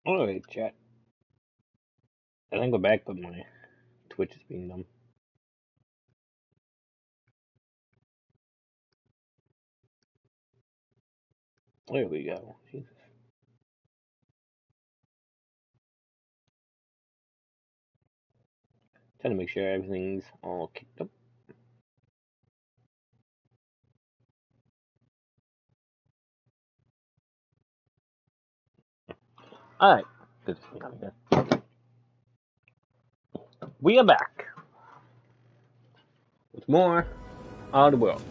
Alright, chat. I think we're back, but my Twitch is being dumb. There we go. Jesus. Trying to make sure everything's all kicked up. Alright. Good to see you again. We are back. With more on the world.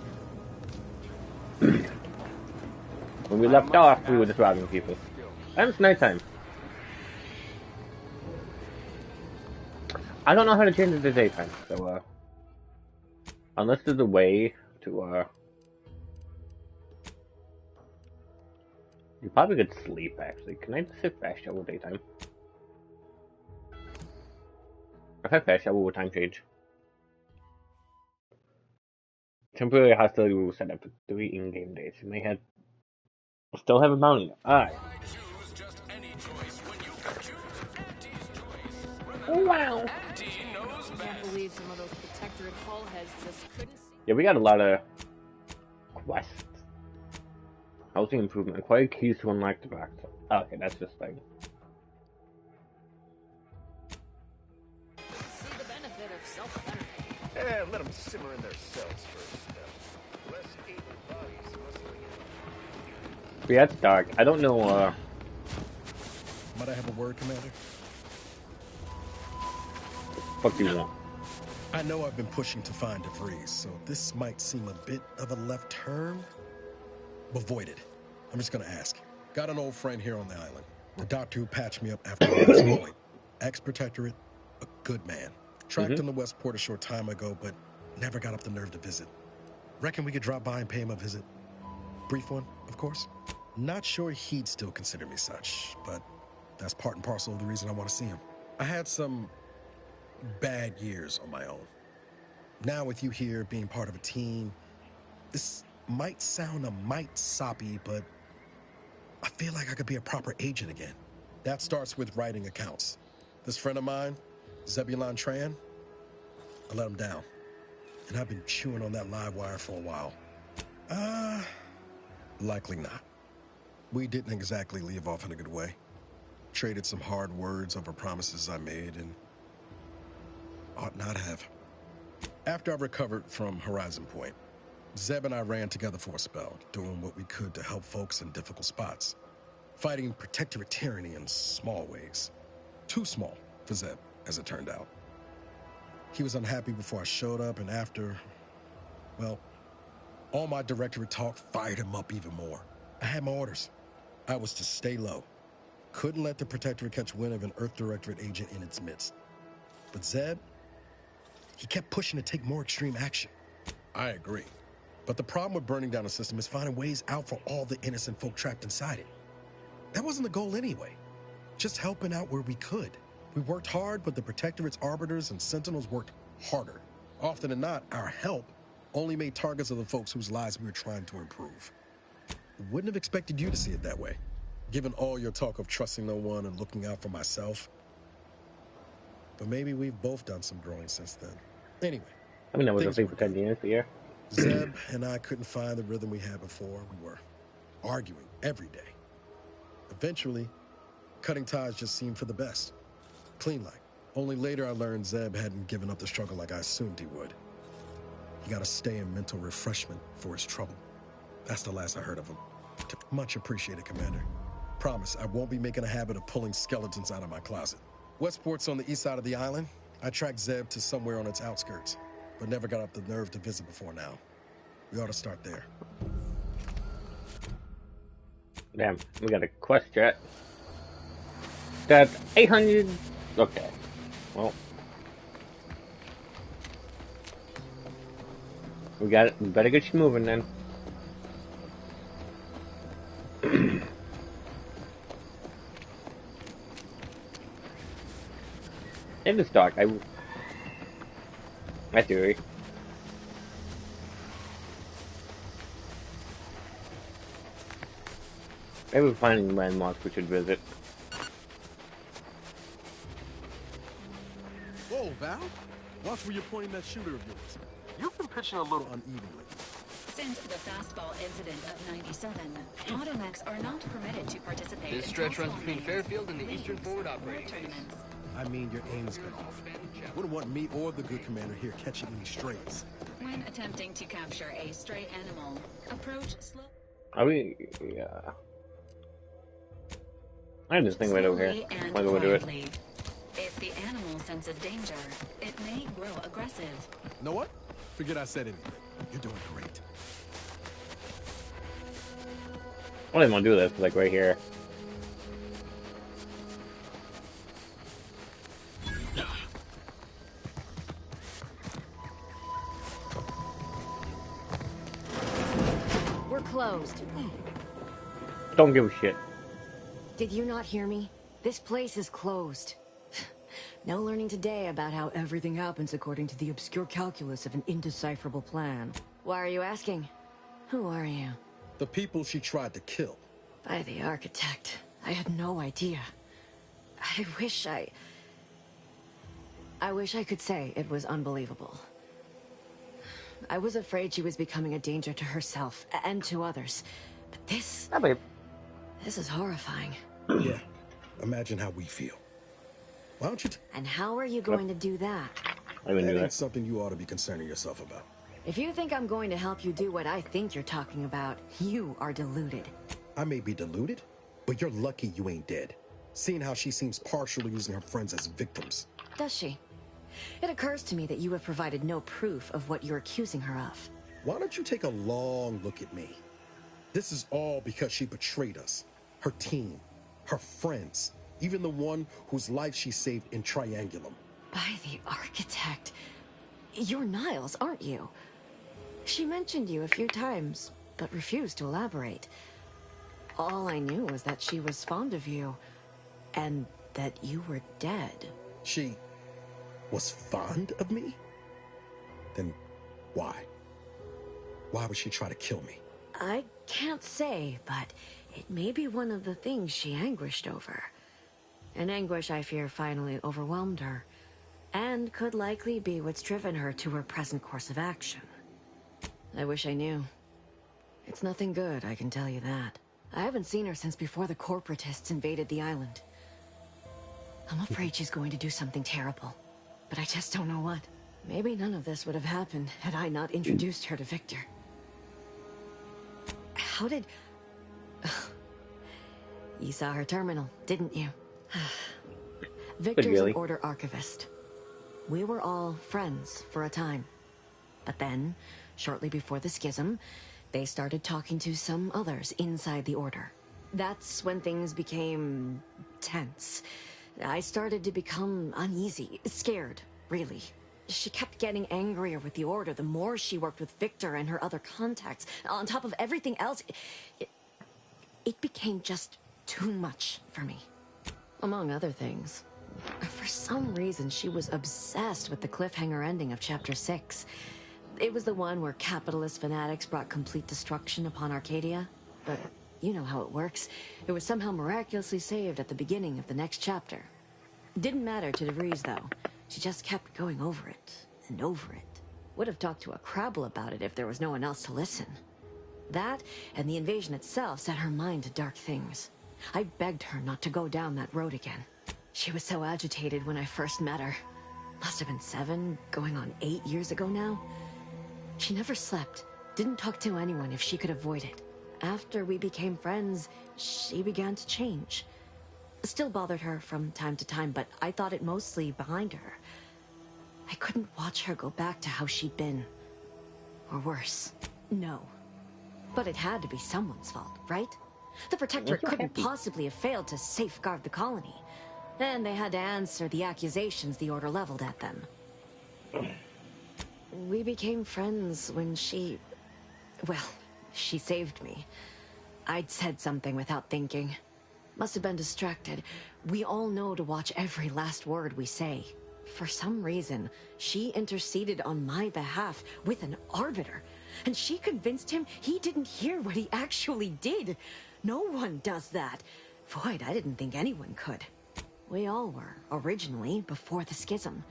When we left off, we were just robbing people. And it's nighttime. I don't know how to change it to daytime, so, unless there's a way to, you probably could sleep, actually. Can I just hit fast travel daytime? If I fast travel, will time change? Temporary hostility will set up for 3 in-game days. You may have still have a bounty. Alright. Wow. Can't believe some of those protectorate hull heads just couldn't see. Yeah, we got a lot of quests. Housing improvement. Acquire keys to unlock the box. Okay, that's just like. See the benefit of self-defense. Yeah, let them simmer in their cells first. Less able bodies muscling in. Yeah, it's dark. I don't know, Might I have a word, Commander? What do you want? I know I've been pushing to find DeVries, so this might seem a bit of a left turn. Avoid it. I'm just gonna ask. Got an old friend here on the island. The doctor who patched me up after I was deployed. Ex-protectorate, a good man. Tracked him to Westport a short time ago, but never got up the nerve to visit. Reckon we could drop by and pay him a visit? Brief one, of course. Not sure he'd still consider me such, but that's part and parcel of the reason I want to see him. I had some bad years on my own. Now with you here, being part of a team, this might sound a mite soppy, but I feel like I could be a proper agent again. That starts with writing accounts. This friend of mine, Zebulon Tran, I let him down. And I've been chewing on that live wire for a while. Likely not. We didn't exactly leave off in a good way. Traded some hard words over promises I made and ought not have. After I recovered from Horizon Point, Zeb and I ran together for a spell, doing what we could to help folks in difficult spots. Fighting protectorate tyranny in small ways. Too small for Zeb, as it turned out. He was unhappy before I showed up, and after, well, all my directorate talk fired him up even more. I had my orders. I was to stay low. Couldn't let the protectorate catch wind of an Earth Directorate agent in its midst. But Zeb, he kept pushing to take more extreme action. I agree. But the problem with burning down a system is finding ways out for all the innocent folk trapped inside it. That wasn't the goal anyway. Just helping out where we could. We worked hard, but the Protectorate's Arbiters and Sentinels worked harder. Often than not, our help only made targets of the folks whose lives we were trying to improve. Wouldn't have expected you to see it that way, given all your talk of trusting no one and looking out for myself. But maybe we've both done some growing since then. Anyway. I mean, that was a thing for 10 years a year. Zeb and I couldn't find the rhythm we had before. We were arguing every day. Eventually, cutting ties just seemed for the best. Clean like. Only later I learned Zeb hadn't given up the struggle like I assumed he would. He got to stay in mental refreshment for his trouble. That's the last I heard of him. Much appreciated, Commander. Promise, I won't be making a habit of pulling skeletons out of my closet. Westport's on the east side of the island. I tracked Zeb to somewhere on its outskirts, but never got up the nerve to visit before now. We ought to start there. Damn, we got a quest chat. That's 800. Okay. Well. We got it. We better get you moving then. In this dark, my theory. Maybe we're finding landmarks we should visit. Whoa, Val. Watch where you're pointing that shooter of yours. You've been pitching a little unevenly. Since the fastball incident of ~97, automecs are not permitted to participate This in stretch runs fastball between games, Fairfield and the leagues, Eastern Forward or Operating Base. tournaments. I mean, your aim's been off. Wouldn't want me or the good commander here catching any strays. When attempting to capture a stray animal, approach slow. Are we? Yeah. I have this thing right over here. slowly and Wanna go do it? quietly. If the animal senses danger, it may grow aggressive. Know what? Forget I said anything. You're doing great. I don't even want to do this, like right here. We're closed. Don't give a shit. Did you not hear me? This place is closed. No learning today about how everything happens according to the obscure calculus of an indecipherable plan. Why are you asking? Who are you? The people she tried to kill. By the architect. I had no idea. I wish I could say it was unbelievable. I was afraid she was becoming a danger to herself and to others. But this is horrifying. Yeah. Imagine how we feel. Why don't you... And how are you going to do that? I didn't That do ain't that. something you ought to be concerning yourself about. If you think I'm going to help you do what I think you're talking about, you are deluded. I may be deluded, but you're lucky you ain't dead. Seeing how she seems partially using her friends as victims. Does she? It occurs to me that you have provided no proof of what you're accusing her of. Why don't you take a long look at me? This is all because she betrayed us. Her team, her friends, even the one whose life she saved in Triangulum. By the architect. You're Niles, aren't you? She mentioned you a few times, but refused to elaborate. All I knew was that she was fond of you, and that you were dead. She was fond of me? Then why? Why would she try to kill me? I can't say, but it may be one of the things she anguished over. An anguish I fear finally overwhelmed her, and could likely be what's driven her to her present course of action. I wish I knew. It's nothing good, I can tell you that. I haven't seen her since before the corporatists invaded the island. I'm afraid she's going to do something terrible, but I just don't know what. Maybe none of this would have happened had I not introduced her to Victor. How did... You saw her terminal, didn't you? Victor's really. an Order archivist. We were all friends for a time. But then, shortly before the schism, they started talking to some others inside the Order. That's when things became tense. I started to become uneasy, scared, really. She kept getting angrier with the Order the more she worked with Victor and her other contacts. On top of everything else, it became just too much for me. Among other things. For some reason, she was obsessed with the cliffhanger ending of Chapter 6. It was the one where capitalist fanatics brought complete destruction upon Arcadia. But you know how it works. It was somehow miraculously saved at the beginning of the next chapter. Didn't matter to DeVries, though. She just kept going over it and over it. Would have talked to a Crabble about it if there was no one else to listen. That, and the invasion itself, set her mind to dark things. I begged her not to go down that road again. She was so agitated when I first met her. Must have been 7, going on 8 years ago now. She never slept, didn't talk to anyone if she could avoid it. After we became friends, she began to change. Still bothered her from time to time, but I thought it mostly behind her. I couldn't watch her go back to how she'd been. Or worse. No. But it had to be someone's fault, right? The Protectorate couldn't possibly have failed to safeguard the colony. Then they had to answer the accusations the Order leveled at them. We became friends when she... Well, she saved me. I'd said something without thinking. Must have been distracted. We all know to watch every last word we say. For some reason, she interceded on my behalf with an Arbiter. And she convinced him he didn't hear what he actually did. No one does that. Void, I didn't think anyone could. We all were, originally, before the schism.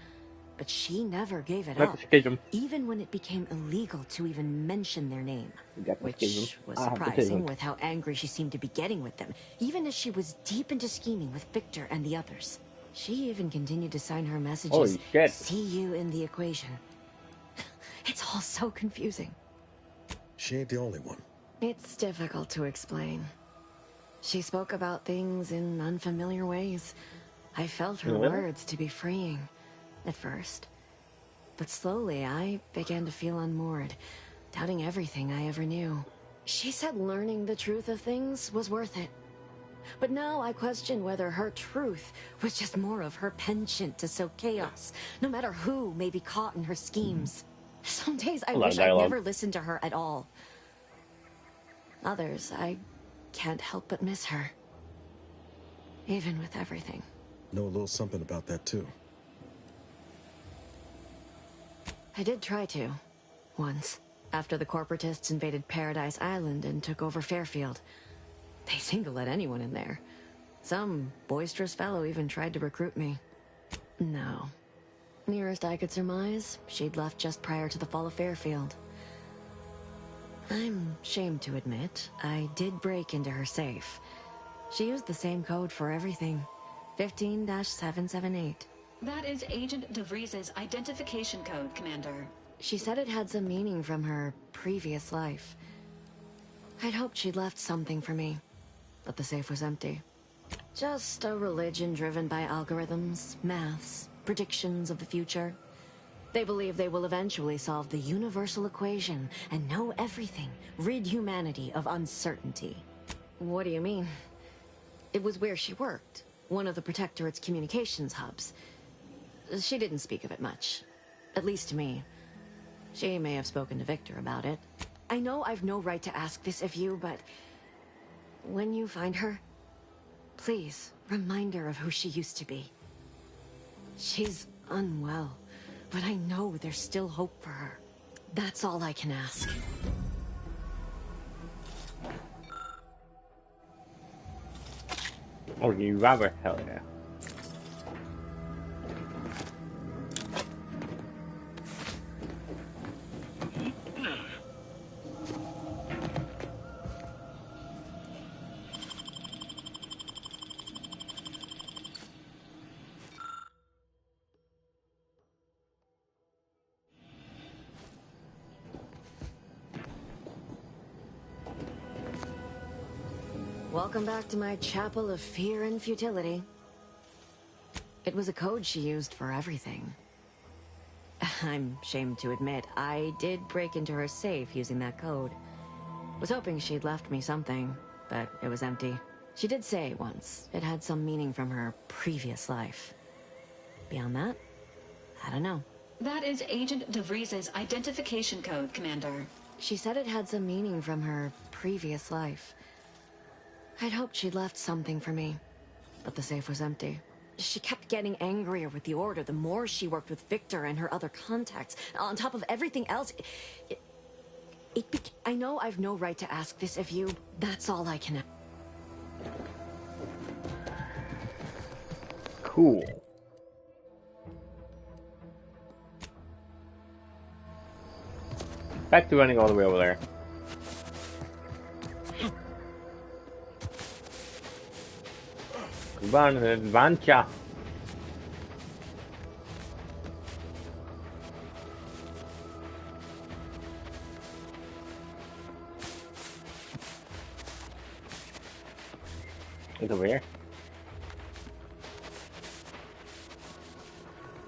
But she never gave it Not up, the schism. even when it became illegal to even mention their name. You got the Which schism. was I have the surprising schism. with how angry she seemed to be getting with them, even as she was deep into scheming with Victor and the others. She even continued to sign her messages, Holy shit. "See you in the equation." It's all so confusing. She ain't the only one. It's difficult to explain. She spoke about things in unfamiliar ways. I felt her Really? words to be freeing at first. But slowly I began to feel unmoored, doubting everything I ever knew. She said learning the truth of things was worth it. But now I question whether her truth was just more of her penchant to sow chaos, no matter who may be caught in her schemes. Some days I A lot of wish I'd dialogue. never listened to her at all. Others, I can't help but miss her. Even with everything. Know a little something about that, too. I did try to. Once. After the corporatists invaded Paradise Island and took over Fairfield. They seemed to let anyone in there. Some boisterous fellow even tried to recruit me. No. Nearest I could surmise, she'd left just prior to the fall of Fairfield. I'm ashamed to admit, I did break into her safe. She used the same code for everything. 15-778. That is Agent DeVries's identification code, Commander. She said it had some meaning from her previous life. I'd hoped she'd left something for me, but the safe was empty. Just a religion driven by algorithms, maths, predictions of the future. They believe they will eventually solve the universal equation and know everything, rid humanity of uncertainty. What do you mean? It was where she worked, one of the Protectorate's communications hubs. She didn't speak of it much, at least to me. She may have spoken to Victor about it. I know I've no right to ask this of you, but when you find her, please remind her of who she used to be. She's unwell, but I know there's still hope for her. That's all I can ask. Oh, you rather? Hell yeah. Welcome back to my chapel of fear and futility. It was a code she used for everything. I'm ashamed to admit, I did break into her safe using that code. Was hoping she'd left me something, but it was empty. She did say once it had some meaning from her previous life. Beyond that, I don't know. That is Agent DeVries's identification code, Commander. She said it had some meaning from her previous life. I'd hoped she'd left something for me, but the safe was empty. She kept getting angrier with the Order the more she worked with Victor and her other contacts. On top of everything else, I know I've no right to ask this of you. That's all I can. Cool. Back to running all the way over there. Run an adventure. It's over here.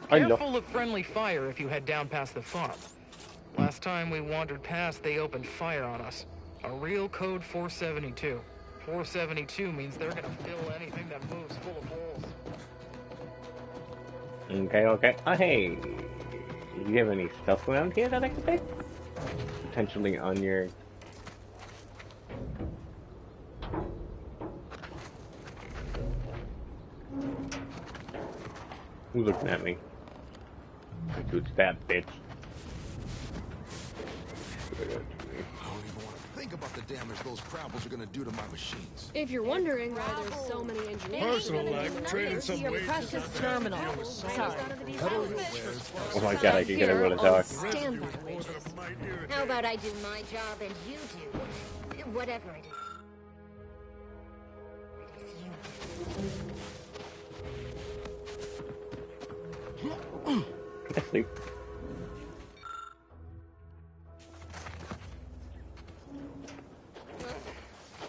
Careful of friendly fire if you head down past the farm. Last time we wandered past, they opened fire on us. A real code 472. 472 means they're gonna fill anything that moves full of holes. Okay, okay. Oh, hey. Do you have any stuff around here that I can take? Potentially on your... Who's looking at me? Dude, that bitch. I don't even want to think about the damage those Krabbels are gonna do to my machines. If you're wondering why there's so many engineers, Personal life, trading some your wages. precious terminal. Sorry. Oh my god, I can get everyone to talk. Standby. How about I do my job and you do whatever it is. Asleep.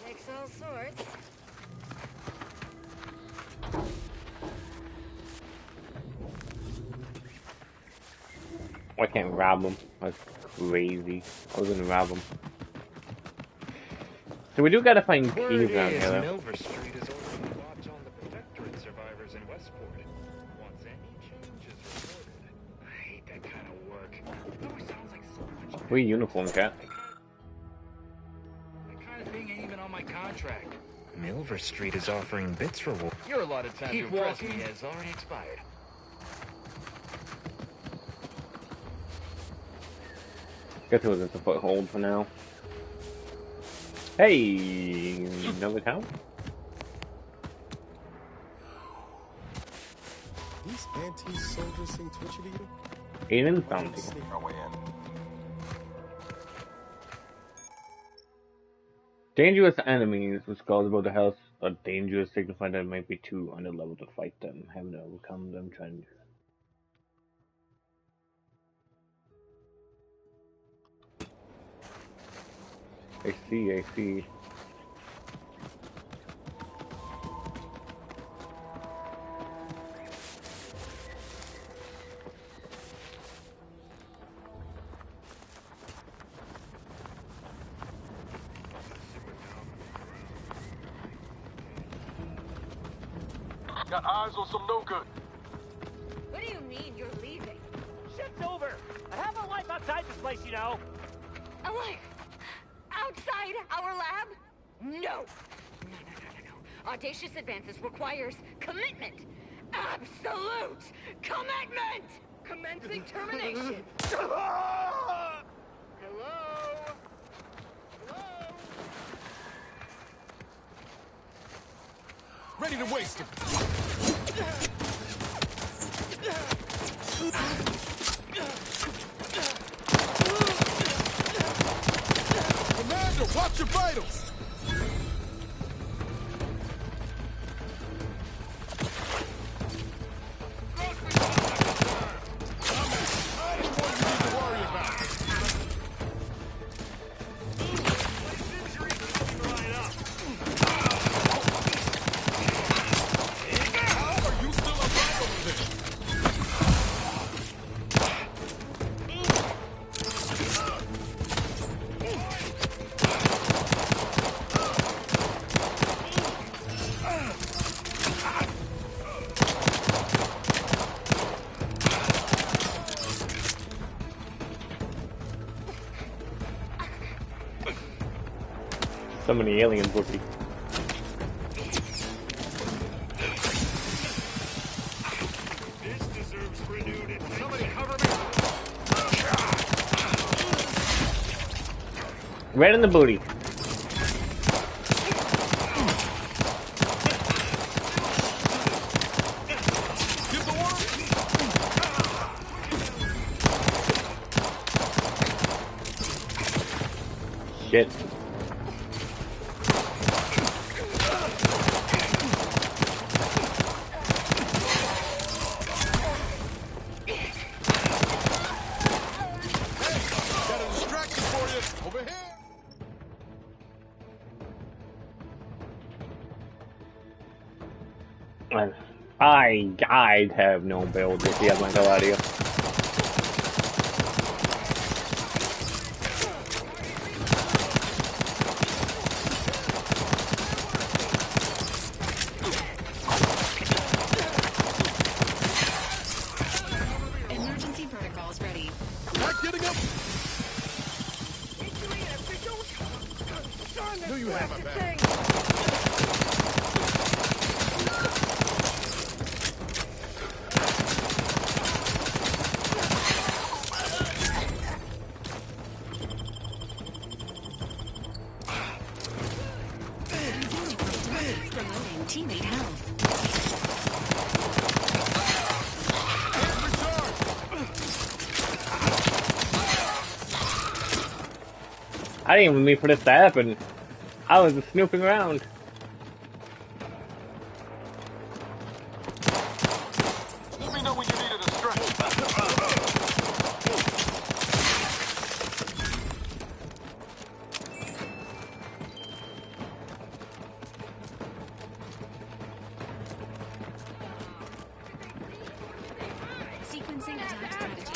Takes all sorts. I can't rob him. That's crazy. I was gonna rob him. So we do gotta find keys around here, though. Milver Street is ordering a watch on the Protectorate survivors in Westport. Once any changes reported. I hate that kind of work. It always sounds like so much. What uniform, cat? That kind of thing ain't even on my contract. Milver Street is offering bits for war. Your allotted time to impress me has already expired. Guess it was just a foothold for now. Hey, another town? These anti-soldiers seem twitchy to you? Aiden found you. Sneak our way in. Dangerous enemies, which calls about the house, are dangerous, signifying that it might be too under level to fight them. Having to overcome them, trying to. I see. Got eyes on some no good. What do you mean you're leaving? Shit's over. I have a life outside this place, you know. A life? Outside our lab? No. No. Audacious advances requires commitment. Absolute commitment! Commencing termination. Hello? Hello? Ready to waste him. Commander, watch your vitals. So many aliens, Wookie. This deserves renewed. Somebody cover me. Right in the booty. Shit. I'd have no build if he had my hell out of you. Emergency protocols ready. Not getting up. Do you have my back? teammate health. I didn't even mean for this to happen. I was just snooping around. Let me know when you needed a stretch. Sequencing attack strategy.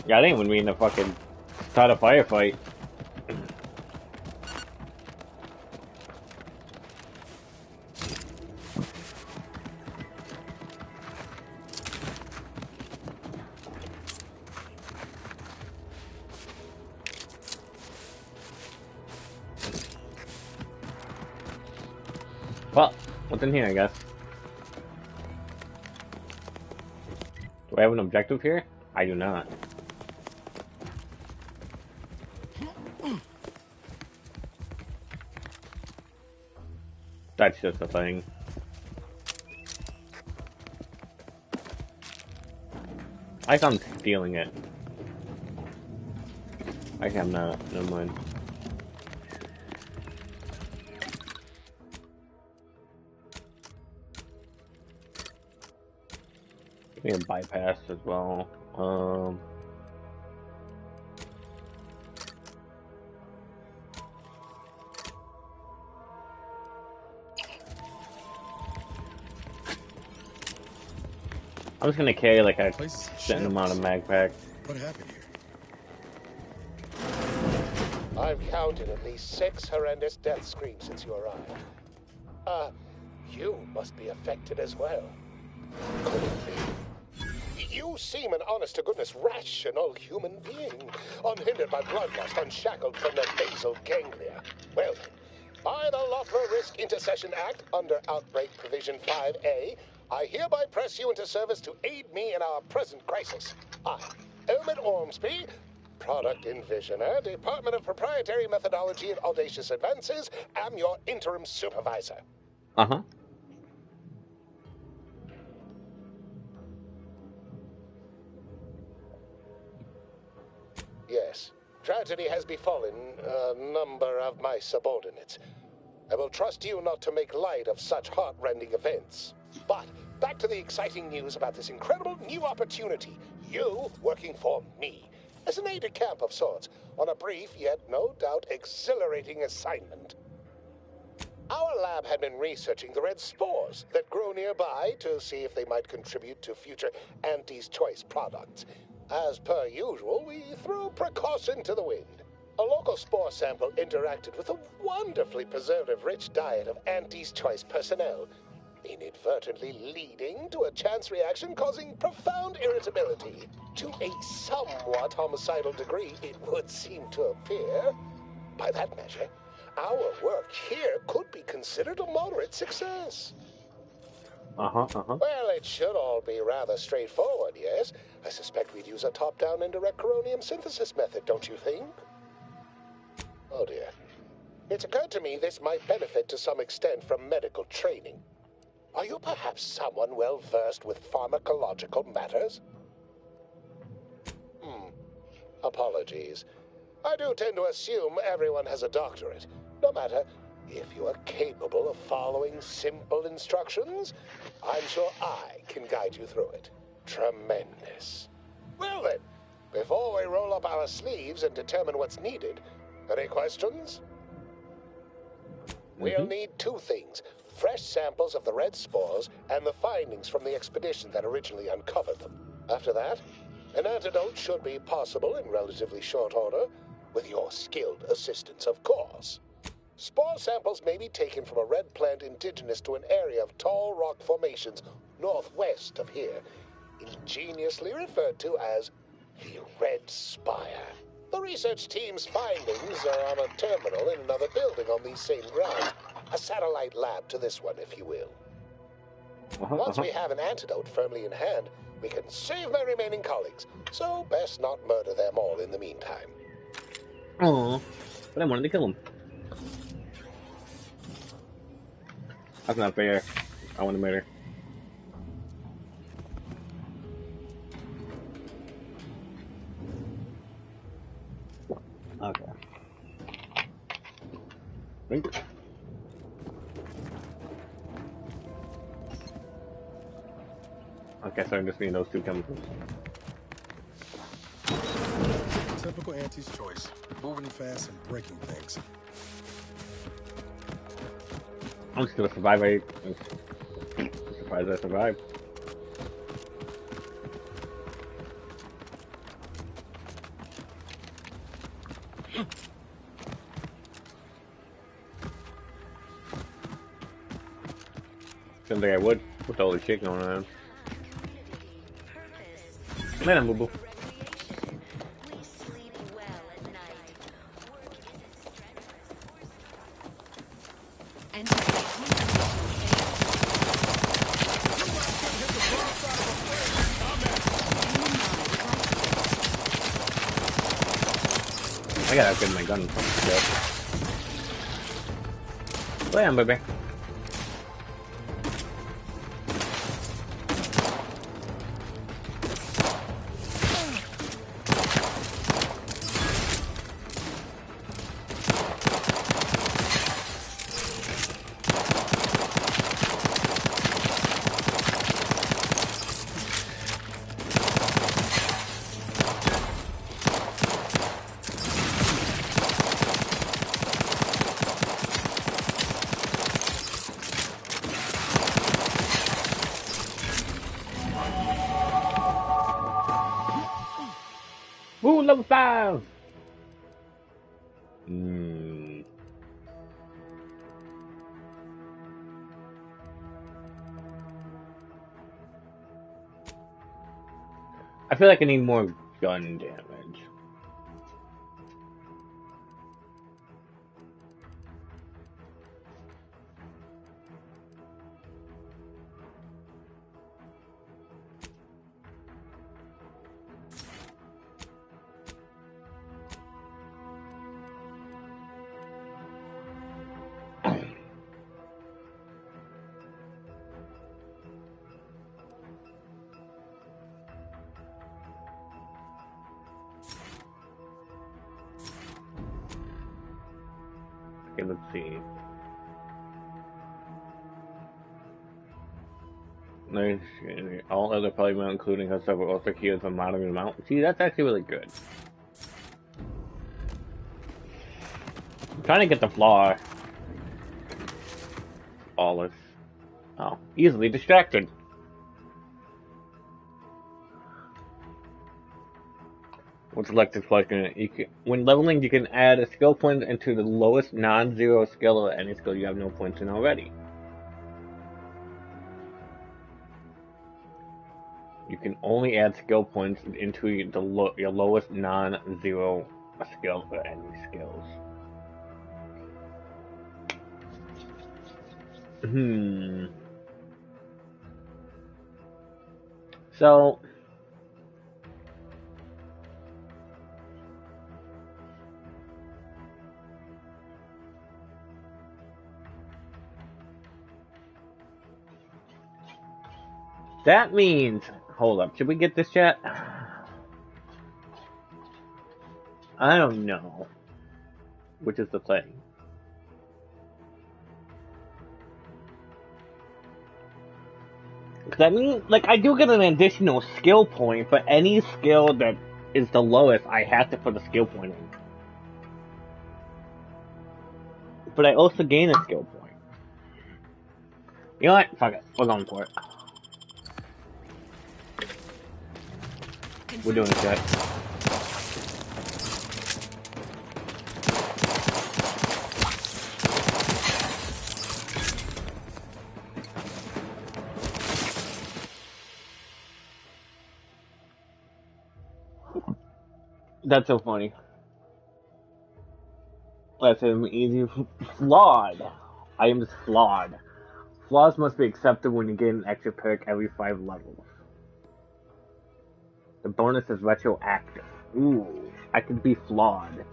Yeah, I didn't even mean to fucking start a firefight. Well, what's in here, I guess? Do I have an objective here? I do not. That's just a thing. I think I'm stealing it. I think I'm not. Never mind. Give me a bypass as well. I'm just gonna carry like a certain amount of mag pack. What happened here? I've counted at least 6 horrendous death screams since you arrived. You must be affected as well. Could it be? You seem an honest-to-goodness rational human being, unhindered by bloodlust, unshackled from the basal ganglia. Well then, by the Lothra Risk Intercession Act, under Outbreak Provision 5A, I hereby press you into service to aid me in our present crisis. I, Elmet Ormsby, Product Envisioner, Department of Proprietary Methodology and Audacious Advances, am your interim supervisor. Uh-huh. Yes, tragedy has befallen a number of my subordinates. I will trust you not to make light of such heart-rending events. But back to the exciting news about this incredible new opportunity. You working for me, as an aide-de-camp of sorts, on a brief yet no doubt exhilarating assignment. Our lab had been researching the red spores that grow nearby to see if they might contribute to future Auntie's Choice products. As per usual, we threw precaution to the wind. A local spore sample interacted with a wonderfully preservative-rich diet of Auntie's Choice personnel, inadvertently leading to a chance reaction causing profound irritability. To a somewhat homicidal degree, it would seem to appear. By that measure, our work here could be considered a moderate success. Well, it should all be rather straightforward, yes? I suspect we'd use a top-down indirect coronium synthesis method, don't you think? Oh dear. It's occurred to me this might benefit to some extent from medical training. Are you perhaps someone well-versed with pharmacological matters? Apologies. I do tend to assume everyone has a doctorate. No matter, if you are capable of following simple instructions, I'm sure I can guide you through it. Tremendous. Well then, before we roll up our sleeves and determine what's needed, any questions? We'll need 2 things. Fresh samples of the red spores and the findings from the expedition that originally uncovered them. After that, an antidote should be possible in relatively short order, with your skilled assistance, of course. Spore samples may be taken from a red plant indigenous to an area of tall rock formations northwest of here, ingeniously referred to as the Red Spire. The research team's findings are on a terminal in another building on these same grounds. A satellite lab to this one, if you will. Once we have an antidote firmly in hand, we can save my remaining colleagues. So best not murder them all in the meantime. Oh, but I wanted to kill him. That's not fair. I want to murder. Okay. Drink. Okay, so I'm just needing those two chemicals. Typical Auntie's choice. Moving fast and breaking things. I'm just gonna survive. I'm surprised I survived. Didn't think I would with all the shit going on. Man, boo boo. I gotta upgrade my gun from the Bam, baby. Ooh, level 5! I feel like I need more gun damage. Okay, let's see. Nice. All other polymount, including her several also keys a moderate amount. See, that's actually really good. I'm trying to get the flaw. Flawless. Oh, easily distracted. When selected question, when leveling, you can add a skill point into the lowest non-zero skill of any skill you have no points in already. You can only add skill points into your lowest non-zero skill for any skills. So that means, hold up, should we get this chat? I don't know. Which is the thing. Because I mean, like, I do get an additional skill point, but any skill that is the lowest, I have to put a skill point in. But I also gain a skill point. You know what? Fuck it. We're going for it. We're doing it, chat. That's so funny. That's an easy flawed. I am just flawed. flaws must be accepted when you get an extra perk every 5 levels. The bonus is retroactive. Ooh, I could be flawed.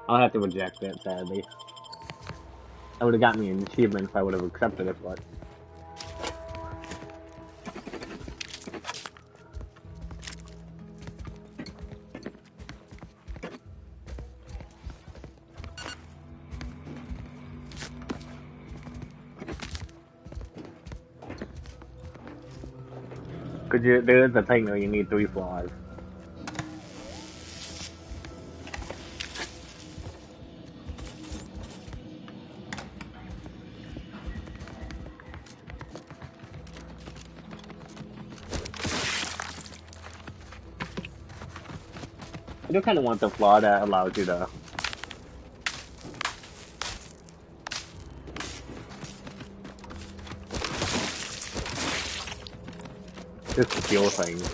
I'll have to reject that, sadly. That would have got me an achievement if I would have accepted it, but... there is a thing where you need 3 flaws. I do kind of want the flaw that allows you to... just steal things.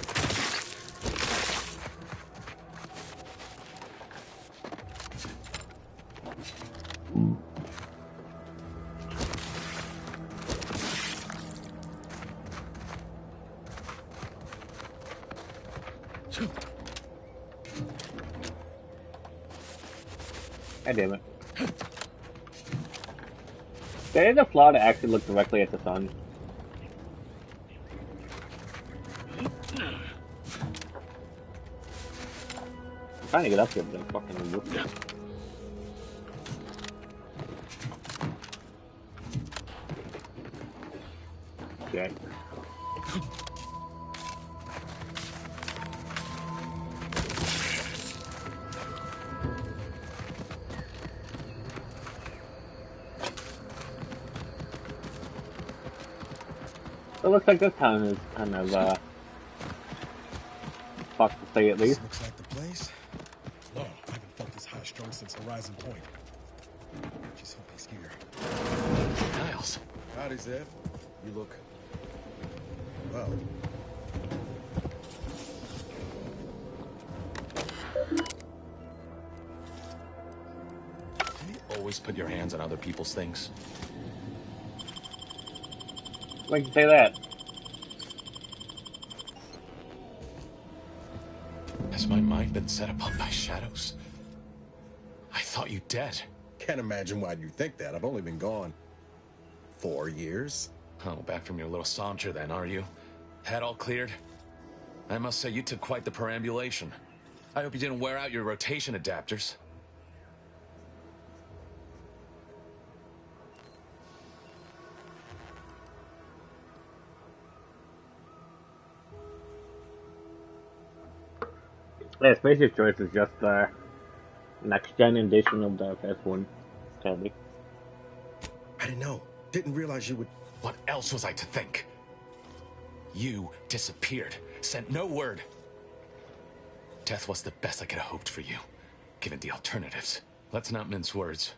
God damn it. There is a flaw to actually look directly at the sun. I'm trying to get up here, but I'm fucking whooped. Okay. It looks like this town is kind of, fucked to say at least. Looks like the place. Oh, I haven't felt this high strung since Horizon Point. Just hope he's here. Niles. Howdy, Zed. You look... well... Do you always put your hands on other people's things? Why'd you say that? Has my mind been set upon by shadows? I thought you dead. Can't imagine why you think that. I've only been gone 4 years. Oh, back from your little saunter then, are you? Head all cleared? I must say you took quite the perambulation. I hope you didn't wear out your rotation adapters. Yeah, Spacious Choice is just the next-gen edition of the first one, sadly. I didn't know. Didn't realize you would... What else was I to think? You disappeared, sent no word. Death was the best I could have hoped for you, given the alternatives. Let's not mince words.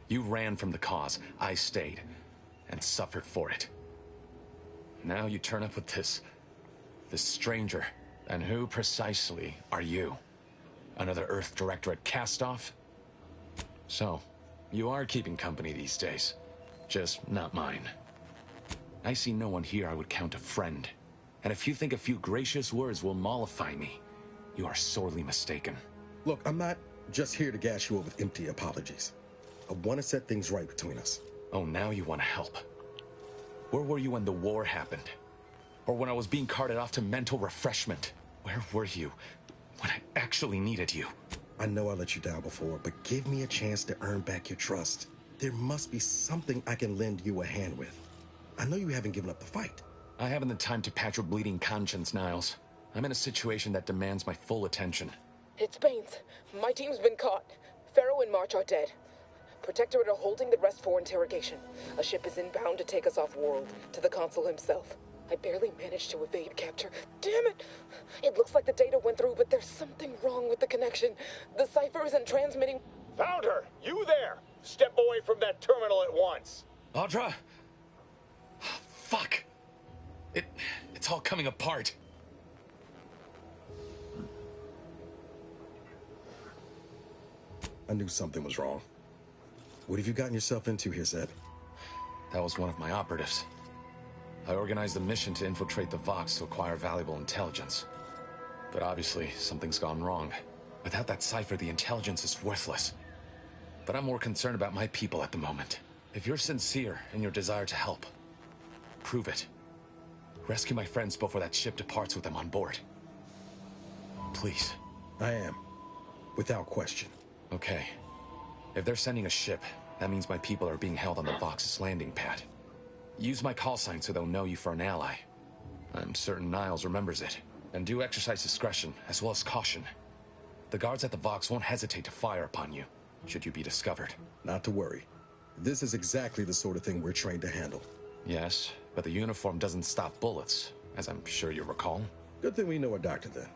You ran from the cause, I stayed, and suffered for it. Now you turn up with this stranger. And who precisely are you? Another Earth Directorate cast-off? So, you are keeping company these days. Just not mine. I see no one here I would count a friend. And if you think a few gracious words will mollify me, you are sorely mistaken. Look, I'm not just here to gas you up with empty apologies. I want to set things right between us. Oh, now you want to help. Where were you when the war happened? Or when I was being carted off to mental refreshment? Where were you when I actually needed you? I know I let you down before, but give me a chance to earn back your trust. There must be something I can lend you a hand with. I know you haven't given up the fight. I haven't the time to patch your bleeding conscience, Niles. I'm in a situation that demands my full attention. It's Baines. My team's been caught. Pharaoh and March are dead. Protectorate are holding the rest for interrogation. A ship is inbound to take us off-world, to the consul himself. I barely managed to evade capture. Damn it! It looks like the data went through, but there's something wrong with the connection. The cipher isn't transmitting. Found her! You there! Step away from that terminal at once! Audra! Fuck! It's all coming apart. I knew something was wrong. What have you gotten yourself into here, Zeb? That was one of my operatives. I organized a mission to infiltrate the Vox to acquire valuable intelligence. But obviously, something's gone wrong. Without that cipher, the intelligence is worthless. But I'm more concerned about my people at the moment. If you're sincere in your desire to help, prove it. Rescue my friends before that ship departs with them on board. Please. I am. Without question. Okay. If they're sending a ship, that means my people are being held on the Vox's landing pad. Use my call sign so they'll know you for an ally. I'm certain Niles remembers it. And do exercise discretion, as well as caution. The guards at the Vox won't hesitate to fire upon you, should you be discovered. Not to worry. This is exactly the sort of thing we're trained to handle. Yes, but the uniform doesn't stop bullets, as I'm sure you recall. Good thing we know a doctor then.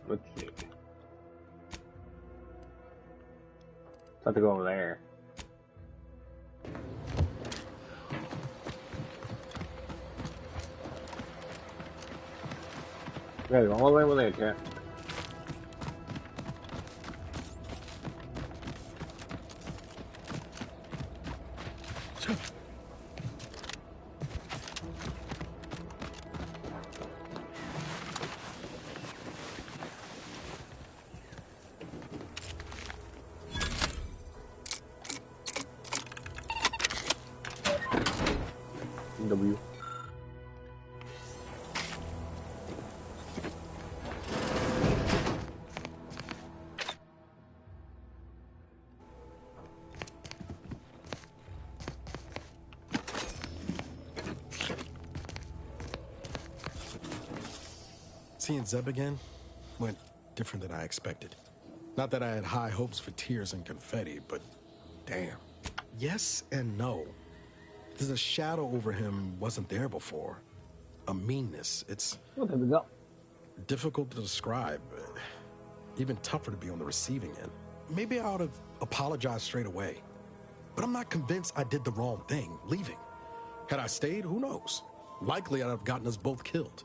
Let's see. Let's have to go over there. Yeah, go all the way over there, chat. W. Seeing Zeb again went different than I expected. Not that I had high hopes for tears and confetti, but damn. Yes and no. There's a shadow over him wasn't there before. A meanness. It's difficult to describe. Even tougher to be on the receiving end. Maybe I ought to apologize straight away. But I'm not convinced I did the wrong thing, leaving. Had I stayed, who knows? Likely I'd have gotten us both killed.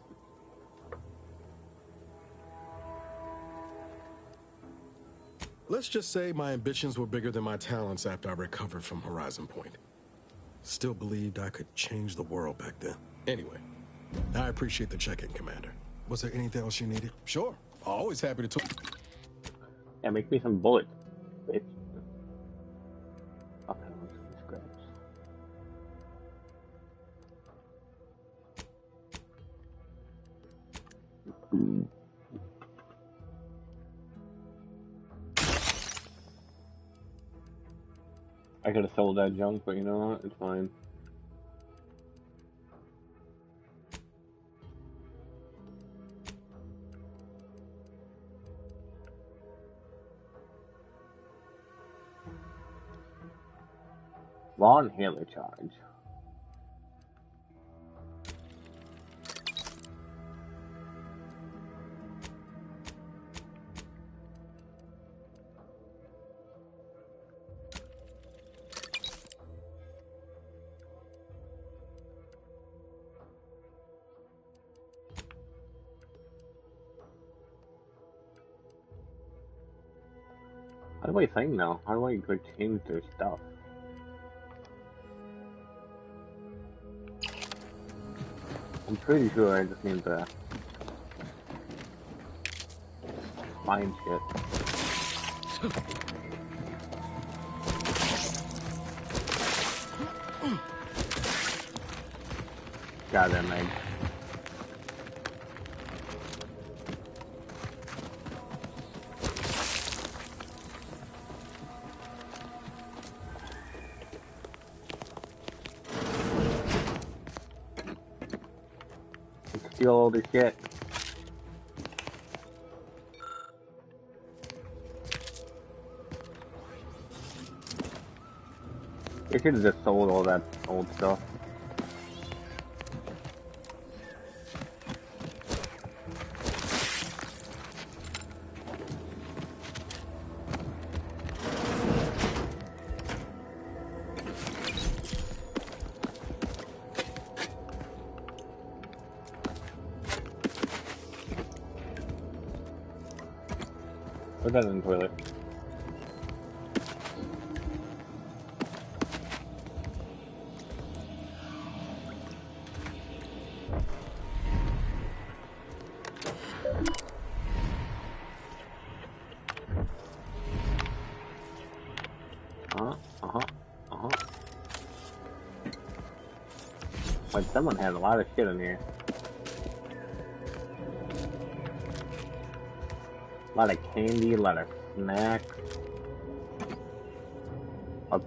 Let's just say my ambitions were bigger than my talents after I recovered from Horizon Point. Still believed I could change the world back then. Anyway, I appreciate the check-in, Commander. Was there anything else you needed? Sure. Always happy to talk. Yeah, make me some bullets, bitch. Okay, scraps. I could have sold that junk, but you know what? It's fine. Law inhaler charge. How do I think now? How do I like change their stuff? I'm pretty sure I just need to find shit. Got that, Meg. Steal all this shit. They should have just sold all that old stuff. Put that in the toilet. But someone has a lot of shit in here. A lot of candy, a lot of snacks. A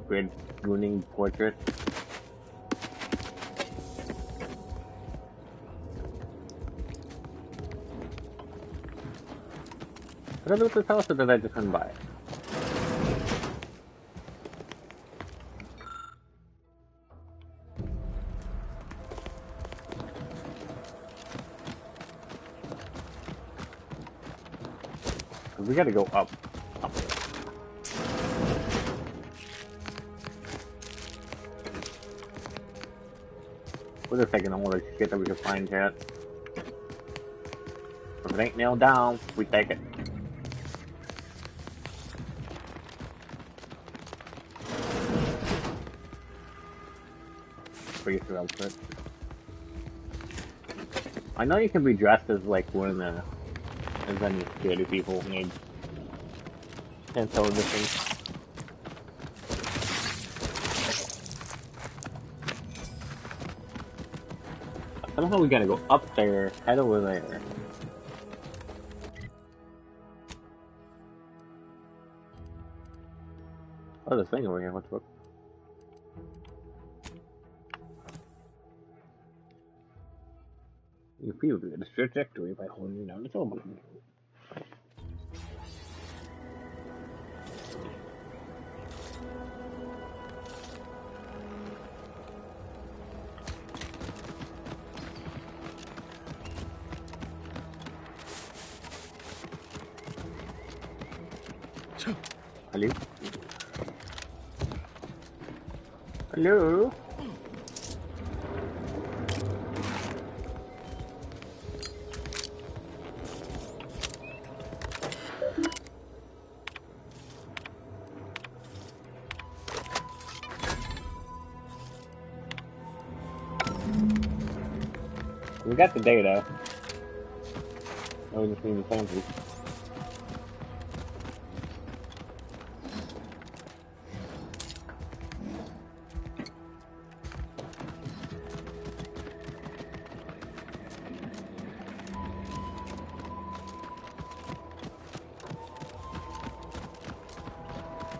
Red Gooning portrait. Did I loot this house or did I just run by it? We gotta go up. We're just taking all the shit that we can find, chat. If it ain't nailed down, we take it. Pretty sure outfit. I know you can be dressed as like one of the as any security people need and so the thing. Somehow we gotta go up there, head over there. Oh, this thing over here, what's up? You feel the trajectory by holding down the control button. Hello? Hello? We got the data. Now we just need the samples.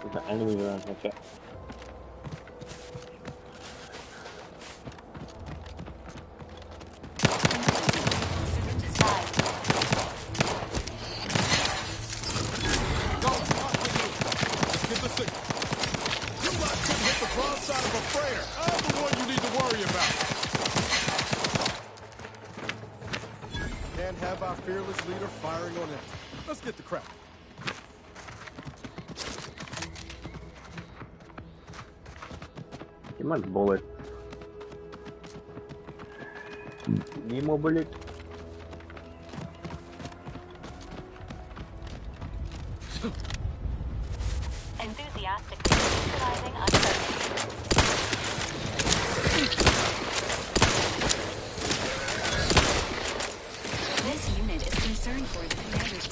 There's an enemy around here, check. Fearless leader firing on him. Let's get the crap. Give me a bullet. Need more bullet. Enthusiastically utilizing uncertainty. This unit is concerned for the commander's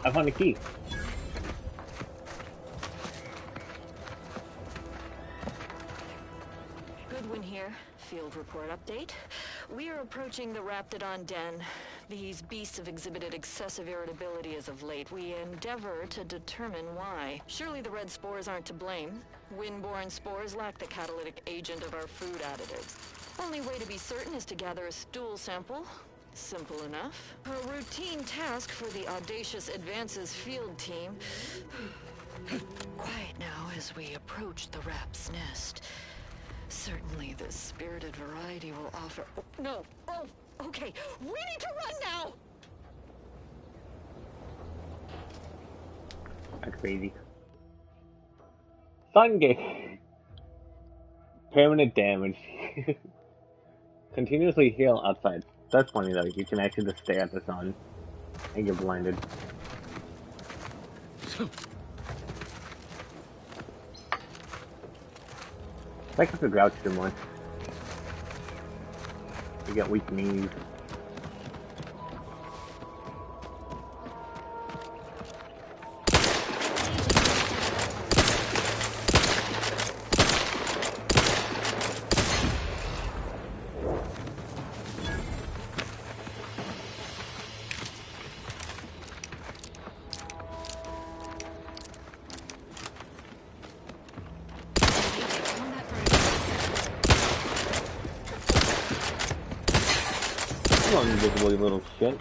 I found a key. Goodwin here. Field report update. We are approaching the Raptidon Den. These beasts have exhibited excessive irritability as of late. We endeavor to determine why. Surely the red spores aren't to blame. Wind-borne spores lack the catalytic agent of our food additives. Only way to be certain is to gather a stool sample. Simple enough. A routine task for the Audacious Advances field team. Quiet now as we approach the Rap's nest. Certainly this spirited variety will offer... Oh, no! Oh, okay. We need to run now! That's crazy. Sun gate. Permanent damage. Continuously heal outside. That's funny though. You can actually just stare at the sun and get blinded. Like if you grouch too much. You get weak knees. Come on, invisible little shit.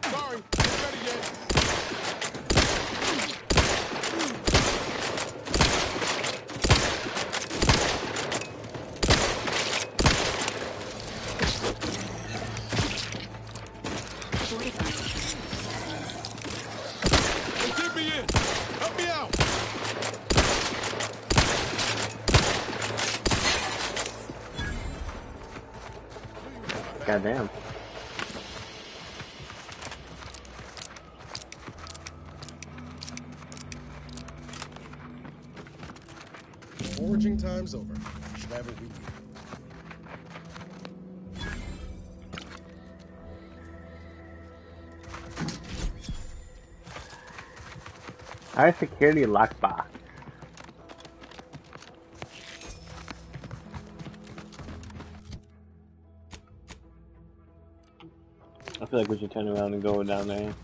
Sorry, not ready yet. Hey, get me in. Help me out. Goddamn. Foraging time's over. Should have it we need. High security lockbox. I feel like we should turn around and go down there.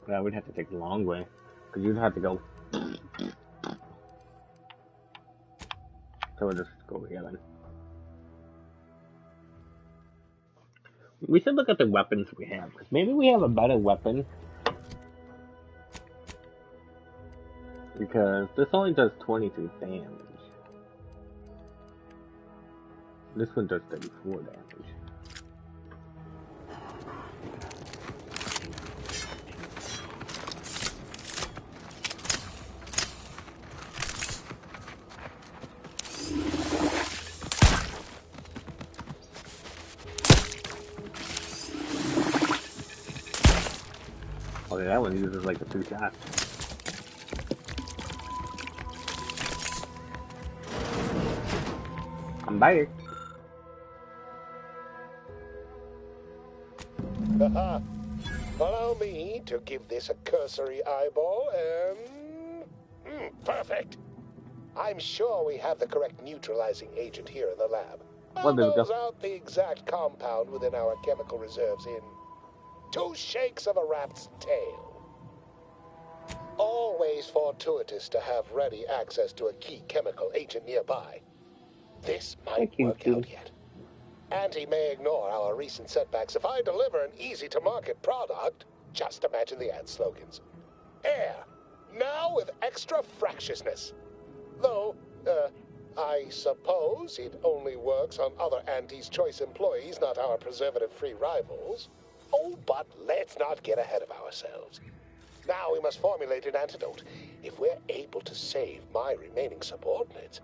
Yeah, we'd have to take the long way. Because you'd have to go. So we'll just go over here then. We should look at the weapons we have. Because maybe we have a better weapon. Because this only does 22 damage. This one does 34 damage. Oh yeah, that one uses like the 2 shots. I'm back. Haha. Allow me to give this a cursory eyeball and... perfect. I'm sure we have the correct neutralizing agent here in the lab. I'll nose out the exact compound within our chemical reserves in 2 shakes of a rat's tail. Always fortuitous to have ready access to a key chemical agent nearby. This might work out yet. And he may ignore our recent setbacks if I deliver an easy-to-market product. Just imagine the ad slogans. Air, now with extra fractiousness. Though, I suppose it only works on other Auntie's Choice employees, not our preservative-free rivals. Oh, but let's not get ahead of ourselves. Now we must formulate an antidote. If we're able to save my remaining subordinates...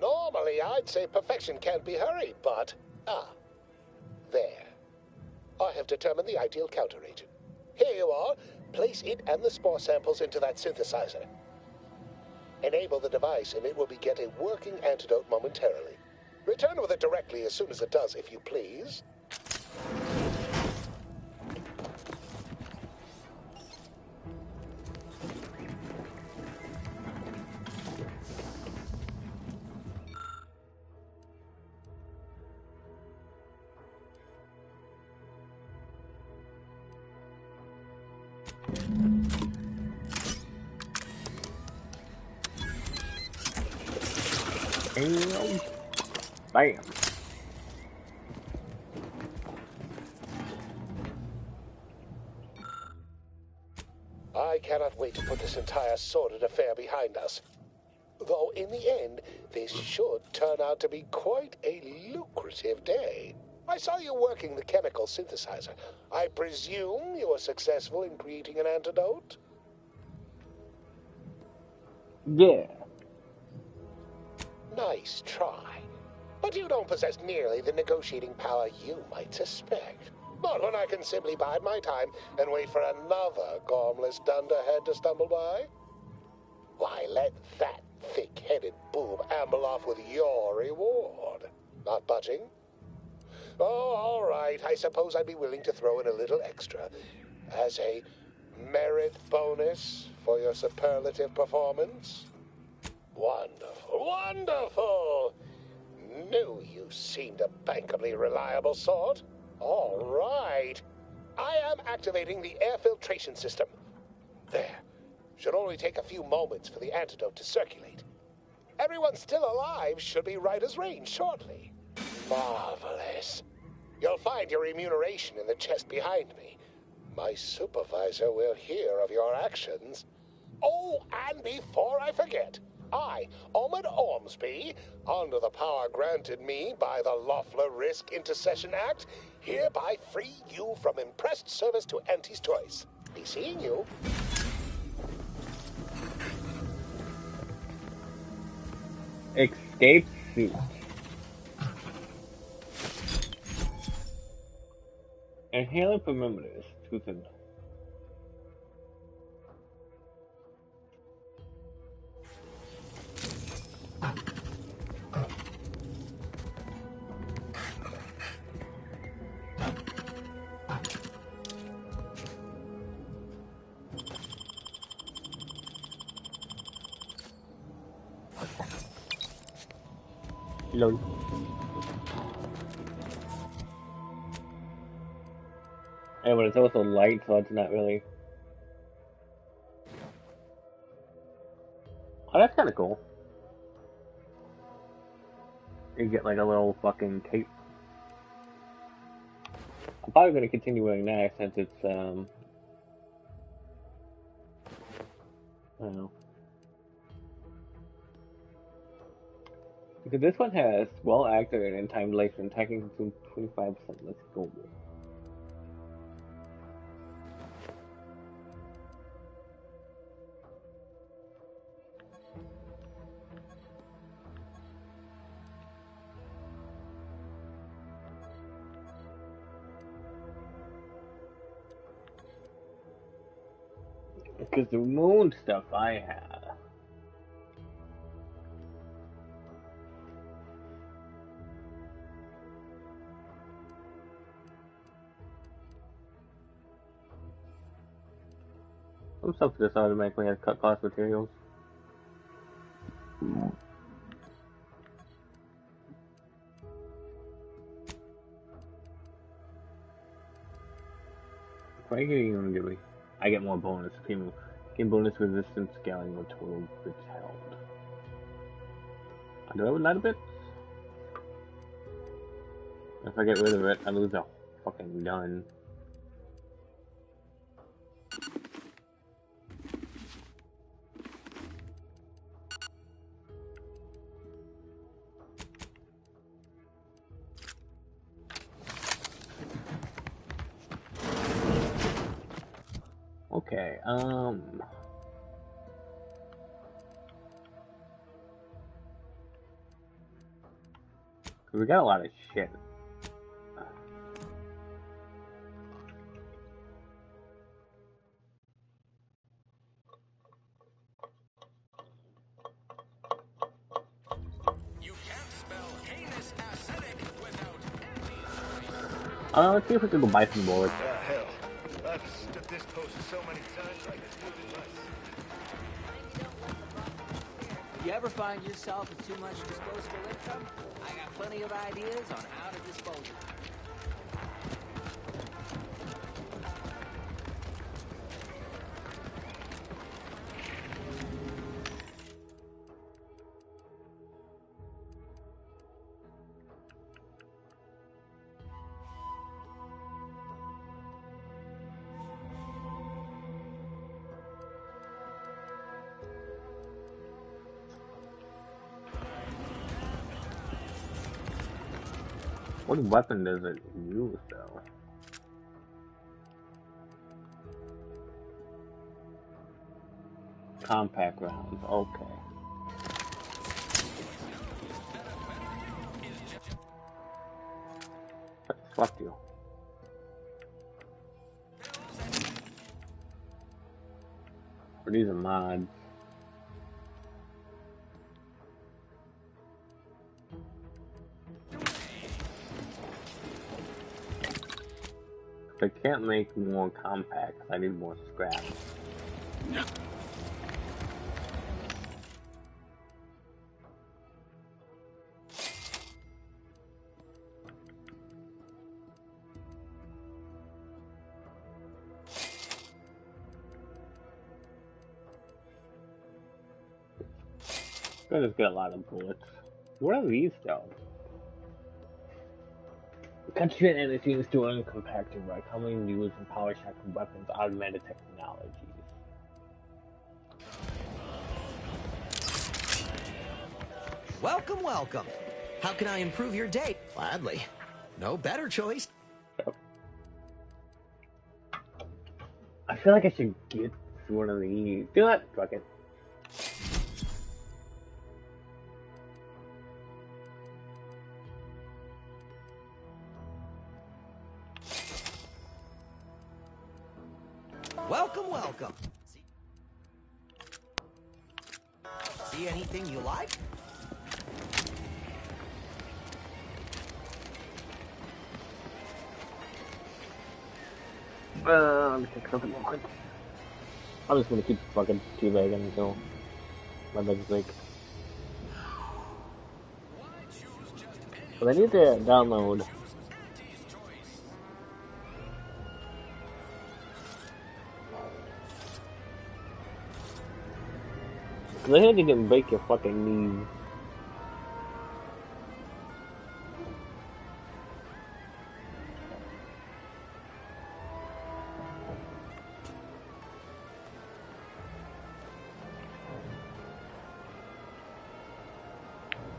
Normally, I'd say perfection can't be hurried, but... there. I have determined the ideal counteragent. Here you are. Place it and the spore samples into that synthesizer. Enable the device, and it will beget a working antidote momentarily. Return with it directly as soon as it does, if you please. Bam. I cannot wait to put this entire sordid affair behind us. Though in the end, this should turn out to be quite a lucrative day. I saw you working the chemical synthesizer. I presume you were successful in creating an antidote? Yeah. Nice try. But you don't possess nearly the negotiating power you might suspect. Not when I can simply bide my time and wait for another gormless dunderhead to stumble by. Why, let that thick-headed boob amble off with your reward. Not budging? Oh, all right. I suppose I'd be willing to throw in a little extra as a merit bonus for your superlative performance. Wonderful, wonderful! Knew you seemed a bankably reliable sort. All right. I am activating the air filtration system. There. Should only take a few moments for the antidote to circulate. Everyone still alive should be right as rain shortly. Marvelous. You'll find your remuneration in the chest behind me. My supervisor will hear of your actions. Oh, and before I forget, I, Omid Ormsby, under the power granted me by the Loeffler Risk Intercession Act, hereby free you from impressed service to Auntie's Choice. Be seeing you. Escape suit. Inhaling perimeters. Choosing. Lol. Yeah, but it's also light, so it's not really. Oh, that's kind of cool. You get like a little fucking cape. I'm probably gonna continue wearing that since it's I don't know. Because this one has well activated and time dilation, attacking consumes 25% less gold. Because the moon stuff I have. Some stuff just automatically has cut cost materials. What are you gonna give me? I get more bonus. Gain bonus resistance scaling with total bits held. Do I have a lot of bits? If I get rid of it, I lose a fucking gun. Okay, we got a lot of shit. You can't spell heinous acidic without Let's see if we can go buy some boards. Hell. I've stood this post so many times I could do it less. You ever find yourself with too much disposable income? I got plenty of ideas on how to dispose of it. What weapon does it use, though? Compact rounds, okay. Fuck you. Or these are mods. I can't make more compact. I need more scrap. I just get a lot of bullets. What are these though? Concentrate energy is to uncompacted by commonly used in power shotgun weapons, augmented technologies. Welcome, welcome. How can I improve your day? Gladly. No better choice. I feel like I should get one of these. Do that. Fuck it. Welcome, welcome. See anything you like? Let me take something real quick. I'm just gonna keep fucking teabagging until my leg's like. But I need to download. Cause I had to get break your fucking knees.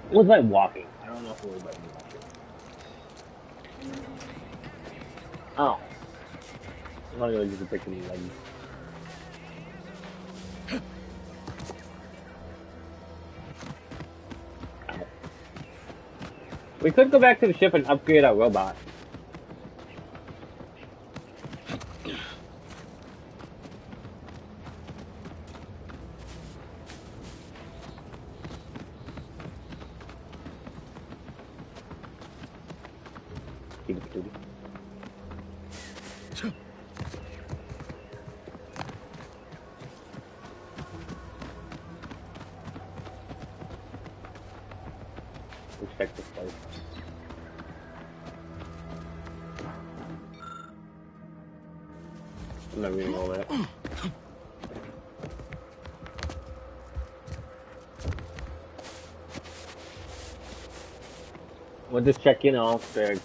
It was like walking. I don't know if it was like walking. Oh. I'm not gonna just break any legs. We could go back to the ship and upgrade our robot. Check this place. I'm not reading all that. We'll just check in all the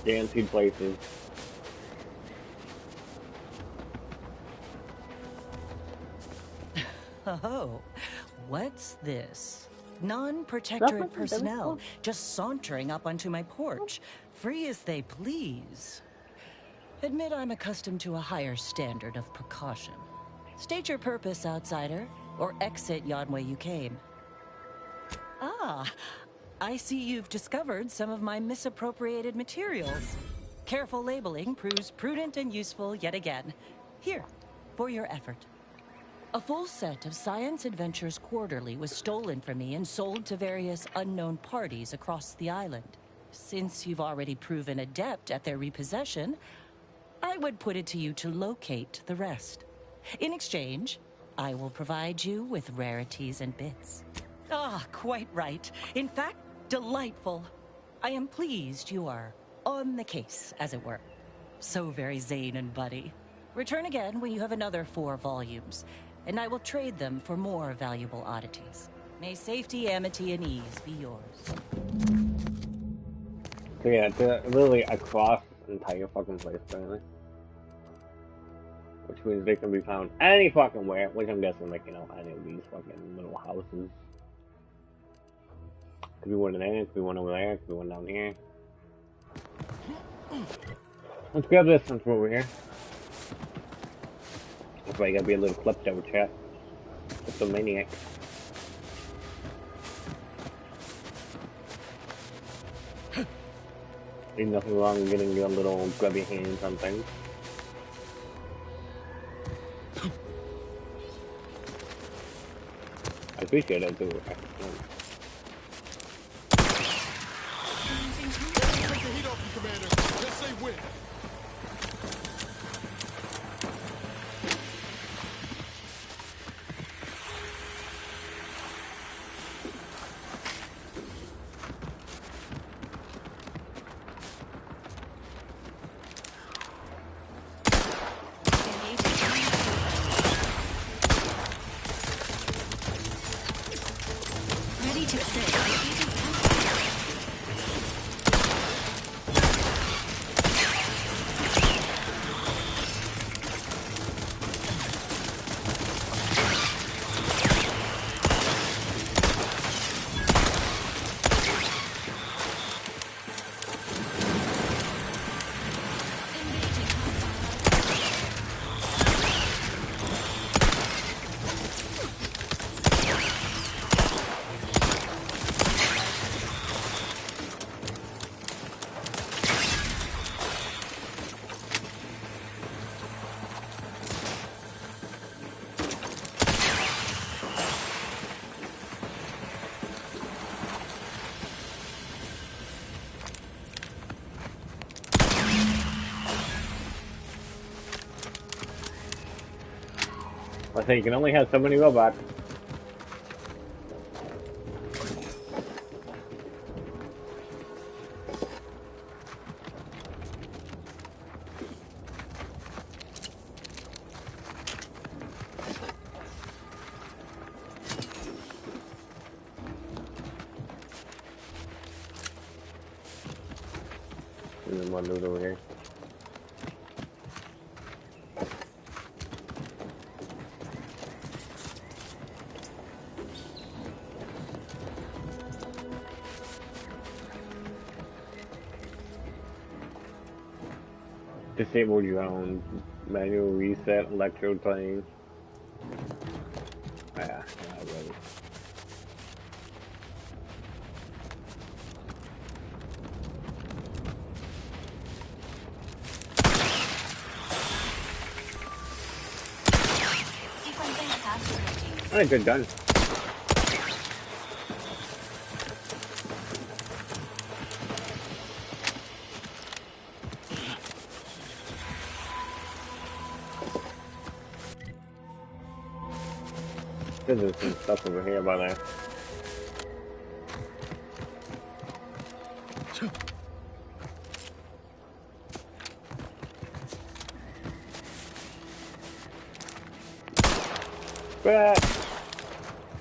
guaranteed places. Oh, what's this? Non-protectorate personnel just sauntering up onto my porch, free as they please. Admit I'm accustomed to a higher standard of precaution. State your purpose, outsider, or exit yon way you came. Ah, I see you've discovered some of my misappropriated materials. Careful labeling proves prudent and useful yet again. Here, for your effort. A full set of Science Adventures Quarterly was stolen from me and sold to various unknown parties across the island. Since you've already proven adept at their repossession, I would put it to you to locate the rest. In exchange, I will provide you with rarities and bits. Ah, quite right. In fact, delightful. I am pleased you are on the case, as it were. So very Zane and Buddy. Return again when you have another 4 volumes, and I will trade them for more valuable oddities. May safety, amity, and ease be yours. So yeah, they're literally across the entire fucking place, apparently. Which means they can be found any fucking where, which I'm guessing, like, you know, any of these fucking little houses. Could be one in there, could be one over there, could be one down here. Let's grab this one from over here. That's why you gotta be a little klepto, chat. Kleptomaniac. There's nothing wrong with getting your little grubby hands on things. I appreciate it too. Take the heat off you, Commander. Let's say win. Ready to assist. I say you can only have so many robots. And then one dude over here. Disable your own manual reset electrode plane. Yeah, not really. That's a good gun. There's some stuff over here by there.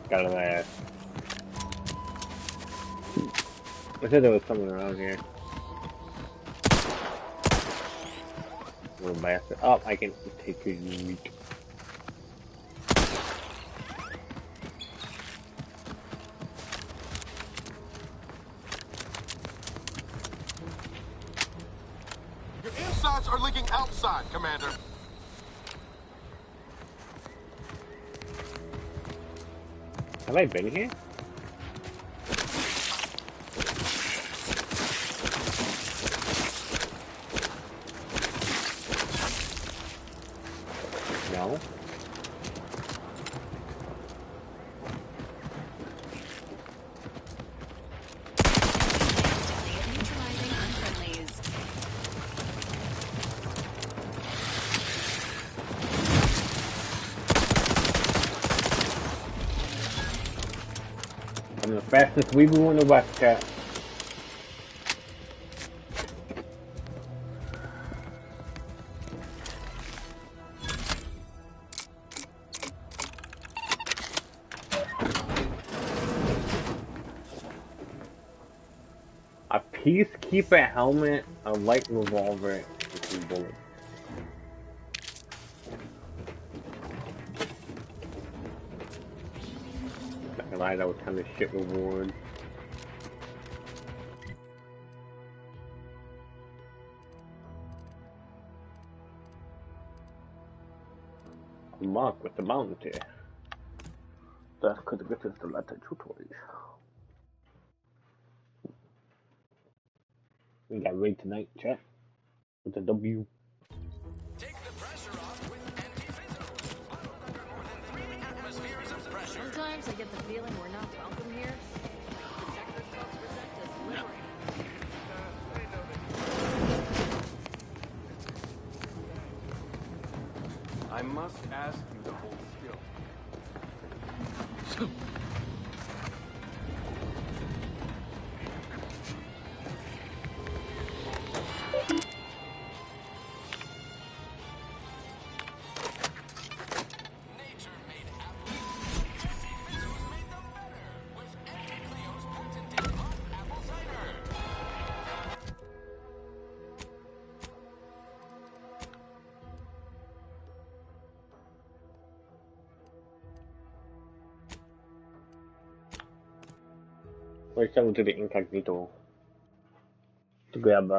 Got him ass. I said there was someone around here. Little bastard. Oh, I can take his meat. Your insides are leaking outside, Commander. Have I been here? No. Neutralizing unfriendlies. I'm the fastest weeble in the West, chat. A peacekeeper helmet, a light revolver, and 2 bullets. Not gonna lie, that was kind of shit reward. mark with the bounty. That could get us the latter tutorial. We got raid tonight, chat. With the W. Take the pressure off with anti-fizzle. Bottled under more than 3 atmospheres of pressure. Sometimes I get the feeling we're not welcome here. Like Protectorate folks present as liberating. I must ask you to hold still. Let's travel to the incognito to grab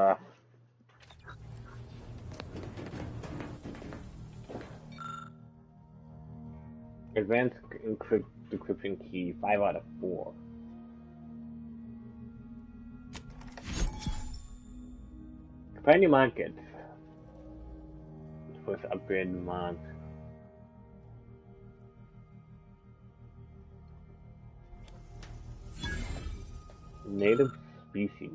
advanced decryption key 5 out of 4. Companion market. First upgrade month. Native species.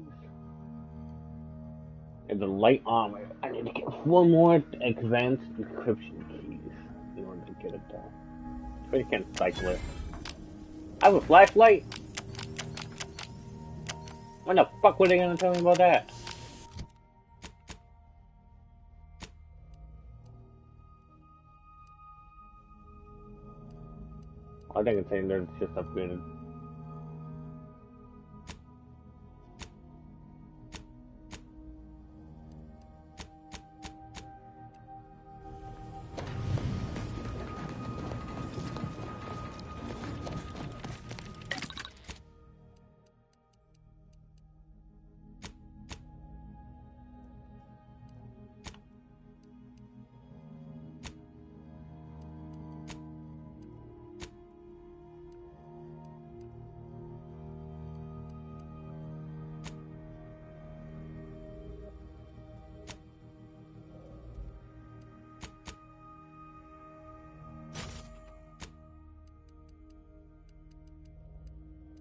And the light armor. I need to get 4 more advanced decryption keys in order to get it done. But you can't cycle it. I have a flashlight? When the fuck were they gonna tell me about that? I think it's saying they're just upgraded.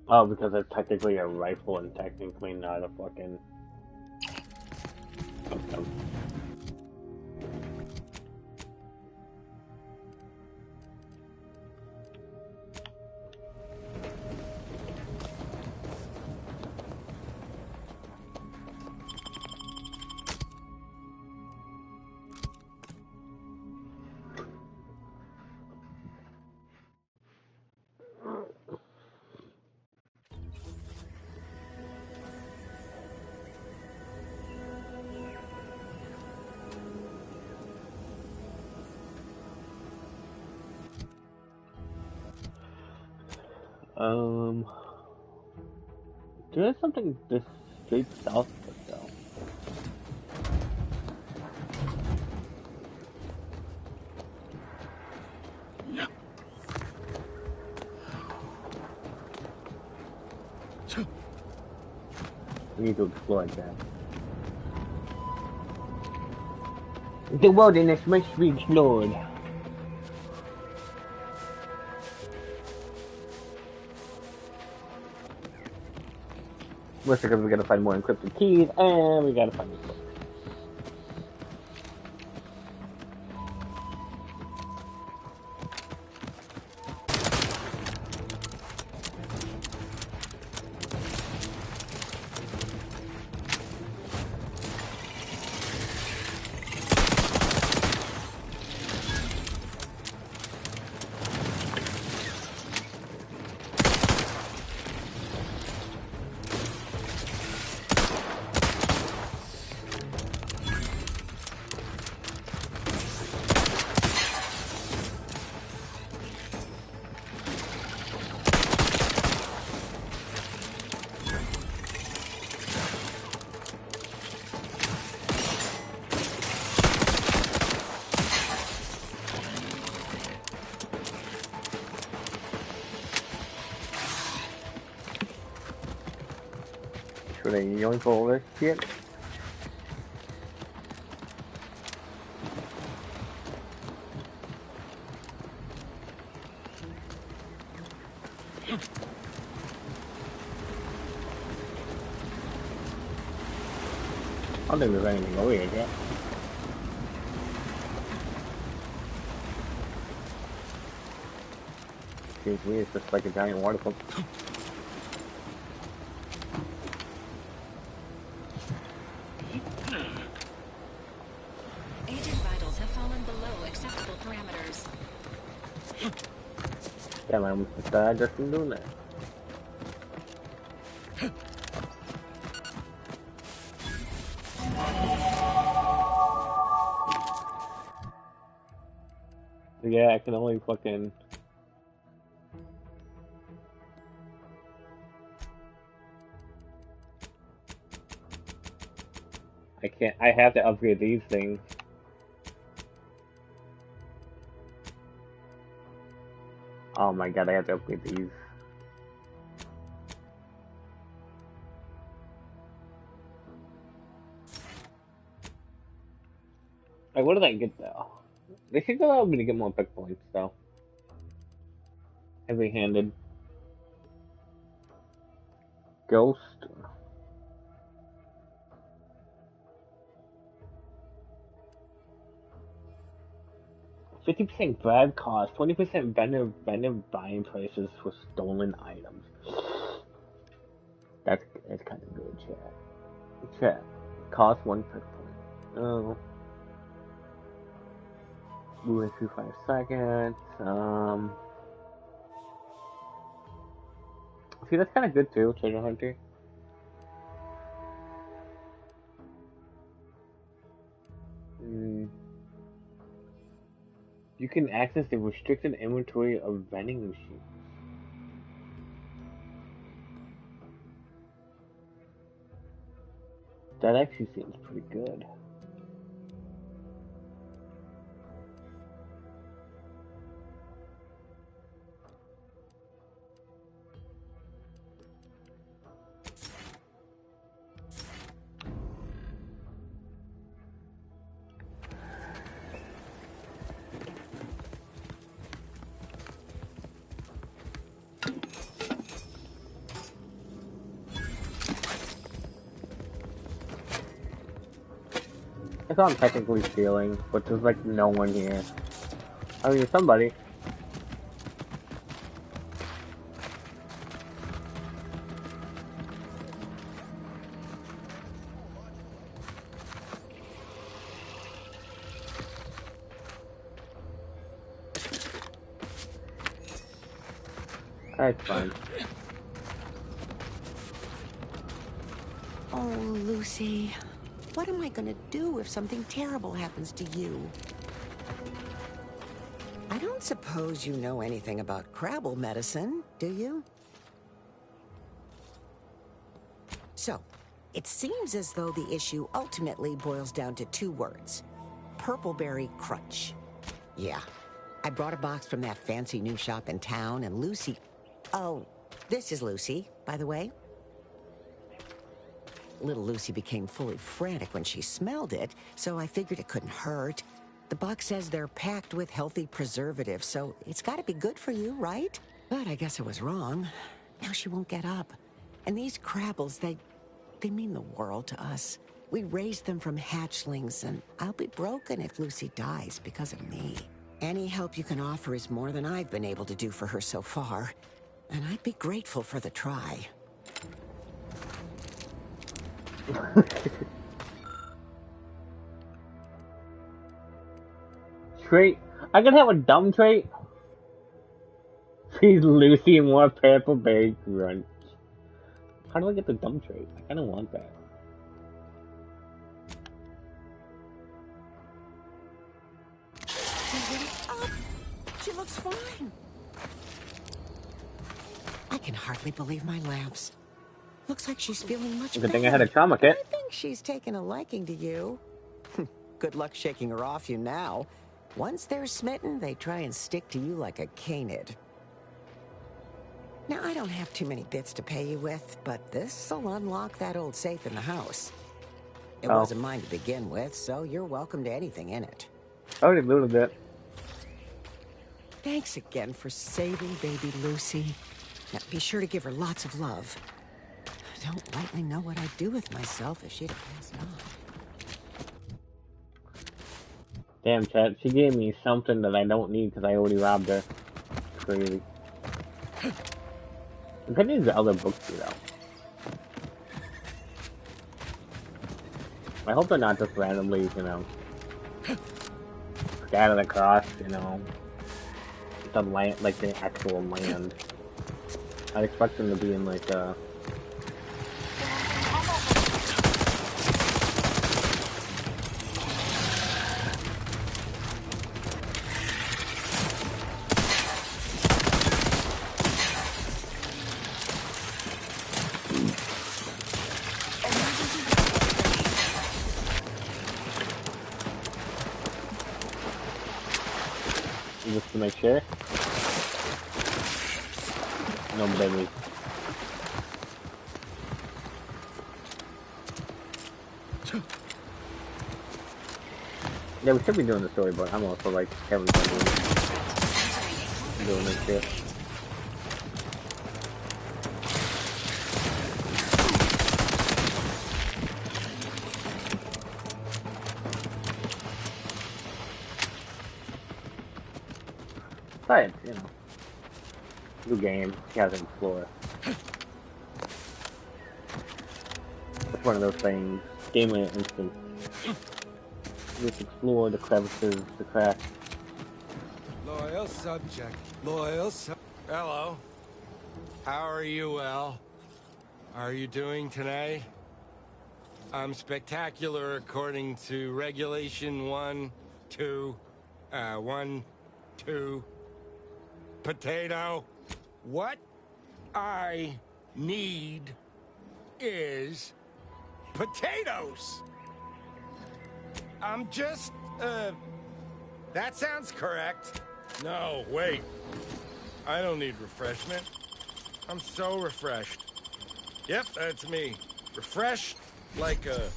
Oh, because it's technically a rifle and technically not a fucking... There's something this straight south of us, though. Yeah. We need to explore that. The wilderness must be explored. Mostly because we gotta find more encrypted keys, and we gotta find this book. where they yoink all this shit. I don't think there's anything over here yet. Seems weird, it's just like a giant water pump. Agent vitals have fallen below acceptable parameters. Yeah, man, I'm just died just from doing that. Yeah, I can only fucking... I can't, I have to upgrade these things. Oh my god, I have to upgrade these. Like, what did I get though? They should allow me to get more pick points though. Heavy-handed. Ghost. 50% grab cost, 20% vendor buying prices for stolen items. That's kind of good, chat. Chat. Cost 1 pick point. Oh. Moving through 5 seconds. See, that's kind of good too, Treasure Hunter. You can access the restricted inventory of vending machines. That actually seems pretty good. That's how I'm technically feeling, but there's like no one here. I mean, there's somebody. That's fine. Oh, Lucy. What am I gonna do if something terrible happens to you? I don't suppose you know anything about Crabble medicine, do you? So, it seems as though the issue ultimately boils down to 2 words. Purpleberry Crunch. Yeah. I brought a box from that fancy new shop in town, and Lucy... Oh, this is Lucy, by the way. Little Lucy became fully frantic when she smelled it, so I figured it couldn't hurt. The box says they're packed with healthy preservatives, so it's gotta be good for you, right? But I guess I was wrong. Now she won't get up. And these Crabbles, they mean the world to us. We raised them from hatchlings, and I'll be broken if Lucy dies because of me. Any help you can offer is more than I've been able to do for her so far, and I'd be grateful for the try. Trait. I can have a dumb trait. Feed Lucy more Purpleberry Crunch. How do I get the dumb trait? I kinda want that. She looks fine. I can hardly believe my lamps. Looks like she's feeling much better. Good thing I had a trauma kit. I think she's taken a liking to you. Good luck shaking her off you now. Once they're smitten, they try and stick to you like a canid. Now, I don't have too many bits to pay you with, but this'll unlock that old safe in the house. It wasn't mine to begin with, so you're welcome to anything in it. I already looted it. Thanks again for saving baby Lucy. Now, be sure to give her lots of love. I don't rightly know what I'd do with myself if she'd have passed on. Damn, chat. She gave me something that I don't need because I already robbed her. It's crazy. I could use the other books too, though. I hope they're not just randomly, you know, scattered across, you know, the land, like the actual land. I'd expect them to be in like just to make sure. No, baby. Yeah, we should be doing the story, but I'm also like having fun doing this shit. But, you know, new game, you have to explore. It's one of those things, game in an instant. Just explore the crevices, the cracks. Loyal subject. Loyal sub... Hello. How are you, Al? How are you doing today? I'm spectacular according to regulation 1, 2, potato. What I need is potatoes. I'm just, that sounds correct. No, wait. I don't need refreshment. I'm so refreshed. Yep, that's me. Refreshed like a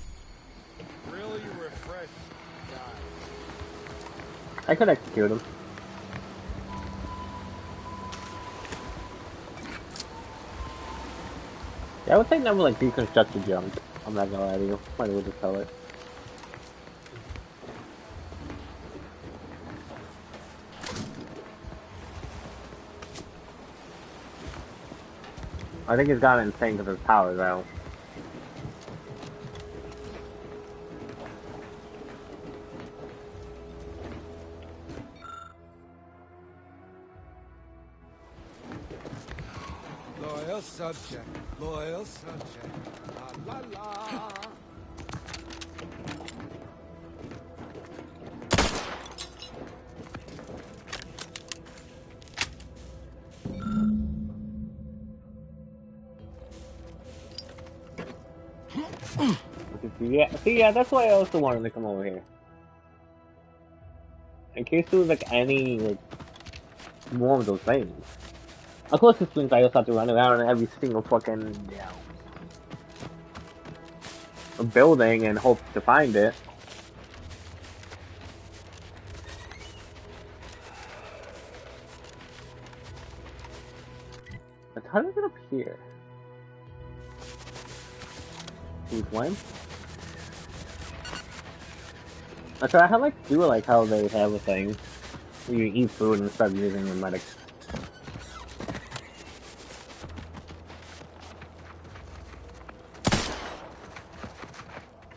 really refreshed guy. I could execute him. Yeah, I would think never like deconstruct the junk. I'm not gonna lie to you. Might as well just sell it. I think he's gone insane because his power's out. Loyal subject. Loyal subject. La la la. Yeah, see, yeah, that's why I also wanted to come over here. In case there was like any like more of those things. Of course, this means I just have to run around in every single fucking, you know, building and hope to find it. But how does it get up here? Who's when? So I like do like how they have a thing where you eat food and start using the medics.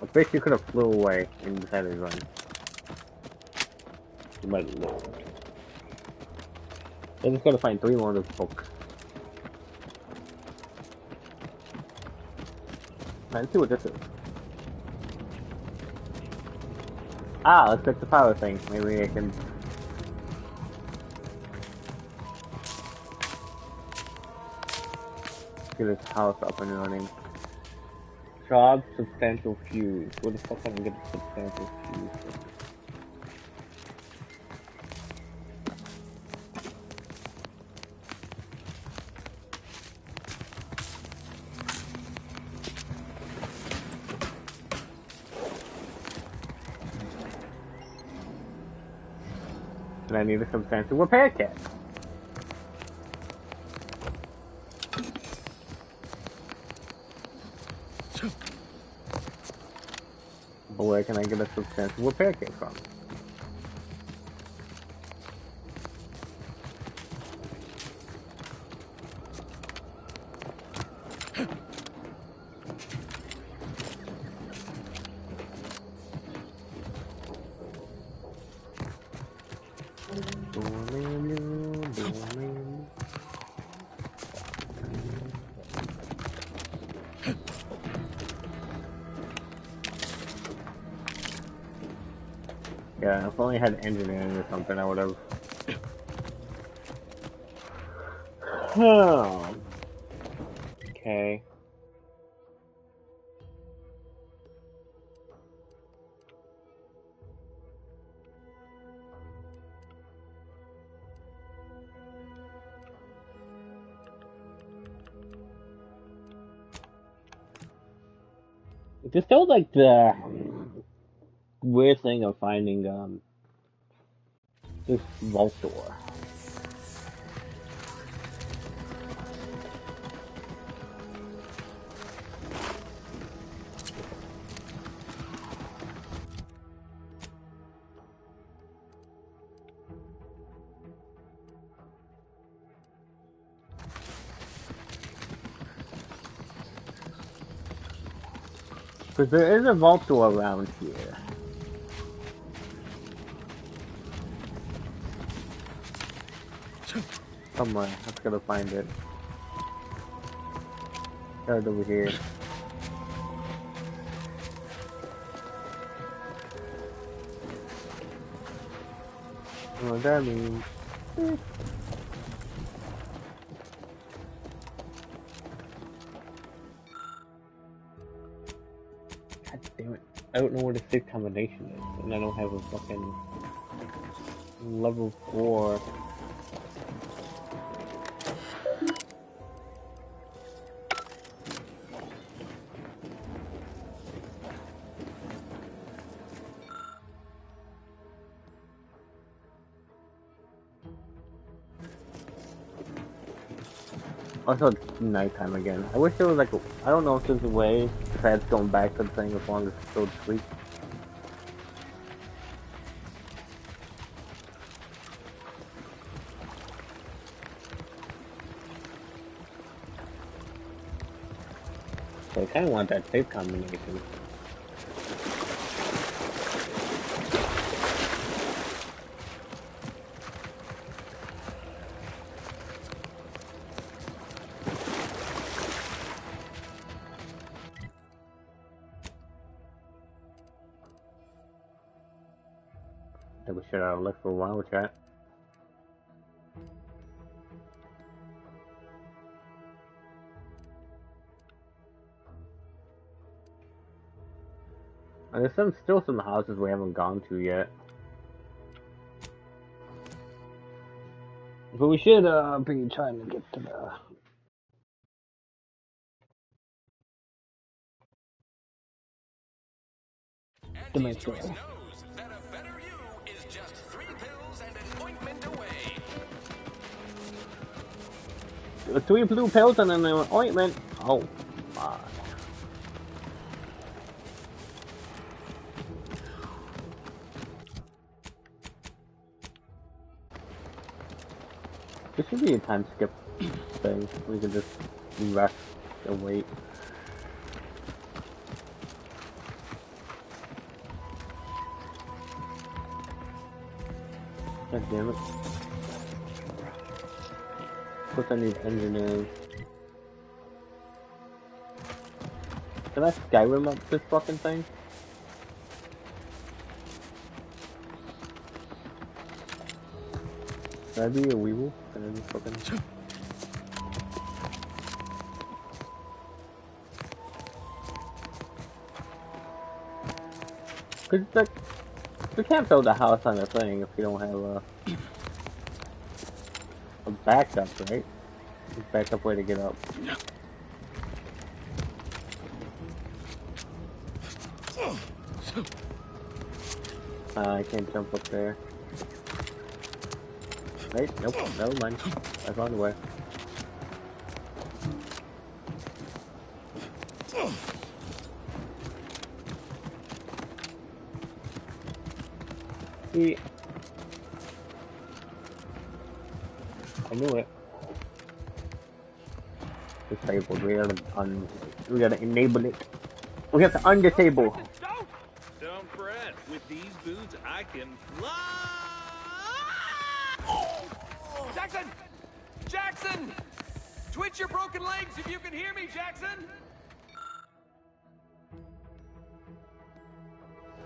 I think you could have flew away and just had to run. You might have known. I just gotta find 3 more of those books. Let's see what this is. Ah, let's check the power thing. Maybe I can... get this house up and running. Job substantial fuse. Where the fuck can I get a substantial fuse from? and I need a substantial repair kit. But where can I get a substantial repair kit from? Yeah, if I only had engineering or something, I would have. Oh. Okay. Just felt like the weird thing of finding this vault door. Because there is a vault door around here. Somewhere. I just gotta find it. Right over here. What that means? God damn it. I don't know what a safe combination is, and I don't have a fucking level 4. Also, it's nighttime again. I wish there was like I don't know if there's a way besides going back to the thing as long as it's still asleep. So I kind of want that safe combination. We should have looked for a while, chat. And there's still some houses we haven't gone to yet. But we should be trying to get to the dimension. Three blue pills and then an ointment. Oh my. This should be a time skip thing. We can just rest and wait. God damn it. Of course I need engineering. Can I Skyrim up this fucking thing? Can I be a weevil? Can I be fucking... Cause like, we can't build a house on a thing if you don't have a backup, right? A backup way to get up. I can't jump up there. Right? Nope. Never mind. I found a way. See, I knew it. Disabled. We gotta enable it. We have to undisable. Don't fret. With these boots, I can fly. Jackson! Jackson! Twitch your broken legs if you can hear me, Jackson!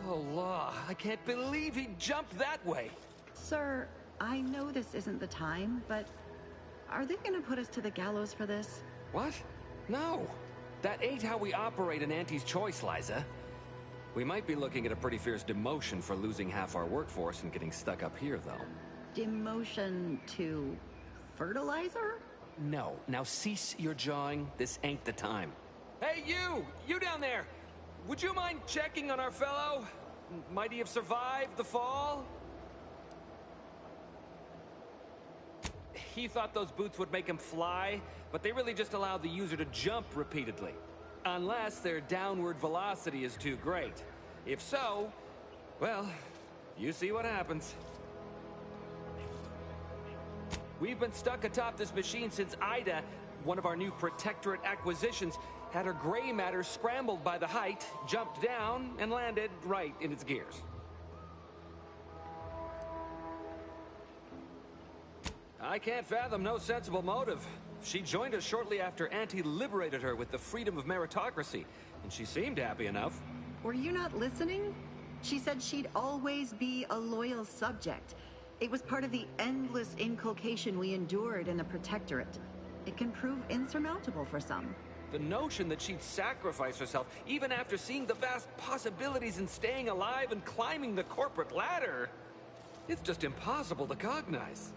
Oh, law. I can't believe he jumped that way. Sir, I know this isn't the time, but are they gonna put us to the gallows for this? What? No. That ain't how we operate in Auntie's Choice, Liza. We might be looking at a pretty fierce demotion for losing half our workforce and getting stuck up here, though. Demotion to fertilizer? No. Now cease your jawing. This ain't the time. Hey, you! You down there! Would you mind checking on our fellow? Might he have survived the fall? He thought those boots would make him fly, but they really just allowed the user to jump repeatedly. Unless their downward velocity is too great. If so, well, you see what happens. We've been stuck atop this machine since Ida, one of our new Protectorate acquisitions, had her gray matter scrambled by the height, jumped down, and landed right in its gears. I can't fathom no sensible motive. She joined us shortly after Auntie liberated her with the freedom of meritocracy, and she seemed happy enough. Were you not listening? She said she'd always be a loyal subject. It was part of the endless inculcation we endured in the Protectorate. It can prove insurmountable for some. The notion that she'd sacrifice herself, even after seeing the vast possibilities in staying alive and climbing the corporate ladder, it's just impossible to cognize.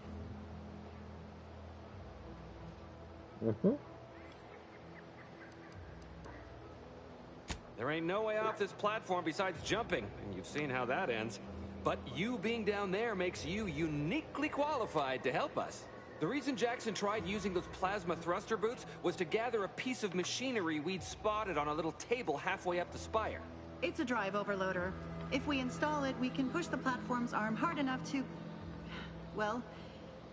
There ain't no way off this platform besides jumping, and you've seen how that ends. But you being down there makes you uniquely qualified to help us. The reason Jackson tried using those plasma thruster boots was to gather a piece of machinery we'd spotted on a little table halfway up the spire. It's a drive overloader. If we install it, we can push the platform's arm hard enough to... well,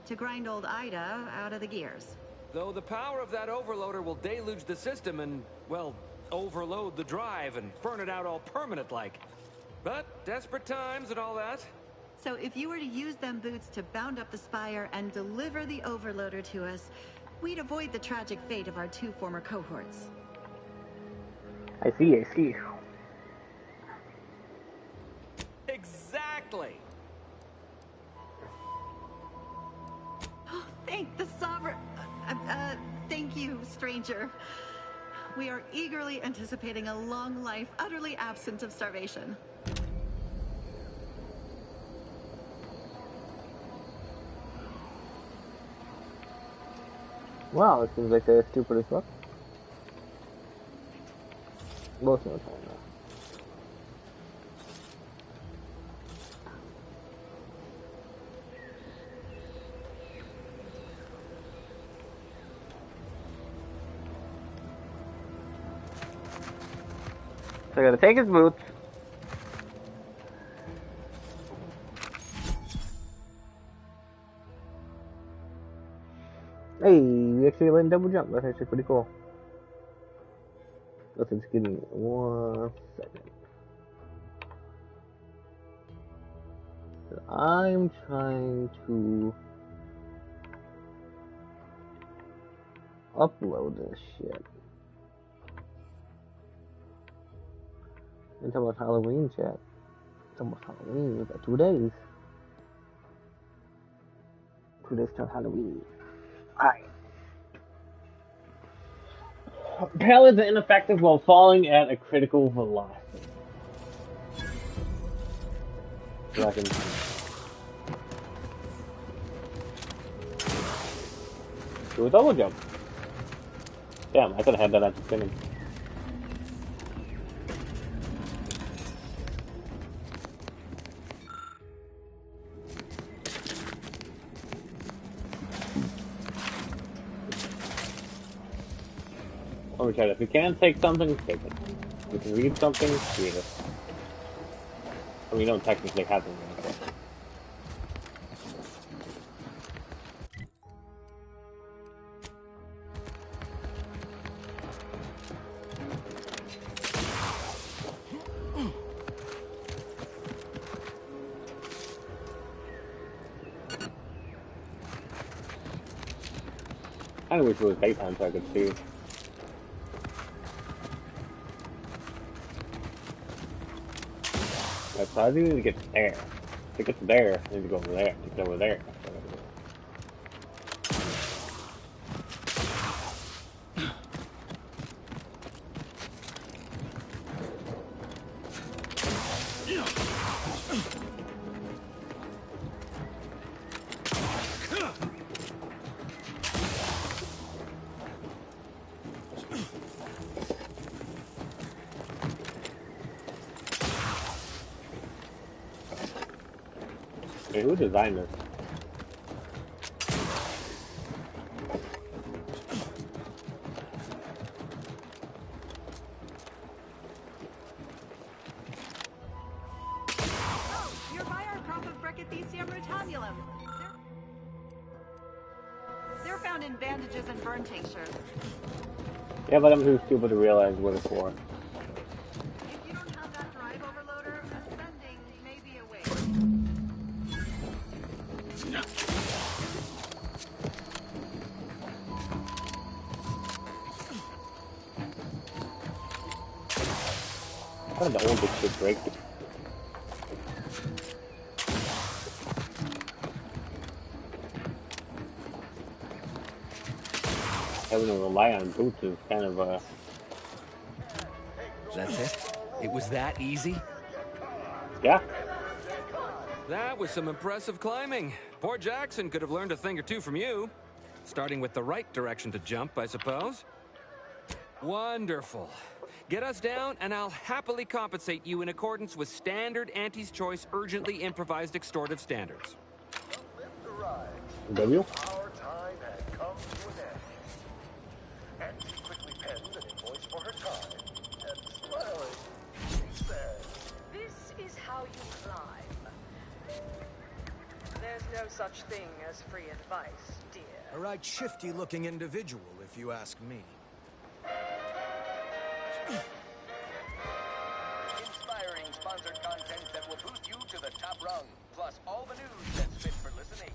to grind old Ida out of the gears. Though the power of that overloader will deluge the system and, well, overload the drive and burn it out all permanent-like. But desperate times and all that. So if you were to use them boots to bound up the spire and deliver the overloader to us, we'd avoid the tragic fate of our two former cohorts. I see. Exactly! Thank the Sovereign... thank you, stranger. We are eagerly anticipating a long life utterly absent of starvation. Wow, it seems like they're stupid as fuck. Most of the time, though. So I gotta take his boots. Hey, we actually let him double jump. That's actually pretty cool. Let's just give me 1 second. So I'm trying to upload this shit. It's almost Halloween, chat. It's almost Halloween. We've got 2 days. 2 days till Halloween. Alright. Pellets are ineffective while falling at a critical velocity. So I can... do a double jump. Damn, I could have had that at the beginning. Oh, Chad, if you can take something, take it. If you can read something, read it. I mean, you don't technically have to read it. I wish it was daytime so I could see. So I need to get there. To get to there, I need to go over there. To get over there. Hey, who designed this? You're by our crop of Brachythecium rutanulum. They're found in bandages and burn tinctures. Yeah, but I'm too stupid to realize what it's for. If you don't have that drive overloader, ascending may be a waste. How did the oldest shit break? Having to rely on boots is kind of That's it? It was that easy? Yeah. That was some impressive climbing. Poor Jackson could have learned a thing or two from you. Starting with the right direction to jump, I suppose. Wonderful. Get us down, and I'll happily compensate you in accordance with standard Auntie's Choice urgently improvised extortive standards. W? Our time had come to an end. Auntie quickly penned an invoice for her time, and smiling, she said, This is how you climb. There's no such thing as free advice, dear. A right shifty-looking individual, if you ask me. Inspiring sponsored content that will boost you to the top rung, plus all the news that's fit for listening.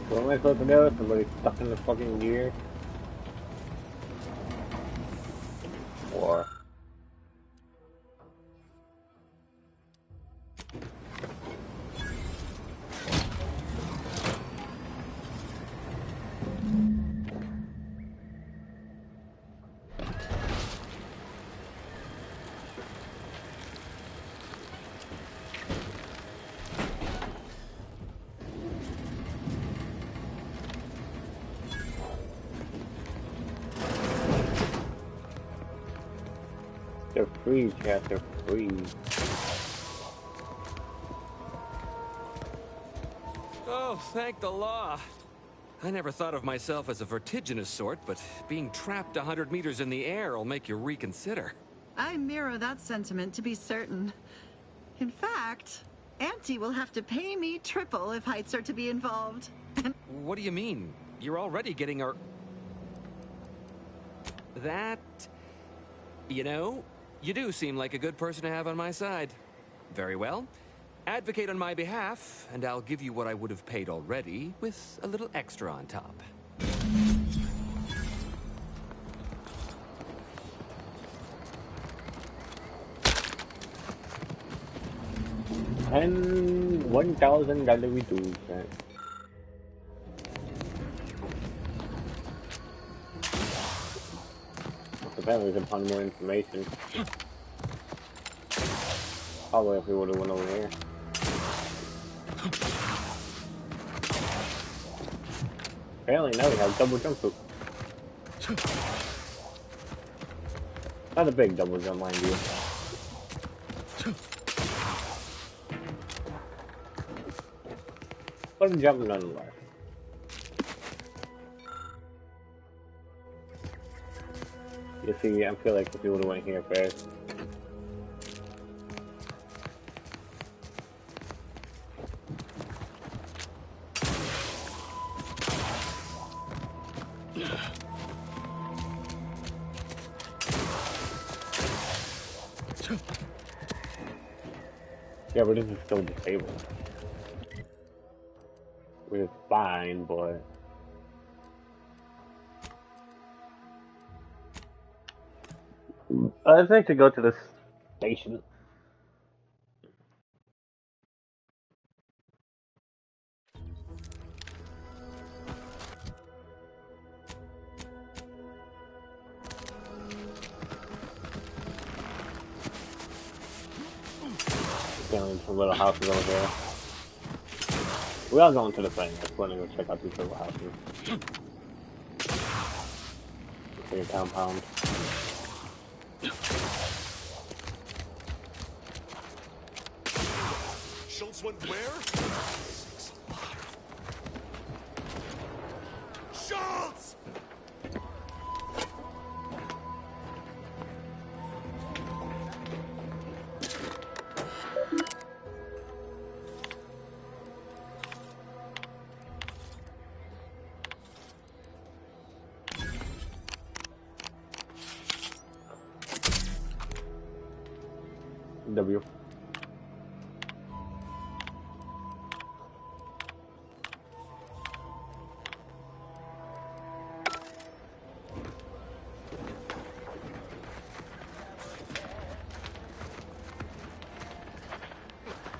What am I supposed to do? Somebody stuck in the fucking gear? Or... They're free, chat, they're free. Oh, thank the law. I never thought of myself as a vertiginous sort, but being trapped 100 meters in the air will make you reconsider. I mirror that sentiment, to be certain. In fact, Auntie will have to pay me triple if heights are to be involved. What do you mean? You're already getting our... That... You know, you do seem like a good person to have on my side. Very well. Advocate on my behalf, and I'll give you what I would have paid already, with a little extra on top. And $1,000 we do, chat. Apparently we can find more information. Probably if we would have went over here. Apparently now we have double jump hoop. Not a big double jump, mind you. Fun jump nonetheless. You see, I feel like if you would have went here first. Yeah, but this is still disabled. Which is fine, but... I'd like to go to the station. Going to little houses over there. We are going to the thing. I just want to go check out these little houses. See a compound. Schultz went where? Schultz! W.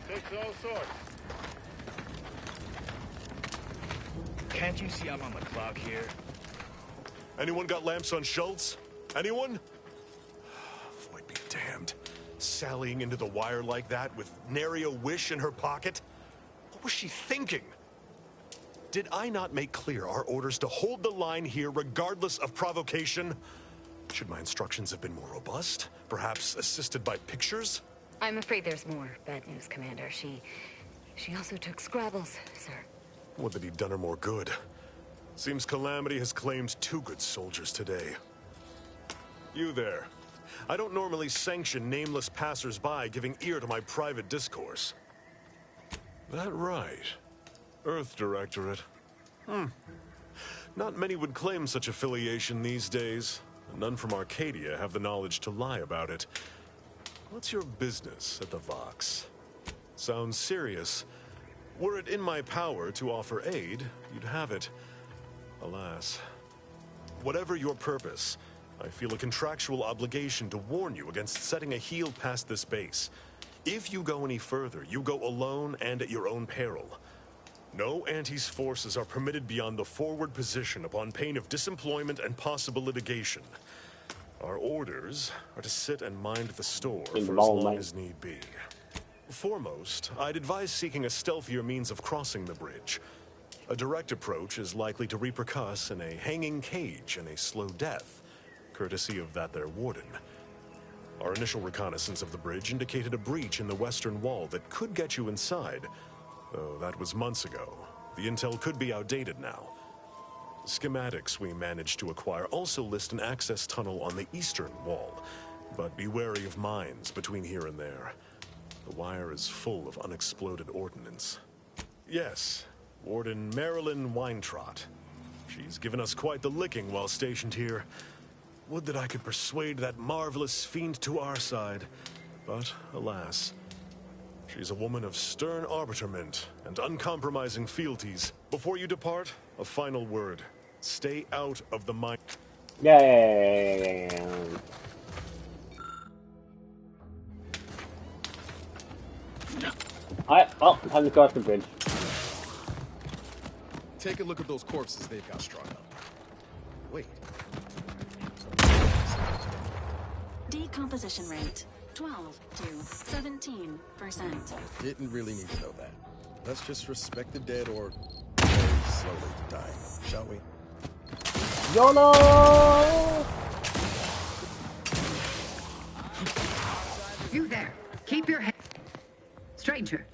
Takes all sorts. Can't you see I'm on the clock here? Anyone got lamps on Schultz? Anyone? Floyd be damned. Sallying into the wire like that with nary a wish in her pocket? What was she thinking? Did I not make clear our orders to hold the line here regardless of provocation? Should my instructions have been more robust? Perhaps assisted by pictures? I'm afraid there's more bad news, Commander. She also took Scrabbles, sir. Would that he'd done her more good. Seems Calamity has claimed 2 good soldiers today. You there. I don't normally sanction nameless passers-by giving ear to my private discourse. That right. Earth Directorate. Not many would claim such affiliation these days. And none from Arcadia have the knowledge to lie about it. What's your business at the Vox? Sounds serious. Were it in my power to offer aid, you'd have it. Alas. Whatever your purpose, I feel a contractual obligation to warn you against setting a heel past this base. If you go any further, you go alone and at your own peril. No Antes forces are permitted beyond the forward position upon pain of disemployment and possible litigation. Our orders are to sit and mind the store for as long as need be. Foremost, I'd advise seeking a stealthier means of crossing the bridge. A direct approach is likely to repercuss in a hanging cage and a slow death, courtesy of that there warden. Our initial reconnaissance of the bridge indicated a breach in the western wall that could get you inside, though that was months ago. The intel could be outdated now. The schematics we managed to acquire also list an access tunnel on the eastern wall, but be wary of mines between here and there. The wire is full of unexploded ordnance. Yes, Warden Marilyn Weintraut. She's given us quite the licking while stationed here. Would that I could persuade that marvelous fiend to our side, but alas. She's a woman of stern arbitrament and uncompromising fealties. Before you depart, a final word. Stay out of the mine. Yeah. Well, time to cross the bridge. Take a look at those corpses they've got strung up. Wait. Decomposition rate 12 to 17%. Didn't really need to know that. Let's just respect the dead or slowly dying, shall we? YOLO! You there. Keep your head. Stranger,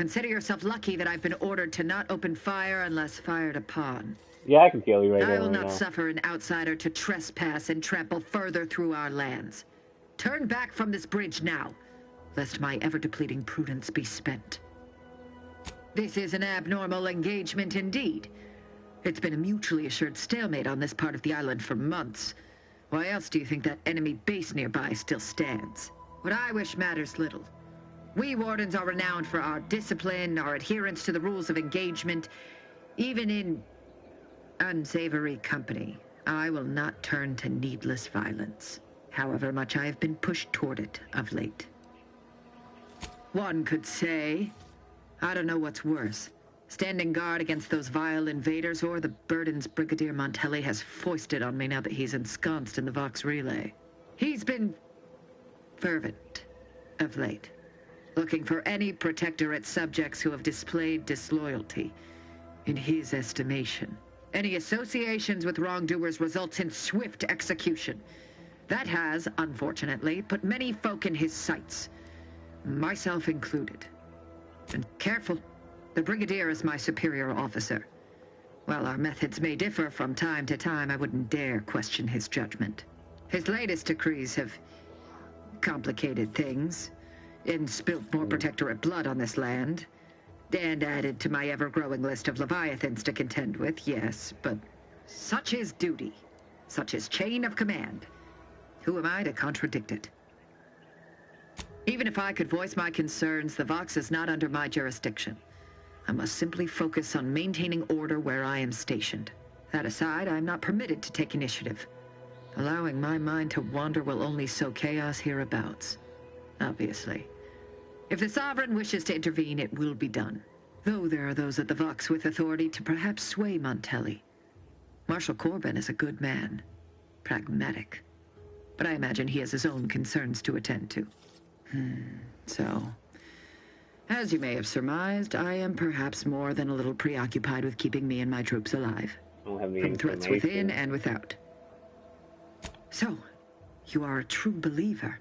Consider yourself lucky that I've been ordered to not open fire unless fired upon. Yeah, I can kill you right I there will right not now. suffer an outsider to trespass and trample further through our lands. Turn back from this bridge now, lest my ever-depleting prudence be spent. This is an abnormal engagement indeed. It's been a mutually assured stalemate on this part of the island for months. Why else do you think that enemy base nearby still stands? What I wish matters little. We Wardens are renowned for our discipline, our adherence to the rules of engagement. Even in unsavory company, I will not turn to needless violence, however much I have been pushed toward it of late. One could say, I don't know what's worse, standing guard against those vile invaders or the burdens Brigadier Montelli has foisted on me now that he's ensconced in the Vox Relay. He's been fervent of late, looking for any Protectorate subjects who have displayed disloyalty. In his estimation, any associations with wrongdoers results in swift execution. That has, unfortunately, put many folk in his sights, myself included. And careful, the Brigadier is my superior officer. While our methods may differ from time to time, I wouldn't dare question his judgment. His latest decrees have complicated things, and spilt more Protectorate blood on this land, and added to my ever-growing list of Leviathans to contend with, yes, but such is duty, such is chain of command. Who am I to contradict it? Even if I could voice my concerns, the Vox is not under my jurisdiction. I must simply focus on maintaining order where I am stationed. That aside, I am not permitted to take initiative. Allowing my mind to wander will only sow chaos hereabouts. Obviously. If the Sovereign wishes to intervene, it will be done. Though there are those at the Vox with authority to perhaps sway Montelli. Marshal Corbin is a good man. Pragmatic. But I imagine he has his own concerns to attend to. So, as you may have surmised, I am perhaps more than a little preoccupied with keeping me and my troops alive. From threats within and without. So, you are a true believer.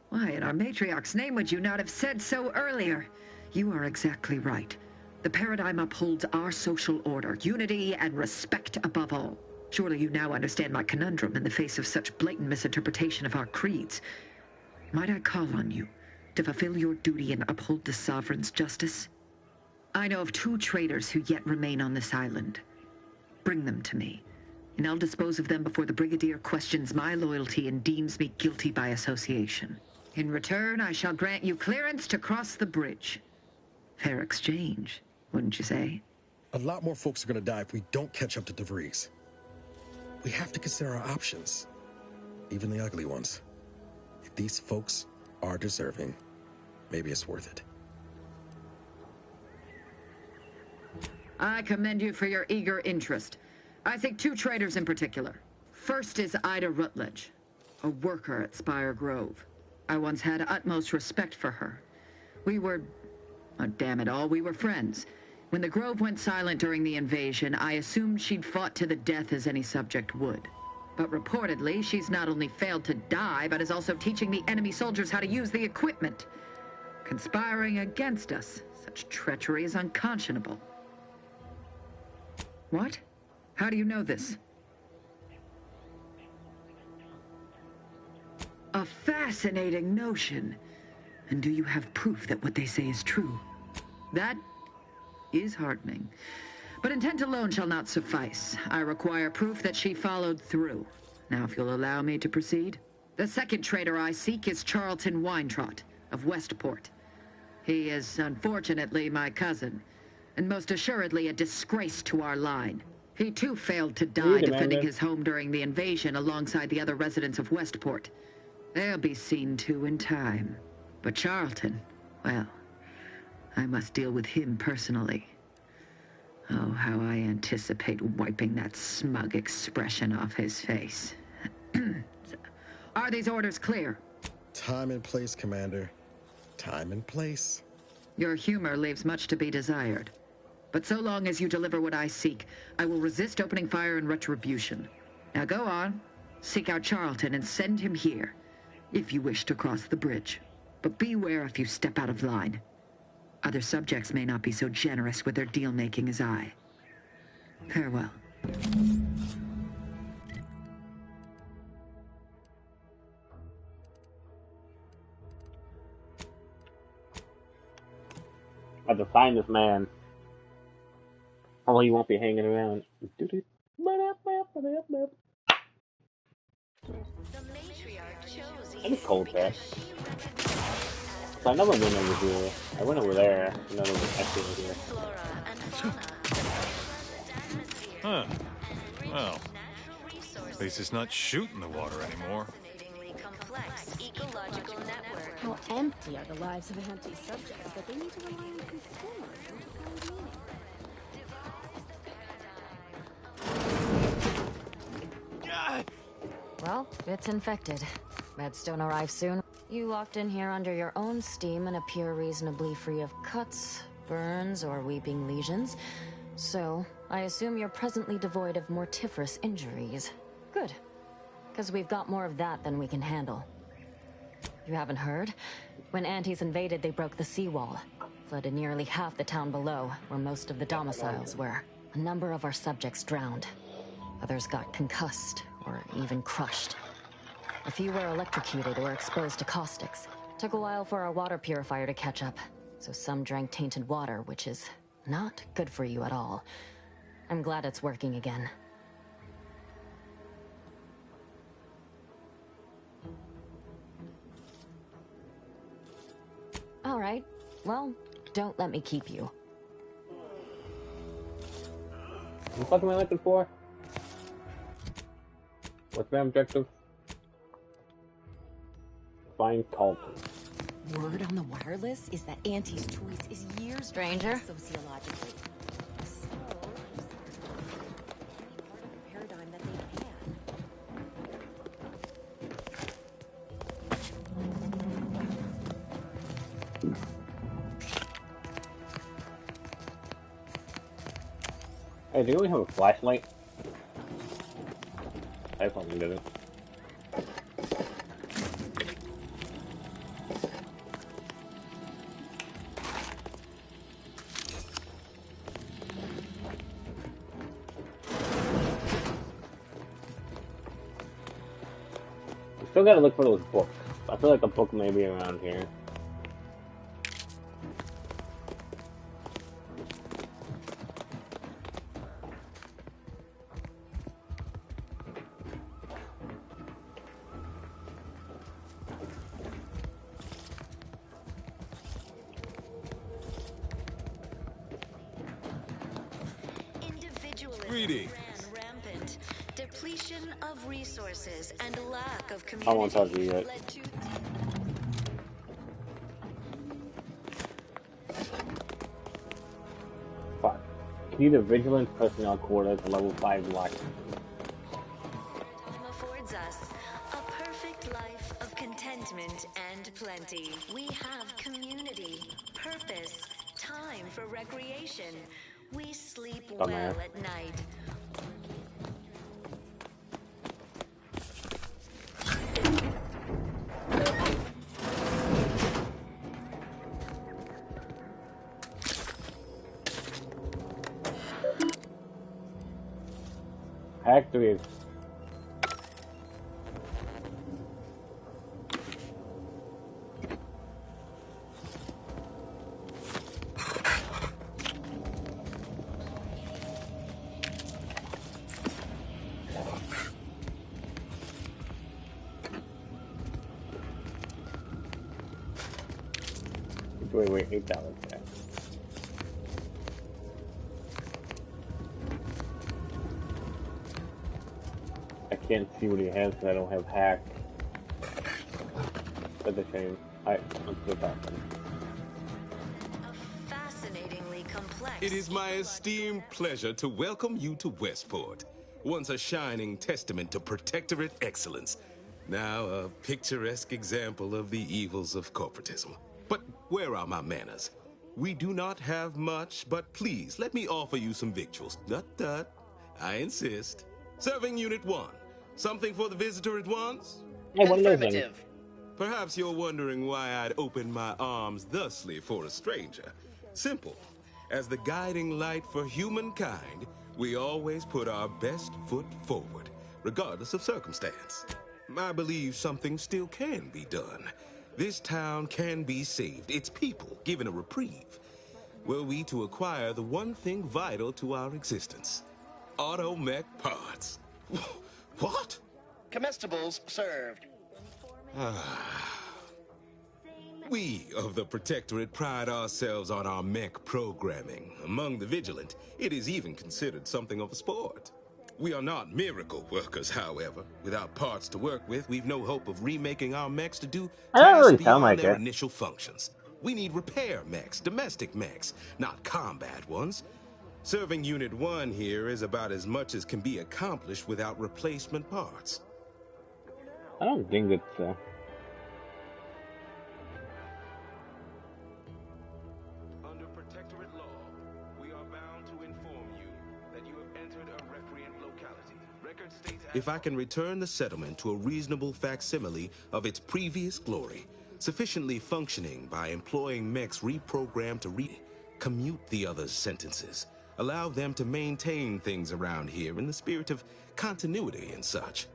Why, in our matriarch's name would you not have said so earlier? You are exactly right. The paradigm upholds our social order, unity and respect above all. Surely you now understand my conundrum in the face of such blatant misinterpretation of our creeds. Might I call on you to fulfill your duty and uphold the Sovereign's justice? I know of 2 traitors who yet remain on this island. Bring them to me, and I'll dispose of them before the Brigadier questions my loyalty and deems me guilty by association. In return, I shall grant you clearance to cross the bridge. Fair exchange, wouldn't you say? A lot more folks are gonna die if we don't catch up to DeVries. We have to consider our options, even the ugly ones. If these folks are deserving, maybe it's worth it. I commend you for your eager interest. I think 2 traitors in particular. First is Ida Rutledge, a worker at Spire Grove. I once had utmost respect for her. We were, oh, damn it all, we were friends. When the Grove went silent during the invasion, I assumed she'd fought to the death as any subject would. But reportedly, she's not only failed to die, but is also teaching the enemy soldiers how to use the equipment. Conspiring against us. Such treachery is unconscionable. What? How do you know this? A fascinating notion. And do you have proof that what they say is true? That is heartening. But intent alone shall not suffice. I require proof that she followed through. Now, if you'll allow me to proceed. The second traitor I seek is Charlton Weintraut of Westport. He is, unfortunately, my cousin, and most assuredly a disgrace to our line. He too failed to die defending his home during the invasion alongside the other residents of Westport. They'll be seen to in time. But Charlton, well, I must deal with him personally. Oh, how I anticipate wiping that smug expression off his face. Are these orders clear? Time and place, Commander. Time and place. Your humor leaves much to be desired. But so long as you deliver what I seek, I will resist opening fire in retribution. Now go on, seek out Charlton and send him here, if you wish to cross the bridge. But beware if you step out of line. Other subjects may not be so generous with their deal-making as I. Farewell. I have to find this man. Oh, he won't be hanging around. I'm cold that. So I never went over here. I went over there. I never went actually over here. Huh. Well, at least it's not shooting the water anymore. How empty are the lives of anti-subjects that they need to rely on consumers to find meaning? Well, it's infected. Redstone arrives soon. You locked in here under your own steam and appear reasonably free of cuts, burns, or weeping lesions. So, I assume you're presently devoid of mortiferous injuries. Good. Because we've got more of that than we can handle. You haven't heard? When Antis invaded, they broke the seawall. Flooded nearly half the town below, where most of the domiciles were. A number of our subjects drowned. Others got concussed, or even crushed. A few were electrocuted or exposed to caustics. Took a while for our water purifier to catch up, so some drank tainted water, which is not good for you at all. I'm glad it's working again. All right. Well, don't let me keep you. What the fuck am I looking for? What's my objective? Find Carlton. Word on the wireless is that Auntie's choice is years Stranger? sociologically. So, part of the paradigm that they can. Hey, do we have a flashlight? I probably didn't. Still gotta look for those books. I feel like a book may be around here. Greetings. Rampant. Depletion of resources and lack of I won't talk to you yet. led to Fuck. Key to Vigilance Personnel Quarters, level 5 lock. affords us a perfect life of contentment and plenty. We have community, purpose, time for recreation. We sleep well Dumbass. at night. Activate. Wait, $8 back. I can't see what he has because I don't have hack. That's a shame. Alright, let's go talk to him. Fascinatingly complex. It is my esteemed pleasure to welcome you to Westport, once a shining testament to Protectorate excellence, now a picturesque example of the evils of corporatism. But where are my manners? We do not have much, but please let me offer you some victuals. Dut. I insist. Serving Unit 1. Something for the visitor at once? Hey, what are those things? Perhaps you're wondering why I'd open my arms thusly for a stranger. Simple. As the guiding light for humankind, we always put our best foot forward, regardless of circumstance. I believe something still can be done. This town can be saved, its people given a reprieve. Were we to acquire the one thing vital to our existence, automech parts. What? Comestibles served. We of the Protectorate pride ourselves on our mech programming. Among the vigilant, it is even considered something of a sport. We are not miracle workers, however. Without parts to work with, we've no hope of remaking our mechs to do tasks beyond their initial functions. We need repair mechs, domestic mechs, not combat ones. Serving Unit 1 here is about as much as can be accomplished without replacement parts. I don't think it's Under Protectorate law, we are bound to inform you that you have entered a recreant locality. Record states if I can return the settlement to a reasonable facsimile of its previous glory, sufficiently functioning by employing mechs reprogrammed to commute the others' sentences, allow them to maintain things around here in the spirit of continuity and such.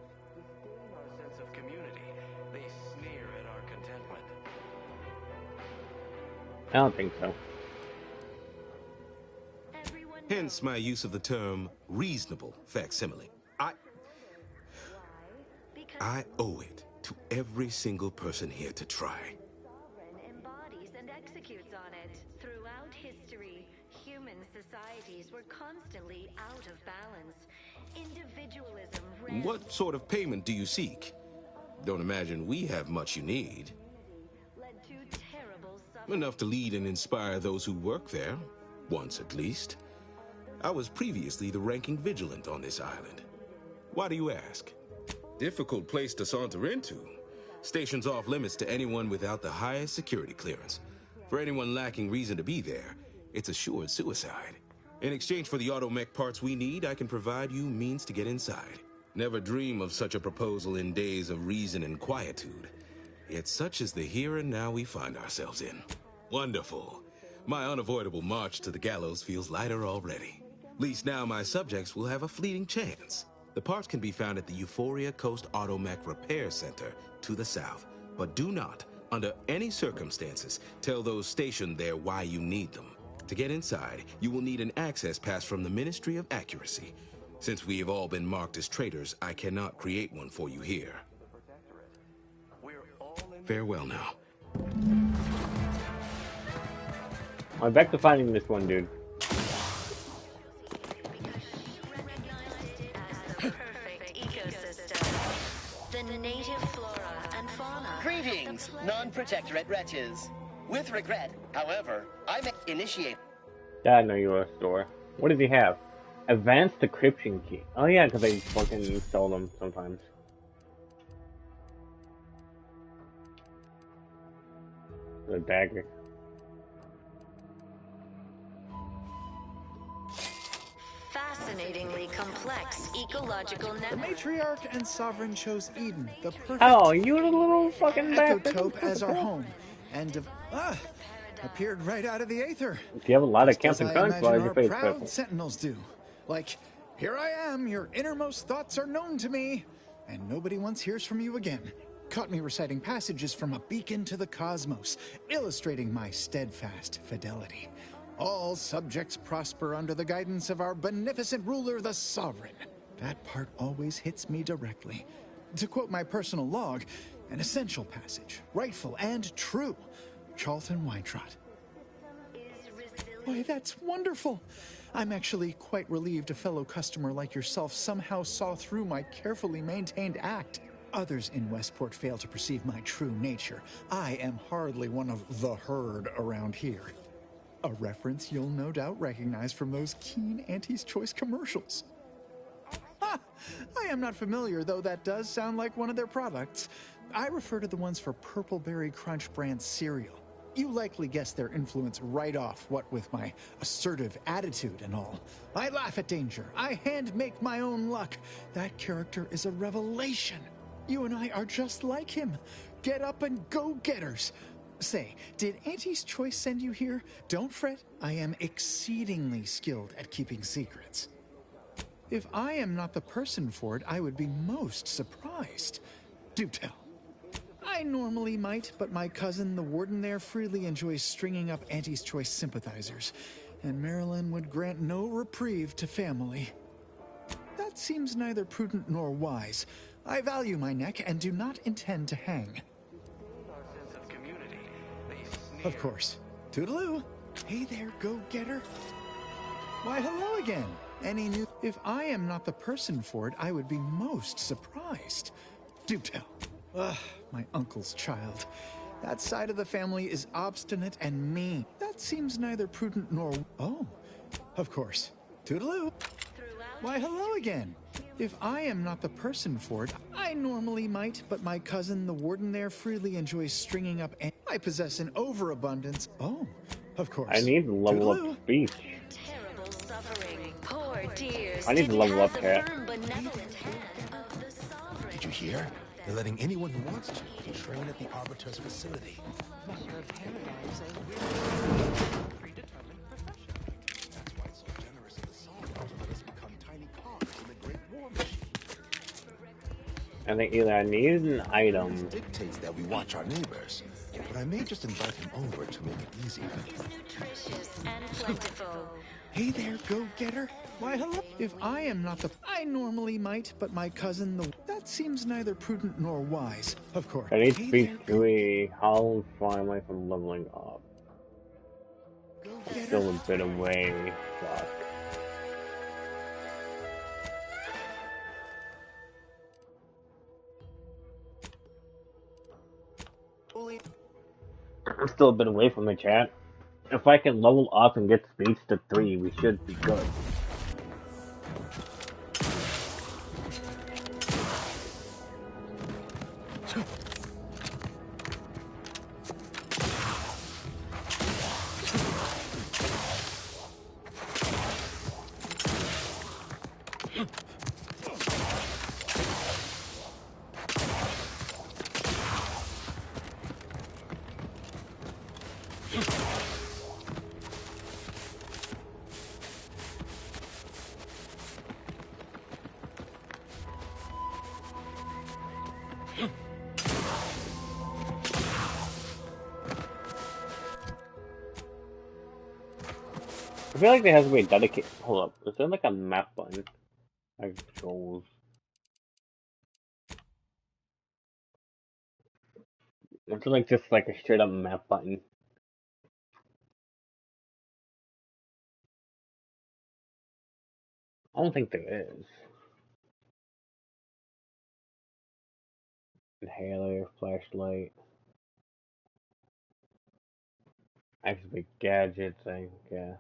I don't think so. Hence my use of the term reasonable facsimile. I owe it to every single person here to try. Embodies and executes on it. Throughout history, human societies were constantly out of balance. Individualism. What sort of payment do you seek? Don't imagine we have much you need. Enough to lead and inspire those who work there, once at least. I was previously the ranking vigilant on this island. Why do you ask? Difficult place to saunter into. Stations off limits to anyone without the highest security clearance. For anyone lacking reason to be there, it's assured suicide. In exchange for the automech parts we need, I can provide you means to get inside. Never dream of such a proposal in days of reason and quietude. Yet such is the here and now we find ourselves in. Wonderful. My unavoidable march to the gallows feels lighter already. At least now my subjects will have a fleeting chance. The parts can be found at the Euphoria Coast Automech Repair Center to the south. But do not, under any circumstances, tell those stationed there why you need them. To get inside, you will need an access pass from the Ministry of Accuracy. Since we have all been marked as traitors, I cannot create one for you here. Farewell now. I'm back to finding this one dude. The native flora and fauna. Greetings, non-protectorate wretches. With regret, however, I may initiate. Yeah, I know you're a store. What does he have? Advanced decryption key. Oh yeah, because I fucking stole them sometimes. The dagger. Fascinatingly complex ecological The network. matriarch and sovereign chose Eden, the perfect Oh, you little fucking bastard. ecotope, as our home, and appeared right out of the aether. If you have a lot of Just as Captain I Crunch, why imagine is your our face proud purple? sentinels do. Like, here I am, your innermost thoughts are known to me, and nobody once hears from you again. Caught me reciting passages from a beacon to the cosmos, illustrating my steadfast fidelity. All subjects prosper under the guidance of our beneficent ruler, the Sovereign. That part always hits me directly. To quote my personal log, an essential passage, rightful and true. Charlton Weintrott. Why, that's wonderful. I'm actually quite relieved a fellow customer like yourself somehow saw through my carefully maintained act. Others in Westport fail to perceive my true nature. I am hardly one of the herd around here. A reference you'll no doubt recognize from those keen Auntie's Choice commercials. Ha! I am not familiar, though that does sound like one of their products. I refer to the ones for Purple Berry Crunch brand cereal. You likely guessed their influence right off, what with my assertive attitude and all. I laugh at danger. I hand make my own luck. That character is a revelation. You and I are just like him. get up and go-getters. Say, did Auntie's Choice send you here? Don't fret, I am exceedingly skilled at keeping secrets. If I am not the person for it, I would be most surprised. Do tell. I normally might, but my cousin, the warden there, freely enjoys stringing up Auntie's Choice sympathizers, and Marilyn would grant no reprieve to family. That seems neither prudent nor wise. I value my neck and do not intend to hang. Of course. Toodaloo. Hey there, go-getter. Why, hello again. Any new... If I am not the person for it, I would be most surprised. Do tell. Ugh, my uncle's child. That side of the family is obstinate and mean. That seems neither prudent nor... Oh, of course. Toodaloo. Why, hello again. If I am not the person for it, I normally might, but my cousin, the warden there, freely enjoys stringing up... I possess an overabundance... Oh, of course. I need to level up speech. Terrible suffering. Poor dears. I need to level up cat. Did you hear? They're letting anyone who wants to train at the Arbiter's facility. I think either I need an item. Dictates that we watch our neighbors, but I may just invite him over to make it easier. Nutritious and plentiful. Hey there, go-getter. Why, hello. If I am not the... I normally might, but my cousin, the... That seems neither prudent nor wise, of course. I need speech 3. How far am I from leveling up? Still a bit away. Fuck. I'm still a bit away from the chat. If I can level up and get speech to 3, we should be good. I feel like there has to be a dedicated. Hold up, is there like a map button? Like controls. It's like just like a straight up map button. I don't think there is. Inhaler, flashlight. Activate gadgets, I think, yeah.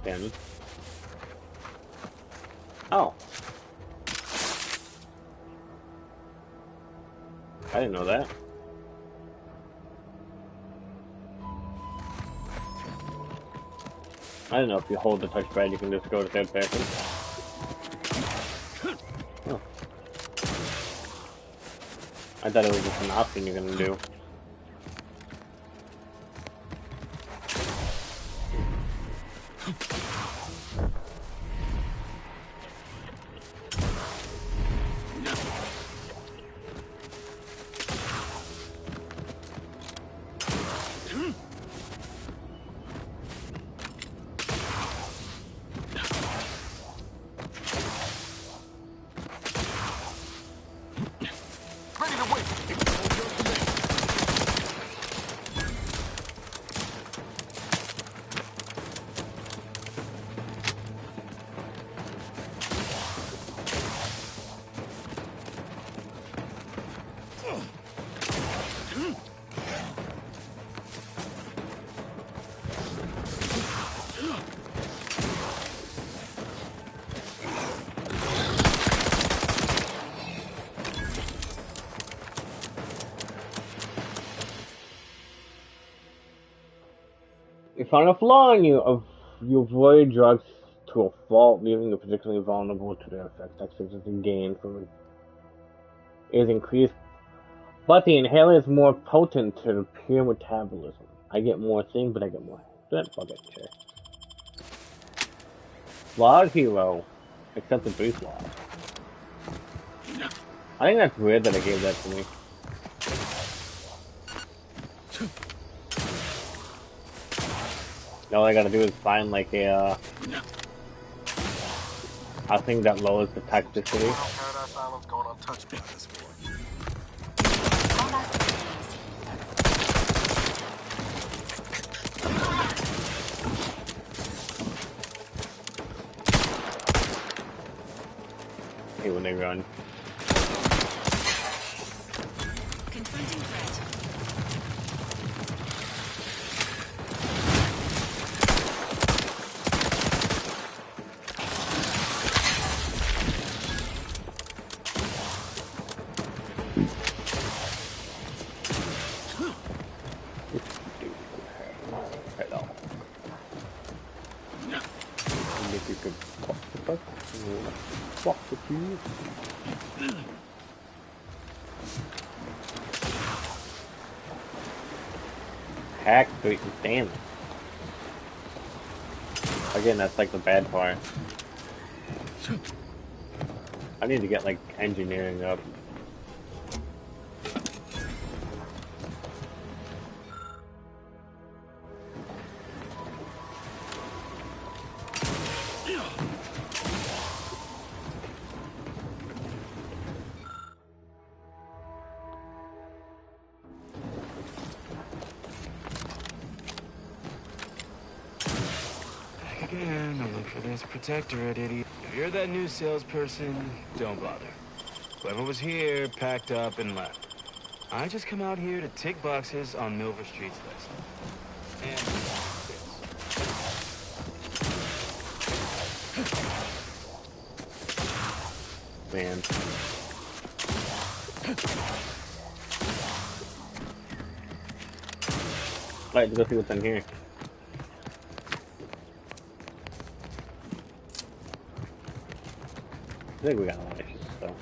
Then. Oh. I didn't know that. I don't know if you hold the touchpad, you can just go to third person. Oh. I thought it was just an option you're gonna do. You find a flaw in you, you avoid drugs to a fault, leaving you particularly vulnerable to their effects. Access is gained from is increased, but the inhaler is more potent to the pure metabolism. I get more things, but I get more. Fuck it, sure. Log Hero. Except the boost log. I think that's weird that I gave that to me. All I gotta do is find like a thing that lowers the toxicity. Paradise Island's going untouched by this war. Hey, when they run. Confronting threat. Hack, damn it. Again, that's like the bad part. I need to get like engineering up. Again, I look for this protectorate, idiot. If you're that new salesperson, don't bother. Whoever was here packed up and left. I just come out here to tick boxes on Milver Street's list. And man. Let's go see what's in here. I think we got a lot of shit, so.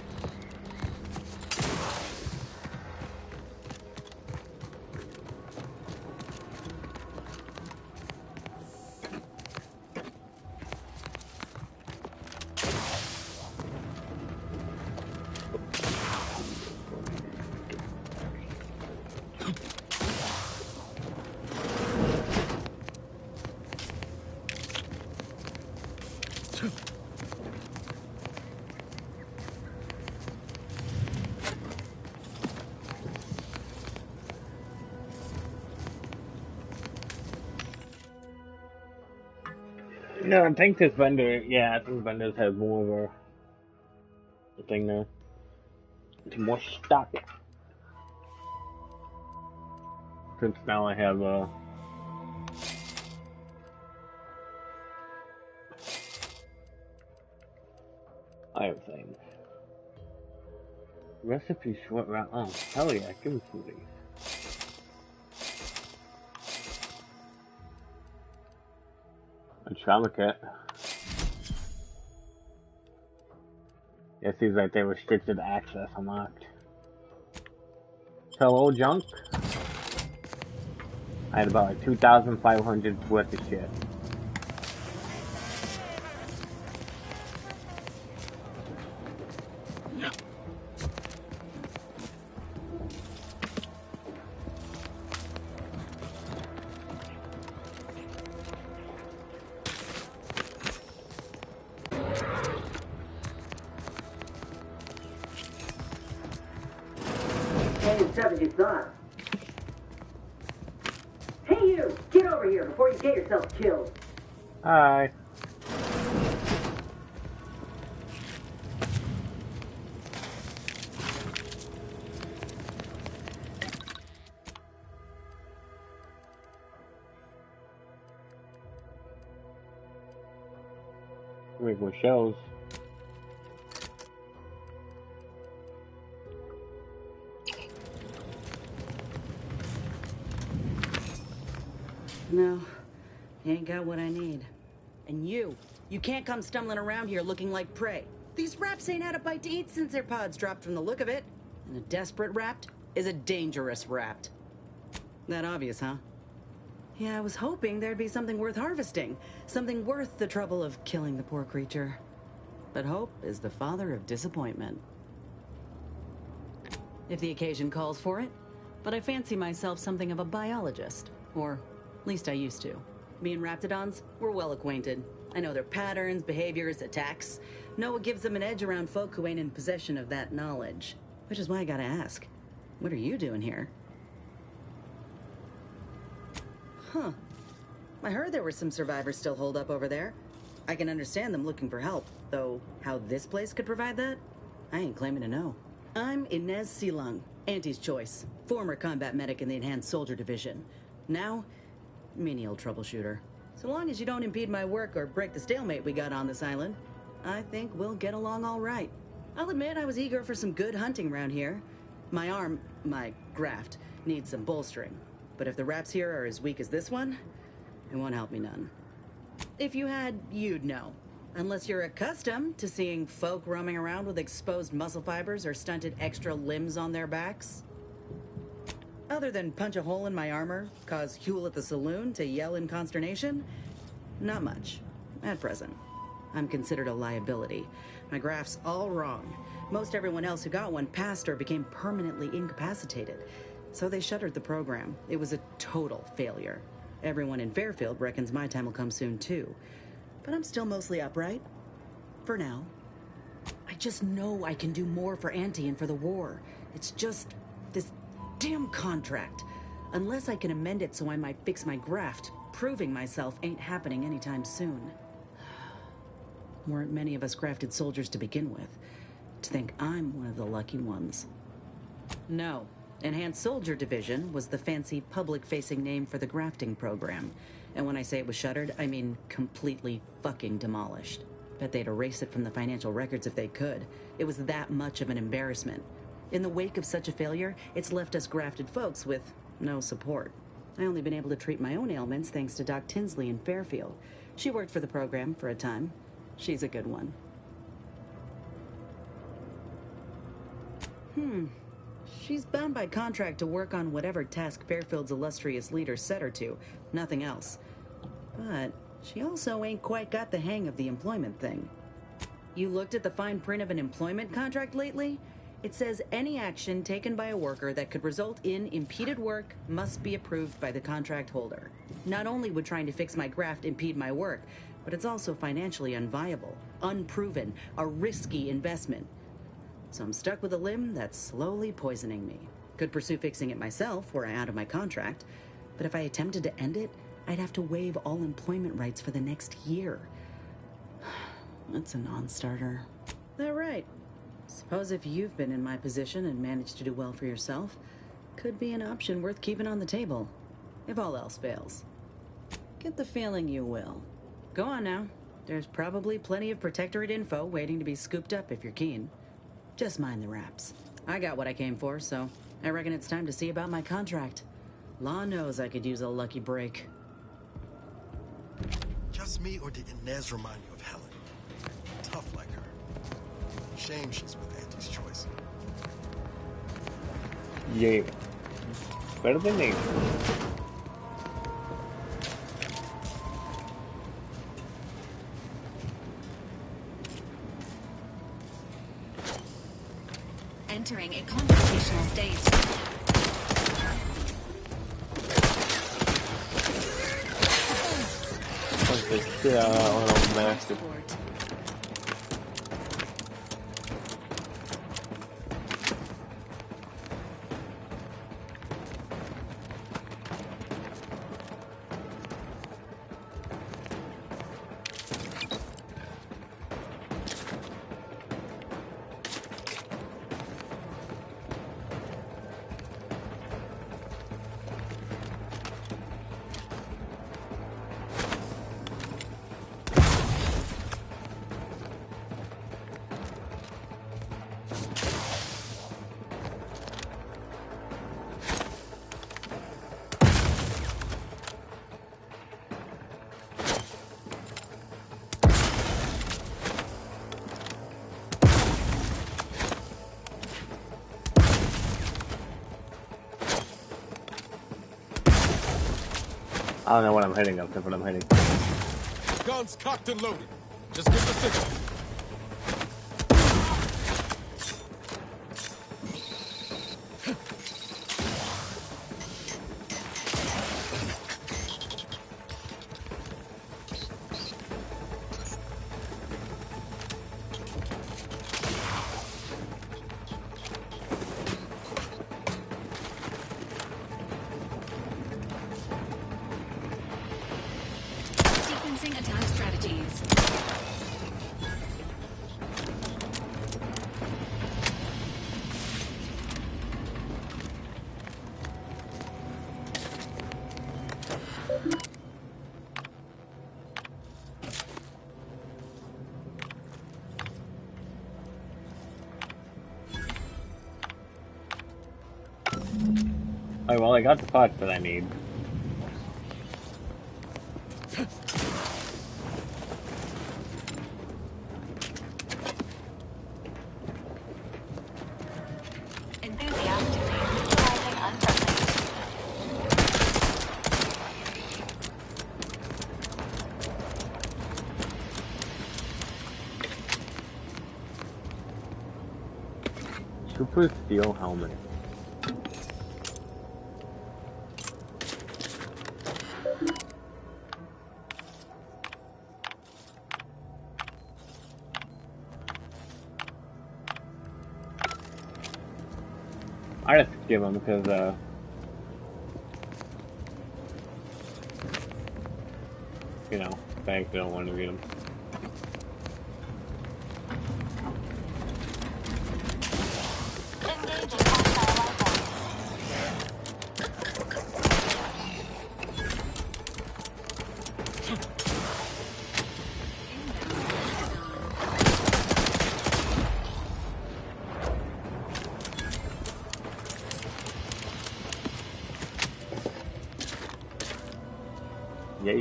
No, I think this vendor, yeah, I think vendors have more of a thing now. More stock. Since now I have things. Recipe short round. Oh, hell yeah, give me some of these. A trauma kit. It seems like they restricted access unlocked. Hello, junk. I had about like 2,500 worth of shit. Hey you! Get over here before you get yourself killed! Hi. Make more shells. No, you ain't got what I need. And you can't come stumbling around here looking like prey. These raps ain't had a bite to eat since their pods dropped from the look of it. And a desperate rapt is a dangerous rapt. That obvious, huh? Yeah, I was hoping there'd be something worth harvesting. Something worth the trouble of killing the poor creature. But hope is the father of disappointment. If the occasion calls for it. But I fancy myself something of a biologist. Or at least I used to. Me and Raptidons, we're well acquainted. I know their patterns, behaviors, attacks. Know what gives them an edge around folk who ain't in possession of that knowledge. Which is why I gotta ask, what are you doing here? Huh. I heard there were some survivors still holed up over there. I can understand them looking for help, though how this place could provide that? I ain't claiming to know. I'm Inez Silung, Auntie's choice. Former combat medic in the Enhanced Soldier Division. Now, menial troubleshooter. So long as you don't impede my work or break the stalemate we got on this island, I think we'll get along all right. I'll admit I was eager for some good hunting around here. My arm, my graft, needs some bolstering. But if the raps here are as weak as this one, it won't help me none. If you had, you'd know. Unless you're accustomed to seeing folk roaming around with exposed muscle fibers or stunted extra limbs on their backs. Other than punch a hole in my armor, cause Huel at the saloon to yell in consternation, not much, at present. I'm considered a liability. My graft's all wrong. Most everyone else who got one passed or became permanently incapacitated. So they shuttered the program. It was a total failure. Everyone in Fairfield reckons my time will come soon too. But I'm still mostly upright. For now. I just know I can do more for Auntie and for the war. It's just this damn contract. Unless I can amend it so I might fix my graft, proving myself ain't happening anytime soon. Weren't many of us grafted soldiers to begin with. To think I'm one of the lucky ones. No. Enhanced Soldier Division was the fancy public-facing name for the grafting program. And when I say it was shuttered, I mean completely fucking demolished. Bet they'd erase it from the financial records if they could. It was that much of an embarrassment. In the wake of such a failure, it's left us grafted folks with no support. I only been able to treat my own ailments thanks to Doc Tinsley in Fairfield. She worked for the program for a time. She's a good one. She's bound by contract to work on whatever task Fairfield's illustrious leader set her to. Nothing else. But she also ain't quite got the hang of the employment thing. You looked at the fine print of an employment contract lately? It says any action taken by a worker that could result in impeded work must be approved by the contract holder. Not only would trying to fix my graft impede my work, but it's also financially unviable, unproven, a risky investment. So I'm stuck with a limb that's slowly poisoning me. Could pursue fixing it myself were I out of my contract, but if I attempted to end it, I'd have to waive all employment rights for the next year. That's a non-starter. That right. Suppose if you've been in my position and managed to do well for yourself, could be an option worth keeping on the table, if all else fails. Get the feeling you will. Go on now. There's probably plenty of Protectorate info waiting to be scooped up if you're keen. Just mind the raps. I got what I came for, so I reckon it's time to see about my contract. Law knows I could use a lucky break. Just me, or did Inez remind you of Helen? Tough like her. Shame she's with Auntie's choice. Yeah. Better than me. Entering a computational state. Massive. I don't know what I'm hitting up to, but I'm hitting. Guns cocked and loaded. Just get the signal. Sequencing attack strategies. Alright, well, I got the parts that I need. Super steel helmet. I just skip them because you know, banks don't want to read them. Yeah.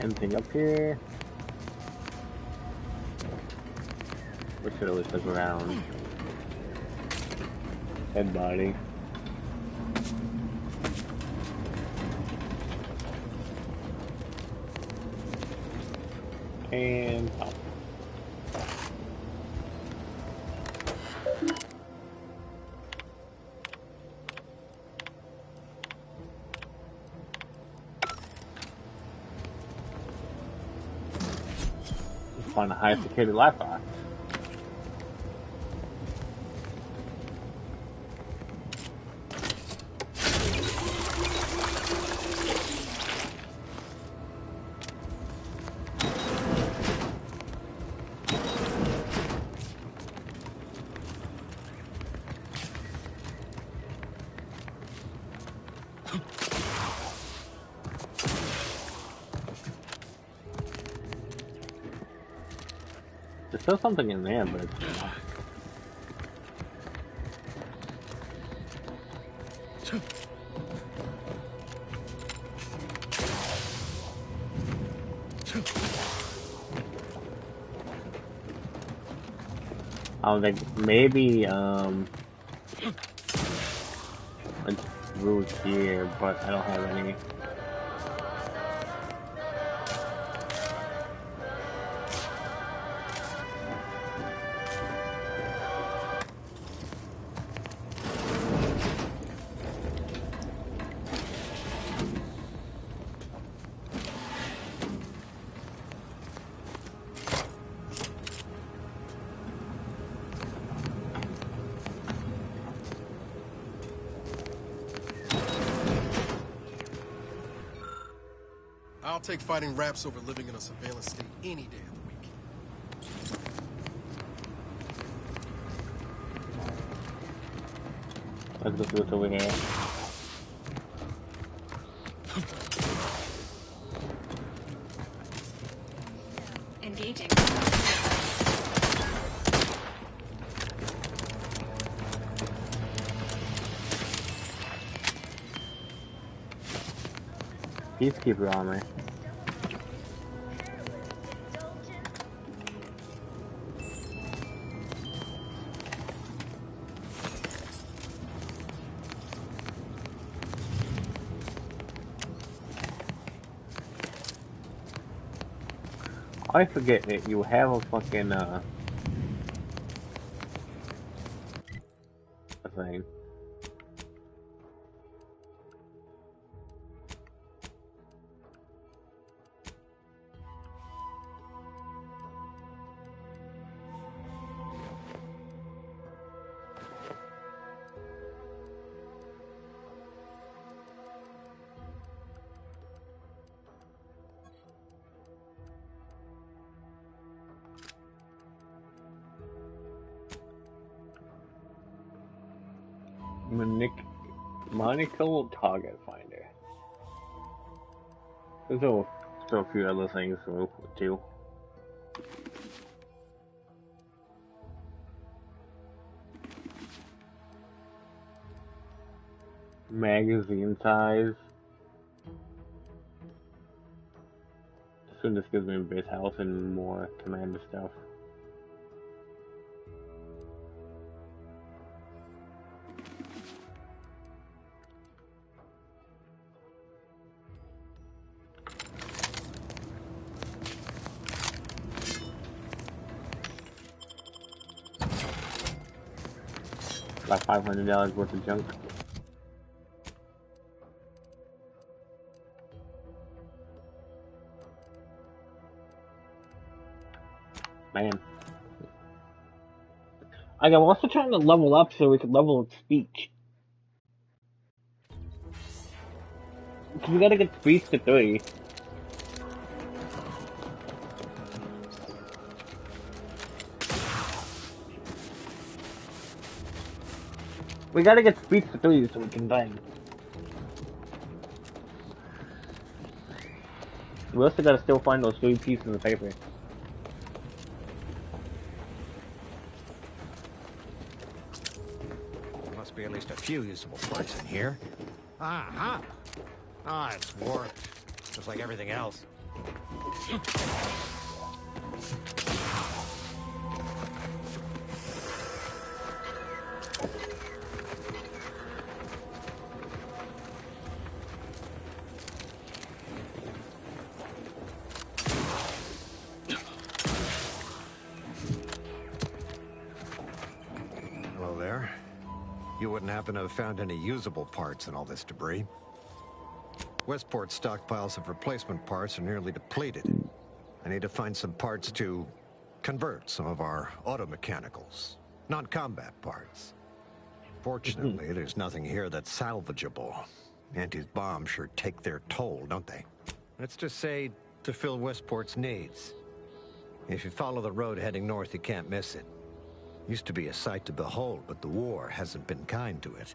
Anything up here? We should always look around. Head body. And up. Find a high security life box. There's still something in there, but it's not. I think maybe it's through here, but I don't have any. I'll take fighting raps over living in a surveillance state any day of the week. Let's go see what's over here. Engaging. Peacekeeper armor. I forget that you have a fucking a thing. Monocle target finder. There's still a few other things too. Magazine size. Soon this gives me a base house and more commander stuff. About $500 worth of junk. Man. I'm also trying to level up so we can level up speech. We gotta get speech to 3. We gotta get speech to 3 so we can bang. We also gotta still find those 3 pieces of paper. There must be at least a few usable parts in here. Ah, it's warped. Just like everything else. Happen to have found any usable parts in all this debris. Westport's stockpiles of replacement parts are nearly depleted. I need to find some parts to convert some of our automechanicals, non-combat parts. Fortunately, there's nothing here that's salvageable. Auntie's bombs sure take their toll, don't they? Let's just say to fill Westport's needs. If you follow the road heading north, you can't miss it. Used to be a sight to behold, but the war hasn't been kind to it.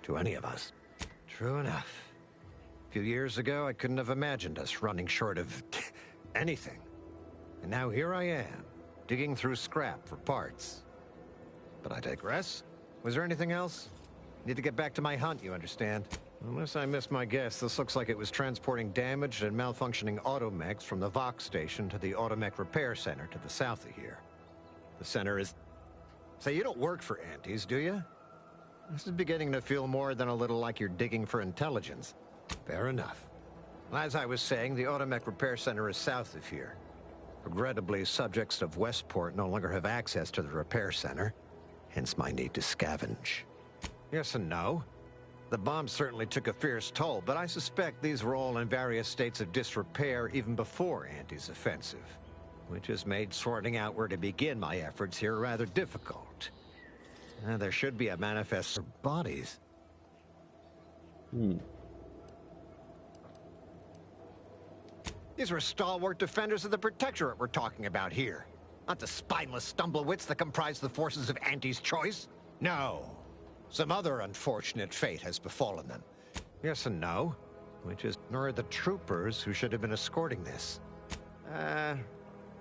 To any of us. True enough. A few years ago, I couldn't have imagined us running short of anything. And now here I am, digging through scrap for parts. But I digress. Was there anything else? Need to get back to my hunt, you understand? Unless I missed my guess, this looks like it was transporting damaged and malfunctioning automechs from the Vox station to the Automech Repair Center to the south of here. The center is... Say, you don't work for Auntie's, do you? This is beginning to feel more than a little like you're digging for intelligence. Fair enough. As I was saying, the Automech Repair Center is south of here. Regrettably, subjects of Westport no longer have access to the repair center, hence my need to scavenge. Yes and no. The bomb certainly took a fierce toll, but I suspect these were all in various states of disrepair even before Auntie's offensive, which has made sorting out where to begin my efforts here rather difficult. There should be a manifest for bodies. These were stalwart defenders of the Protectorate we're talking about here. Not the spineless stumblewits that comprise the forces of Auntie's choice. No. Some other unfortunate fate has befallen them. Yes and no. Which is, nor the troopers who should have been escorting this.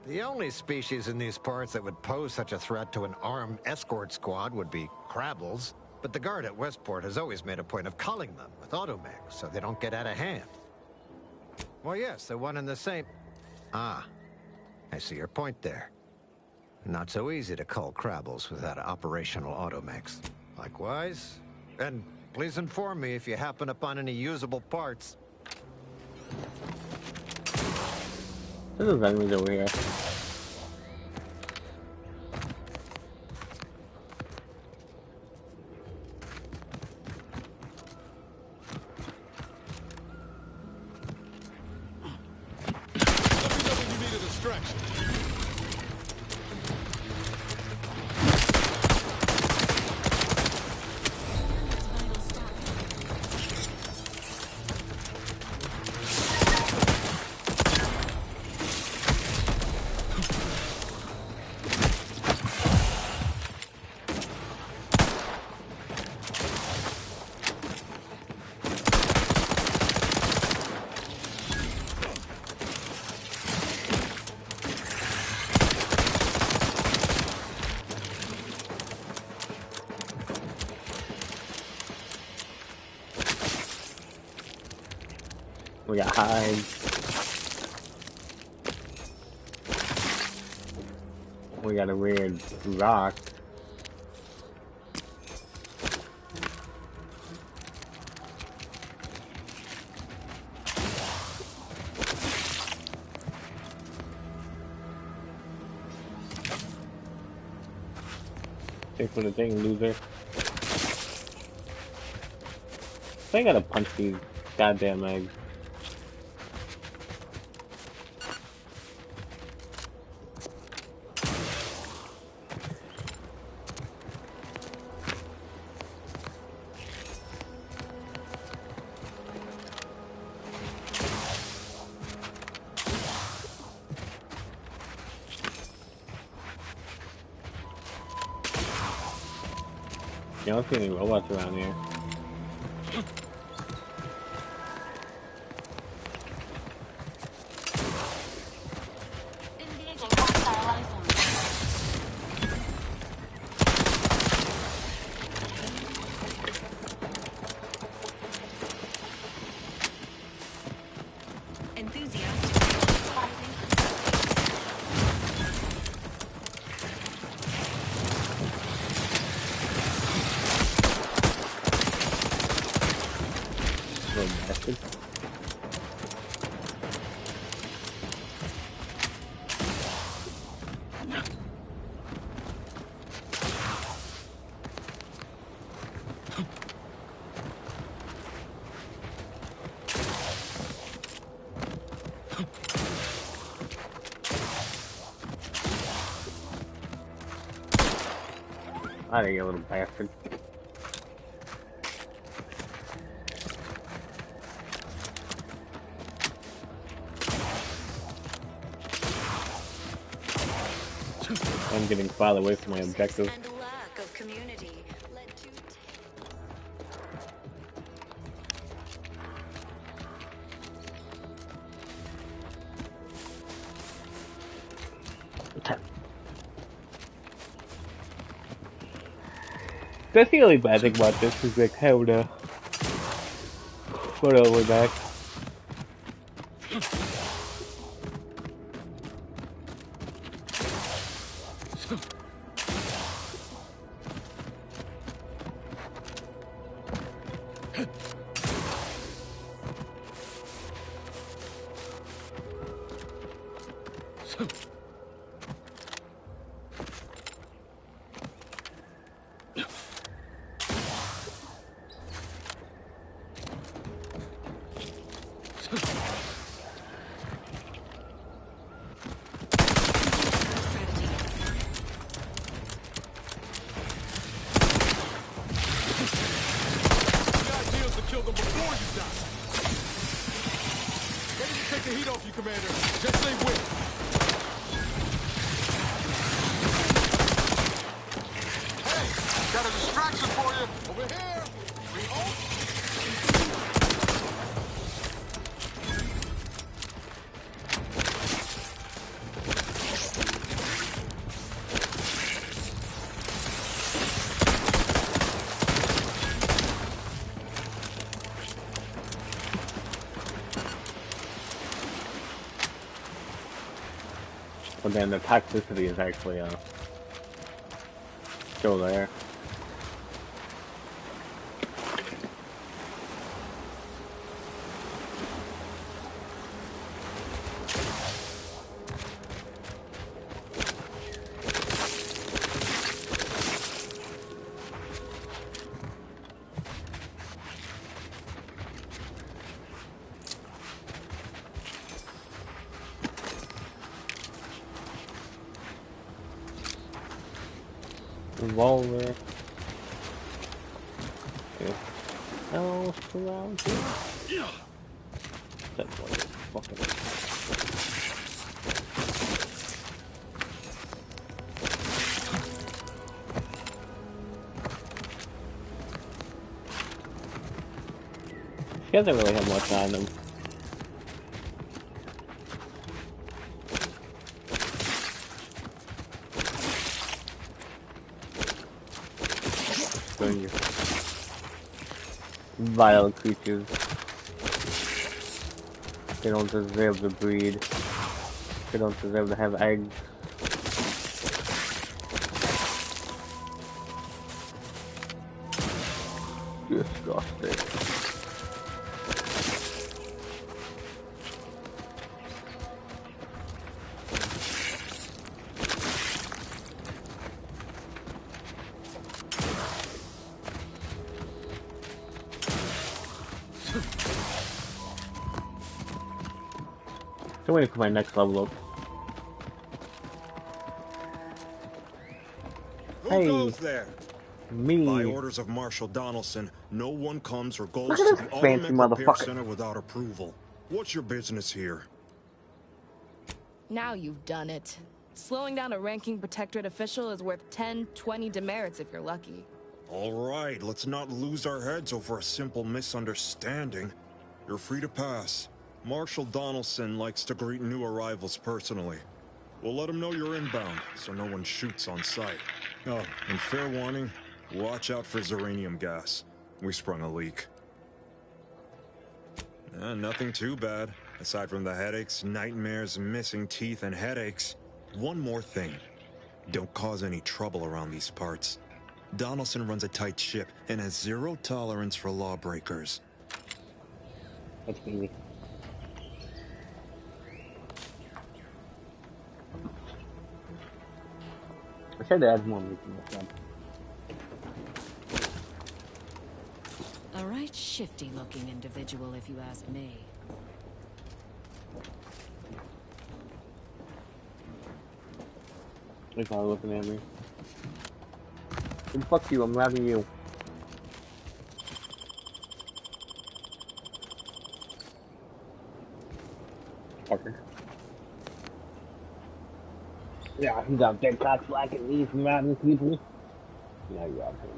The only species in these parts that would pose such a threat to an armed escort squad would be Crabbles. But the guard at Westport has always made a point of culling them with automechs so they don't get out of hand. Well, yes, the one in the same... Ah, I see your point there. Not so easy to cull Crabbles without operational automechs. Likewise, and please inform me if you happen upon any usable parts. There's enemies over here. We got hides. We got a weird rock. Take for the thing, loser. I gotta punch these goddamn eggs. I don't see any robots around here. I think you little bastard. I'm getting far away from my objective. And lack of community led to That's the only bad thing about this is like how to put all the way back. But then the toxicity is actually still there. Revolver. Okay. Else around here? That's what it's fucking. He doesn't really have much on him. Vile creatures. They don't deserve to breed. They don't deserve to have eggs. Disgusting. I'm waiting for my next level up. Who goes there? Me. By orders of Marshal Donaldson, no one comes or goes Look to at the this fancy Automatic Repair motherfucker. Center without approval. What's your business here? Now you've done it. Slowing down a ranking protectorate official is worth 10, 20 demerits if you're lucky. All right, let's not lose our heads over a simple misunderstanding. You're free to pass. Marshal Donaldson likes to greet new arrivals personally. We'll let him know you're inbound, so no one shoots on sight. Oh, and fair warning, watch out for Zeranium gas. We sprung a leak. Nothing too bad, aside from the headaches, nightmares, missing teeth, and headaches. One more thing. Don't cause any trouble around these parts. Donaldson runs a tight ship and has zero tolerance for lawbreakers. That's easy. I said to add more meat in this one. A right shifty looking individual, if you ask me. They're probably looking at me. And fuck you, I'm robbing you. Fucker. Yeah, he's out there cock blacking me from robbing people. Now you rob him.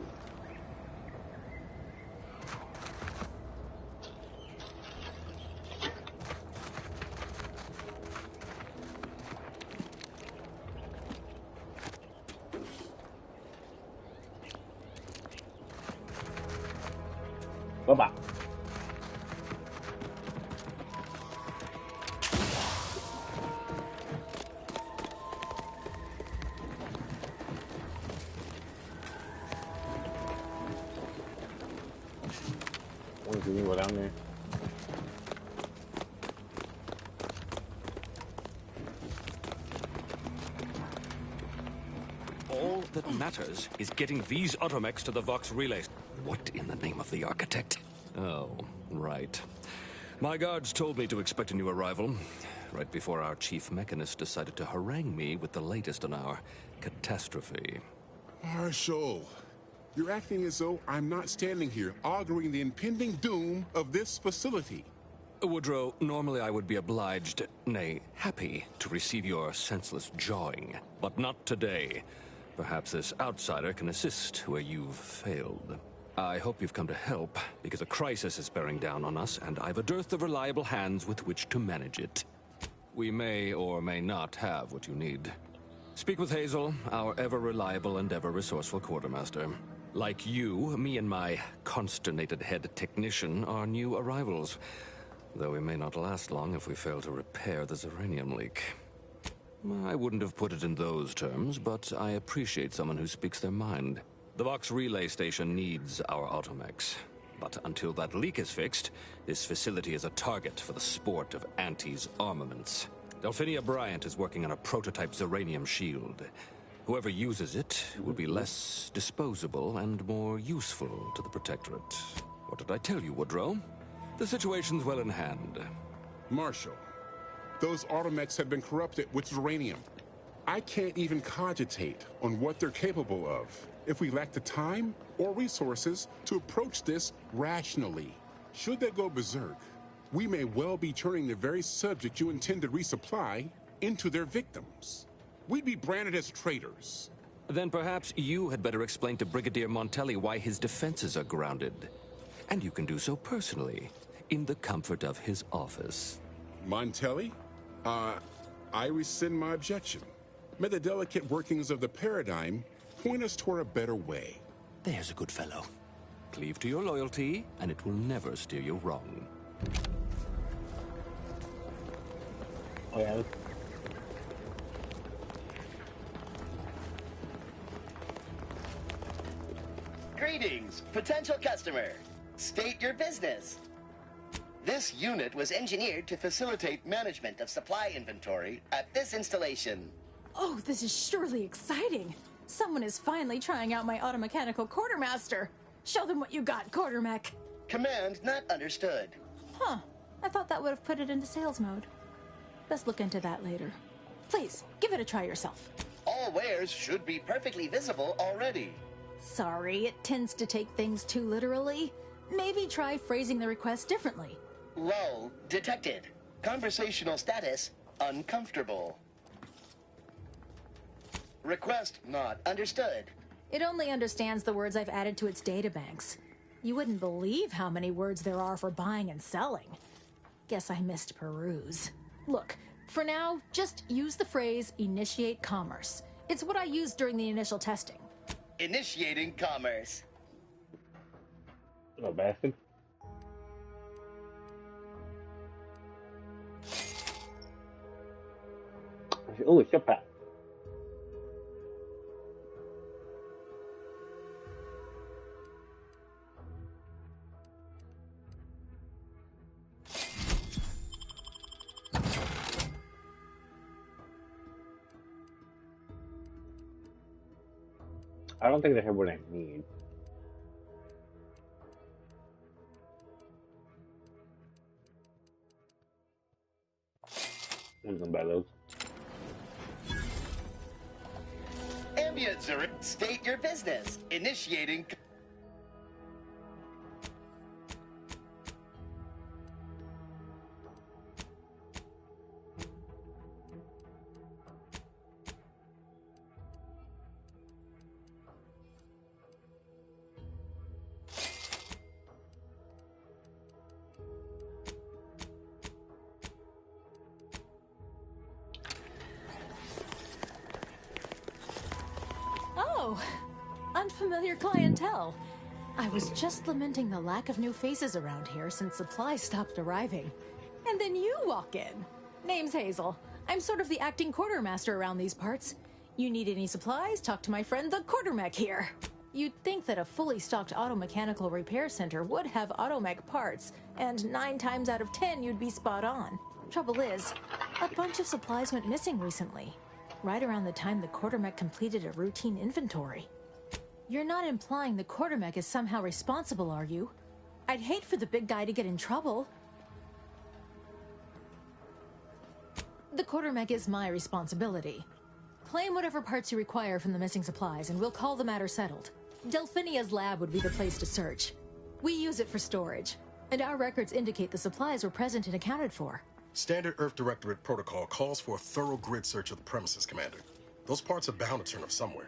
Bye-bye. What do you go down there? All that matters is getting these automechs to the Vox relays. What in the name of the architect? Oh, right. My guards told me to expect a new arrival, right before our chief mechanist decided to harangue me with the latest on our catastrophe. Marshal, you're acting as though I'm not standing here arguing the impending doom of this facility. Woodrow, normally I would be obliged, nay, happy, to receive your senseless jawing, but not today. Perhaps this outsider can assist where you've failed. I hope you've come to help, because a crisis is bearing down on us, and I've a dearth of reliable hands with which to manage it. We may or may not have what you need. Speak with Hazel, our ever-reliable and ever-resourceful quartermaster. Like you, me and my consternated head technician are new arrivals, though we may not last long if we fail to repair the Zeranium leak. I wouldn't have put it in those terms, but I appreciate someone who speaks their mind. The Vox Relay Station needs our automechs. But until that leak is fixed, this facility is a target for the sport of Anti's armaments. Delphinia Bryant is working on a prototype Zeranium shield. Whoever uses it will be less disposable and more useful to the Protectorate. What did I tell you, Woodrow? The situation's well in hand. Marshal, those automechs have been corrupted with Zeranium. I can't even cogitate on what they're capable of if we lack the time or resources to approach this rationally. Should they go berserk, we may well be turning the very subject you intend to resupply into their victims. We'd be branded as traitors. Then perhaps you had better explain to Brigadier Montelli why his defenses are grounded. And you can do so personally, in the comfort of his office. Montelli? I rescind my objection. May the delicate workings of the paradigm point us toward a better way. There's a good fellow. Cleave to your loyalty, and it will never steer you wrong. Oh, yeah. Greetings, potential customer. State your business. This unit was engineered to facilitate management of supply inventory at this installation. Oh, this is surely exciting. Someone is finally trying out my automechanical quartermaster. Show them what you got, Quartermech. Command not understood. Huh. I thought that would have put it into sales mode. Best look into that later. Please, give it a try yourself. All wares should be perfectly visible already. Sorry, it tends to take things too literally. Maybe try phrasing the request differently. Lull detected. Conversational status uncomfortable. Request not understood. It only understands the words I've added to its databanks. You wouldn't believe how many words there are for buying and selling. Guess I missed peruse. Look, for now, just use the phrase initiate commerce. It's what I used during the initial testing. Initiating commerce. Little bastard. Oh, it's your pat. I don't think they have what I need. I'm gonna buy those. Ambient Zurich, state your business. Initiating. Unfamiliar clientele. I was just lamenting the lack of new faces around here since supplies stopped arriving. And then you walk in. Name's Hazel. I'm sort of the acting quartermaster around these parts. You need any supplies? Talk to my friend the Quartermech here. You'd think that a fully stocked auto-mechanical repair center would have automech parts, and 9 times out of 10 you'd be spot on. Trouble is, a bunch of supplies went missing recently, right around the time the Quartermech completed a routine inventory. You're not implying the Quartermech is somehow responsible, are you? I'd hate for the big guy to get in trouble. The Quartermech is my responsibility. Claim whatever parts you require from the missing supplies, and we'll call the matter settled. Delphinia's lab would be the place to search. We use it for storage, and our records indicate the supplies were present and accounted for. Standard Earth Directorate protocol calls for a thorough grid search of the premises, Commander. Those parts are bound to turn up somewhere.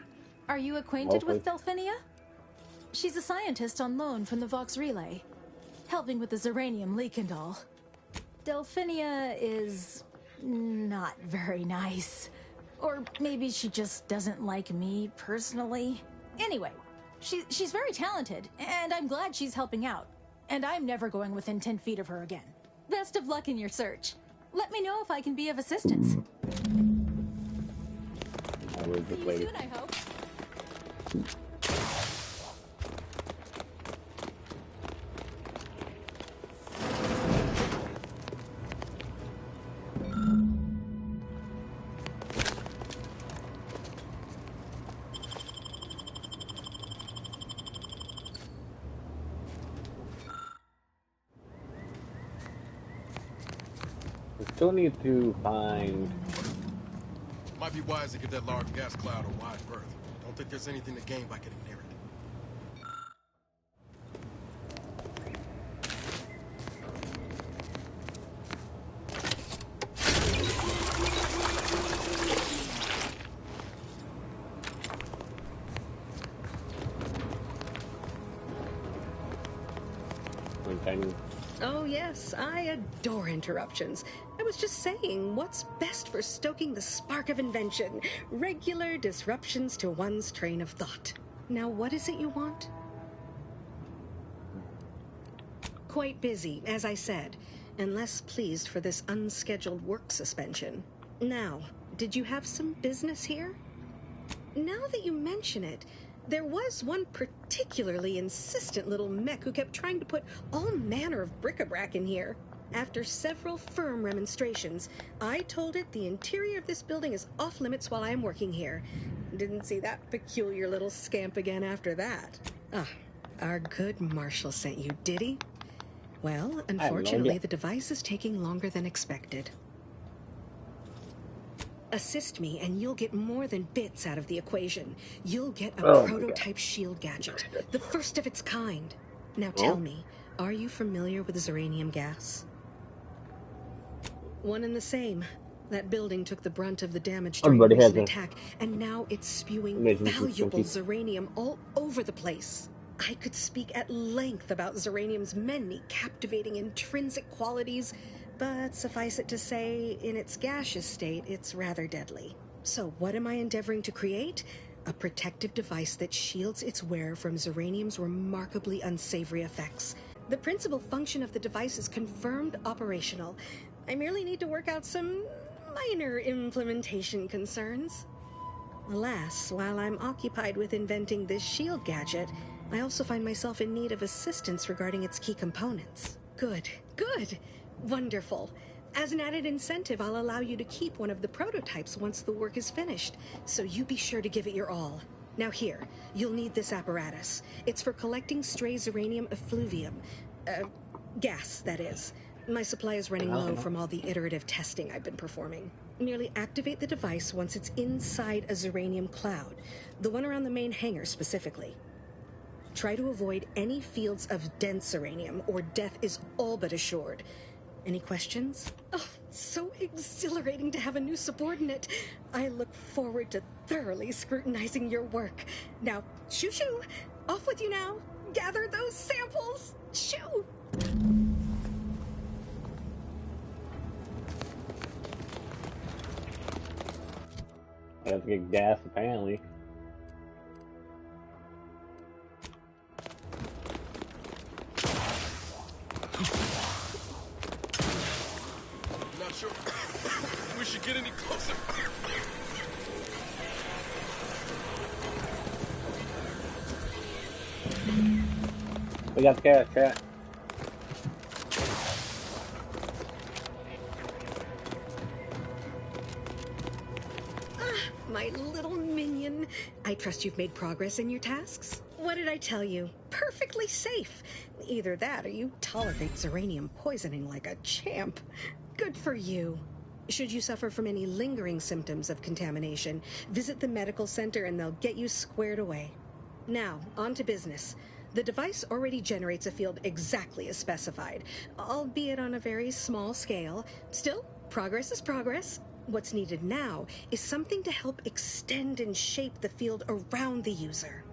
Are you acquainted with Delphinia? She's a scientist on loan from the Vox Relay, helping with the Zeranium leak and all. Delphinia is not very nice. Or maybe she just doesn't like me personally. Anyway, she's very talented, and I'm glad she's helping out. And I'm never going within 10 feet of her again. Best of luck in your search. Let me know if I can be of assistance. with this lady. Soon, I hope. We still need to find. Might be wise to give that large gas cloud a wide berth. Don't think there's anything to gain by getting near it. Oh yes, I adore interruptions. I was just saying, what's best for stoking the spark of invention? Regular disruptions to one's train of thought. Now, what is it you want? Quite busy, as I said, and less pleased for this unscheduled work suspension. Now, did you have some business here? Now that you mention it, there was one particularly insistent little mech who kept trying to put all manner of bric-a-brac in here. After several firm remonstrations, I told it the interior of this building is off limits while I am working here. Didn't see that peculiar little scamp again after that. Ah, our good Marshall sent you, did he? Well, unfortunately, the device is taking longer than expected. Assist me, and you'll get more than bits out of the equation. You'll get a prototype shield gadget, the first of its kind. Now tell me, are you familiar with Zeranium gas? One and the same. That building took the brunt of the damage during a recent attack, and now it's spewing valuable Zeranium all over the place. I could speak at length about Zeranium's many captivating intrinsic qualities, but suffice it to say, in its gaseous state, it's rather deadly. So what am I endeavoring to create? A protective device that shields its wearer from Zeranium's remarkably unsavory effects. The principal function of the device is confirmed operational. I merely need to work out some minor implementation concerns. Alas, while I'm occupied with inventing this shield gadget, I also find myself in need of assistance regarding its key components. Good, good. Wonderful. As an added incentive, I'll allow you to keep one of the prototypes once the work is finished, so you be sure to give it your all. Now here, you'll need this apparatus. It's for collecting stray Zeranium effluvium. Gas, that is. My supply is running low from all the iterative testing I've been performing. Merely activate the device once it's inside a Zeranium cloud, the one around the main hangar specifically. Try to avoid any fields of dense Zeranium, or death is all but assured. Any questions? Oh, so exhilarating to have a new subordinate. I look forward to thoroughly scrutinizing your work. Now, shoo-shoo! Off with you now! Gather those samples! Shoo! I have to get gas, apparently. Not sure we should get any closer. We got the cat, chat. My little minion. I trust you've made progress in your tasks? What did I tell you? Perfectly safe. Either that or you tolerate Zeranium poisoning like a champ. Good for you. Should you suffer from any lingering symptoms of contamination, visit the medical center and they'll get you squared away. Now, on to business. The device already generates a field exactly as specified, albeit on a very small scale. Still, progress is progress. What's needed now is something to help extend and shape the field around the user.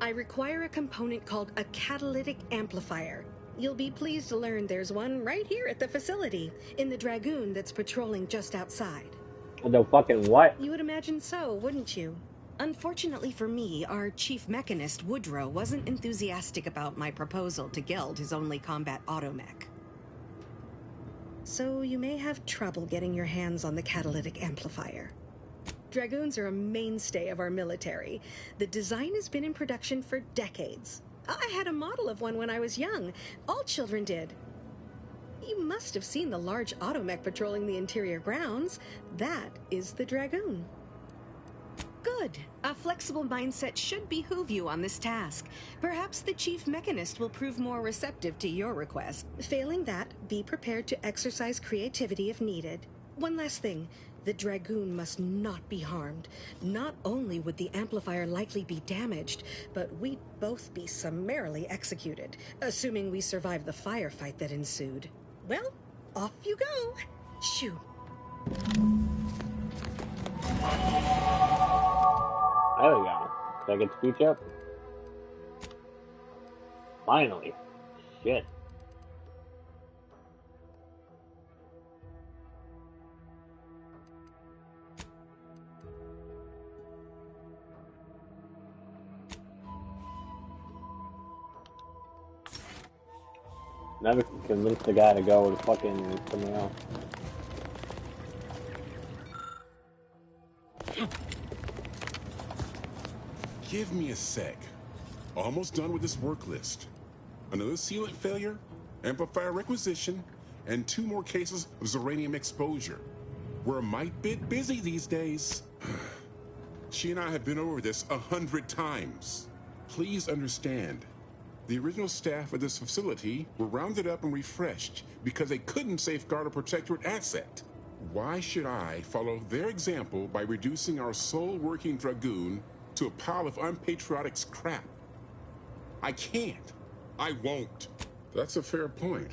I require a component called a catalytic amplifier. You'll be pleased to learn there's one right here at the facility, in the Dragoon that's patrolling just outside. The fucking what? You would imagine so, wouldn't you? Unfortunately for me, our chief mechanist, Woodrow, wasn't enthusiastic about my proposal to Geld his only combat automech. So you may have trouble getting your hands on the catalytic amplifier. Dragoons are a mainstay of our military. The design has been in production for decades. I had a model of one when I was young. All children did. You must have seen the large automech patrolling the interior grounds. That is the Dragoon. Good. A flexible mindset should behoove you on this task. Perhaps the chief mechanist will prove more receptive to your request. Failing that, be prepared to exercise creativity if needed. One last thing. The Dragoon must not be harmed. Not only would the amplifier likely be damaged, but we'd both be summarily executed, assuming we survive the firefight that ensued. Well, off you go. Shoo. There we go. Did I get the speech up? Finally. Shit. Never can convince the guy to go to fucking something else. Give me a sec. Almost done with this work list. Another sealant failure, amplifier requisition, and 2 more cases of Zeranium exposure. We're a mite bit busy these days. She and I have been over this 100 times. Please understand. The original staff of this facility were rounded up and refreshed because they couldn't safeguard a Protectorate asset. Why should I follow their example by reducing our sole working Dragoon to a pile of unpatriotic scrap? I can't. I won't. That's a fair point.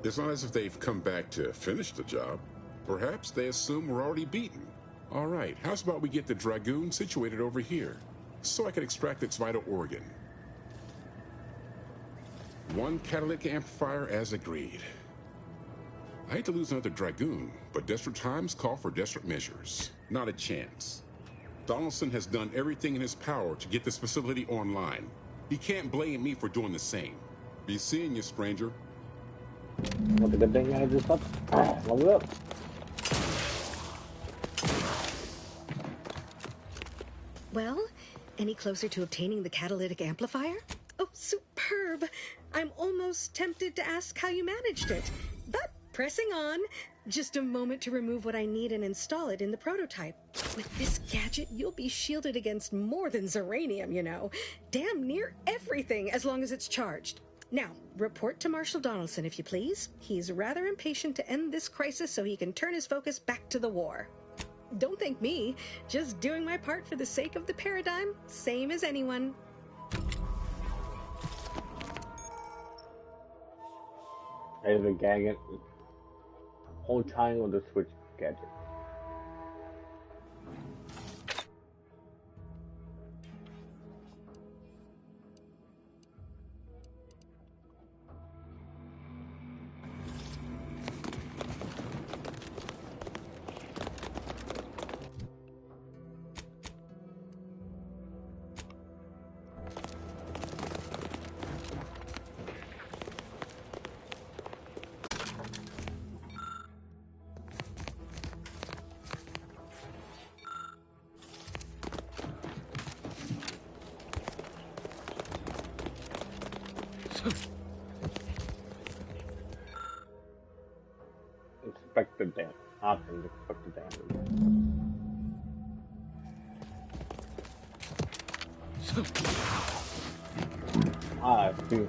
It's not as if they've come back to finish the job. Perhaps they assume we're already beaten. All right, how's about we get the Dragoon situated over here, so I can extract its vital organ? 1 catalytic amplifier as agreed. I hate to lose another Dragoon, but desperate times call for desperate measures. Not a chance. Donaldson has done everything in his power to get this facility online. He can't blame me for doing the same. Be seeing you, stranger. Well, the good thing I just up. Level up. Well, any closer to obtaining the catalytic amplifier? Oh, superb! I'm almost tempted to ask how you managed it. But pressing on, just a moment to remove what I need and install it in the prototype. With this gadget, you'll be shielded against more than Zeranium, you know. Damn near everything, as long as it's charged. Now, report to Marshal Donaldson, if you please. He's rather impatient to end this crisis so he can turn his focus back to the war. Don't thank me. Just doing my part for the sake of the paradigm, same as anyone. I have a gadget. Hold triangle to switch gadget. Expected damage. Options expected damage. I see.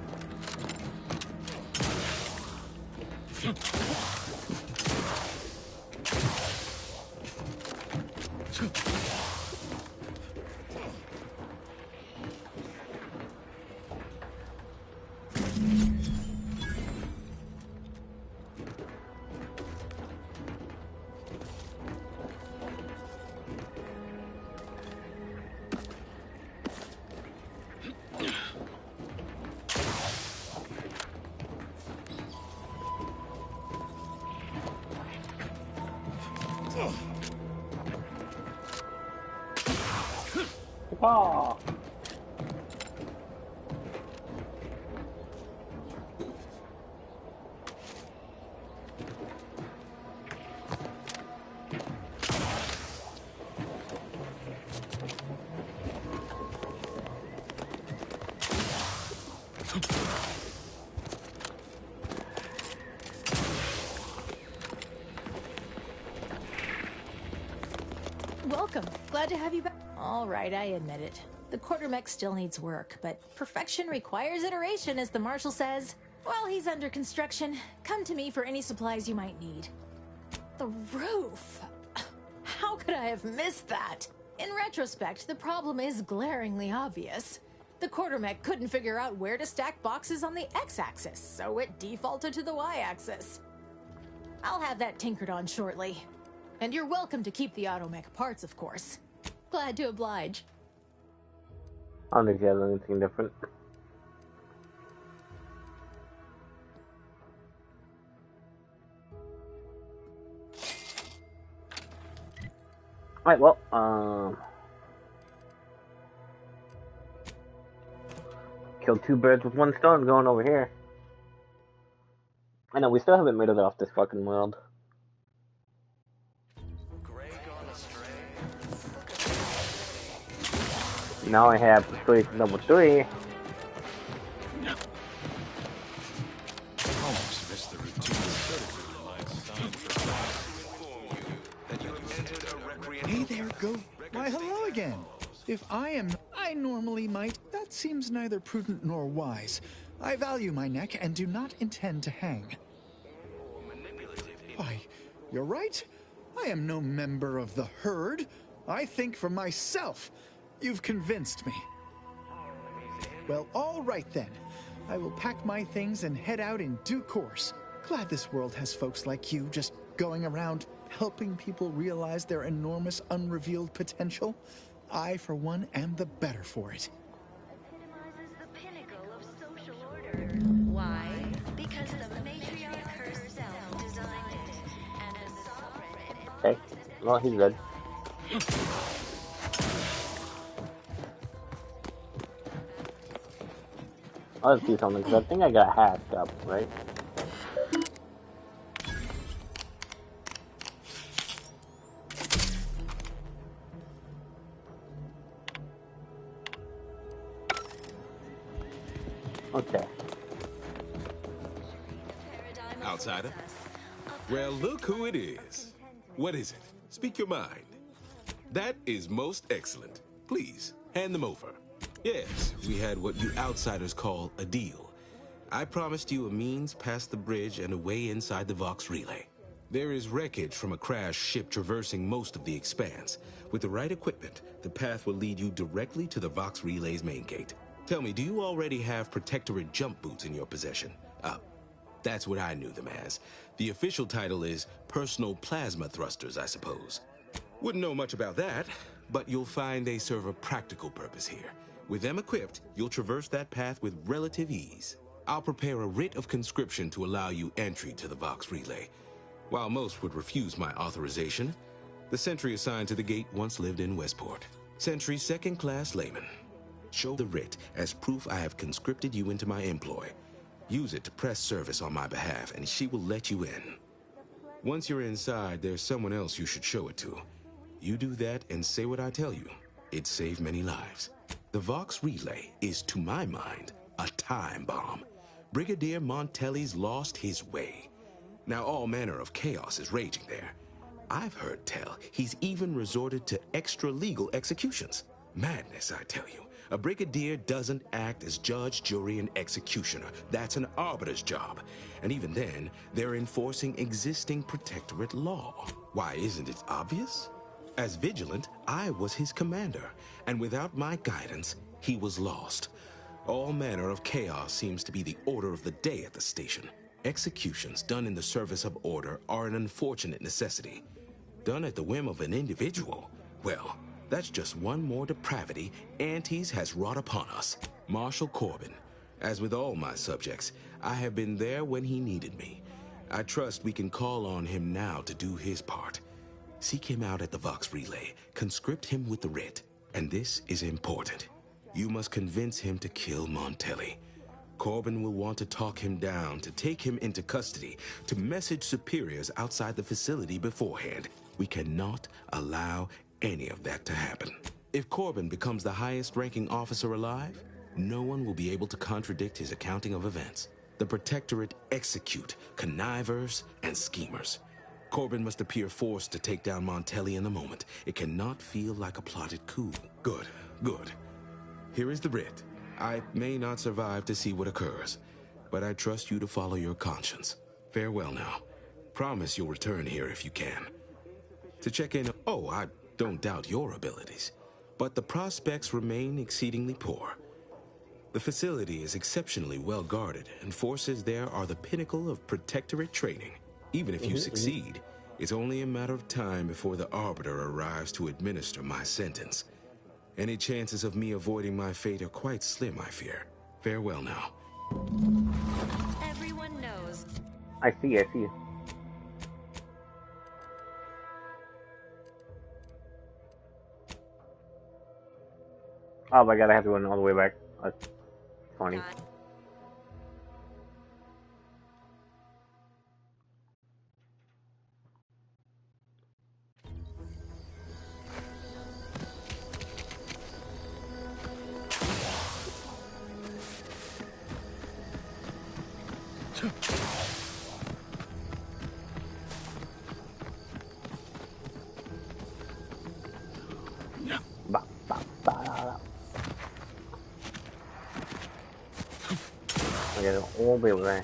Ah. Welcome. Glad to have you back. All right, I admit it. The quartermech still needs work, but perfection requires iteration, as the Marshal says. While he's under construction, come to me for any supplies you might need. The roof! How could I have missed that? In retrospect, the problem is glaringly obvious. The quartermech couldn't figure out where to stack boxes on the X-axis, so it defaulted to the Y-axis. I'll have that tinkered on shortly. And you're welcome to keep the automech parts, of course. Glad to oblige. I don't think he has anything different. Alright, well, killed two birds with one stone going over here. I know, we still haven't made it off this fucking world. Now I have Persuasion level 3. Almost missed the routine. Hey there, Go. Why, hello again. If I normally might. That seems neither prudent nor wise. I value my neck and do not intend to hang. Why, you're right. I am no member of the herd. I think for myself. You've convinced me. Well, all right then. I will pack my things and head out in due course. Glad this world has folks like you just going around helping people realize their enormous unrevealed potential. I, for one, am the better for it. Why? Because the matriarch herself designed it, and as the sovereign... Okay, well, he's dead. Let's do something, because I think I got hacked up, right? Okay. Outsider? Well, look who it is. What is it? Speak your mind. That is most excellent. Please, hand them over. Yes, we had what you outsiders call a deal. I promised you a means past the bridge and a way inside the Vox Relay. There is wreckage from a crashed ship traversing most of the expanse. With the right equipment, the path will lead you directly to the Vox Relay's main gate. Tell me, do you already have Protectorate jump boots in your possession? That's what I knew them as. The official title is Personal Plasma Thrusters, I suppose. Wouldn't know much about that, but you'll find they serve a practical purpose here. With them equipped, you'll traverse that path with relative ease. I'll prepare a writ of conscription to allow you entry to the Vox Relay. While most would refuse my authorization, the sentry assigned to the gate once lived in Westport. Sentry second-class layman. Show the writ as proof I have conscripted you into my employ. Use it to press service on my behalf, and she will let you in. Once you're inside, there's someone else you should show it to. You do that and say what I tell you. It saved many lives. The Vox Relay is, to my mind, a time bomb. Brigadier Montelli's lost his way. Now all manner of chaos is raging there. I've heard tell he's even resorted to extra-legal executions. Madness, I tell you. A brigadier doesn't act as judge, jury, and executioner. That's an arbiter's job. And even then, they're enforcing existing Protectorate law. Why, isn't it obvious? As vigilant, I was his commander, and without my guidance, he was lost. All manner of chaos seems to be the order of the day at the station. Executions done in the service of order are an unfortunate necessity. Done at the whim of an individual, well, that's just one more depravity Antes has wrought upon us. Marshal Corbin. As with all my subjects, I have been there when he needed me. I trust we can call on him now to do his part. Seek him out at the Vox Relay, conscript him with the writ. And this is important. You must convince him to kill Montelli. Corbin will want to talk him down, to take him into custody, to message superiors outside the facility beforehand. We cannot allow any of that to happen. If Corbin becomes the highest-ranking officer alive, no one will be able to contradict his accounting of events. The Protectorate execute connivers and schemers. Corbin must appear forced to take down Montelli in the moment. It cannot feel like a plotted coup. Good, good. Here is the writ. I may not survive to see what occurs, but I trust you to follow your conscience. Farewell now. Promise you'll return here if you can. To check in... Oh, I don't doubt your abilities, but the prospects remain exceedingly poor. The facility is exceptionally well guarded, and forces there are the pinnacle of Protectorate training. Even if you succeed, it's only a matter of time before the Arbiter arrives to administer my sentence. Any chances of me avoiding my fate are quite slim, I fear. Farewell now. Everyone knows. I see. Oh my god, I have to run all the way back. That's funny. All biểu này.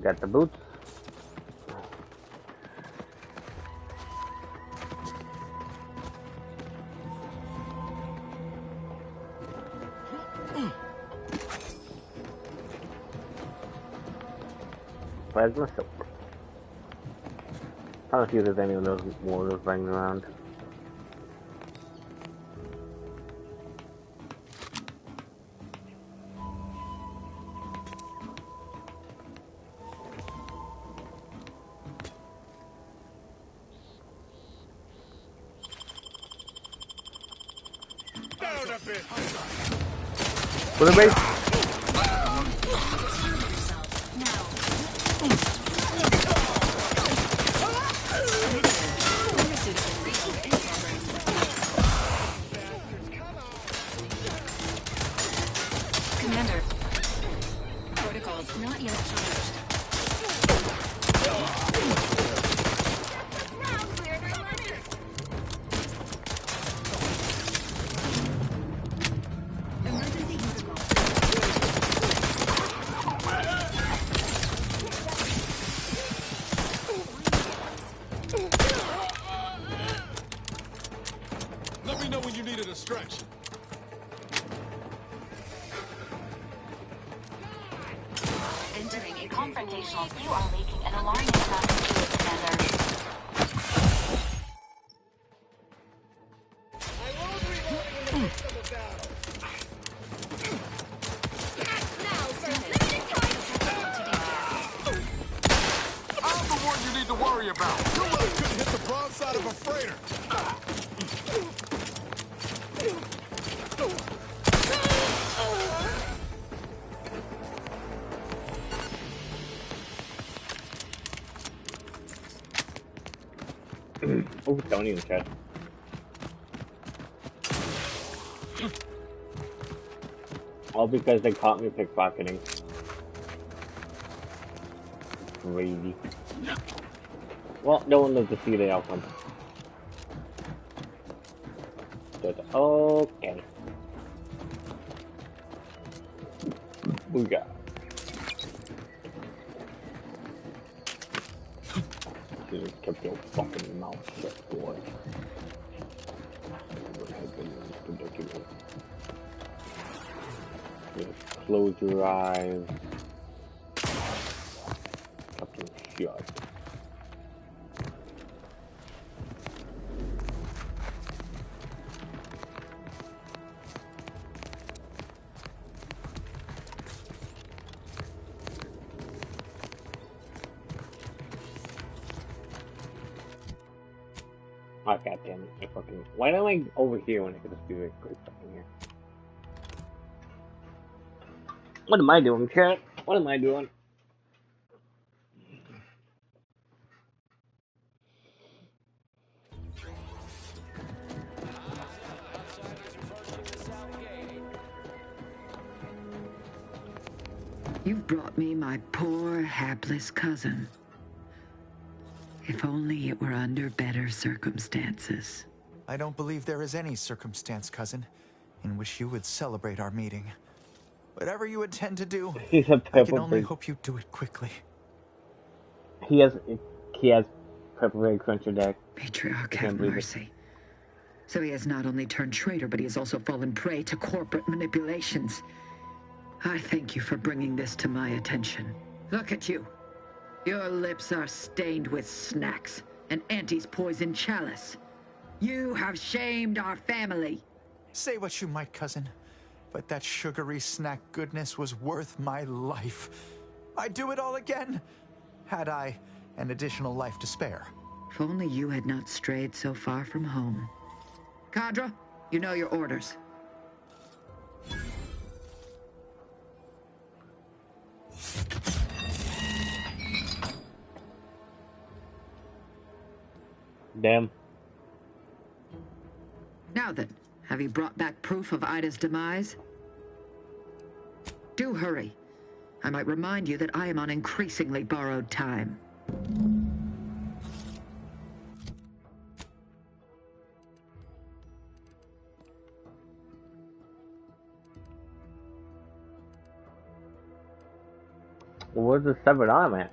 Got the boots. Plasma soap. I don't see if there's any of those more of those things around. Put it base. Commander, protocols not yet changed. Let me know when you need a distraction. Entering a confrontational. You are leaking an alarming amount of fluid, Commander. I'm the one you need to worry about. You really couldn't hit the broadside of a freighter. Oh, don't even check. All because they caught me pickpocketing. Crazy. Well, no one lives to see the outcome. Okay. We got. You kept your fucking mouth shut, boy. Ridiculous. Just close your eyes. Fucking shut. Oh, goddamn it. I fucking. Why am I over here when I could just be right fucking here? What am I doing, chat? What am I doing? You've brought me my poor, hapless cousin. If only it were under better circumstances. I don't believe there is any circumstance, cousin, in which you would celebrate our meeting. Whatever you intend to do, I can only hope you do it quickly. He has Pepper Pig Cruncher deck. Patriarch have mercy. So he has not only turned traitor, but he has also fallen prey to corporate manipulations. I thank you for bringing this to my attention. Look at you. Your lips are stained with snacks and Auntie's poison chalice. You have shamed our family. Say what you might, cousin, but that sugary snack goodness was worth my life. I'd do it all again, had I an additional life to spare. If only you had not strayed so far from home. Cadra, you know your orders. Damn. Now then, have you brought back proof of Ida's demise? Do hurry. I might remind you that I am on increasingly borrowed time. Where's the severed arm at?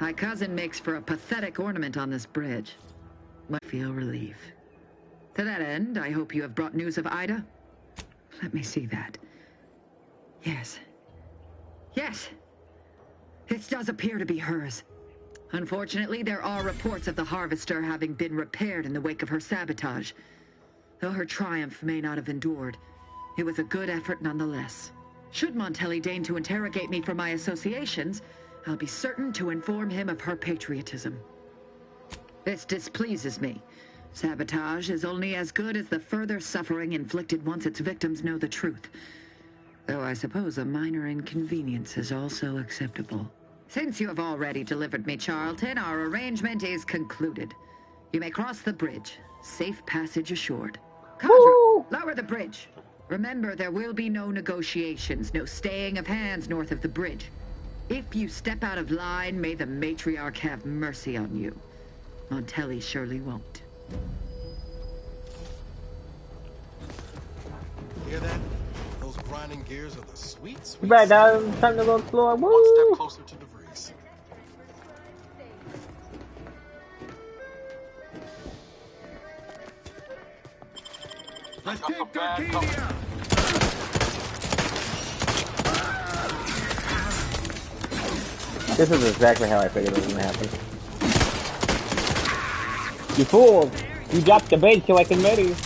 My cousin makes for a pathetic ornament on this bridge. I feel relief. To that end, I hope you have brought news of Ida. Let me see that. Yes. Yes! This does appear to be hers. Unfortunately, there are reports of the Harvester having been repaired in the wake of her sabotage. Though her triumph may not have endured, it was a good effort nonetheless. Should Montelli deign to interrogate me for my associations, I'll be certain to inform him of her patriotism. This displeases me. Sabotage is only as good as the further suffering inflicted once its victims know the truth. Though I suppose a minor inconvenience is also acceptable. Since you have already delivered me Charlton, our arrangement is concluded. You may cross the bridge. Safe passage assured. Cadra, lower the bridge. Remember, there will be no negotiations, no staying of hands north of the bridge. If you step out of line, may the matriarch have mercy on you. Montelli surely won't. Hear that? Those grinding gears are the sweet, sweet. Right down, time to go explore. Woo! One step closer to DeVries. Let's take Darkinia! This is exactly how I figured it was gonna happen. You fool! You dropped the bait so I can murder you.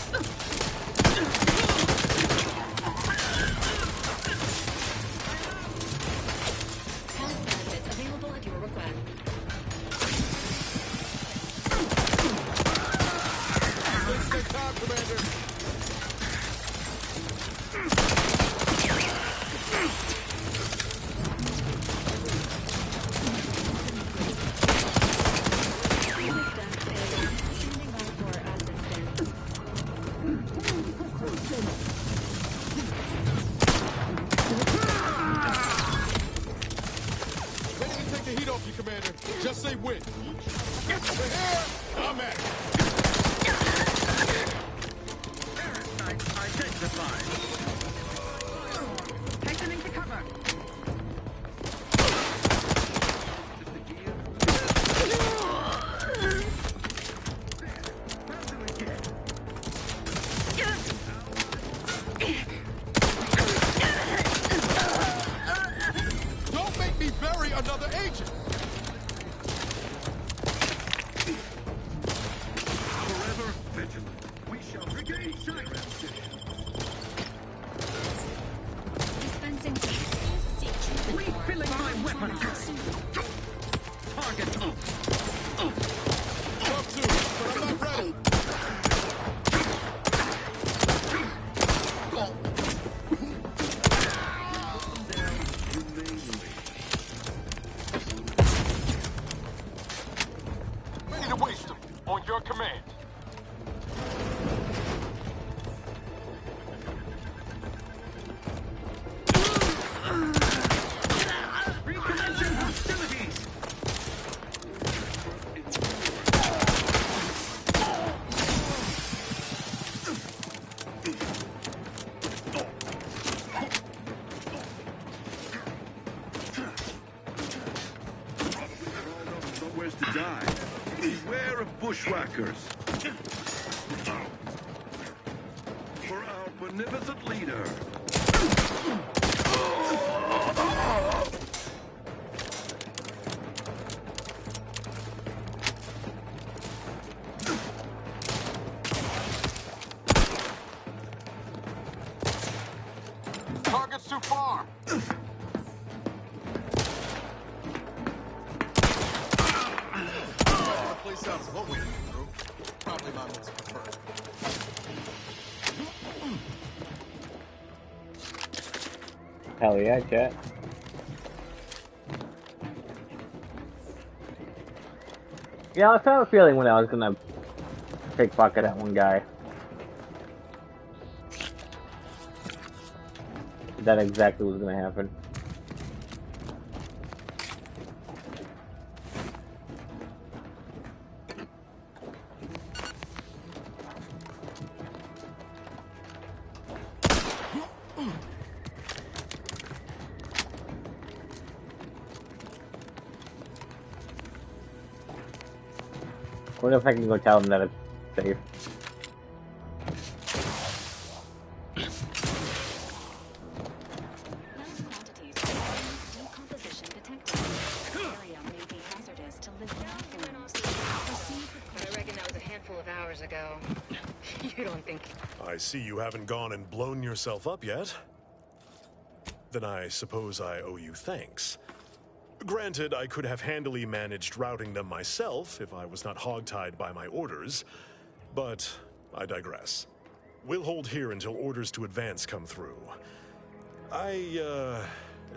Target up. Up two, but I'm not ready. Ready to waste them. On your command. Recommencing hostilities. Somewhere's to die. Beware of bushwhackers. For our beneficent leader. Target's too far. The place out is what we're through. Probably my most preferred. Hell yeah, chat. Yeah, I had a feeling when I was gonna pickpocket that one guy. That exactly was gonna happen. I wonder if I can go tell them that it's safe. I reckon that was a handful of hours ago. You don't think... I see you haven't gone and blown yourself up yet. Then I suppose I owe you thanks. Granted, I could have handily managed routing them myself if I was not hogtied by my orders, but I digress. We'll hold here until orders to advance come through. I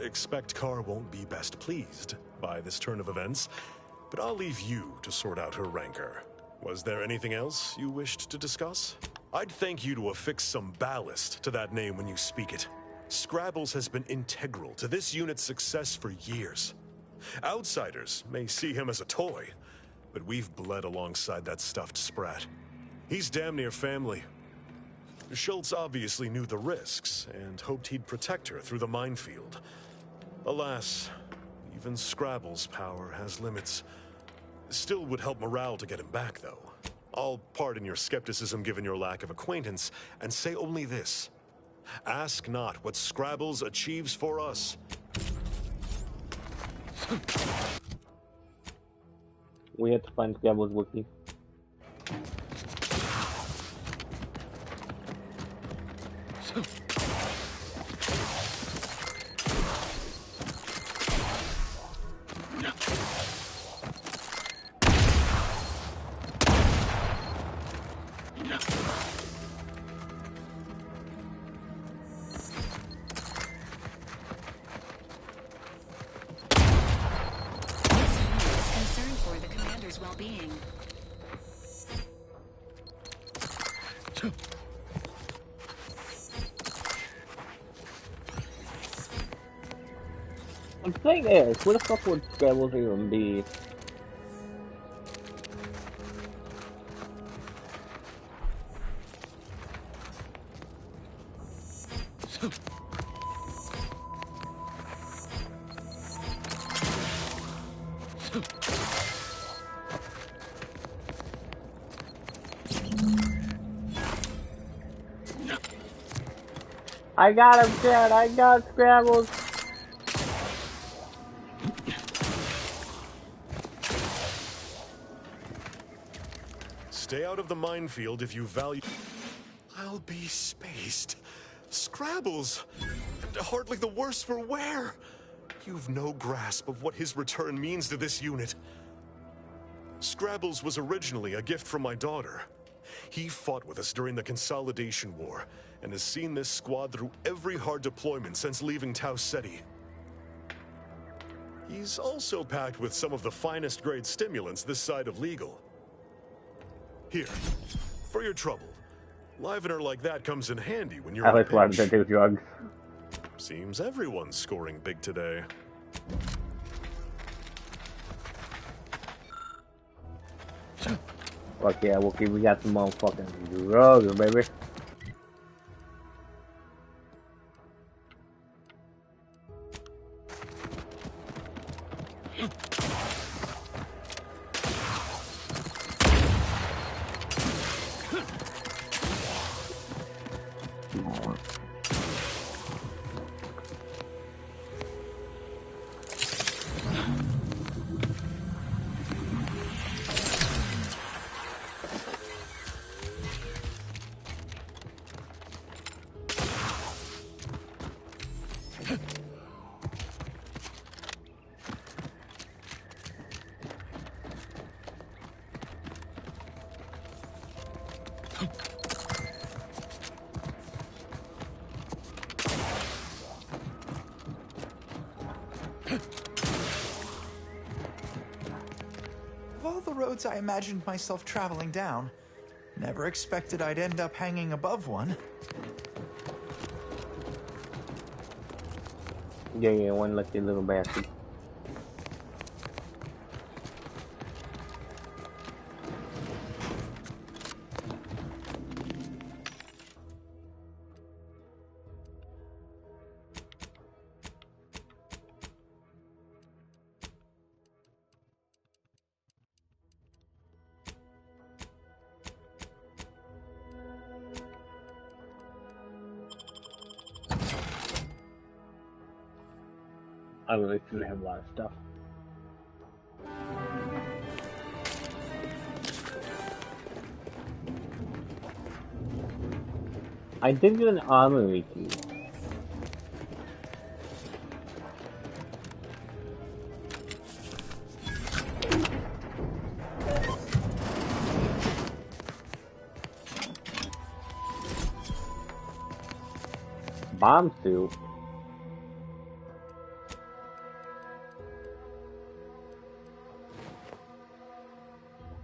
expect Carr won't be best pleased by this turn of events, but I'll leave you to sort out her rancor. Was there anything else you wished to discuss? I'd thank you to affix some ballast to that name when you speak it. Scrabbles has been integral to this unit's success for years. Outsiders may see him as a toy, but we've bled alongside that stuffed sprat. He's damn near family. Schultz obviously knew the risks and hoped he'd protect her through the minefield. Alas, even Scrabble's power has limits. Still would help morale to get him back, though. I'll pardon your skepticism given your lack of acquaintance, and say only this. Ask not what Scrabbles achieves for us. We had to find Scrabble's wiki. well-being. I'm saying this, where the fuck would Scrabbles even be? I got him, Chad! I got Scrabbles! Stay out of the minefield if you value... I'll be spaced. Scrabbles! And hardly the worse for wear! You've no grasp of what his return means to this unit. Scrabbles was originally a gift from my daughter. He fought with us during the Consolidation War and has seen this squad through every hard deployment since leaving Tau Ceti. He's also packed with some of the finest grade stimulants this side of legal. Here, for your trouble. Livener like that comes in handy when you're I in a like wanted to pinch. do drugs. Seems everyone's scoring big today. Fuck yeah, Wookie, we got some motherfucking drugs, baby. Of all the roads I imagined myself traveling down, never expected I'd end up hanging above one. Yeah, one lucky little bastard. I really do have a lot of stuff. I did get an armory key. Bomb suit.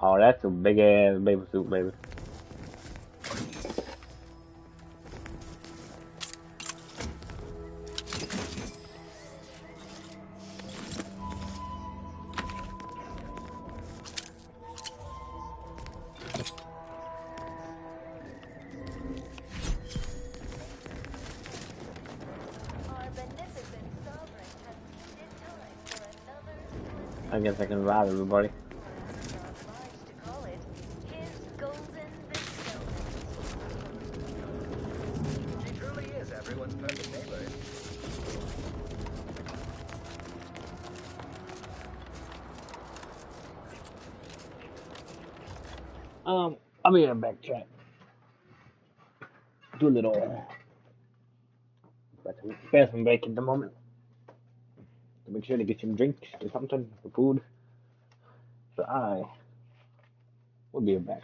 Oh, that's a big ass baby suit, baby. I guess I can rob everybody. He truly is everyone's perfect neighbor. I'll be in back chat. Do a little bathroom break at the moment. So make sure to get some drinks or something, or food. So I will be back.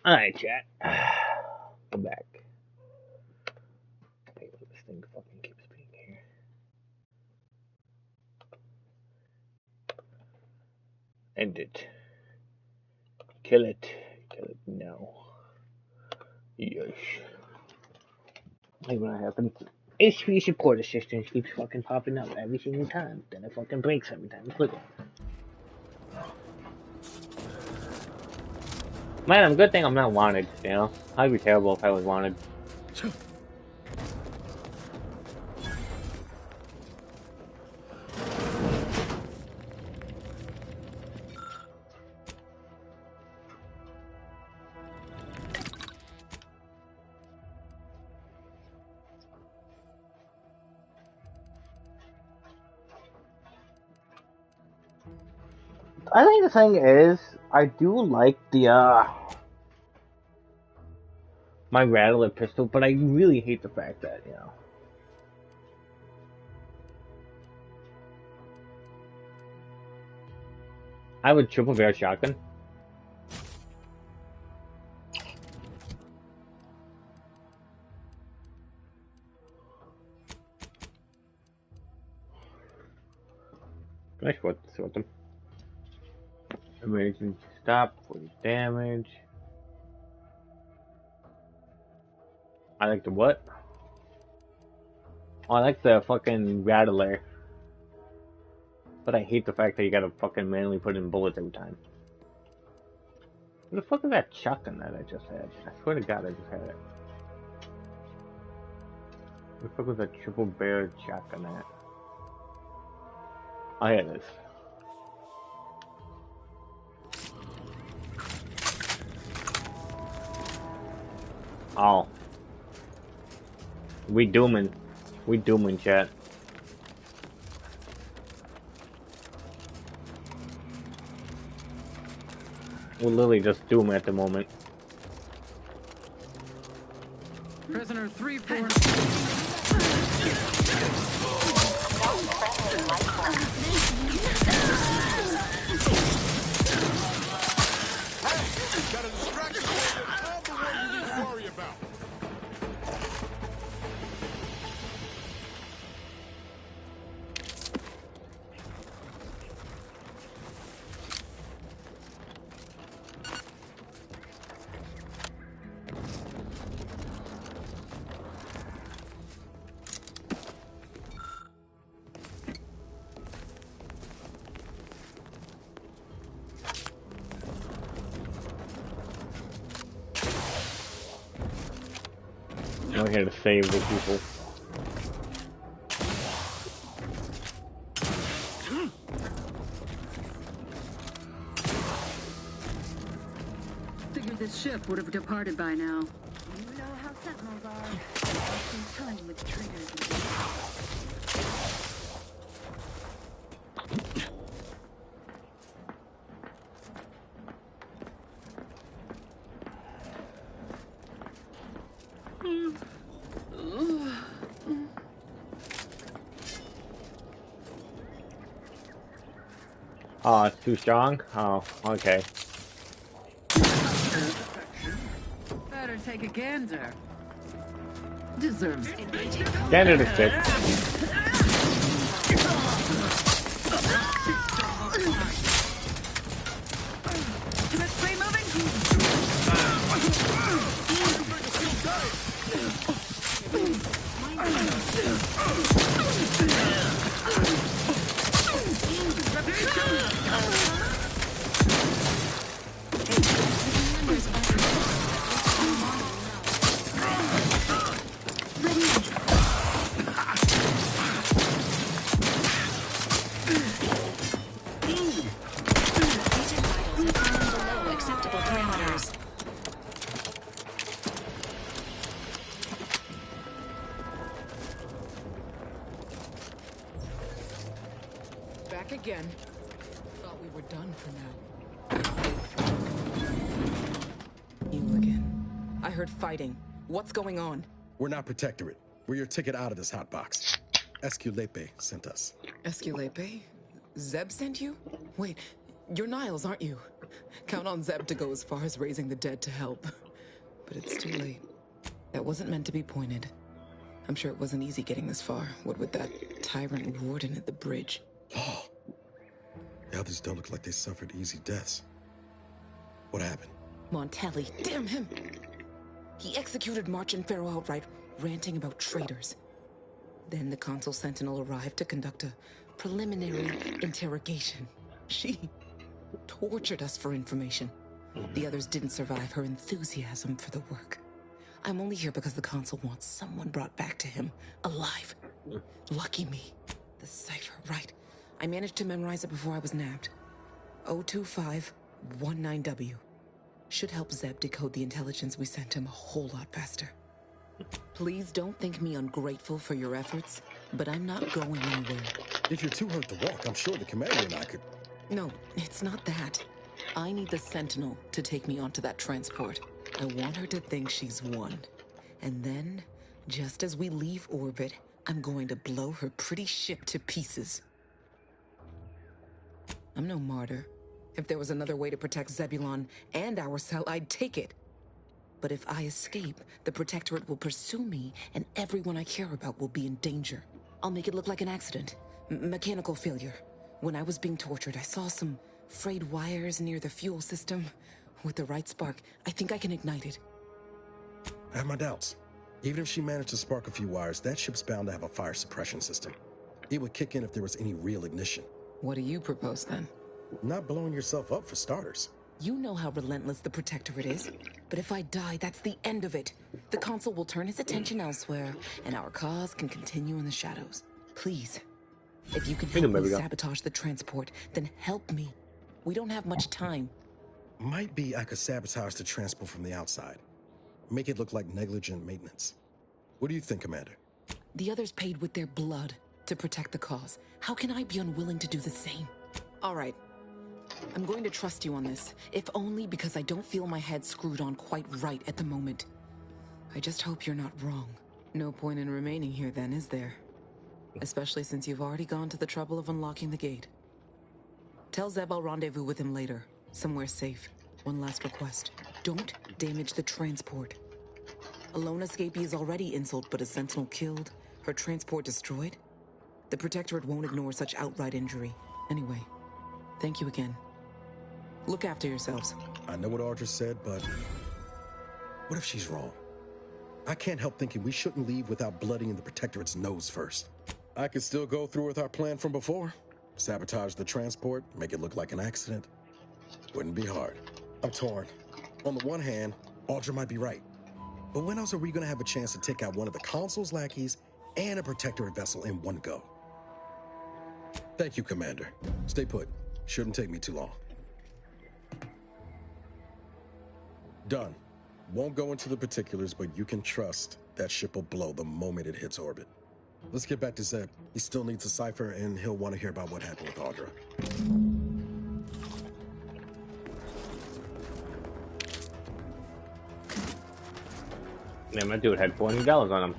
Alright, chat. Go back. Hey, this thing fucking keeps being here. End it. Kill it. Kill it now. Yes. Like when that happens, HP support assistance keeps fucking popping up every single time. Then it fucking breaks every time. Look at it. Man, good thing I'm not wanted, you know? I'd be terrible if I was wanted. I think the thing is, I do like the, my Rattler pistol, but I really hate the fact that, you know. I have a triple barrel shotgun. Nice what them. Emergency stop for damage. I like the what? Oh, I like the fucking Rattler. But I hate the fact that you gotta fucking manually put in bullets every time. What the fuck is that shotgun that I just had? I swear to God I just had it. What the fuck was that triple barrel shotgun at? Oh, here it is. Oh. We dooming, chat. We're literally just dooming at the moment. Prisoner 3-4. I'm here to save the people. Figured this ship would have departed by now. You know how Sentinels are. Wasting time with traitors. Oh, it's too strong? Oh, okay. Better take a gander. Deserves it. Gander to 6. Back again. Thought we were done for now. You again. I heard fighting. What's going on? We're not Protectorate. We're your ticket out of this hot box. Esculepe sent us. Esculepe? Zeb sent you? Wait, you're Niles, aren't you? Count on Zeb to go as far as raising the dead to help. But it's too late. That wasn't meant to be pointed. I'm sure it wasn't easy getting this far, what with that tyrant warden at the bridge. Oh. The others don't look like they suffered easy deaths. What happened? Montelli, damn him! He executed March and Pharaoh outright, ranting about traitors. Then the Consul Sentinel arrived to conduct a preliminary interrogation. She tortured us for information. The others didn't survive her enthusiasm for the work. I'm only here because the Consul wants someone brought back to him, alive. Lucky me. The cipher, right. I managed to memorize it before I was nabbed. 02519W. Should help Zeb decode the intelligence we sent him a whole lot faster. Please don't think me ungrateful for your efforts, but I'm not going anywhere. If you're too hurt to walk, I'm sure the commander and I could... No, it's not that. I need the Sentinel to take me onto that transport. I want her to think she's won. And then, just as we leave orbit, I'm going to blow her pretty ship to pieces. I'm no martyr. If there was another way to protect Zebulon and our cell, I'd take it. But if I escape, the Protectorate will pursue me, and everyone I care about will be in danger. I'll make it look like an accident. Mechanical failure. When I was being tortured, I saw some frayed wires near the fuel system. With the right spark, I think I can ignite it. I have my doubts. Even if she managed to spark a few wires, that ship's bound to have a fire suppression system. It would kick in if there was any real ignition. What do you propose, then? Not blowing yourself up, for starters. You know how relentless the Protectorate is. But if I die, that's the end of it. The Consul will turn his attention elsewhere, and our cause can continue in the shadows. Please, if you can help me sabotage the transport, then help me. We don't have much time. Might be I could sabotage the transport from the outside. Make it look like negligent maintenance. What do you think, Commander? The others paid with their blood to protect the cause. How can I be unwilling to do the same? All right. I'm going to trust you on this, if only because I don't feel my head screwed on quite right at the moment. I just hope you're not wrong. No point in remaining here then, is there? Especially since you've already gone to the trouble of unlocking the gate. Tell Zeb I'll rendezvous with him later, somewhere safe. One last request. Don't damage the transport. A lone escapee is already insult, but a Sentinel killed, her transport destroyed? The Protectorate won't ignore such outright injury. Anyway, thank you again. Look after yourselves. I know what Audra said, but what if she's wrong? I can't help thinking we shouldn't leave without blooding in the Protectorate's nose first. I could still go through with our plan from before. Sabotage the transport, make it look like an accident. Wouldn't be hard. I'm torn. On the one hand, Audra might be right. But when else are we going to have a chance to take out one of the Consul's lackeys and a Protectorate vessel in one go? Thank you, Commander. Stay put. Shouldn't take me too long. Done. Won't go into the particulars, but you can trust that ship will blow the moment it hits orbit. Let's get back to Zeb. He still needs a cipher, and he'll want to hear about what happened with Audra. Man, my dude had $400 on him.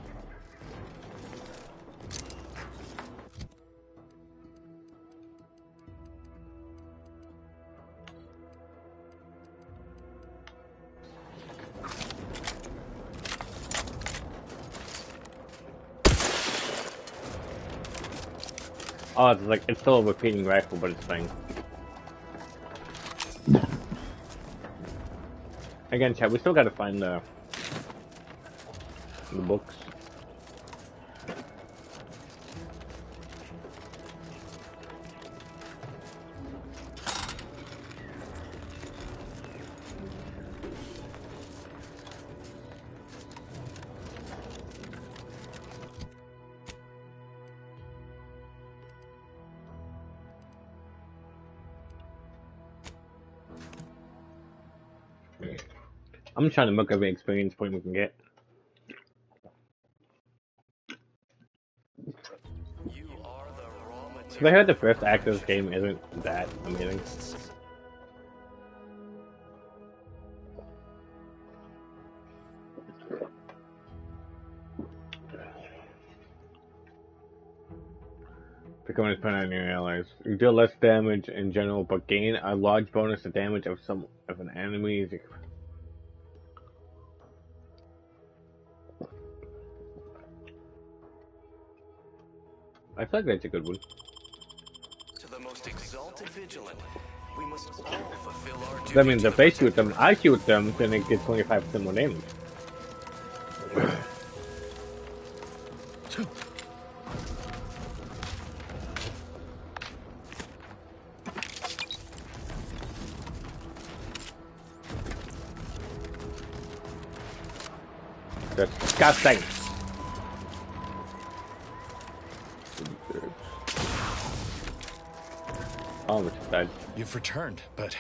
Oh, it's like, it's still a repeating rifle, but it's fine. Again, chat, we still gotta find the books. I'm trying to milk every experience point we can get. So I heard the first act of this game isn't that amazing. going to depend on your allies. You deal less damage in general, but gain a large bonus to damage of an enemy. I feel like that's a good one. To the most exalted vigilant, we must all fulfill our duty. That means if they shoot them, I shoot them, then they get 25% more damage. Disgusting. Oh, which is dead. You've returned, but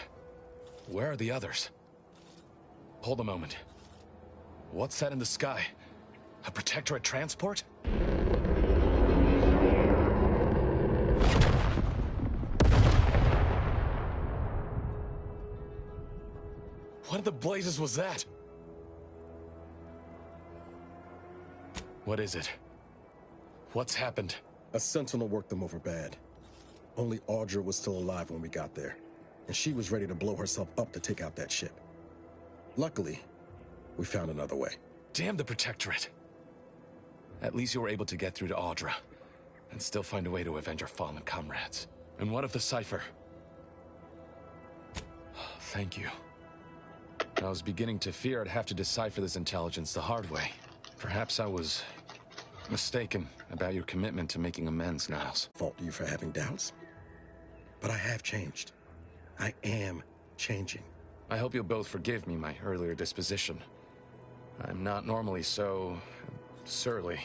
where are the others? Hold a moment. What's that in the sky? A Protectorate transport? What in the blazes was that? What is it? What's happened? A Sentinel worked them over bad. Only Audra was still alive when we got there, and she was ready to blow herself up to take out that ship. Luckily, we found another way. Damn the Protectorate. At least you were able to get through to Audra, and still find a way to avenge your fallen comrades. And what of the Cypher? Thank you. I was beginning to fear I'd have to decipher this intelligence the hard way. Perhaps I was mistaken about your commitment to making amends, Niles. Fault you for having doubts? But I have changed. I am changing. I hope you'll both forgive me my earlier disposition. I'm not normally so surly.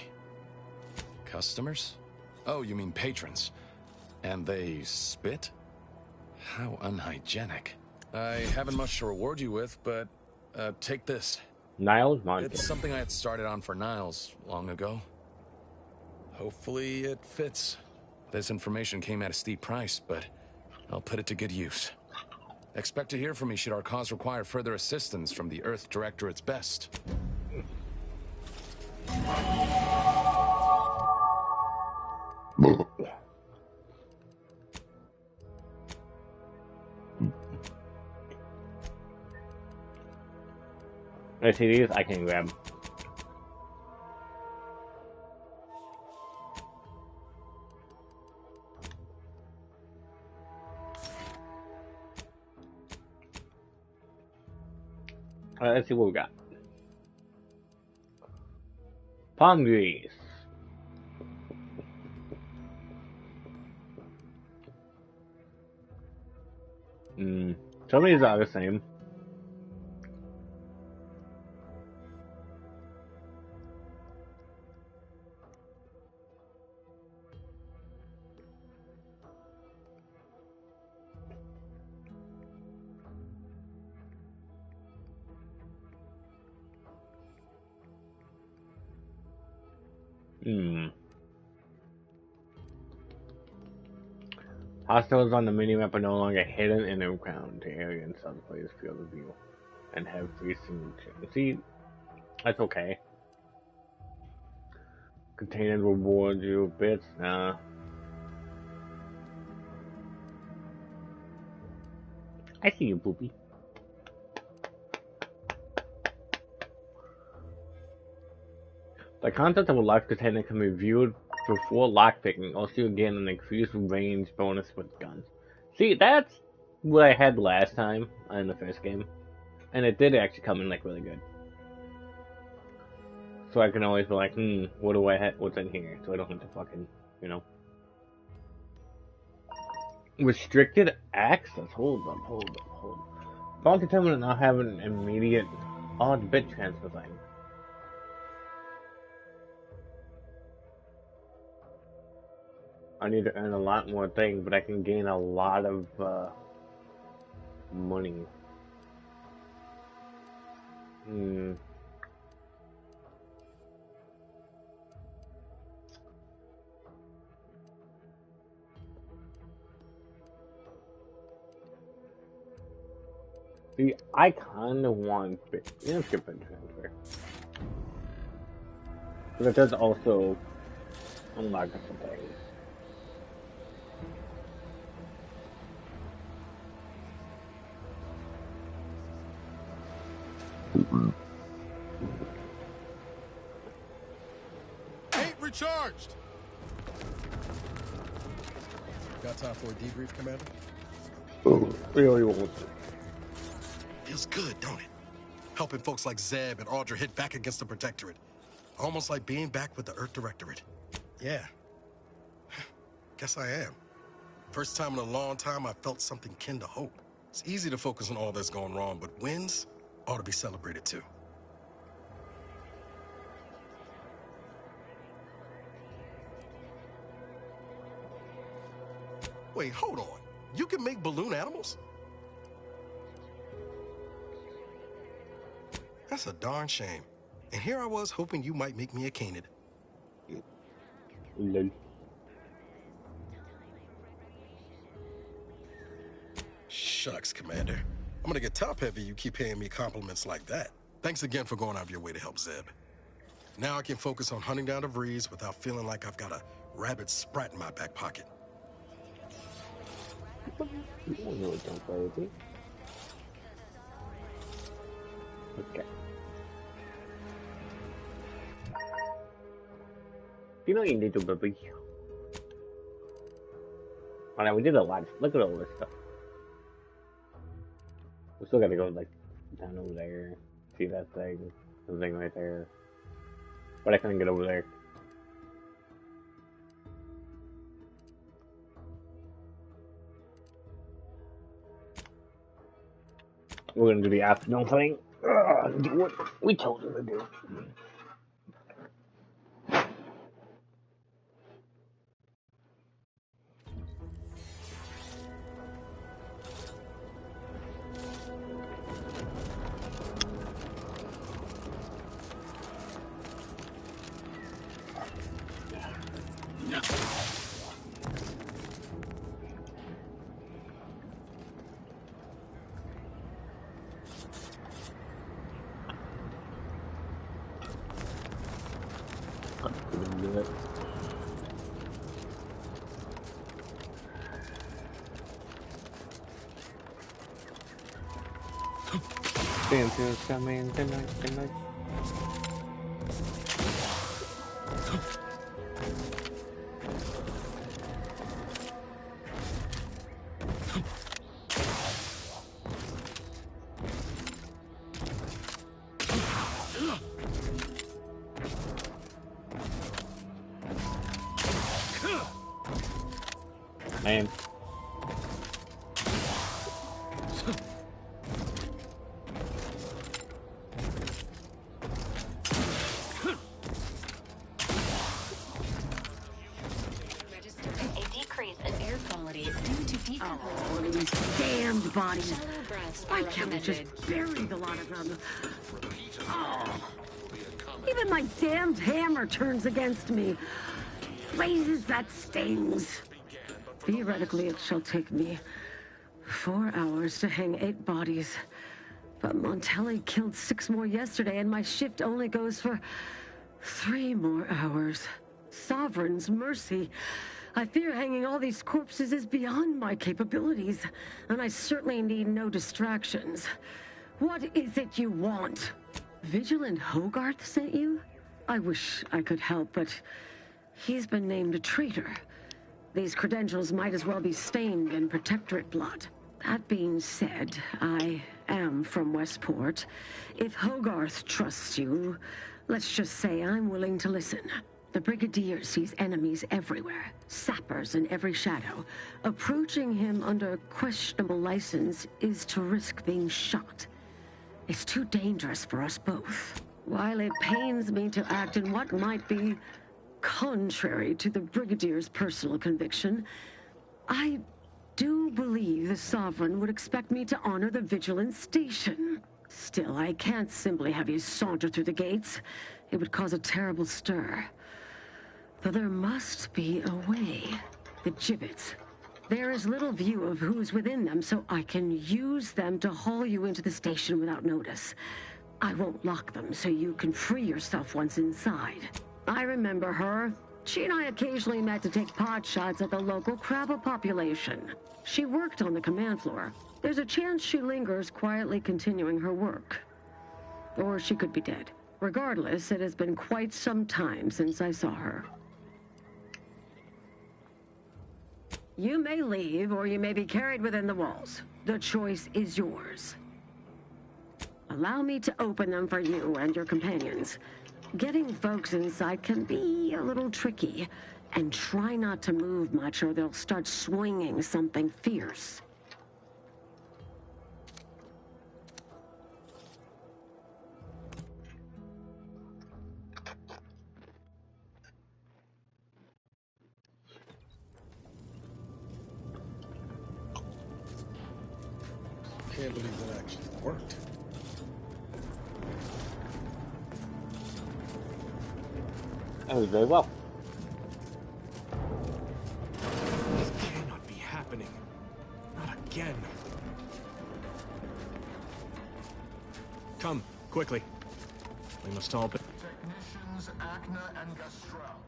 Customers? Oh, you mean patrons. And they spit? How unhygienic. I haven't much to reward you with, but take this. Niles Monte. It's something I had started on for Niles long ago. Hopefully it fits. This information came at a steep price, but I'll put it to good use. Expect to hear from me should our cause require further assistance from the Earth Directorate's best. I see these, I can grab. Let's see what we got. Palm grease. Some of these are the same. Hostiles on the minimap are no longer hidden in the ground. The area inside the player's field of view and have free signature. See, that's okay. Containers reward you bits. Nah. I see you, Poopy. The content of a lock container can be viewed before lockpicking. Also, you gain an increased range bonus with guns. See, that's what I had last time in the first game, and it did actually come in like really good. So I can always be like, what do I have? What's in here? So I don't have to fucking, you know. Restricted access. Hold up. Bond containment now have an immediate odd bit transfer thing. I need to earn a lot more things, but I can gain a lot of money. See, I kind of want skip and transfer, but it does also unlock some things. Ain't recharged. Got time for a debrief, Commander? Really won't. Feels good, don't it? Helping folks like Zeb and Audra hit back against the Protectorate. Almost like being back with the Earth Directorate. Yeah. Guess I am. First time in a long time I felt something kin to hope. It's easy to focus on all that's going wrong, but wins ought to be celebrated too. Wait, hold on. You can make balloon animals? That's a darn shame. And here I was hoping you might make me a canid. Lol. Shucks, Commander. I'm gonna get top-heavy you keep paying me compliments like that. Thanks again for going out of your way to help Zeb. Now I can focus on hunting down the Vrees without feeling like I've got a rabid sprat in my back pocket. Okay. You know you need to, baby. Alright, we did a lot. Look at all this stuff. We still gotta go, like, down over there. See that thing. The thing right there. But I couldn't get over there. We're gonna do the afternoon thing. Do what we told him to do. Santa's coming tonight. Man. Bodies. Why can't I just bury the lot of them? Oh. Even my damned hammer turns against me. Blazes, that stings. Theoretically, it shall take me 4 hours to hang 8 bodies. But Montelli killed 6 more yesterday, and my shift only goes for 3 more hours. Sovereign's mercy. I fear hanging all these corpses is beyond my capabilities, and I certainly need no distractions. What is it you want? Vigilant Hogarth sent you? I wish I could help, but he's been named a traitor. These credentials might as well be stained in Protectorate blood. That being said, I am from Westport. If Hogarth trusts you, let's just say I'm willing to listen. The Brigadier sees enemies everywhere, sappers in every shadow. Approaching him under questionable license is to risk being shot. It's too dangerous for us both. While it pains me to act in what might be contrary to the Brigadier's personal conviction, I do believe the Sovereign would expect me to honor the Vigilance Station. Still, I can't simply have you saunter through the gates. It would cause a terrible stir. Though there must be a way. The gibbets. There is little view of who's within them, so I can use them to haul you into the station without notice. I won't lock them, so you can free yourself once inside. I remember her. She and I occasionally met to take pot shots at the local Crabble population. She worked on the command floor. There's a chance she lingers, quietly continuing her work. Or she could be dead. Regardless, it has been quite some time since I saw her. You may leave, or you may be carried within the walls. The choice is yours. Allow me to open them for you and your companions. Getting folks inside can be a little tricky, and try not to move much or they'll start swinging something fierce. Can't believe that actually worked. That was very well. This cannot be happening. Not again. Come, quickly. We must all be... Technicians Acna and Gastrell,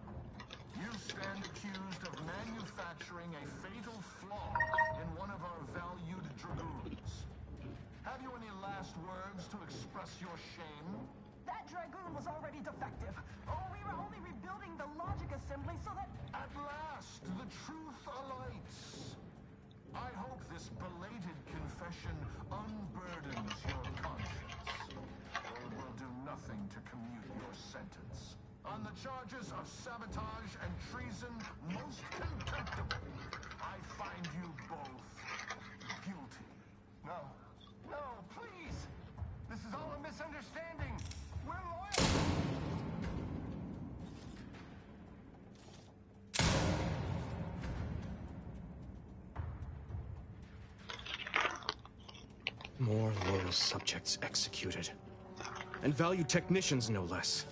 you stand accused of manufacturing a fatal flaw in one of our valued dragoons. Have you any last words to express your shame? That dragoon was already defective. Oh, we were only rebuilding the logic assembly so that... At last, the truth alights. I hope this belated confession unburdens your conscience. Or it will do nothing to commute your sentence. On the charges of sabotage and treason, most contemptible, I find you both guilty. No, please! This is all a misunderstanding. We're loyal. More loyal subjects executed. And valued technicians, no less.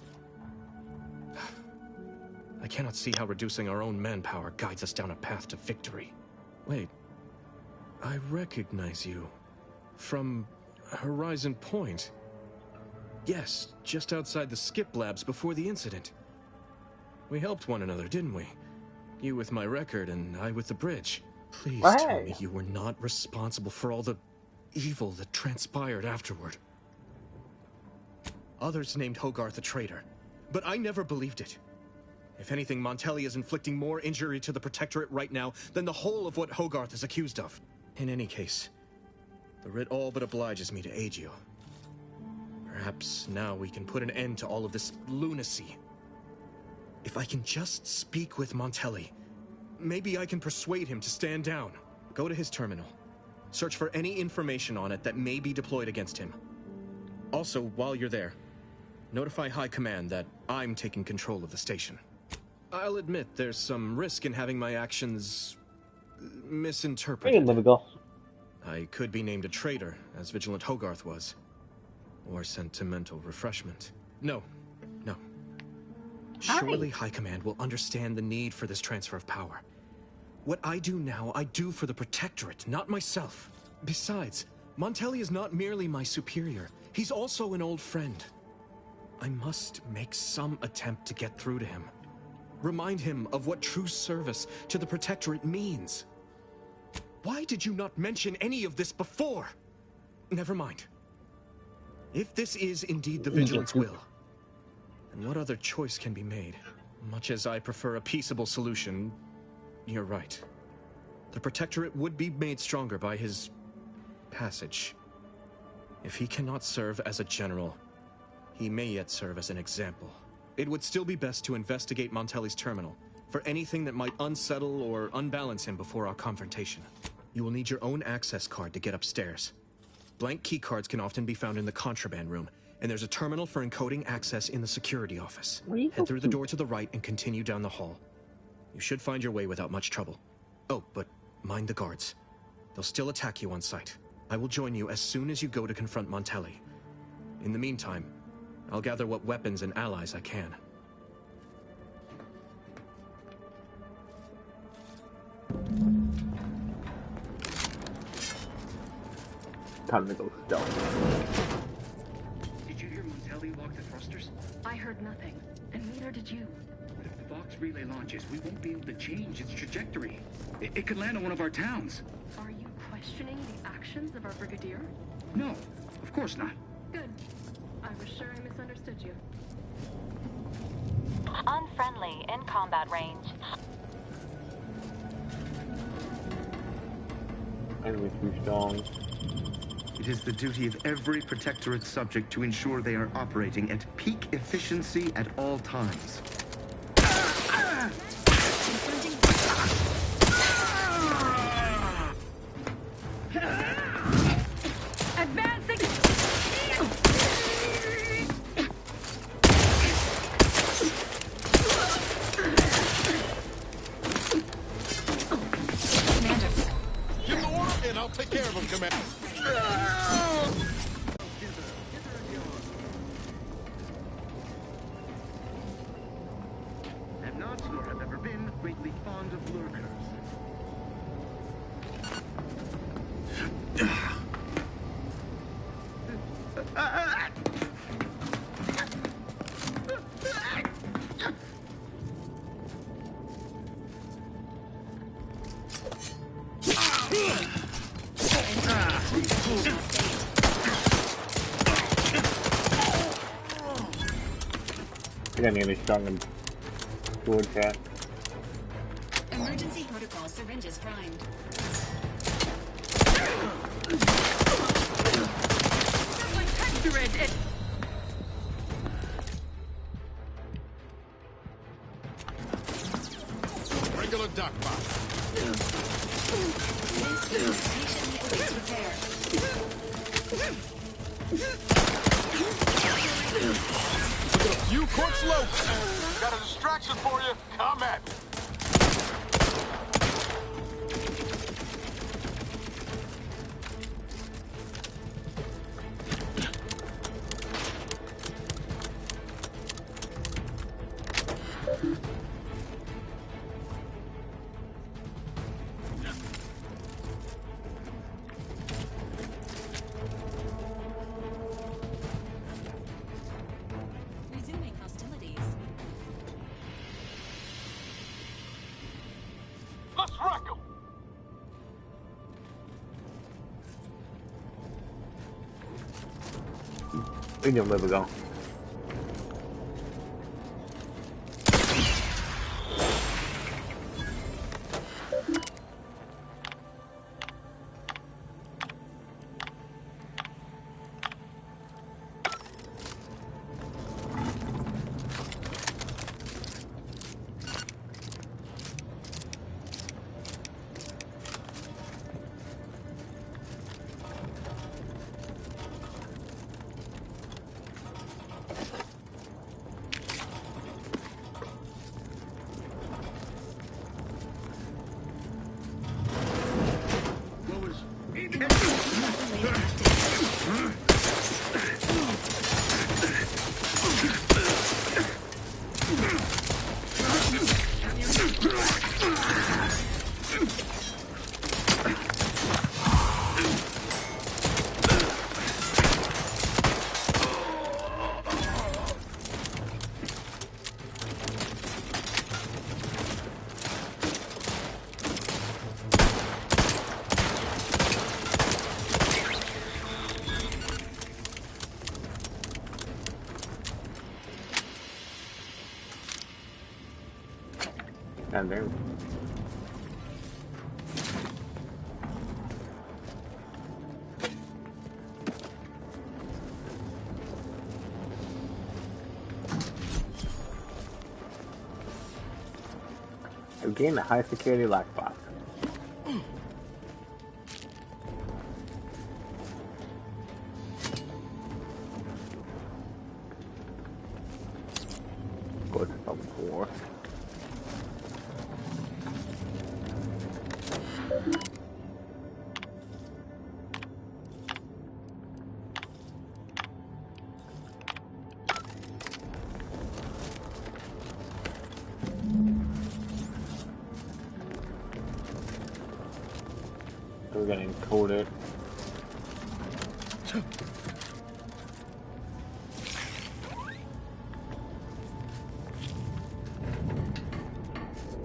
I cannot see how reducing our own manpower guides us down a path to victory. Wait. I recognize you. From Horizon Point. Yes, just outside the Skip Labs before the incident. We helped one another, didn't we? You with my record and I with the bridge. Please tell me you were not responsible for all the evil that transpired afterward. Others named Hogarth a traitor, but I never believed it. If anything, Montelli is inflicting more injury to the Protectorate right now than the whole of what Hogarth is accused of. In any case, the writ all but obliges me to aid you. Perhaps now we can put an end to all of this lunacy. If I can just speak with Montelli, maybe I can persuade him to stand down. Go to his terminal. Search for any information on it that may be deployed against him. Also, while you're there, notify High Command that I'm taking control of the station. I'll admit there's some risk in having my actions misinterpreted. I could be named a traitor, as Vigilant Hogarth was. Or sent to mental refreshment. No. Surely High Command will understand the need for this transfer of power. What I do now, I do for the Protectorate, not myself. Besides, Montelli is not merely my superior. He's also an old friend. I must make some attempt to get through to him. Remind him of what true service to the Protectorate means. Why did you not mention any of this before? Never mind. If this is indeed the Vigilance will, then what other choice can be made? Much as I prefer a peaceable solution, you're right. The Protectorate would be made stronger by his passage. If he cannot serve as a general, he may yet serve as an example. It would still be best to investigate Montelli's terminal for anything that might unsettle or unbalance him before our confrontation. You will need your own access card to get upstairs. Blank key cards can often be found in the contraband room, and there's a terminal for encoding access in the security office. Head through the door to the right and continue down the hall. You should find your way without much trouble. Oh, but mind the guards. They'll still attack you on sight. I will join you as soon as you go to confront Montelli. In the meantime, I'll gather what weapons and allies I can. Time to go stealth. Did you hear Montelli lock the thrusters? I heard nothing, and neither did you. But if the Vox relay launches, we won't be able to change its trajectory. It could land on one of our towns. Are you questioning the actions of our brigadier? No, of course not. Good. I was message you. Unfriendly in combat range. Enemy too strong. It is the duty of every Protectorate subject to ensure they are operating at peak efficiency at all times. Advancing! Give the order and I'll take care of him, Commander. Have not, nor have ever been, greatly fond of lurkers. I got nearly strong in sword cat. Emergency protocol syringes primed. Regular duck box. Patiently awaits repair. Look at a few court slopes. Got a distraction for you. Come at me. Resuming hostilities. Let's wreck 'em. We know where we go. God damn. I've gained a high security lockbox. Go to level 4. We're gonna encode it.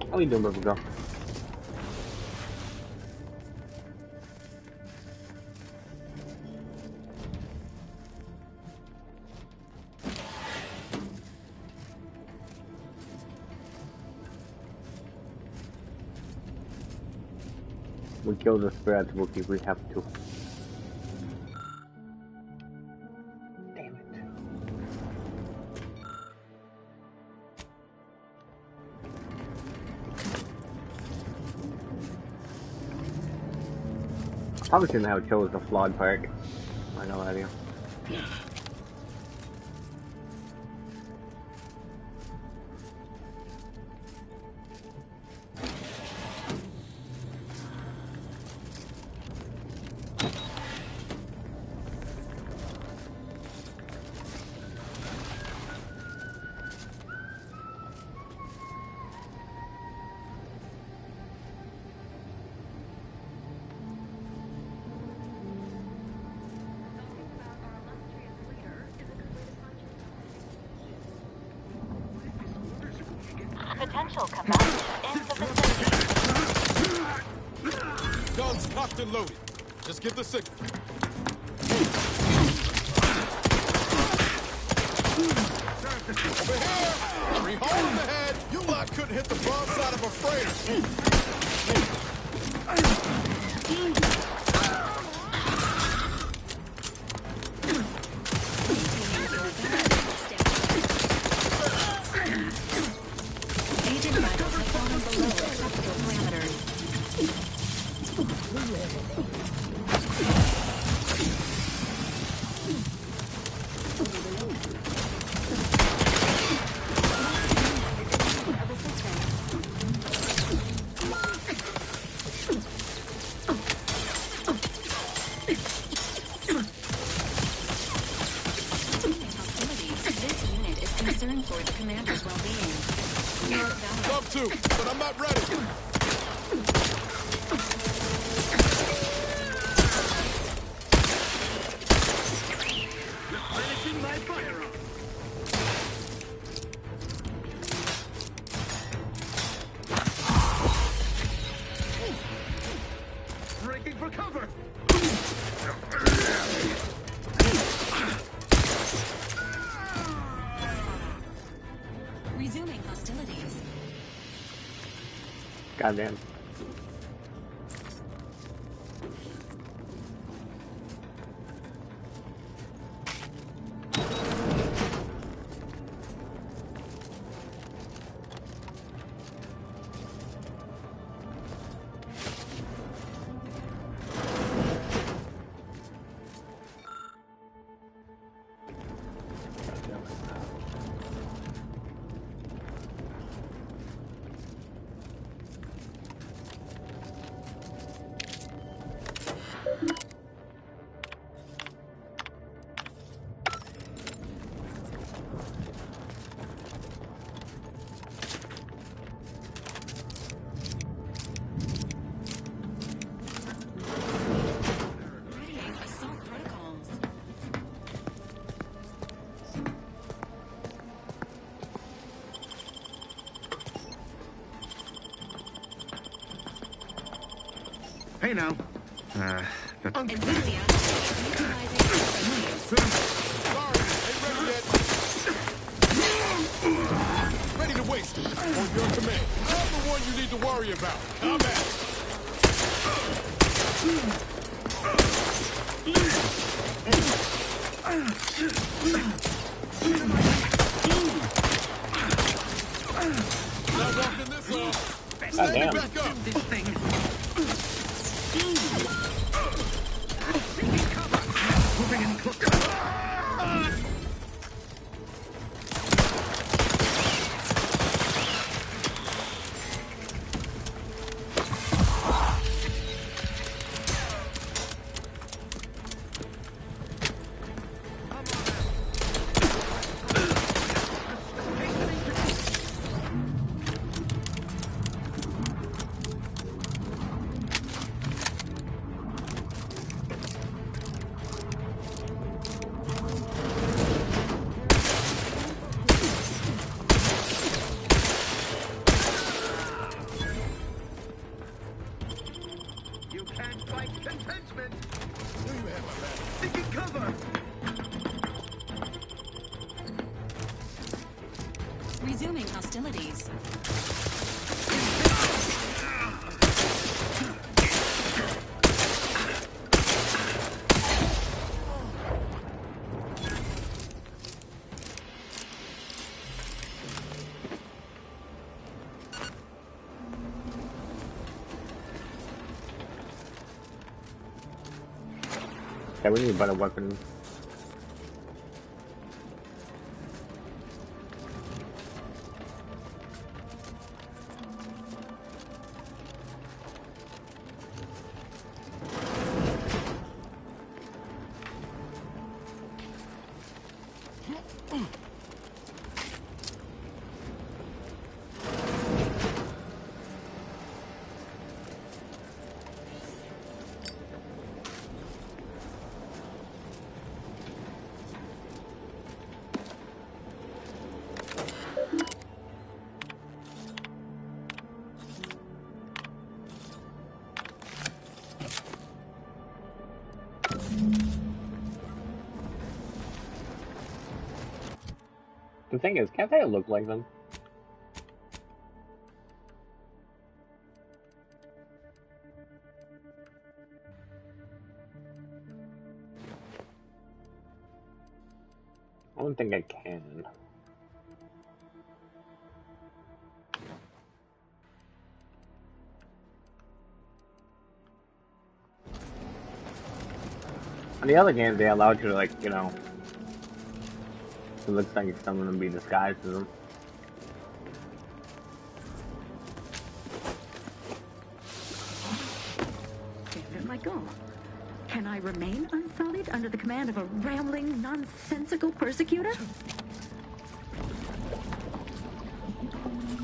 How are you doing, baby girl? We kill the spreads, Wookie, we have to. Damn it. Probably shouldn't have chose the flawed park. I know that, yeah. Potential combatants in the vicinity. Guns cocked and loaded. Just give the signal. Over here! 3 holes in the head! You lot couldn't hit the broad side of a freighter! But I'm not ready. Replenishing my firearm. Breaking for cover. Resuming hostilities. Goddamn. Hey now. Sorry, ain't ready yet. Ready to waste it. On your command. I'm the one you need to worry about. Combat. Not walking this off. Goddamn. Back up. This thing. Moving in close. Resuming hostilities. Yeah, we need a better weapon. The thing is, can't they look like them? I don't think I can. On the other games, they allowed you to, like, you know, it looks like some of them be disguised as them. David Michael, can I remain unsullied under the command of a rambling, nonsensical persecutor?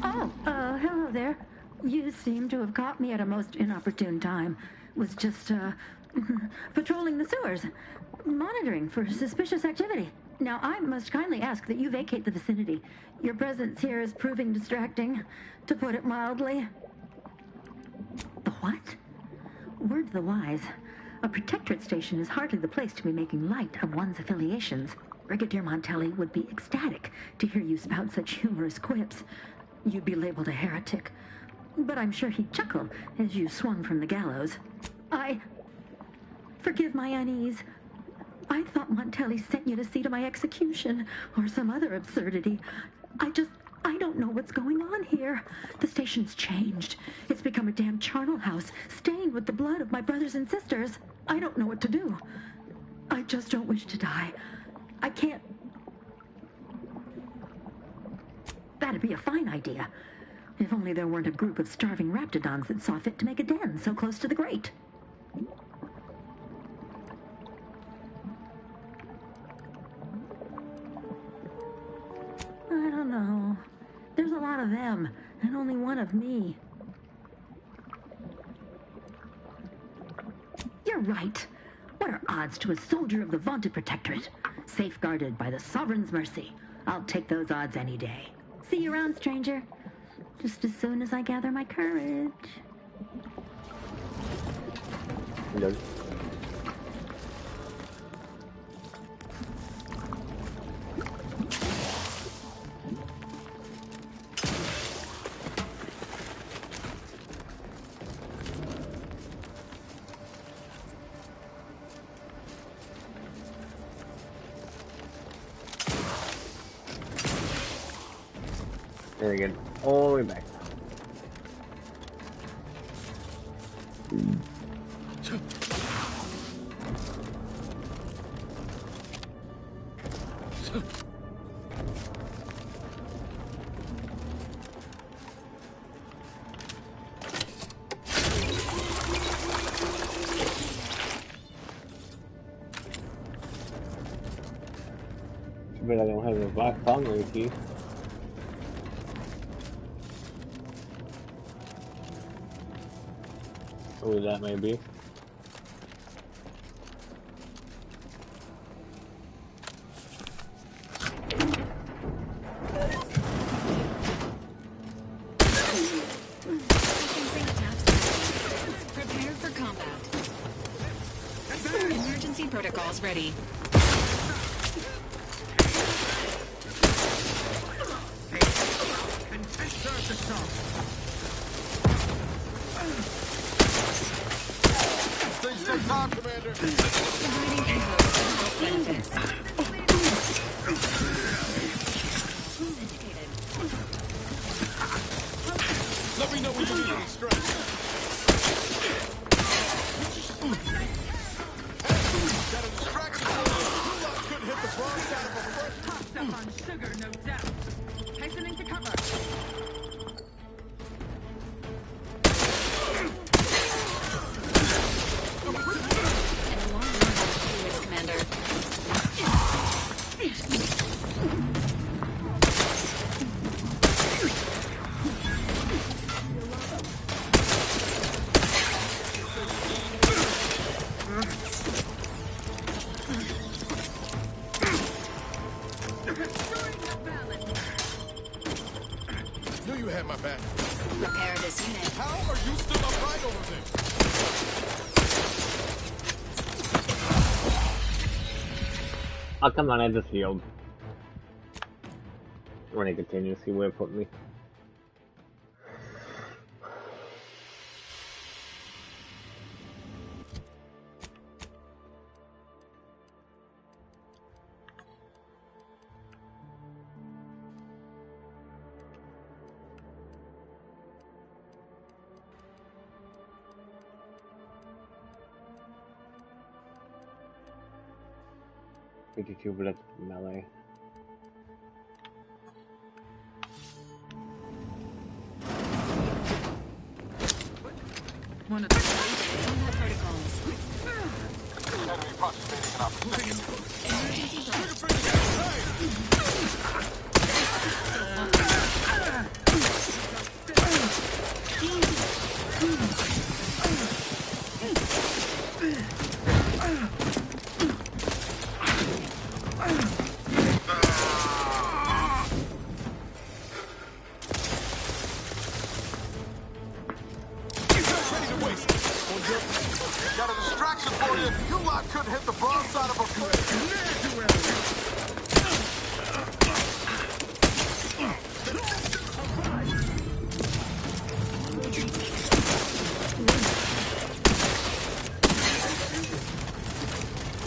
Oh, hello there. You seem to have caught me at a most inopportune time. Was just, patrolling the sewers, monitoring for suspicious activity. Now, I must kindly ask that you vacate the vicinity. Your presence here is proving distracting, to put it mildly. The what? Word to the wise. A protectorate station is hardly the place to be making light of one's affiliations. Brigadier Montelli would be ecstatic to hear you spout such humorous quips. You'd be labeled a heretic. But I'm sure he'd chuckle as you swung from the gallows. Forgive my unease. I thought Montelli sent you to see to my execution, or some other absurdity. I don't know what's going on here. The station's changed. It's become a damn charnel house, stained with the blood of my brothers and sisters. I don't know what to do. I just don't wish to die. I can't... That'd be a fine idea. If only there weren't a group of starving raptidons that saw fit to make a den so close to the grate. I don't know. There's a lot of them, and only one of me. You're right. What are odds to a soldier of the vaunted protectorate? Safeguarded by the sovereign's mercy. I'll take those odds any day. See you around, stranger. Just as soon as I gather my courage. Hello. Very good. All the way back. But I don't have a black primary key. Oh, that may be. Prepare for combat. Emergency protocols ready. Let me know when you need any strength. Sugar, no doubt. Hastening to cover. Commander. Knew you had my back. Repair this unit. How are you still upright over there? Oh, come on, I just healed. We're gonna continue to see where it put me. But that's melee. One of the protocols. Enemy participating in opportunity. Got a distraction for you. You lot couldn't hit the broadside of a freighter.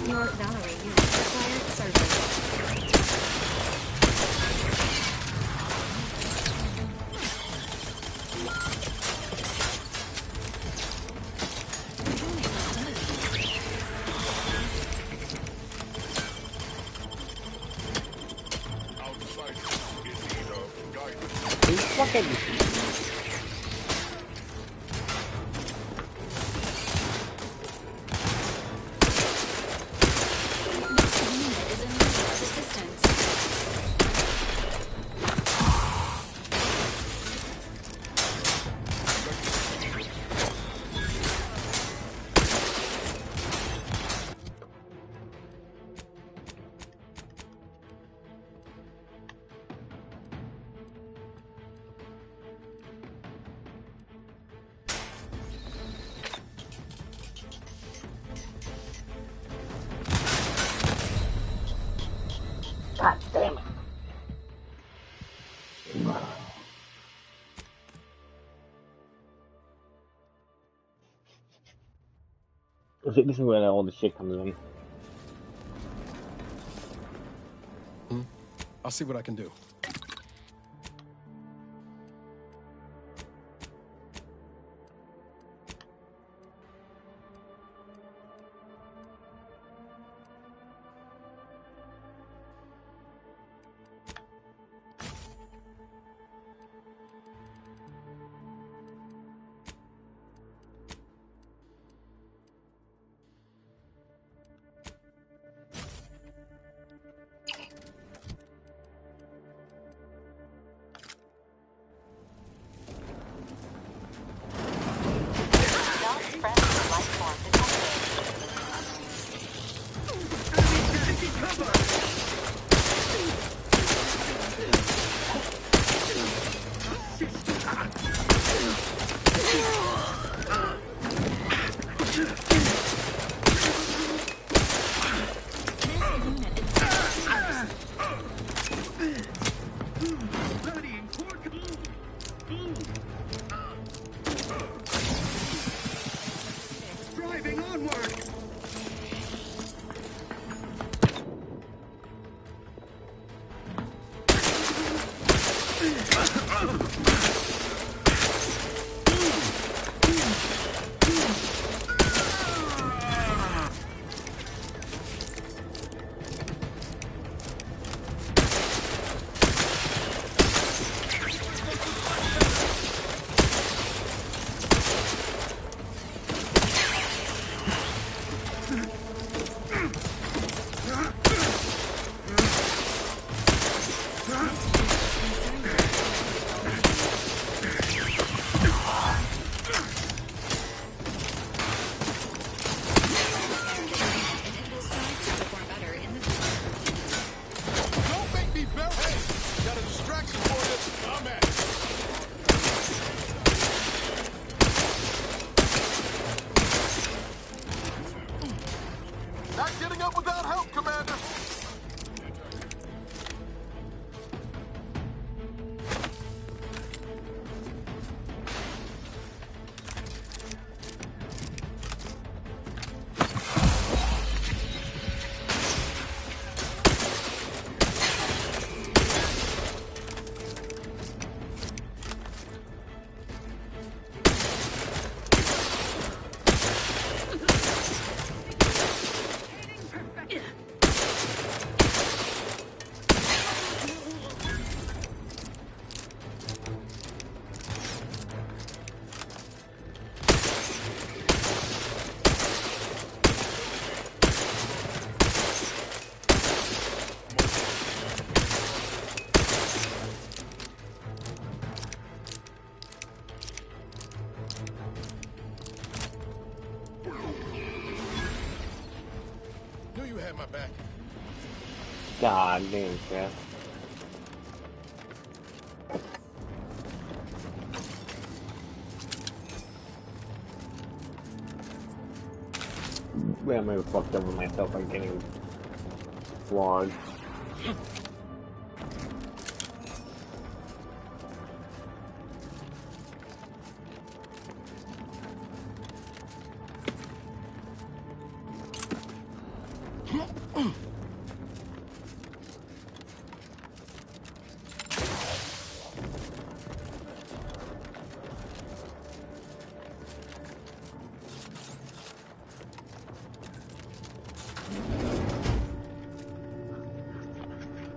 Your Valkyrie unit required service. Fucking. God damn it. This is where all the shit comes in. I'll see what I can do. Driving onward! God damn, Chef. Man, I might have fucked over myself by getting flogged.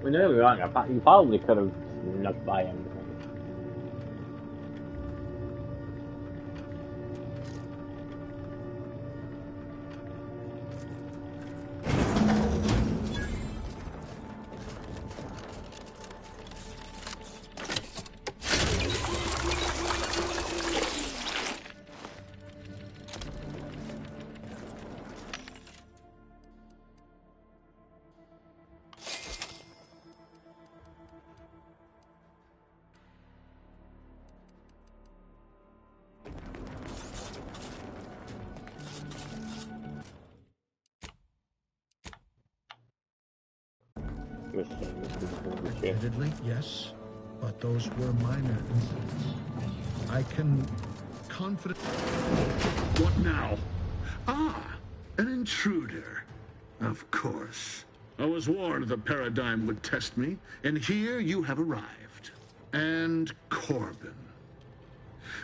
Don't get me wrong, you probably could have snuck by him. Admittedly, yes, but those were minor incidents. I can confidently... What now? Ah, an intruder. Of course. I was warned the Paradigm would test me, and here you have arrived. And Corbin.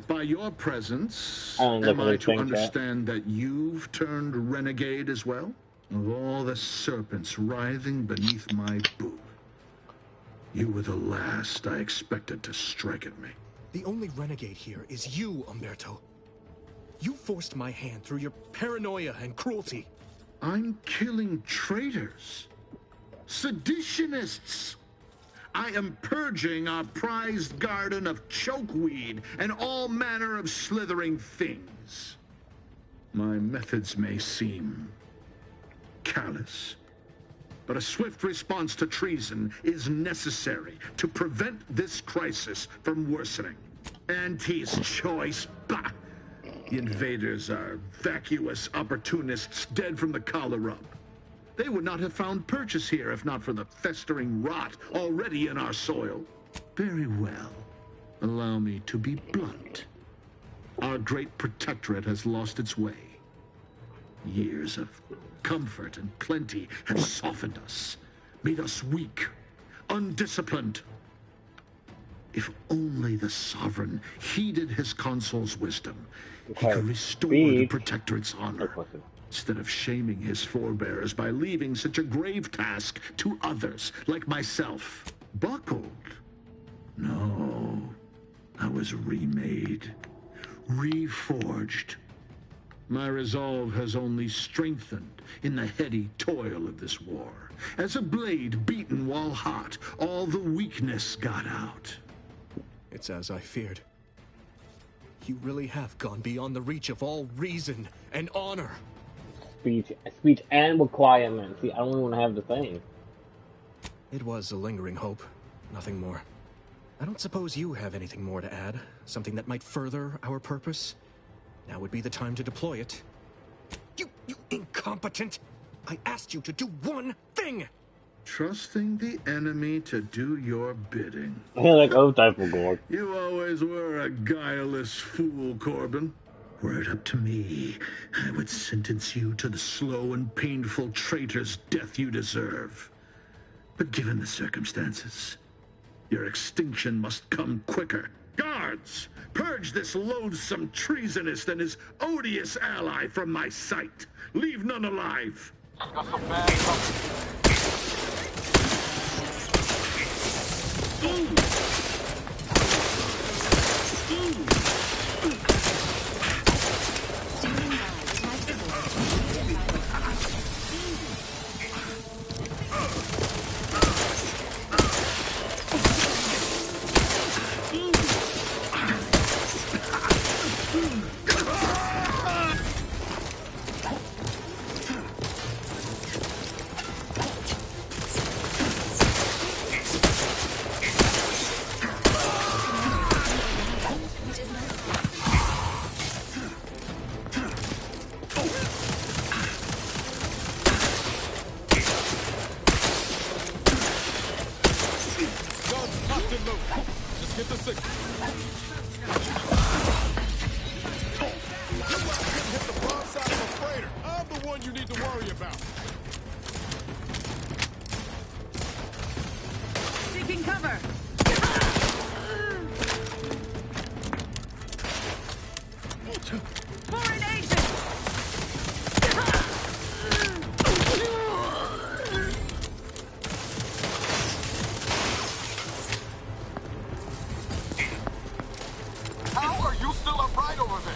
By your presence, am I to understand that you've turned renegade as well? Of all the serpents writhing beneath my boot, you were the last I expected to strike at me. The only renegade here is you, Umberto. You forced my hand through your paranoia and cruelty. I'm killing traitors, seditionists. I am purging our prized garden of chokeweed and all manner of slithering things. My methods may seem callous, but a swift response to treason is necessary to prevent this crisis from worsening. Auntie's choice, bah! The invaders are vacuous opportunists dead from the collar up. They would not have found purchase here if not for the festering rot already in our soil. Very well. Allow me to be blunt. Our great protectorate has lost its way. Years of comfort and plenty have softened us, made us weak, undisciplined. If only the Sovereign heeded his consul's wisdom, he could restore the Protectorate's honor, instead of shaming his forebears by leaving such a grave task to others like myself. Buckled? No, I was remade, reforged. My resolve has only strengthened in the heady toil of this war. As a blade beaten while hot, all the weakness got out. It's as I feared. You really have gone beyond the reach of all reason and honor. Speech and requirement. See, I don't even have the thing. It was a lingering hope, nothing more. I don't suppose you have anything more to add? Something that might further our purpose? Now would be the time to deploy it. You incompetent! I asked you to do one thing! Trusting the enemy to do your bidding. Like type of Gorg. You always were a guileless fool, Corbin. Were it up to me, I would sentence you to the slow and painful traitor's death you deserve. But given the circumstances, your extinction must come quicker. Guards, purge this loathsome treasonist and his odious ally from my sight. Leave none alive. Got some bad get low. Just get the signal. You couldn't hit the broadside of a freighter. I'm the one you need to worry about. Taking cover. Foreign agent. How are you still upright over there?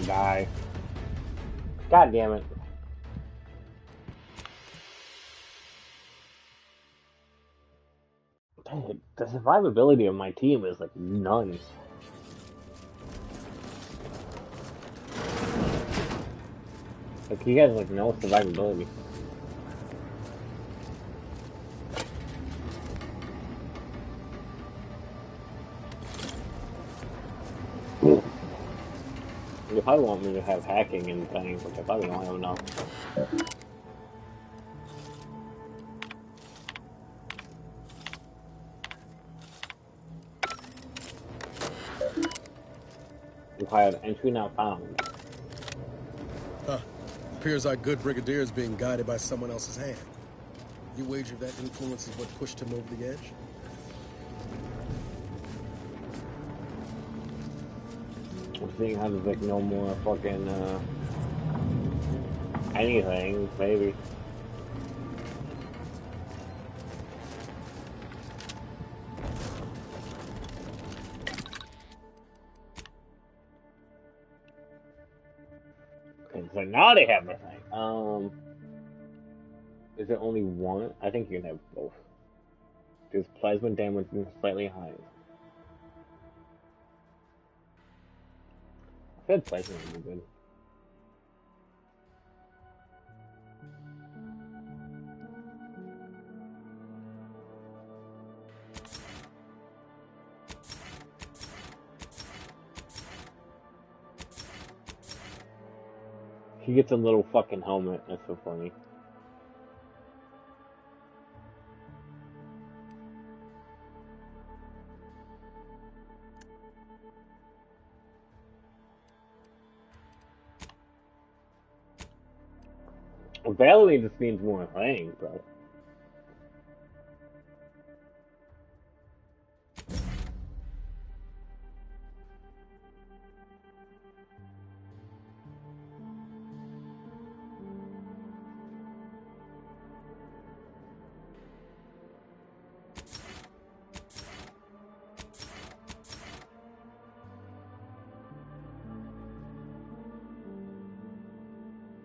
Die. God damn it. Dang, the survivability of my team is like none. Like, you guys like no survivability. You probably want me to have hacking and things, which I probably don't have enough. Required entry not found. Huh. Appears our good brigadier is being guided by someone else's hand. You wager that influence is what pushed him over the edge? I'm seeing how there's like no more fucking anything, maybe. Okay, so now they have everything. Is there only one? I think you can have both. There's plasma damage and slightly higher. I said plasma would be good. He gets a little fucking helmet. That's so funny. Valerie just needs more things, bro.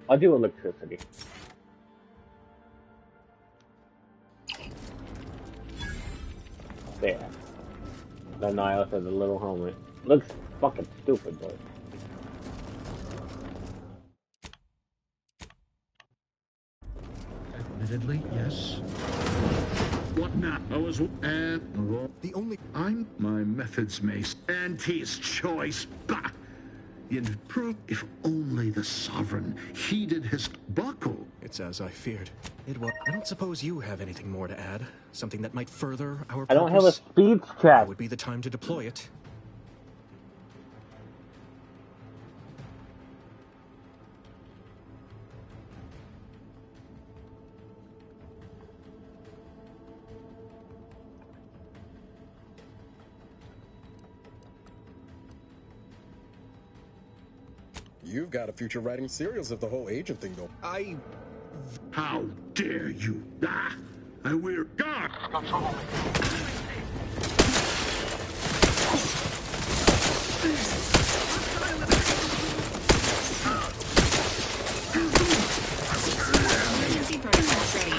I'll do electricity. There. The Nihilus has a little helmet. Looks fucking stupid, but. Admittedly, yes. What now? I was the only my methods may and his choice. Bah! Improve if only the sovereign heeded his buckle. It's as I feared. I don't suppose you have anything more to add. Something that might further our purpose. I don't have a speech check. It would be the time to deploy it. You've got a future writing serials if the whole agent thing go. How dare you? Ah! I wear guard. Emergency protocols ready.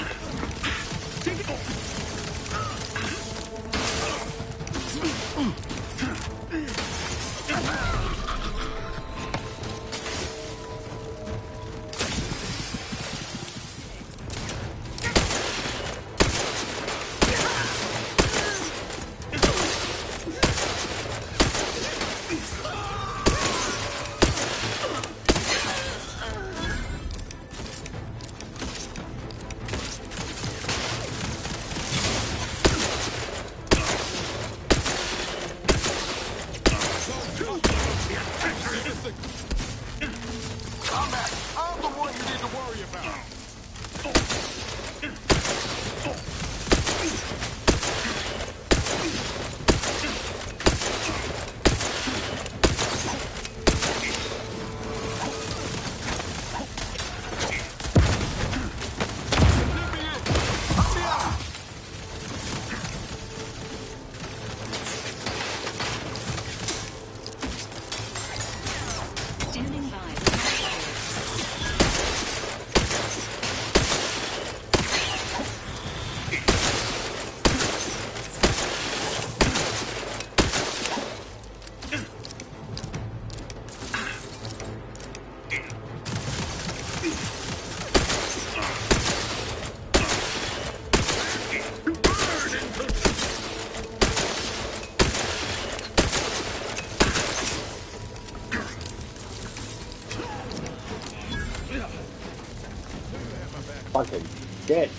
Fucking shit.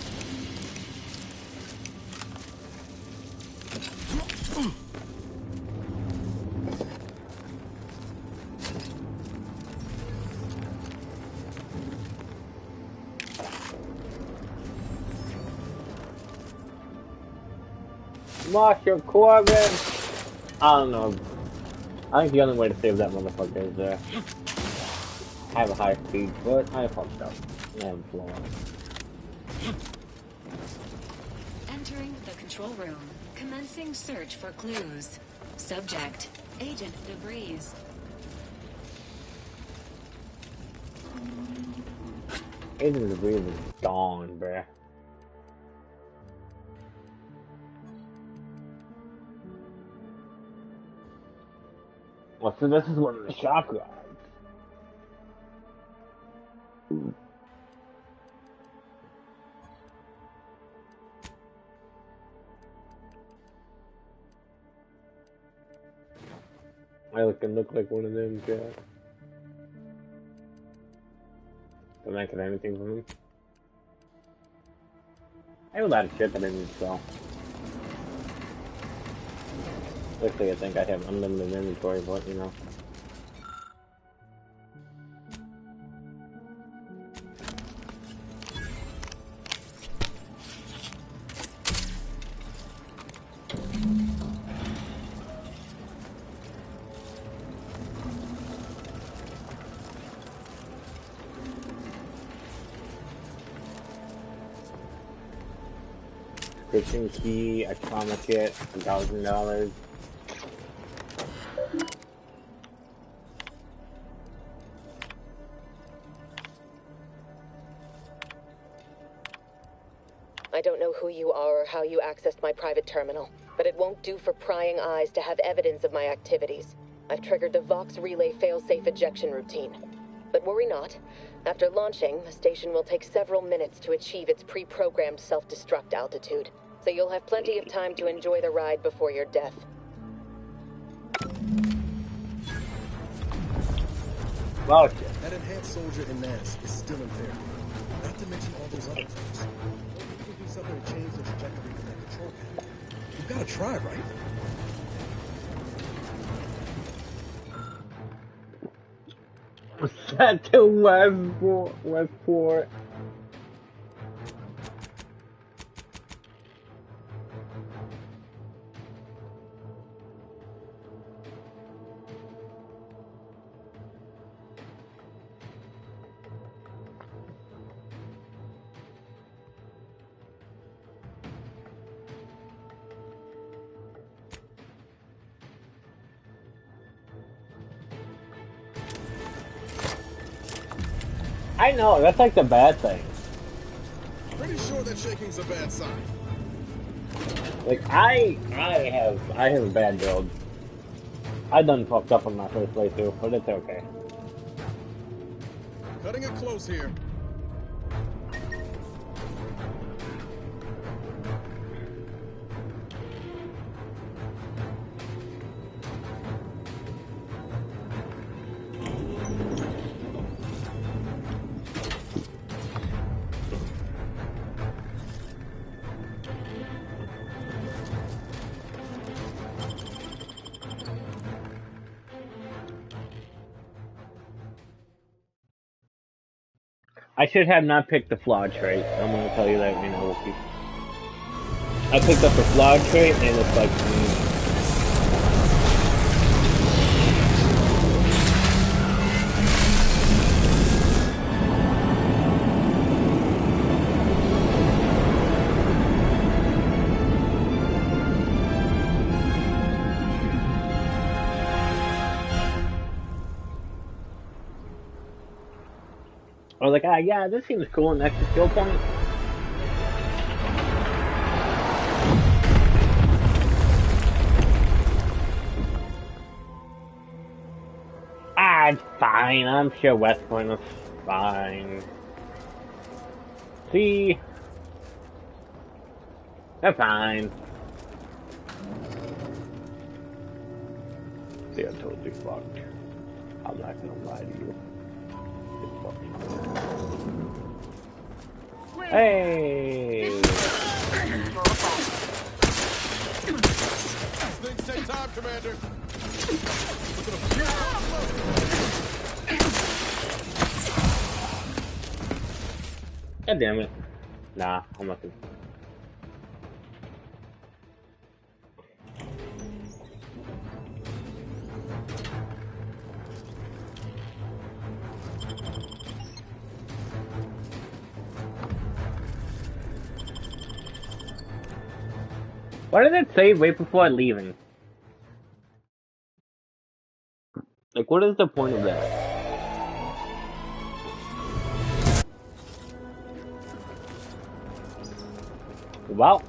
Marshal Corbin! I don't know. I think the only way to save that motherfucker is have a high speed, but I fucked up. I am flawed. Entering the control room. Commencing search for clues. Subject: Agent DeVries. Agent DeVries is gone, bruh. Well, so this is one of the shock rods. I can look like one of them, yeah. Don't I get anything from him? I have a lot of shit that I need to sell. Luckily, I think I have unlimited inventory, but you know. Description key, a trauma kit, $1,000. I don't know who you are or how you accessed my private terminal, but it won't do for prying eyes to have evidence of my activities. I've triggered the Vox Relay failsafe ejection routine. But worry not. After launching, the station will take several minutes to achieve its pre-programmed self-destruct altitude, so you'll have plenty of time to enjoy the ride before your death. Wow, shit. That enhanced soldier in mass is still in Fairfield. Not to mention all those other folks. We can do something to change the trajectory from that control panel. We've got to try, right? Set to Westport. I know, that's like the bad thing. Pretty sure that shaking's a bad sign. Like I have a bad build. I done fucked up on my first playthrough, but it's okay. Cutting it close here. I should have not picked the flawed trait. I'm gonna tell you that right now, Wookie. I picked up the flawed trait and it's like I was like, ah, yeah, this seems cool, an extra skill point. Ah, it's fine. I'm sure West Point is fine. See? They're fine. See, I told you, fucked. I'm not gonna lie to you. Hey! Things take time, Commander. God damn it. Nah, I'm not gonna. Why did it save right before leaving? Like, what is the point of that? Well.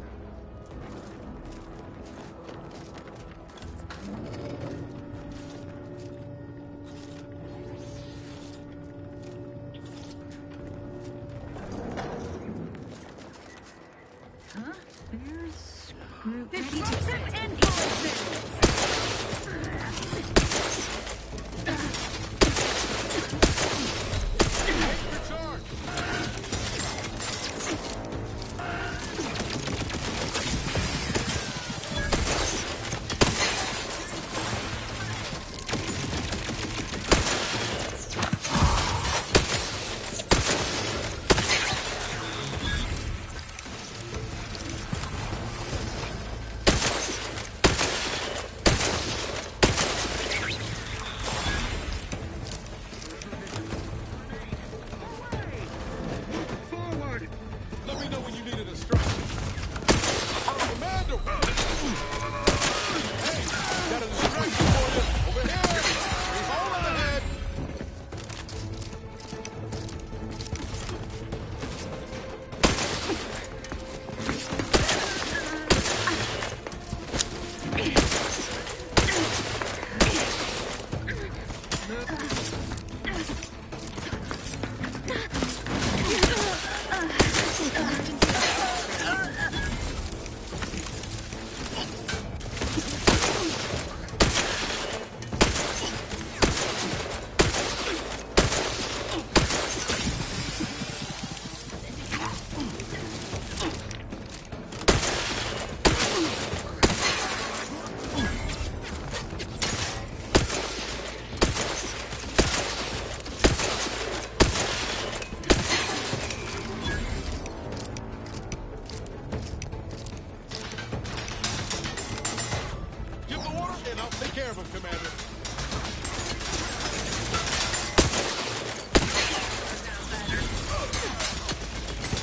And I'll take care of him, Commander.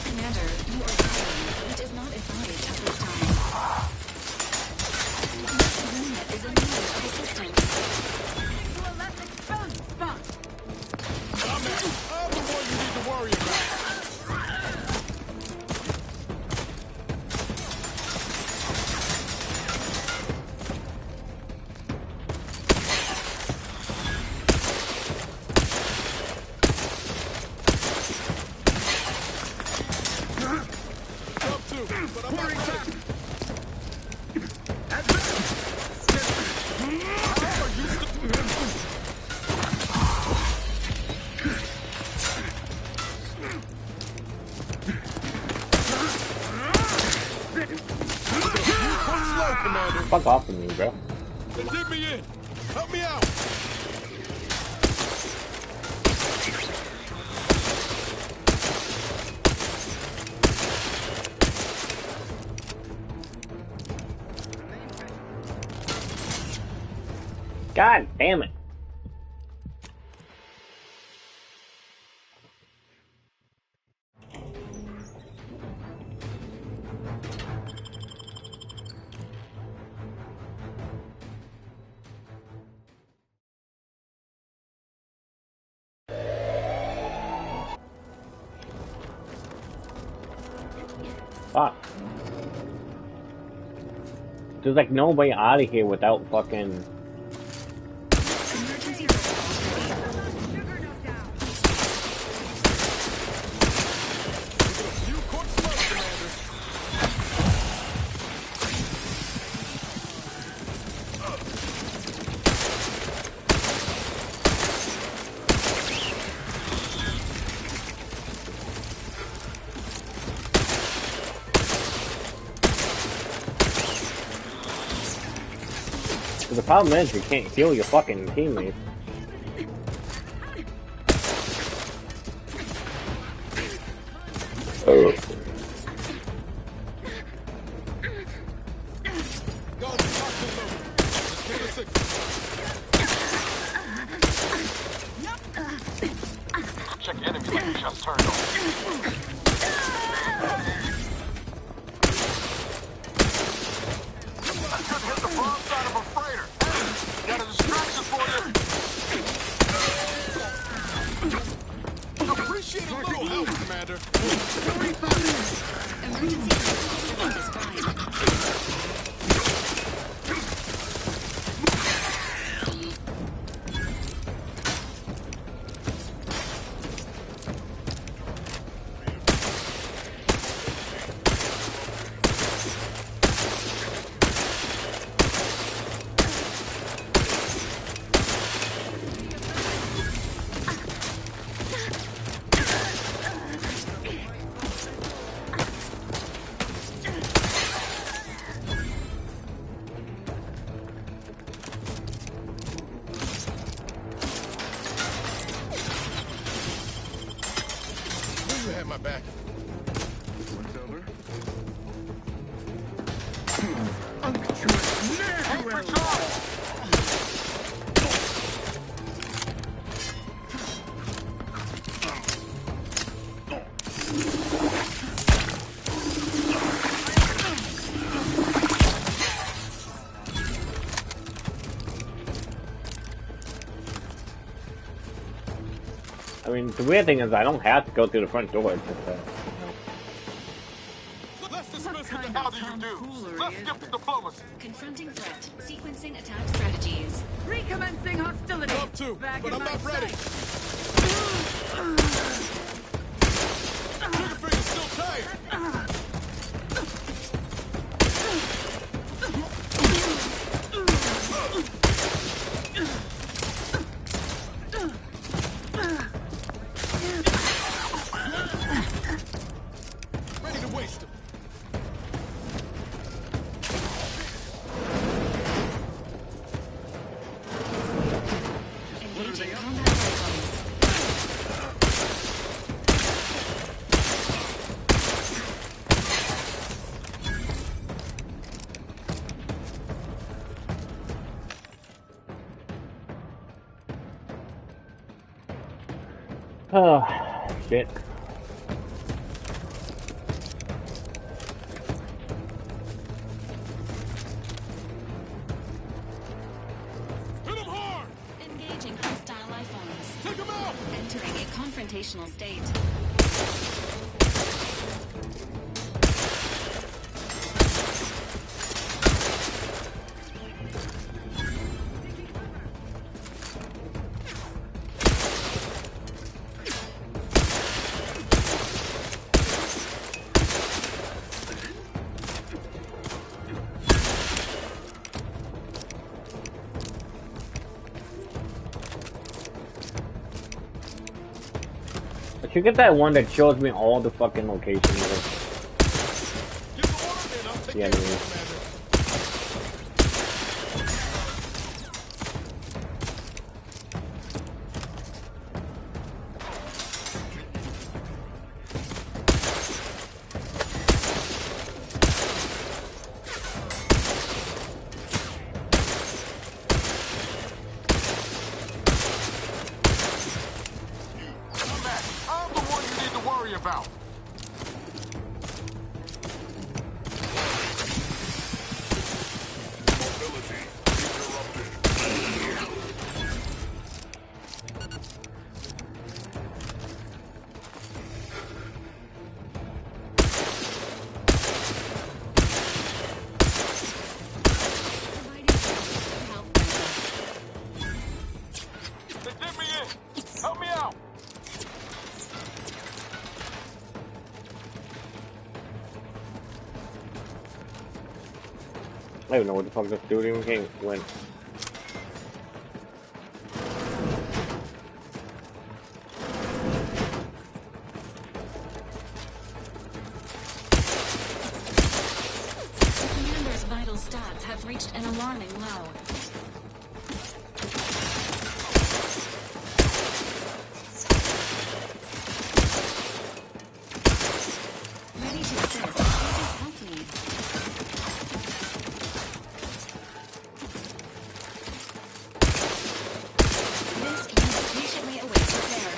Commander, you are dying. It is not advised at this time. This unit is in need of assistance. To a less exposed spot. I'm the one you need to worry about. Fuck off with me, bro. Zip me in. Help me out. God damn it. Fuck. There's like no way out of here without fucking... The problem is you can't heal your fucking teammates. Check enemy like just turned on. Hit the wrong side of a freighter. Hey, got a distraction for you. Appreciate a little help, Commander. My back. What's over? I mean, the weird thing is I don't have to go through the front door. It's just Let's dismiss what the hell do you do? Let's skip the diplomacy. Confronting threat. Sequencing attack strategies. Recommencing hostilities. Up too, Back but in I'm my not ready. sight. Trigger finger's still tight. Ready to waste him. Engaging combat vehicles. Oh, shit. Engaging hostile life forms. Take them out! Entering a confrontational state. I should get that one that shows me all the fucking locations of the enemy. I'm the one you need to worry about. They did me in. Help me out. I don't know what the fuck this dude even went. The commander's vital stats have reached an alarming low. Ready to assist agent's health needs. This unit patiently awaits repair.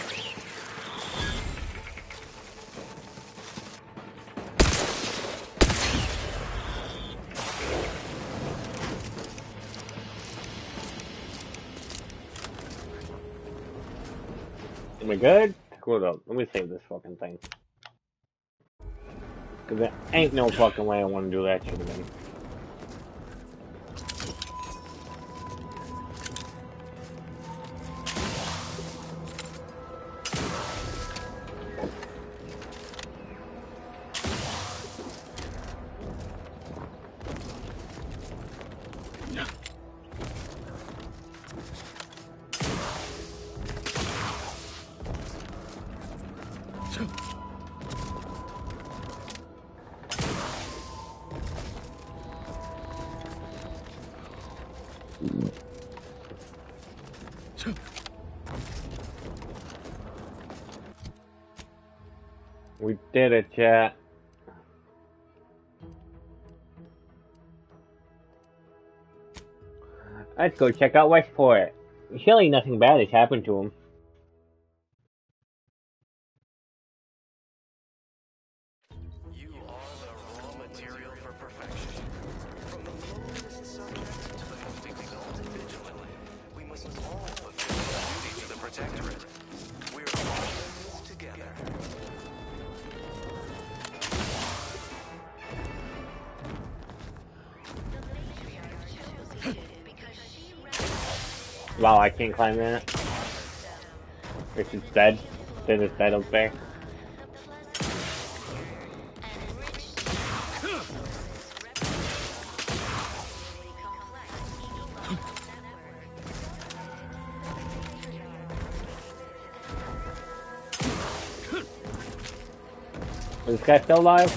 Am I good? Hold up. Let me save this fucking thing. Cause there ain't no fucking way I want to do that shit again. We did it, chat. Let's go check out Westport. Surely nothing bad has happened to him. You are the raw material for perfection. From the lowest subject to the most exalted vigilant, we must all fulfill our duty to the Protectorate. We're all in this together. Wow, I can't climb that. It's just dead. Then it's dead up there. Is this guy still alive?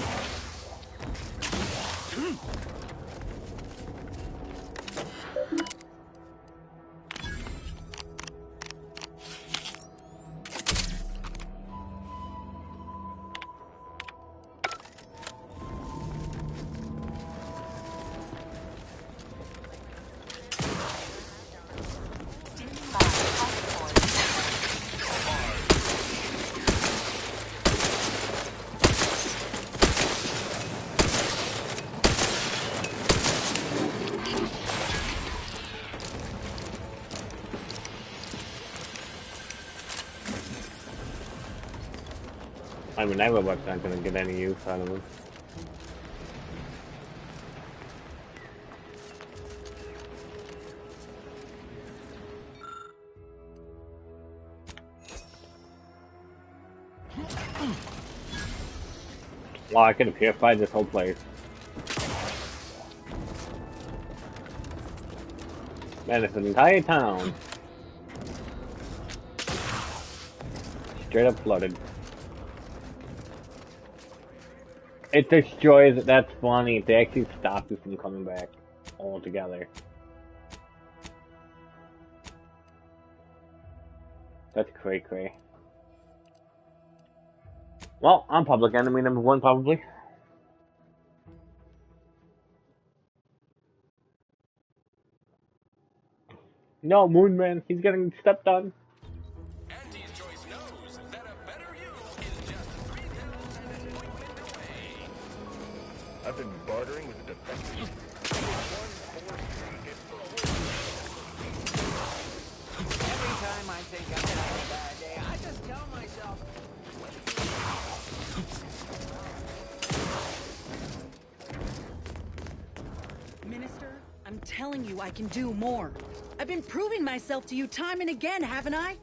I mean, that robot's not gonna get any use out of him. Wow, I could have purified this whole place. Man, it's an entire town. Straight up flooded. It destroys it, that's funny. They actually stop you from coming back altogether. That's cray-cray. Well, I'm public enemy number 1, probably. No, Moonman, he's getting stepped on. Auntie's Choice knows that a better you is just 3 pills and an ointment away. I've been bartering with the defectors. Every time I think I'm having a bad day, I just tell myself, Minister, I'm telling you I can do more. I've been proving myself to you time and again, haven't I?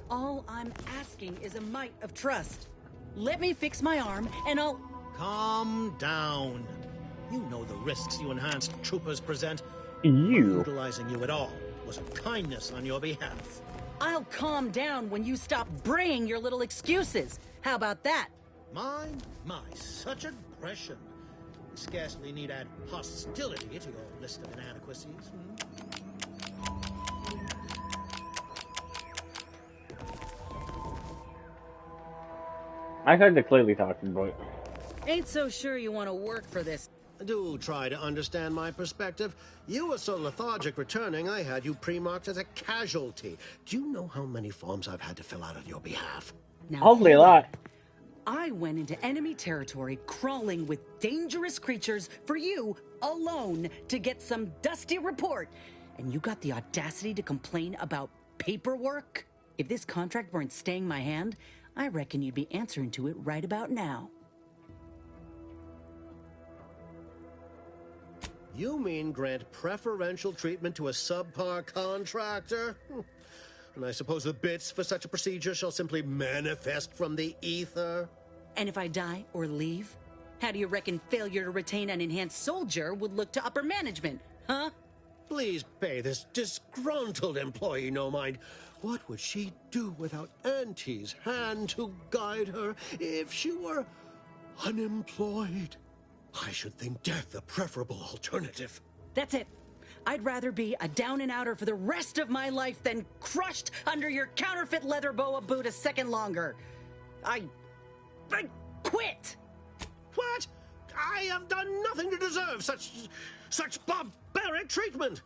All I'm asking is a mite of trust. Let me fix my arm, and I'll... Calm down. You know the risks you enhanced troopers present. You. Utilizing you at all was a kindness on your behalf. I'll calm down when you stop braying your little excuses. How about that? My, such aggression. You scarcely need add hostility to your list of inadequacies. I heard the clearly talking, boy. Ain't so sure you want to work for this. Do try to understand my perspective. You were so lethargic returning, I had you pre-marked as a casualty. Do you know how many forms I've had to fill out on your behalf? Now, hopefully a lot. I went into enemy territory crawling with dangerous creatures for you alone to get some dusty report. And you got the audacity to complain about paperwork? If this contract weren't staying my hand, I reckon you'd be answering to it right about now. You mean grant preferential treatment to a subpar contractor? And I suppose the bits for such a procedure shall simply manifest from the ether? And if I die or leave, how do you reckon failure to retain an enhanced soldier would look to upper management, huh? Please pay this disgruntled employee no mind. What would she do without Auntie's hand to guide her if she were unemployed? I should think death a preferable alternative. That's it. I'd rather be a down-and-outer for the rest of my life than crushed under your counterfeit leather boa boot a second longer. I quit! What? I have done nothing to deserve such barbaric treatment.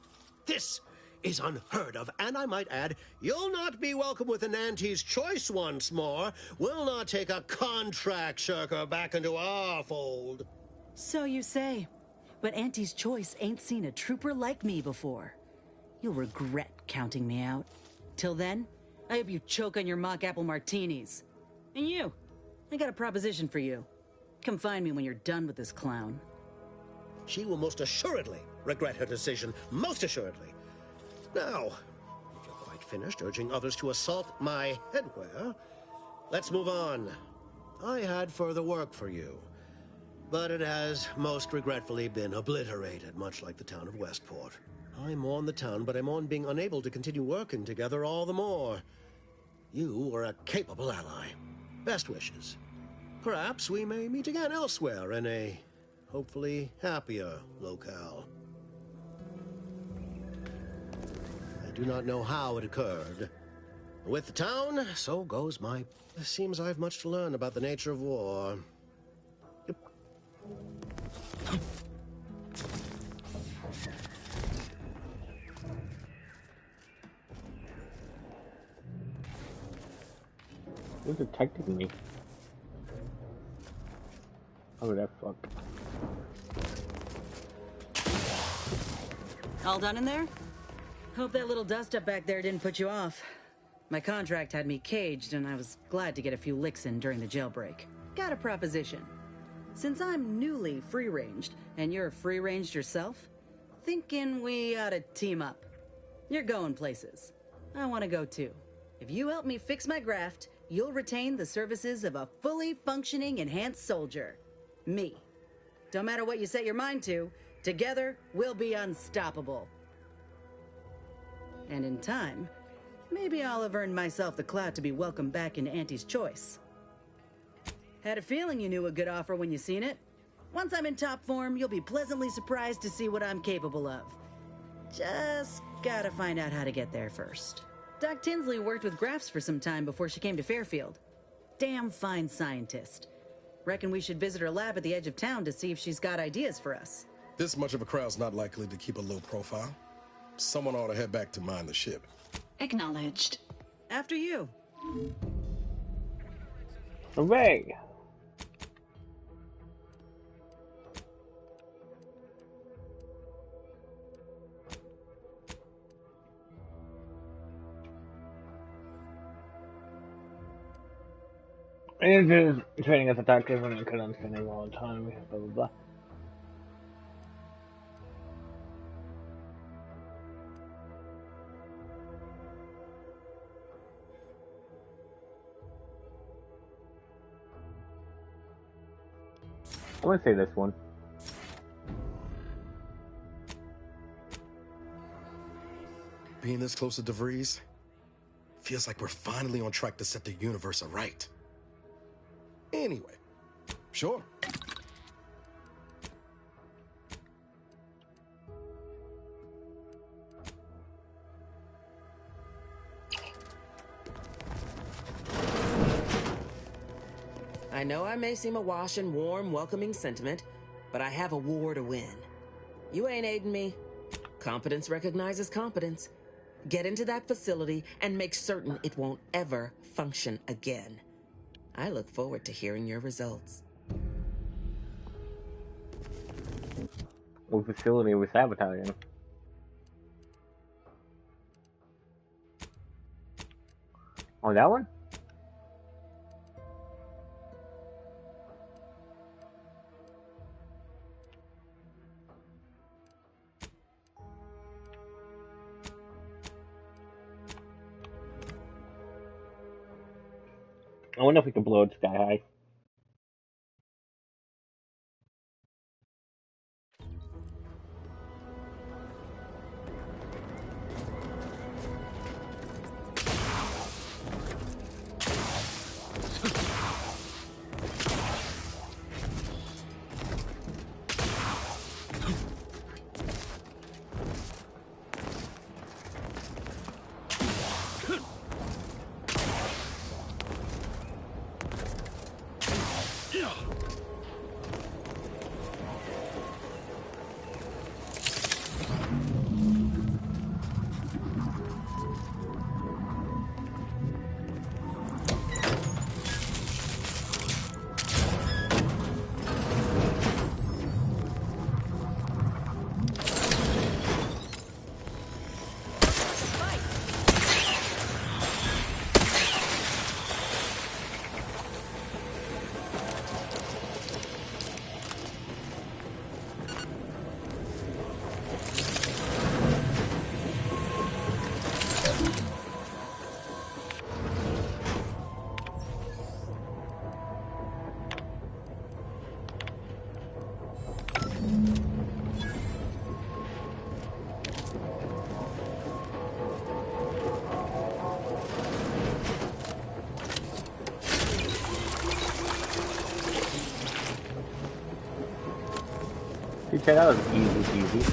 This is unheard of, and I might add, you'll not be welcome with an Auntie's Choice once more. We'll not take a contract shirker back into our fold. So you say. But Auntie's Choice ain't seen a trooper like me before. You'll regret counting me out. Till then, I hope you choke on your mock apple martinis. And you, I got a proposition for you. Come find me when you're done with this clown. She will most assuredly regret her decision. Most assuredly. Now, if you're quite finished urging others to assault my headwear, let's move on. I had further work for you. But it has most regretfully been obliterated, much like the town of Westport. I mourn the town, but I mourn being unable to continue working together all the more. You were a capable ally. Best wishes. Perhaps we may meet again elsewhere in a, hopefully, happier locale. I do not know how it occurred. With the town, so goes my... It seems I have much to learn about the nature of war. Who's detecting me? Oh, that fuck. All done in there? Hope that little dust up back there didn't put you off. My contract had me caged, and I was glad to get a few licks in during the jailbreak. got a proposition. Since I'm newly free-ranged, and you're free-ranged yourself, thinking we ought to team up. You're going places. I want to go too. If you help me fix my graft, you'll retain the services of a fully functioning enhanced soldier. Me. Don't matter what you set your mind to, together we'll be unstoppable. And in time, maybe I'll have earned myself the clout to be welcomed back into Auntie's choice. Had a feeling you knew a good offer when you seen it. Once I'm in top form, you'll be pleasantly surprised to see what I'm capable of. Just gotta find out how to get there first. Doc Tinsley worked with grafts for some time before she came to Fairfield. Damn fine scientist. Reckon we should visit her lab at the edge of town to see if she's got ideas for us. This much of a crowd's not likely to keep a low profile. Someone ought to head back to mine the ship. Acknowledged. After you. Hooray! And just training as a doctor when I couldn't understand him all the time, blah blah blah. I want to say this one. Being this close to DeVries feels like we're finally on track to set the universe aright. Anyway, sure. I know I may seem awash in warm, welcoming sentiment, but I have a war to win. You ain't aiding me. Competence recognizes competence. Get into that facility and make certain it won't ever function again. I look forward to hearing your results. What facility are we sabotaging? Oh, that one? I wonder if we can blow it sky high. Okay, that was easy peasy.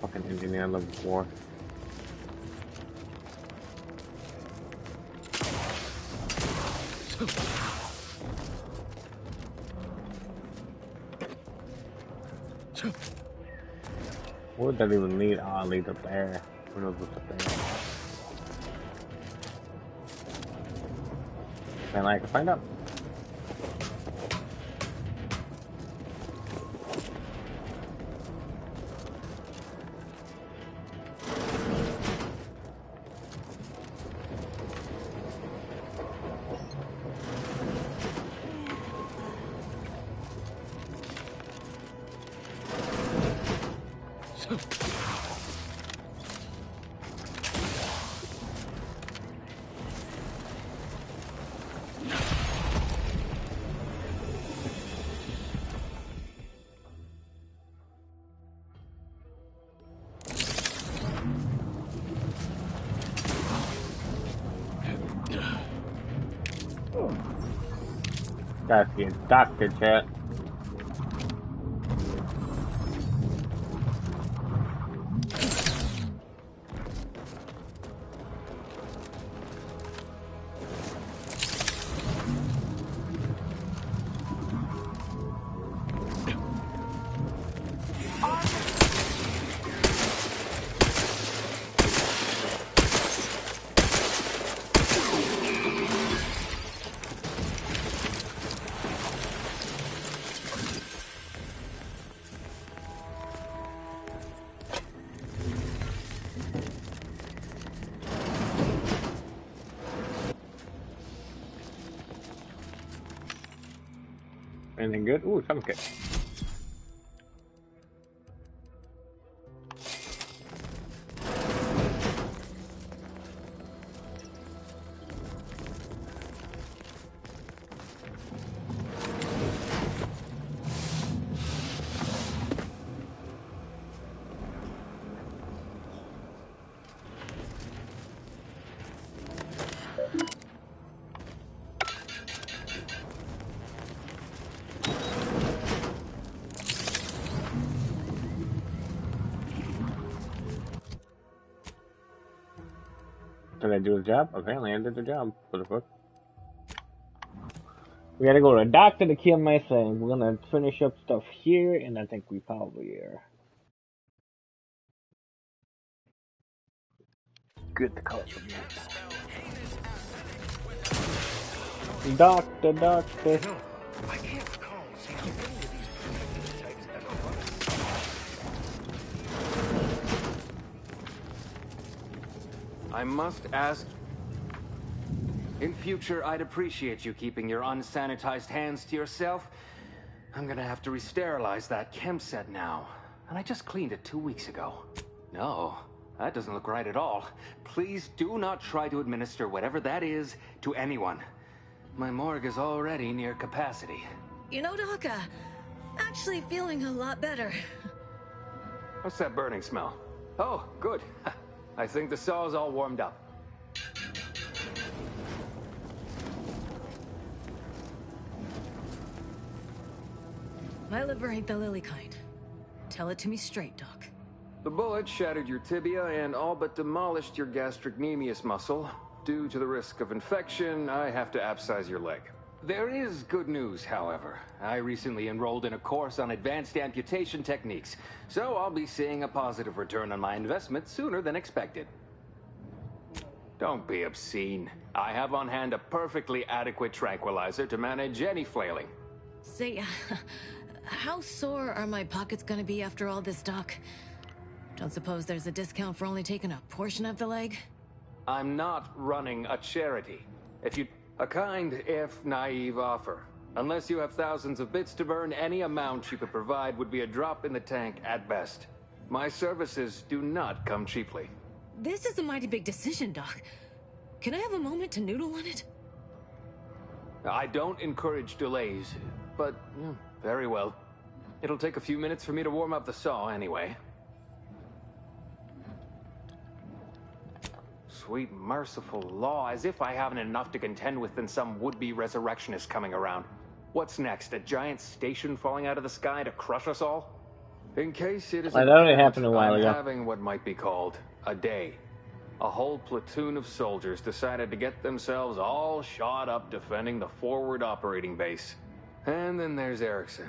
Fucking engineer level 4. What would that even lead? Oh, it leads up there. Who knows what's up there? And I can find out. That's your doctor, chat. Anything good? Ooh, some kit. Did I do the job? Apparently I did the job. What the fuck? We gotta go to a doctor to kill my thing. We're gonna finish up stuff here, and I think we probably are. Good to call from that. Doctor. No, I can't recall seeing any of these prototypes ever run. I must ask. In future, I'd appreciate you keeping your unsanitized hands to yourself. I'm gonna have to re-sterilize that chem set now. And I just cleaned it 2 weeks ago. No, that doesn't look right at all. Please do not try to administer whatever that is to anyone. My morgue is already near capacity. You know, Doc, actually feeling a lot better. What's that burning smell? Oh, good. I think the saw's all warmed up. My liver ain't the lily kind. Tell it to me straight, Doc. The bullet shattered your tibia and all but demolished your gastrocnemius muscle. Due to the risk of infection, I have to abscise your leg. There is good news, however. I recently enrolled in a course on advanced amputation techniques, so I'll be seeing a positive return on my investment sooner than expected. Don't be obscene. I have on hand a perfectly adequate tranquilizer to manage any flailing. Say, how sore are my pockets gonna be after all this, Doc? Don't suppose there's a discount for only taking a portion of the leg? I'm not running a charity. A kind, if naive offer. Unless you have thousands of bits to burn, any amount you could provide would be a drop in the tank at best. My services do not come cheaply. This is a mighty big decision, Doc. Can I have a moment to noodle on it? I don't encourage delays, but very well. It'll take a few minutes for me to warm up the saw anyway. Sweet merciful law, as if I haven't enough to contend with than some would-be resurrectionist coming around. What's next, a giant station falling out of the sky to crush us all? In case it is that only happened a while I'm ago. having what might be called a day. A whole platoon of soldiers decided to get themselves all shot up defending the forward operating base. And then there's Erickson.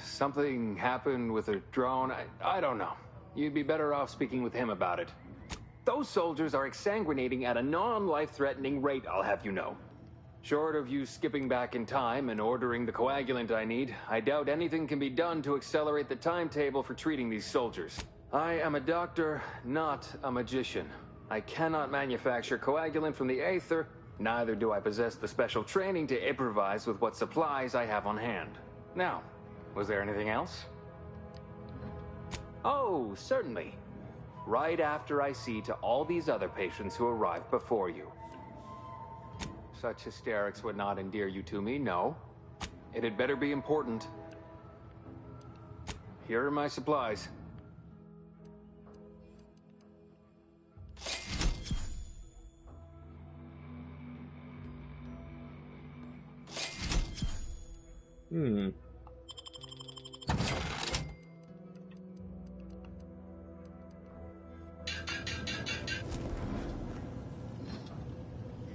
Something happened with a drone. I don't know. You'd be better off speaking with him about it. Those soldiers are exsanguinating at a non-life-threatening rate, I'll have you know. Short of you skipping back in time and ordering the coagulant I need, I doubt anything can be done to accelerate the timetable for treating these soldiers. I am a doctor, not a magician. I cannot manufacture coagulant from the Aether, neither do I possess the special training to improvise with what supplies I have on hand. Now, was there anything else? Oh, certainly. Right after I see to all these other patients who arrived before you. Such hysterics would not endear you to me, no. It had better be important. Here are my supplies.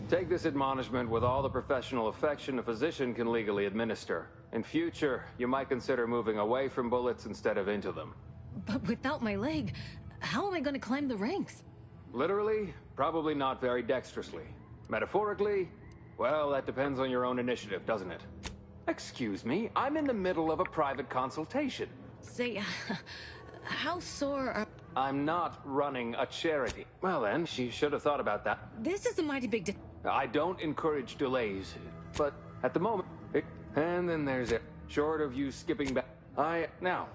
Take this admonishment with all the professional affection a physician can legally administer. In future, you might consider moving away from bullets instead of into them. But without my leg, how am I going to climb the ranks? Literally, probably not very dexterously. Metaphorically, well, that depends on your own initiative, doesn't it? Excuse me, I'm in the middle of a private consultation. Say, how sore are... I'm not running a charity. Well then, she should have thought about that. This is a mighty big I don't encourage delays, but at the moment... And then there's it. Short of you skipping back... Now,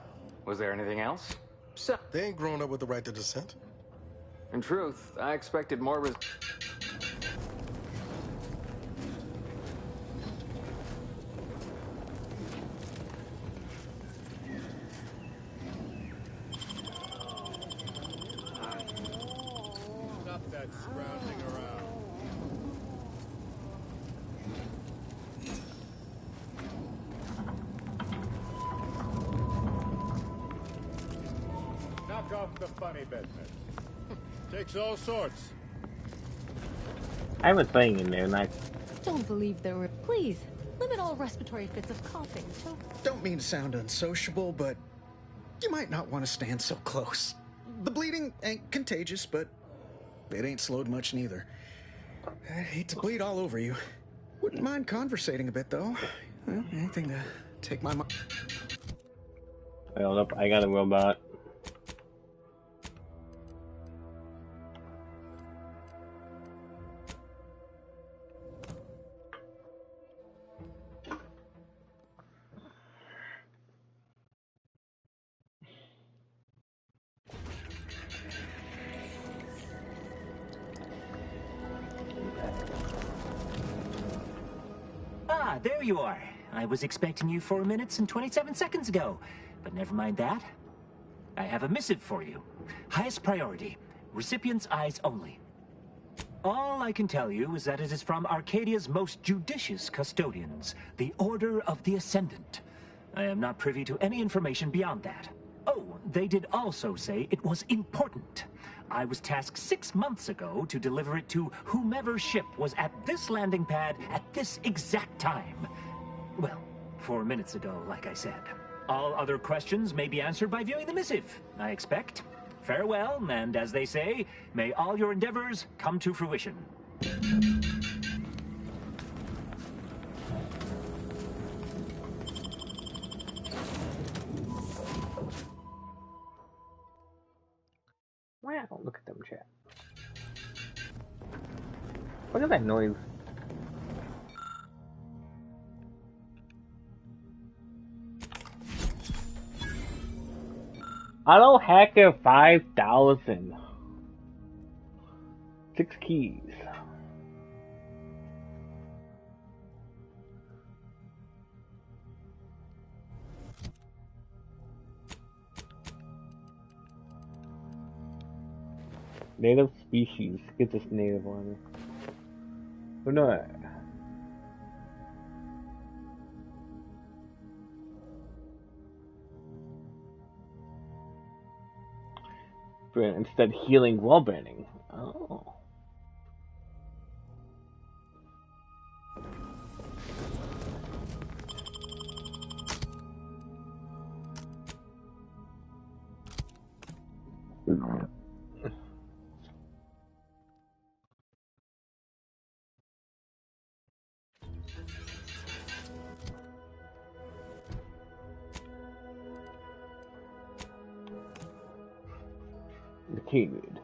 was there anything else? So... They ain't grown up with the right to dissent. In truth, I expected more Stop that scrounging around. Knock off the funny business. Takes all sorts. I have a thing in there, and I... Don't believe there were... Please, limit all respiratory fits of coughing, so... Don't mean to sound unsociable, but you might not want to stand so close. The bleeding ain't contagious, but it ain't slowed much neither. I hate to bleed all over you. Wouldn't mind conversating a bit, though. Well, anything to take my mind. Hold up, I got a robot. Ah, there you are. I was expecting you 4 minutes and 27 seconds ago, but never mind that. I have a missive for you. Highest priority. Recipient's eyes only. All I can tell you is that it is from Arcadia's most judicious custodians, the Order of the Ascendant. I am not privy to any information beyond that. Oh, they did also say it was important. I was tasked 6 months ago to deliver it to whomever ship was at this landing pad at this exact time. Well, 4 minutes ago, like I said. All other questions may be answered by viewing the missive, I expect. Farewell, and as they say, may all your endeavors come to fruition. Wow, look at them, chat. What is that noise? Auto Hacker 5000. 6 keys. Native species. Get this native one. Oh no. Instead healing while burning. Oh. The kid.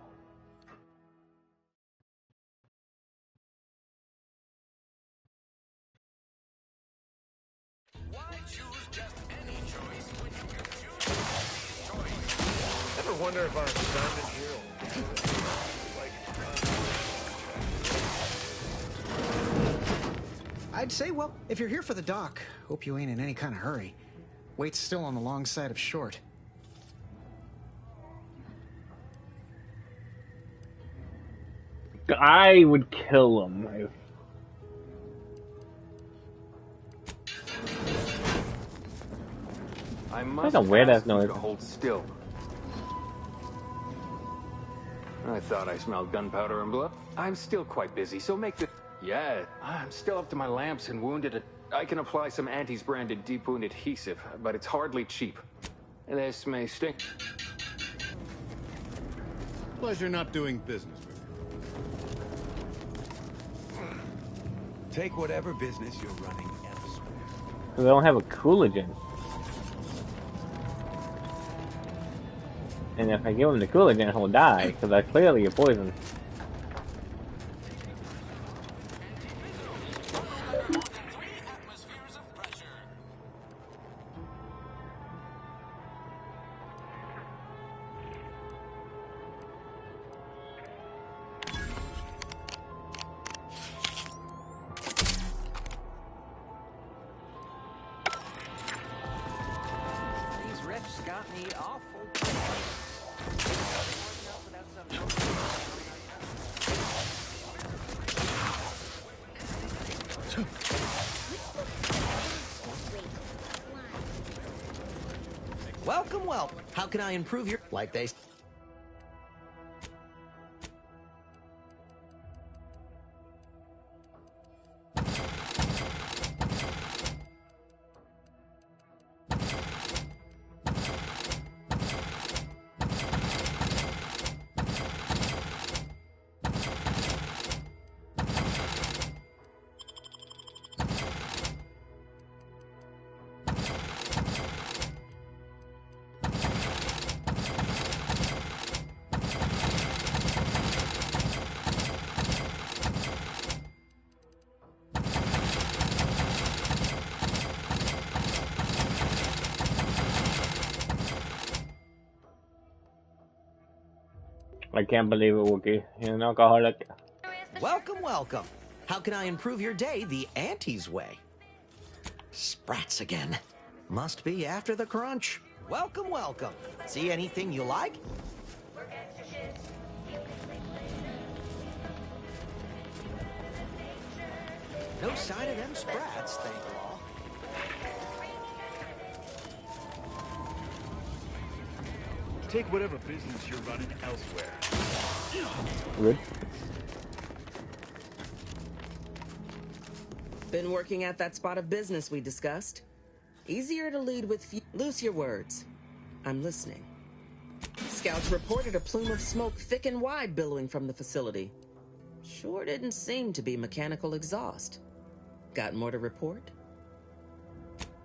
Ever wonder if our assignment here I'd say, well, if you're here for the dock, hope you ain't in any kind of hurry. Wait's still on the long side of short. I would kill him. I must That's a weird ass ask you noise. to hold still. I thought I smelled gunpowder and blood. I'm still quite busy, so make the... Yeah, I'm still up to my lamps and wounded. I can apply some Antes branded deep wound adhesive, but it's hardly cheap. This may sting. Pleasure not doing business with you. Take whatever business you're running elsewhere. Because I don't have a collagen. And if I give him the collagen, he'll die, because I clearly a poison. These riffs got me awful. Welcome, welcome. How can I improve your... Like they... I can't believe it, Wookie. You're an alcoholic. Welcome, welcome. How can I improve your day the Antes way? Sprats again. Must be after the crunch. Welcome, welcome. See anything you like? No sign of them sprats, thank all. Take whatever business you're running elsewhere. Good. Been working at that spot of business we discussed. Easier to lead with few... Loose your words. I'm listening. Scouts reported a plume of smoke thick and wide billowing from the facility. Sure didn't seem to be mechanical exhaust. Got more to report?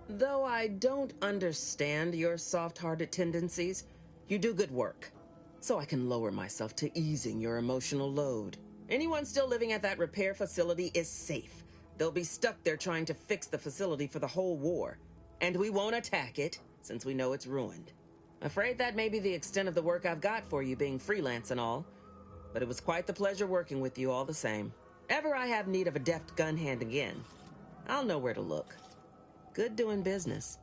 Though I don't understand your soft-hearted tendencies, you do good work. So I can lower myself to easing your emotional load. Anyone still living at that repair facility is safe. They'll be stuck there trying to fix the facility for the whole war. And we won't attack it, since we know it's ruined. Afraid that may be the extent of the work I've got for you, being freelance and all. But it was quite the pleasure working with you all the same. Ever I have need of a deft gun hand again, I'll know where to look. Good doing business.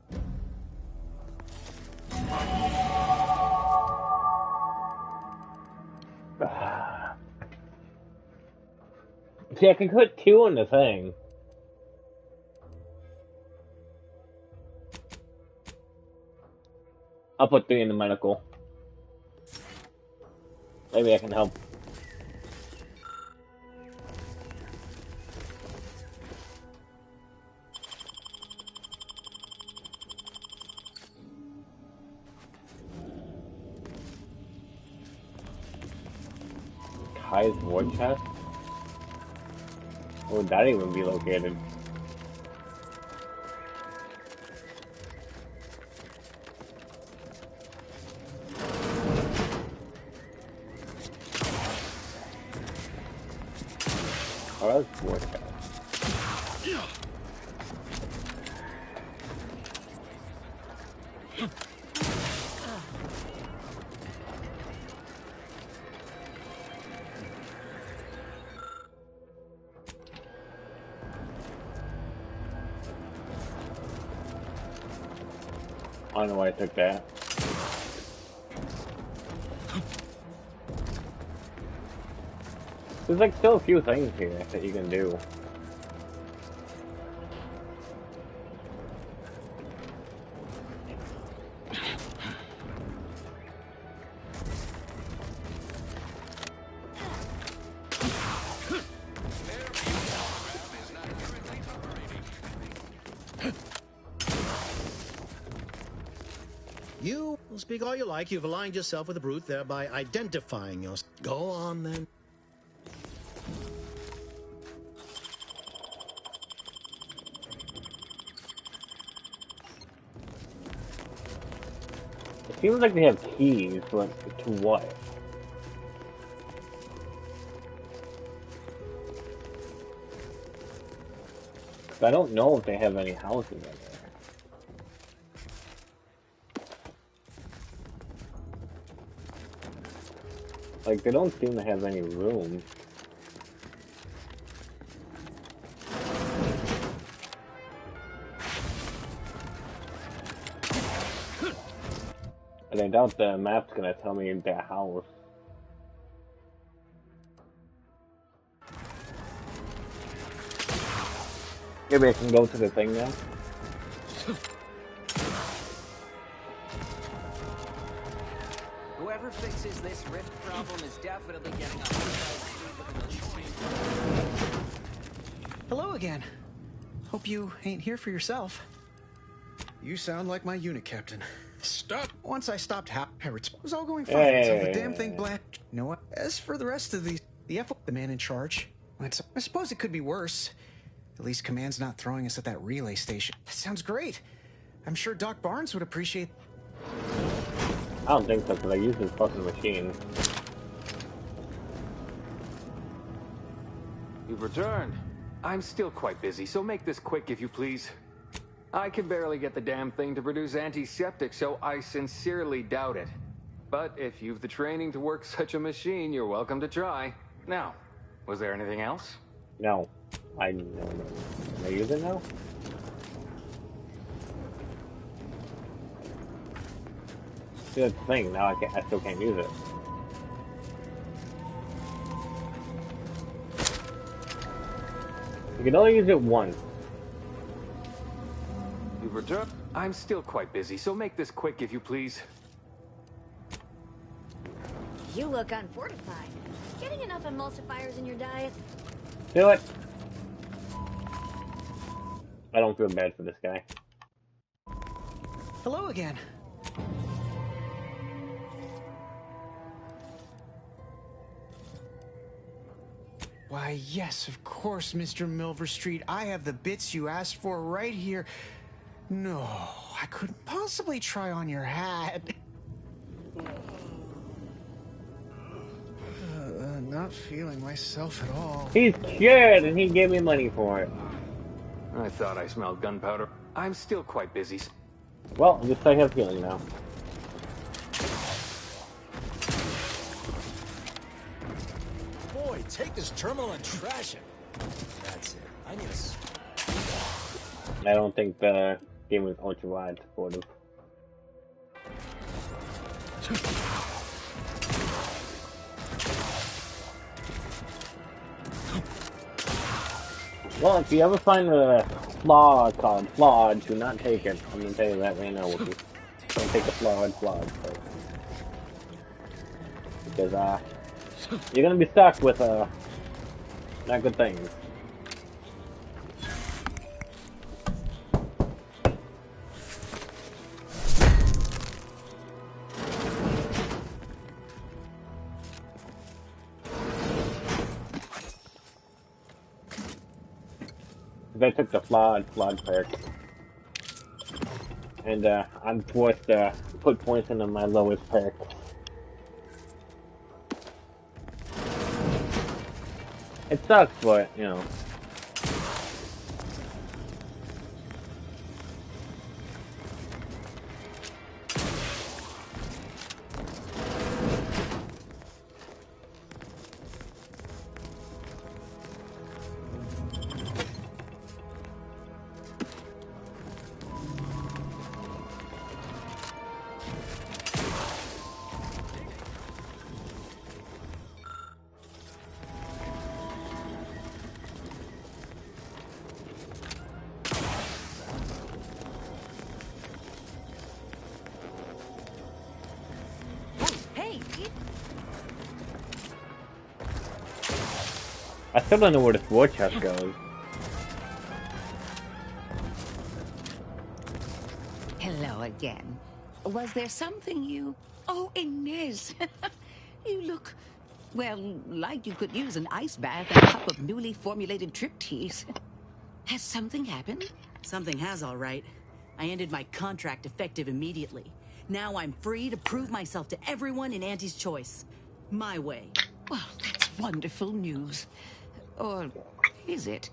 See, I can put 2 on the thing. I'll put 3 in the medical. Maybe I can help. Kai's war chest? Where would that even be located? was forced out. I don't know why I took that. There's like still a few things here that you can do. You speak all you like. You've aligned yourself with the brute, thereby identifying yourself. Go on, then. It seems like they have keys, but to what? I don't know if they have any houses in there. Like, they don't seem to have any room. And I doubt the map's gonna tell me the house. Maybe I can go to the thing now. Whoever fixes this rift problem is definitely getting a Hello again. Hope you ain't here for yourself. You sound like my unit captain. Stop! Once I stopped pirates, it was all going fine until the damn thing blacked. You know what? As for the rest of the man in charge, I suppose it could be worse. At least Command's not throwing us at that relay station. That sounds great. I'm sure Doc Barnes would appreciate. I don't think so, because I use this fucking machine. You've returned. I'm still quite busy, so make this quick if you please. I can barely get the damn thing to produce antiseptic, so I sincerely doubt it. But if you've the training to work such a machine, you're welcome to try. Now, was there anything else? No. I know. Can I use it now? See, that's the thing. Now I still can't use it. You can only use it once. You've returned? I'm still quite busy, so make this quick if you please. You look unfortified. Getting enough emulsifiers in your diet? Do it! I don't feel bad for this guy. Hello again. Why, yes, of course, Mr. Milverstreet. I have the bits you asked for right here. No, I couldn't possibly try on your hat. Not feeling myself at all. He's cured, and he gave me money for it. I thought I smelled gunpowder. I'm still quite busy. Well, at least I have healing now. Boy, take this terminal and trash it. That's it. I need a... I don't think the game was ultra-wide supportive. Well, if you ever find a flawed called flawed, do not take it. I'm gonna tell you that right now, Whoopi. Don't take the flawed first. Because, you're gonna be stuck with, not good things. I took the flawed perk, and I'm forced to put points into my lowest perk. It sucks, but, you know. I still don't know where this war chest goes. Hello again. Was there something you... Oh, Inez! You look, well, like you could use an ice bath and a cup of newly formulated trip teas. Has something happened? Something has, all right. I ended my contract effective immediately. Now I'm free to prove myself to everyone in Auntie's Choice. My way. Well, that's wonderful news. Or is it?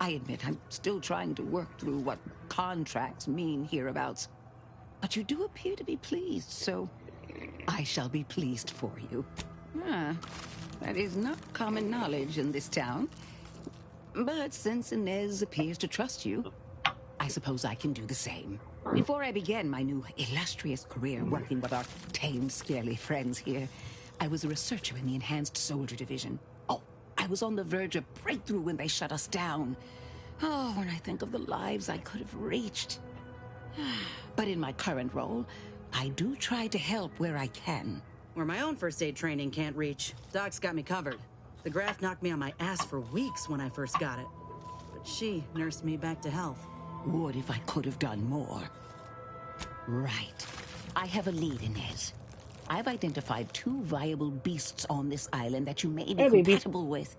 I admit I'm still trying to work through what contracts mean hereabouts. But you do appear to be pleased, so I shall be pleased for you. Ah, that is not common knowledge in this town. But since Inez appears to trust you, I suppose I can do the same. Before I began my new illustrious career working with our tame, scaly friends here, I was a researcher in the Enhanced Soldier Division. Oh, I was on the verge of breakthrough when they shut us down. Oh, when I think of the lives I could have reached. But in my current role, I do try to help where I can. Where my own first aid training can't reach, Doc's got me covered. The graft knocked me on my ass for weeks when I first got it. But she nursed me back to health. Would if I could have done more. Right. I have a lead, Inez. I've identified 2 viable beasts on this island that you may be compatible with.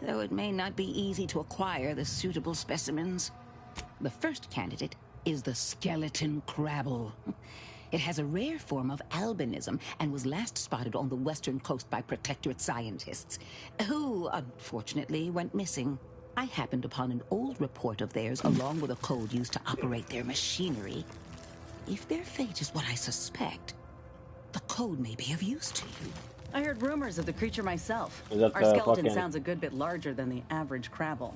Though it may not be easy to acquire the suitable specimens. The first candidate is the skeleton crabble. It has a rare form of albinism and was last spotted on the western coast by Protectorate scientists, who, unfortunately, went missing. I happened upon an old report of theirs along with a code used to operate their machinery. If their fate is what I suspect, the code may be of use to you. I heard rumors of the creature myself. Is that Our the skeleton fucking- sounds a good bit larger than the average crabble.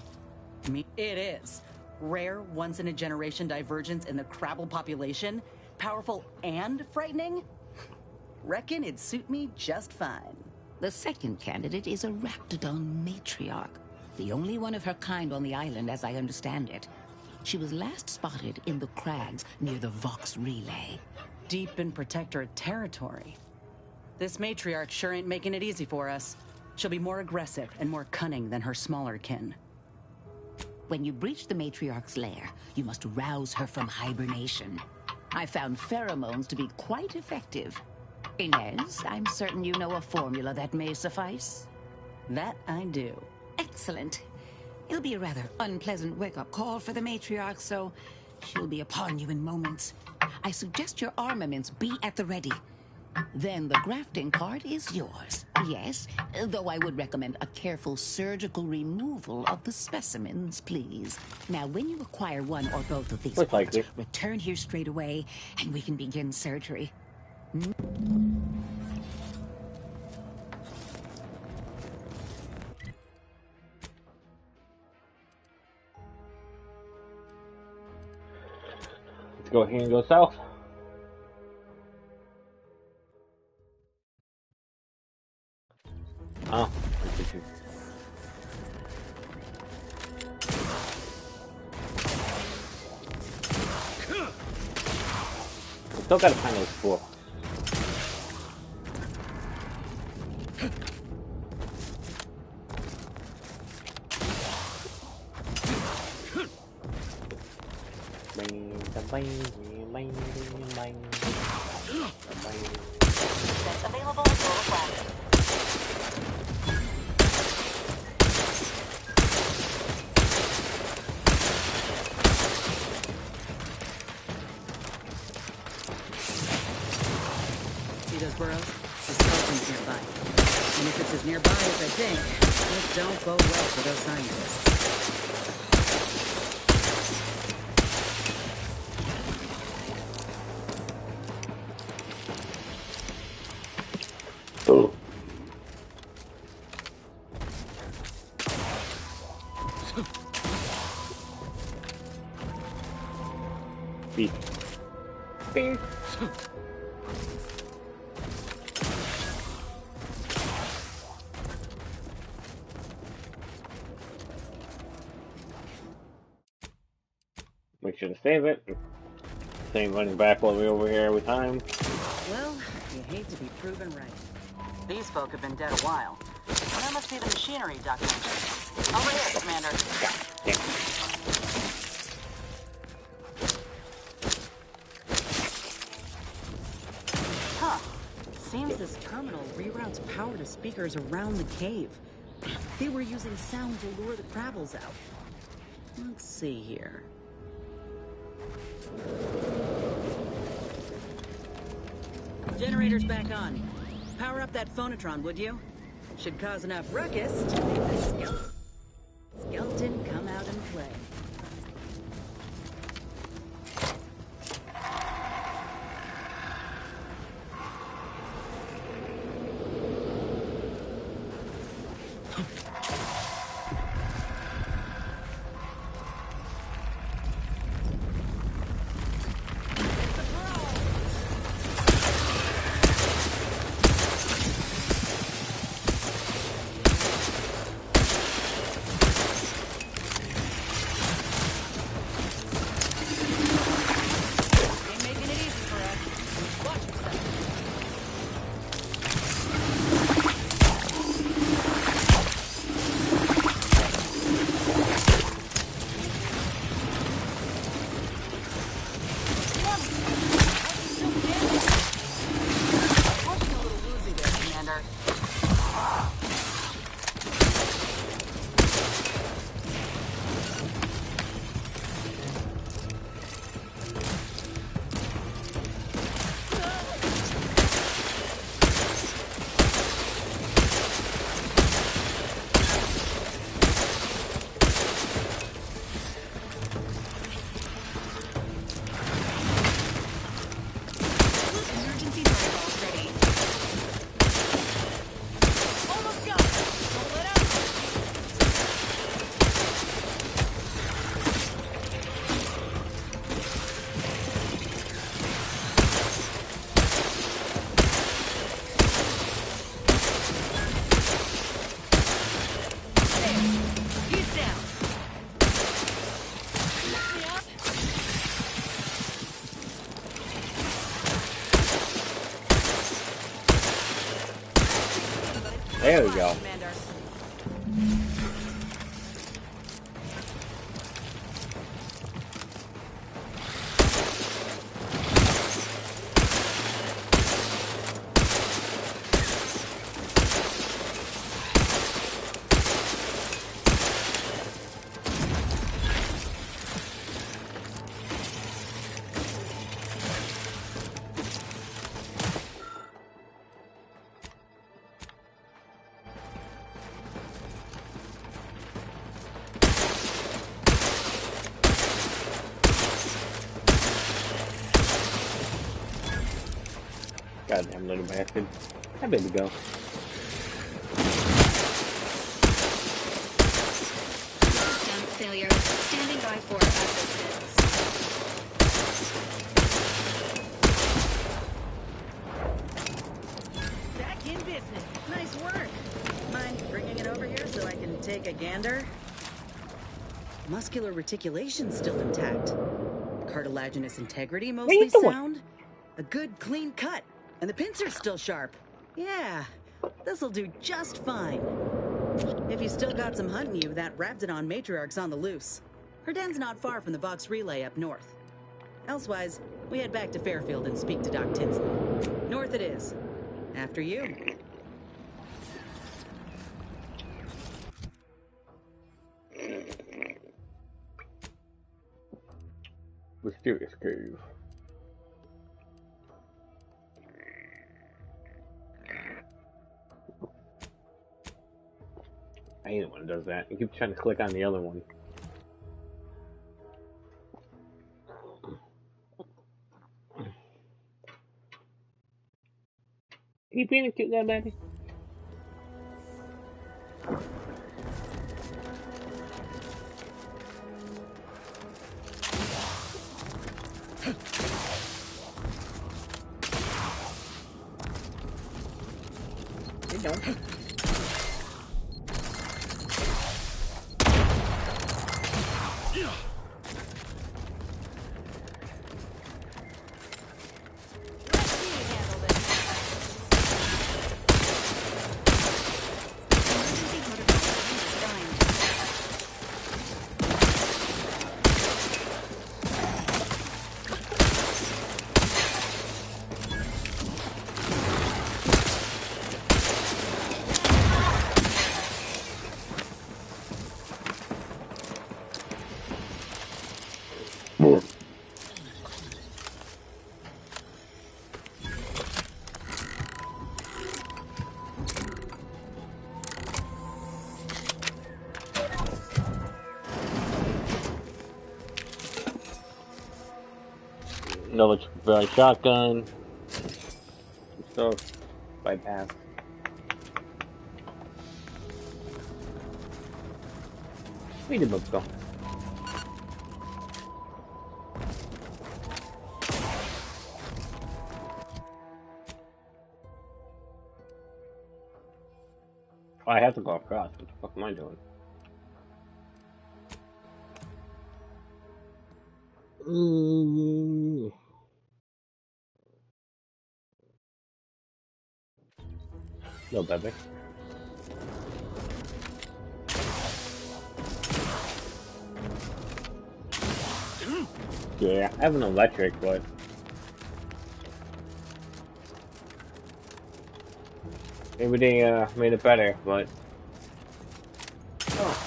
It is. Rare, once-in-a-generation divergence in the crabble population. Powerful and frightening? Reckon it'd suit me just fine. The second candidate is a Raptidon matriarch, the only one of her kind on the island as I understand it. She was last spotted in the crags near the Vox Relay. Deep in Protectorate territory. This matriarch sure ain't making it easy for us. She'll be more aggressive and more cunning than her smaller kin. When you breach the matriarch's lair, you must rouse her from hibernation. I found pheromones to be quite effective. Inez, I'm certain you know a formula that may suffice. That I do. Excellent. It'll be a rather unpleasant wake-up call for the matriarch, so she'll be upon you in moments. I suggest your armaments be at the ready. Then the grafting part is yours. Yes, though I would recommend a careful surgical removal of the specimens, please. Now, when you acquire one or both of these parts, return here straight away, and we can begin surgery. Let's go here and go south. Oh. Still gotta find those 4. Available at your request. See those burrows? The skeleton's nearby. And if it's as nearby as I think, it don't bode well for those scientists. Oh. Beep. Beep. Make sure to save it. Same running back while we're over here every time. Well, you hate to be proven right. These folk have been dead a while. Well, that must be the machinery Doc mentioned. Over here, Commander. Huh. Seems this terminal reroutes power to speakers around the cave. They were using sound to lure the Crabbles out. Let's see here. Generator's back on. Power up that phonotron, would you? Should cause enough ruckus to make the skeleton come out and play. There we go. Goddamn little bastard. That baby go. System failure. Standing by for assistance. Back in business. Nice work. Mind bringing it over here so I can take a gander? Muscular reticulation's still intact. Cartilaginous integrity mostly sound. A good clean cut. And the pincer's still sharp. Yeah, this'll do just fine. If you still got some hunting you, that Raptidon matriarch's on the loose. Her den's not far from the Vox Relay up north. Elsewise, we head back to Fairfield and speak to Doc Tinsley. North it is. After you. Mysterious cave. I hate it when it does that. You keep trying to click on the other one. Keep being a cute little baby. You don't. Another shotgun. Some stuff. Bypass. Where did the book go? Oh, I have to go across. What the fuck am I doing? No, baby. Yeah, I have an electric, but maybe they made it better, but oh.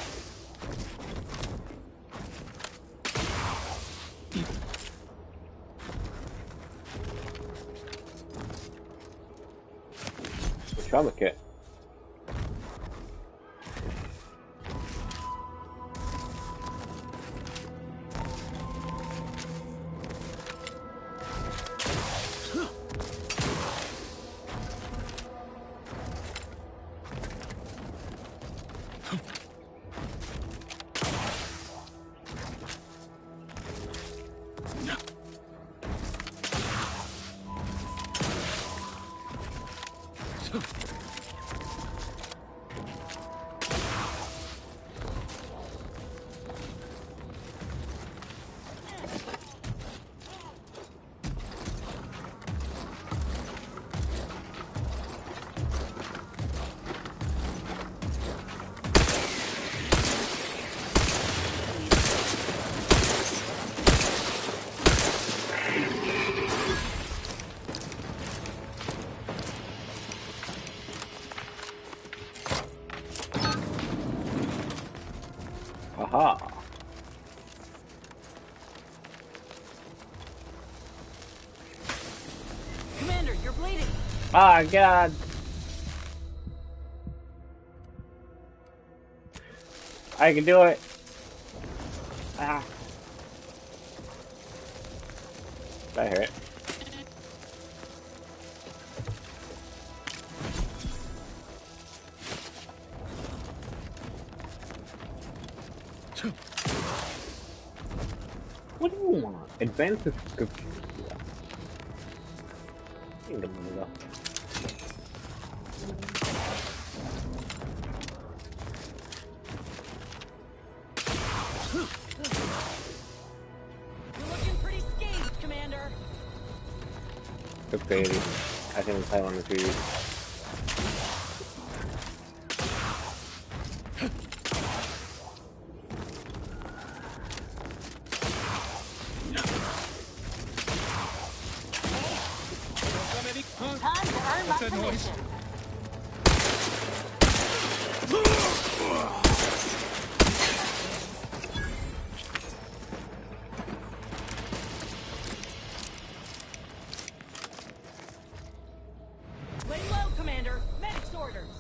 Trauma kit. Aha. Commander, you're bleeding. Ah, God. I can do it. Ah. That hurt. What do you want? Advanced description. Think of it up. You're looking pretty scathed, Commander. Good baby. I can play on the TV. Time to earn my commission. Lay low, Commander. Medic's orders.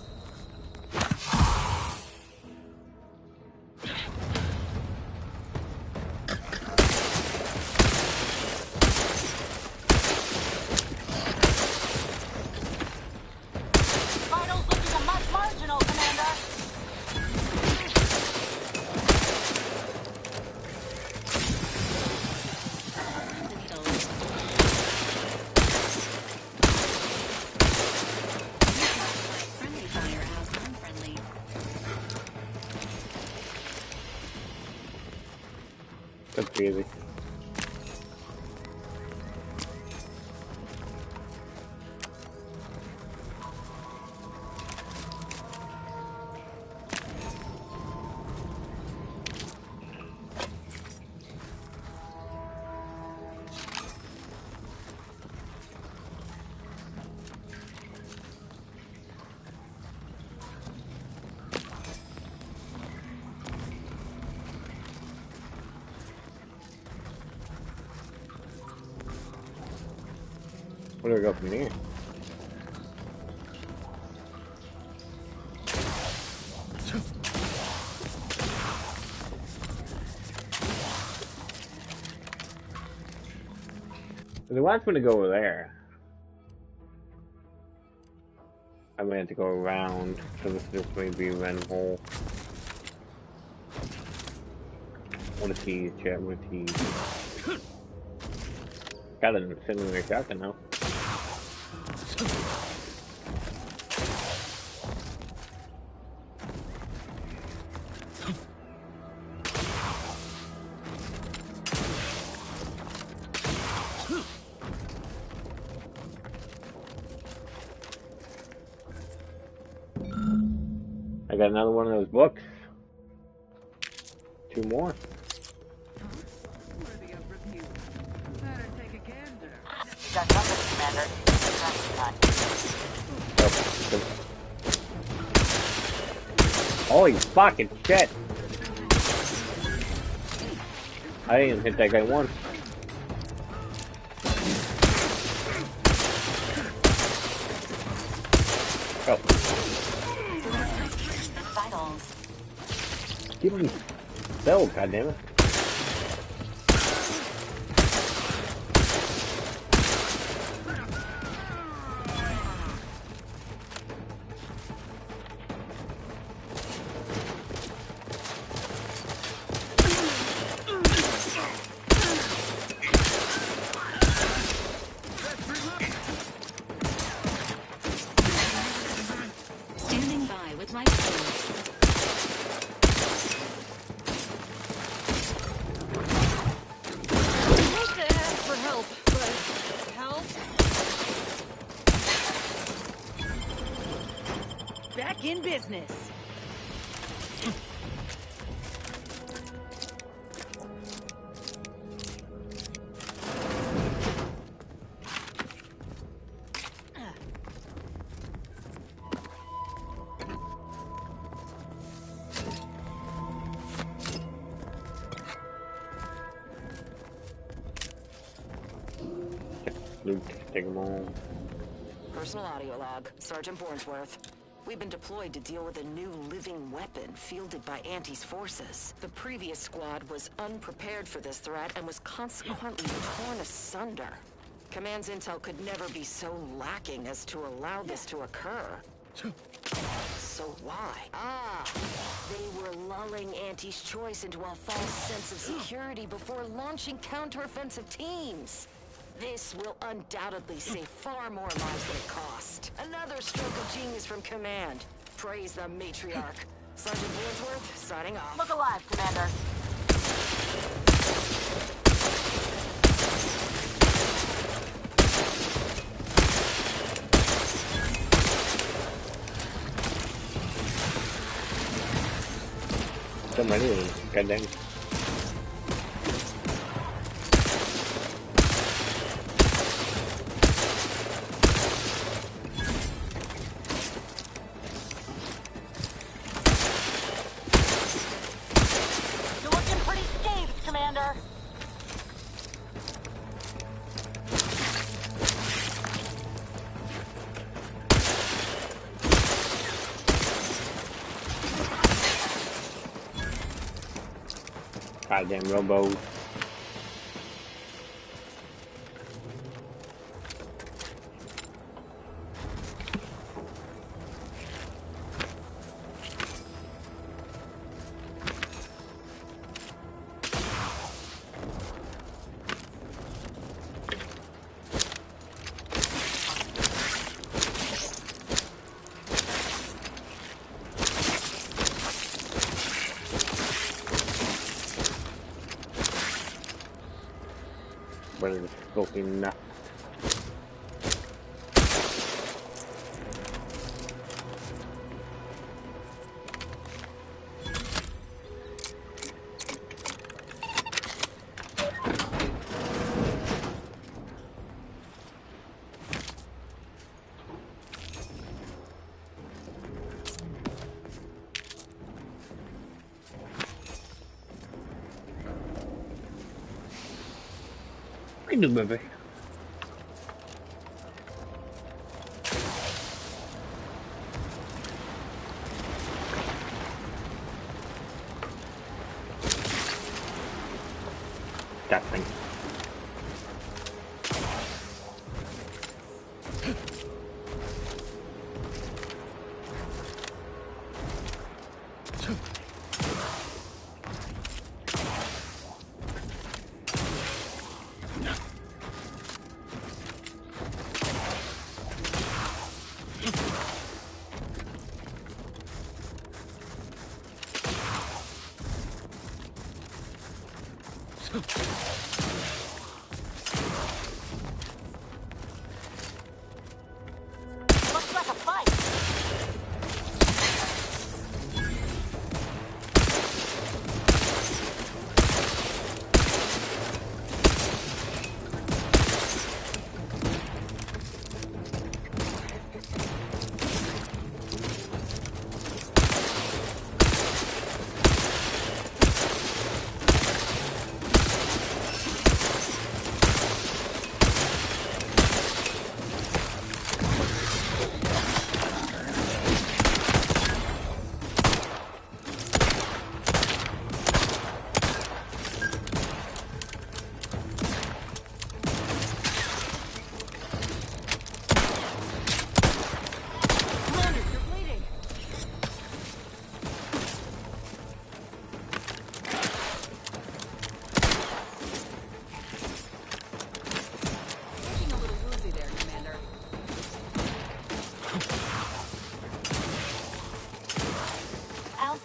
easy. Where do we go from here? It wants me to go over there. I might have to go around, so this may be a random hole. What a tease, chat, what a tease. Got an incendiary shotgun now. I got another one of those books. 2 more. Got company, Commander. Holy fucking shit! I didn't even hit that guy once. Oh. Give me spell, goddammit. Standing by with my sword. For help, but help? Back in business. Luke, take them all. Personal audio log, Sergeant Bornsworth. We've been deployed to deal with a new living weapon fielded by Auntie's forces. The previous squad was unprepared for this threat and was consequently torn asunder. Command's intel could never be so lacking as to allow this to occur. So why? They were lulling Auntie's choice into a false sense of security before launching counteroffensive teams. This will undoubtedly save far more lives than it cost. Another stroke of genius from Command. Praise the matriarch. Sergeant Bornsworth, signing off. Look alive, Commander. So many of them, goddamn. You're looking pretty scathed, Commander. Goddamn Robo. Fucking nuts. The movie. That thing. Looks like a fight.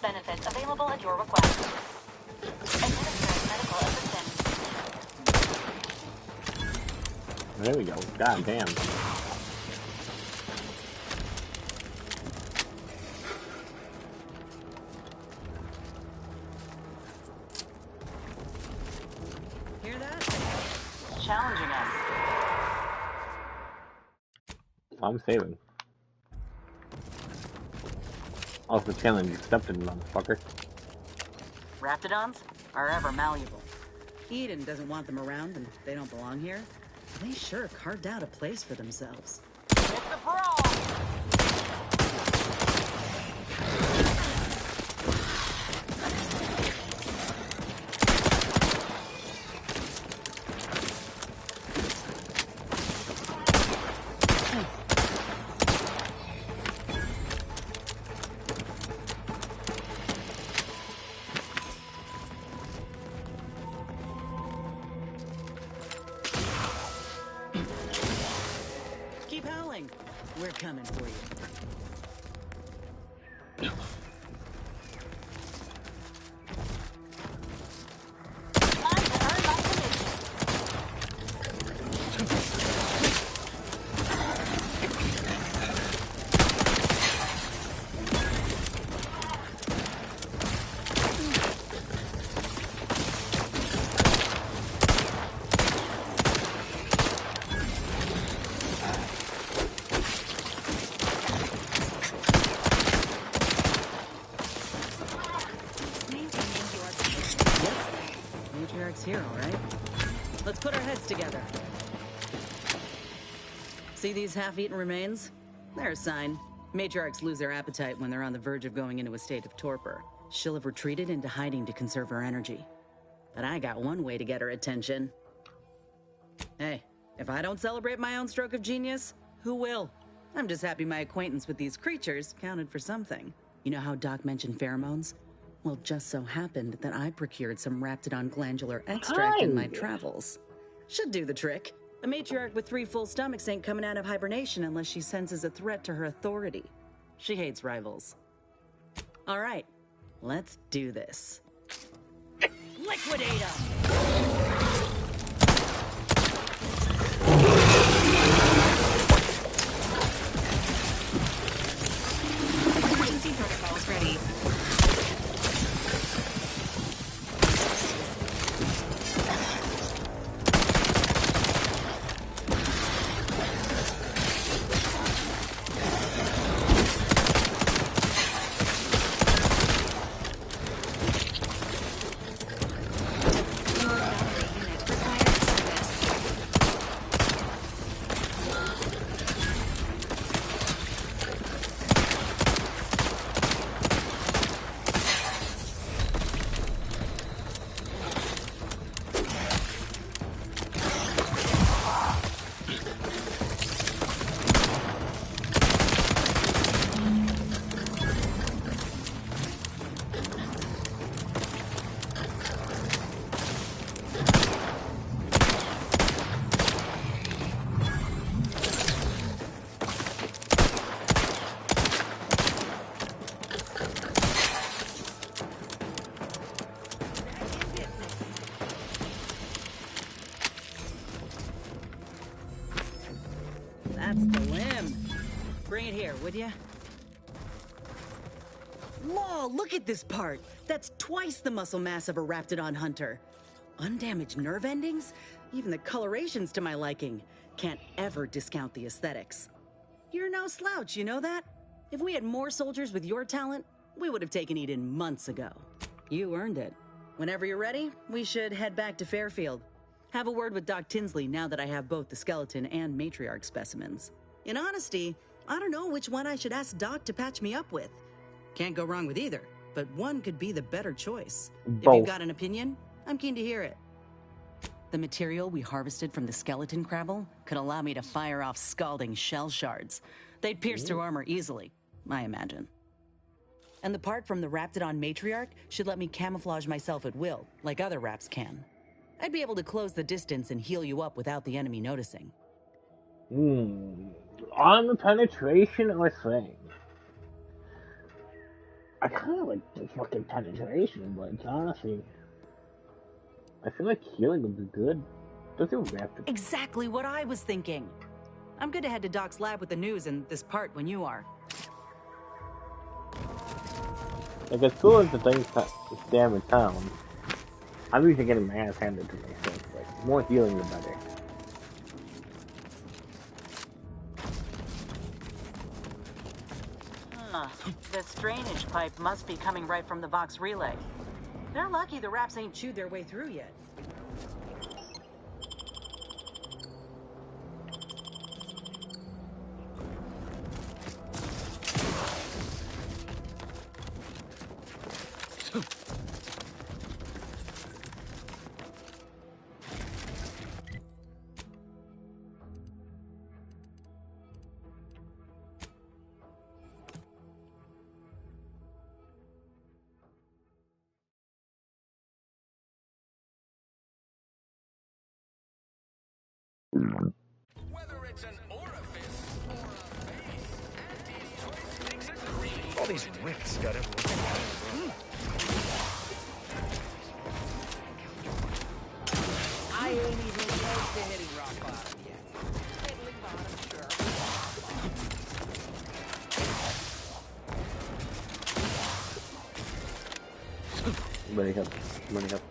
Benefits available at your request. Administering medical assistance. There we go. God damn. Hear that? Challenging us. I'm saving. Also, challenge accepted, motherfucker. Raptidons are ever malleable. Eden doesn't want them around and they don't belong here. They sure carved out a place for themselves. It's a brawl! Keep howling. We're coming for you. Matriarch's here, all right? Let's put our heads together. See these half-eaten remains? They're a sign. Matriarchs lose their appetite when they're on the verge of going into a state of torpor. She'll have retreated into hiding to conserve her energy. But I got one way to get her attention. Hey, if I don't celebrate my own stroke of genius, who will? I'm just happy my acquaintance with these creatures counted for something. You know how Doc mentioned pheromones? Well, just so happened that I procured some Raptidon glandular extract in my travels. Should do the trick. A matriarch with 3 full stomachs ain't coming out of hibernation unless she senses a threat to her authority. She hates rivals. All right, let's do this. Liquidate 'em! Slim, bring it here, would ya? Whoa, look at this part. That's twice the muscle mass of a Raptidon hunter. Undamaged nerve endings? Even the coloration's to my liking. Can't ever discount the aesthetics. You're no slouch, you know that? If we had more soldiers with your talent, we would have taken Eden months ago. You earned it. Whenever you're ready, we should head back to Fairfield. Have a word with Doc Tinsley now that I have both the skeleton and matriarch specimens. In honesty, I don't know which one I should ask Doc to patch me up with. Can't go wrong with either, but one could be the better choice. If you've got an opinion, I'm keen to hear it. The material we harvested from the skeleton crabble could allow me to fire off scalding shell shards. They'd pierce through armor easily, I imagine. And the part from the Raptidon matriarch should let me camouflage myself at will, like other Raps can. I'd be able to close the distance and heal you up without the enemy noticing. Armor penetration or thing? I kind of like the fucking penetration, but honestly, I feel like healing would be good. Does it rapid? Exactly what I was thinking. I'm good to head to Doc's lab with the news and this part when you are. Like, as cool as the things damn in town, I'm usually getting my ass handed to me, so it's like, more healing the better. This drainage pipe must be coming right from the Vox relay. They're lucky the Raps ain't chewed their way through yet. Whether it's an orifice or a base, Andy's Choice makes it really. All these rifts got everyone. I ain't even close to hitting rock bottom yet. Fiddling bottom, sure. Running up, running up.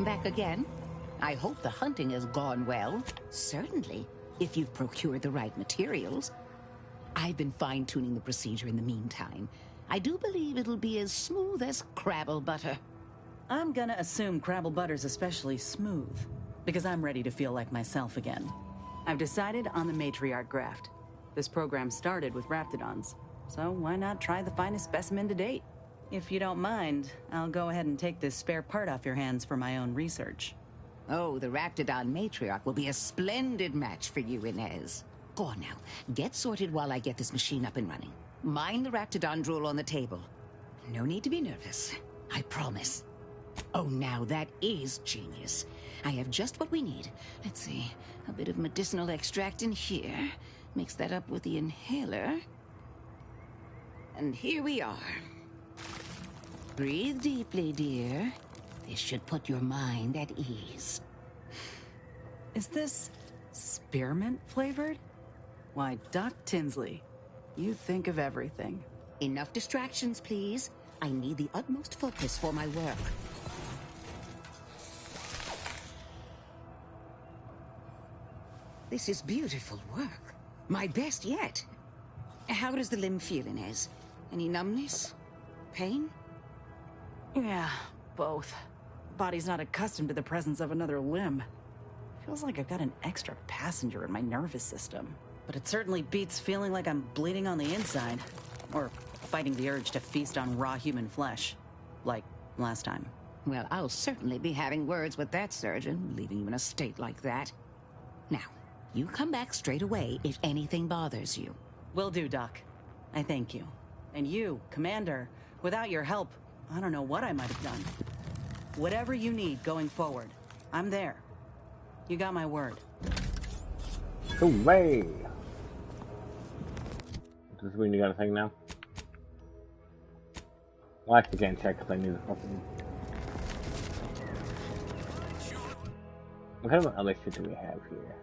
Back again? I hope the hunting has gone well. Certainly, if you've procured the right materials. I've been fine-tuning the procedure in the meantime. I do believe it'll be as smooth as Crabble butter. I'm gonna assume Crabble butter's especially smooth, because I'm ready to feel like myself again. I've decided on the matriarch graft. This program started with Raptidons, so why not try the finest specimen to date? If you don't mind, I'll go ahead and take this spare part off your hands for my own research. Oh, the Raptidon matriarch will be a splendid match for you, Inez. Go on now. Get sorted while I get this machine up and running. Mind the Raptidon drool on the table. No need to be nervous. I promise. Oh, now that is genius. I have just what we need. Let's see. A bit of medicinal extract in here. Mix that up with the inhaler. And here we are. Breathe deeply, dear. This should put your mind at ease. Is this spearmint flavored? Why, Doc Tinsley, you think of everything. Enough distractions, please. I need the utmost focus for my work. This is beautiful work. My best yet. How does the limb feel, Inez? Any numbness? Pain? Yeah, both. Body's not accustomed to the presence of another limb. Feels like I've got an extra passenger in my nervous system. But it certainly beats feeling like I'm bleeding on the inside. Or fighting the urge to feast on raw human flesh. Like last time. Well, I'll certainly be having words with that surgeon, leaving you in a state like that. Now, you come back straight away if anything bothers you. Will do, Doc. I thank you. And you, Commander, without your help, I don't know what I might have done. Whatever you need going forward, I'm there. You got my word. Hooray! Does this mean you got a thing now? Well, I actually can't check because I need the fucking... What kind of other shit do we have here?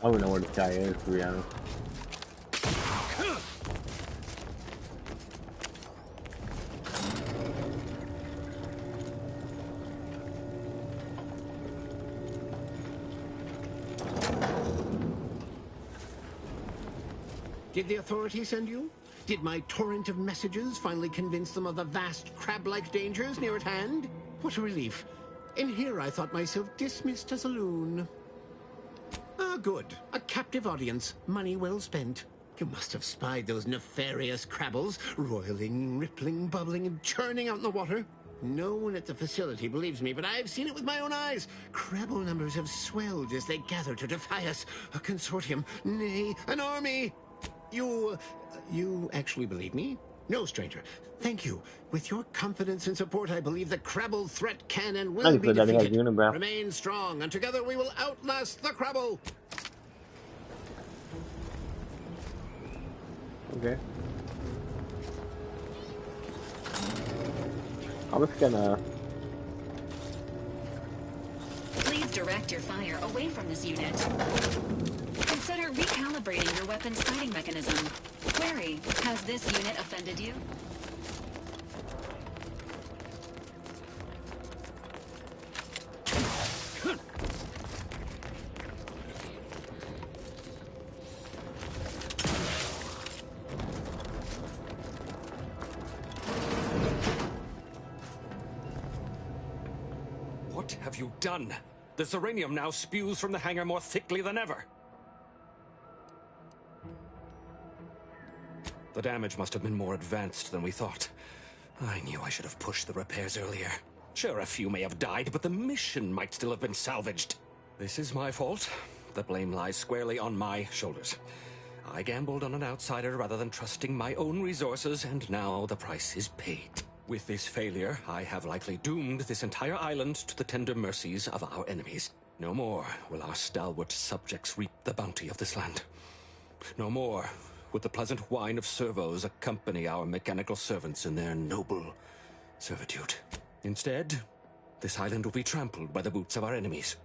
I don't know where this guy is, to be honest. Did the authorities send you? Did my torrent of messages finally convince them of the vast crab-like dangers near at hand? What a relief. In here I thought myself dismissed as a loon. Ah, good. A captive audience. Money well spent. You must have spied those nefarious crabbles, roiling, rippling, bubbling, and churning out in the water. No one at the facility believes me, but I've seen it with my own eyes. Crabble numbers have swelled as they gather to defy us. A consortium, nay, an army. You actually believe me? No, stranger. Thank you. With your confidence and support, I believe the Crabble threat can and will be defeated. Remain strong, and together we will outlast the Crabble. Okay. I'm just gonna... Please direct your fire away from this unit. Consider recalibrating your weapon's sighting mechanism. Query, has this unit offended you? What have you done? The Zeranium now spews from the hangar more thickly than ever. The damage must have been more advanced than we thought. I knew I should have pushed the repairs earlier. Sure, a few may have died, but the mission might still have been salvaged. This is my fault. The blame lies squarely on my shoulders. I gambled on an outsider rather than trusting my own resources, and now the price is paid. With this failure, I have likely doomed this entire island to the tender mercies of our enemies. No more will our stalwart subjects reap the bounty of this land. No more would the pleasant whine of servos accompany our mechanical servants in their noble servitude. Instead, this island will be trampled by the boots of our enemies.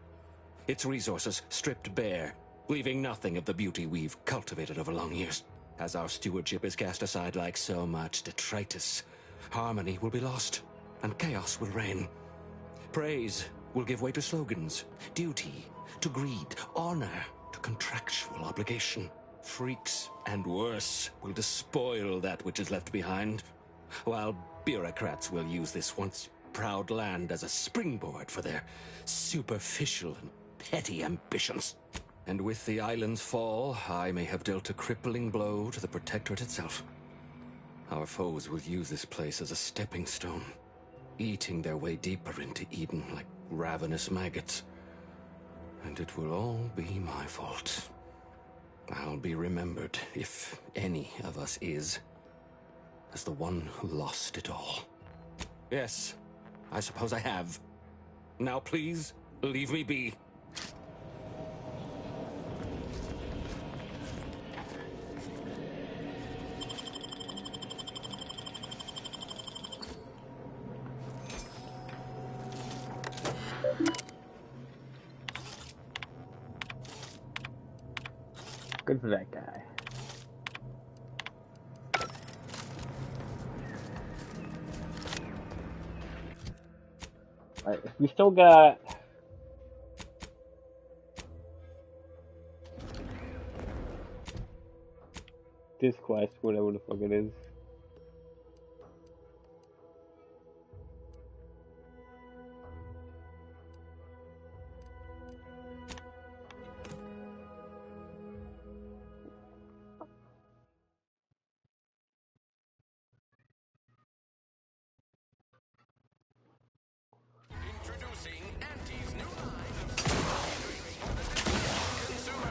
Its resources stripped bare, leaving nothing of the beauty we've cultivated over long years. As our stewardship is cast aside like so much detritus, harmony will be lost, and chaos will reign. Praise will give way to slogans, duty to greed, honor to contractual obligation. Freaks and worse will despoil that which is left behind, while bureaucrats will use this once proud land as a springboard for their superficial and petty ambitions. And with the island's fall, I may have dealt a crippling blow to the Protectorate itself. Our foes will use this place as a stepping stone, eating their way deeper into Eden like ravenous maggots. And it will all be my fault. I'll be remembered, if any of us is, as the one who lost it all. Yes, I suppose I have. Now please, leave me be. Good for that guy. Alright, we still got... This quest, whatever the fuck it is.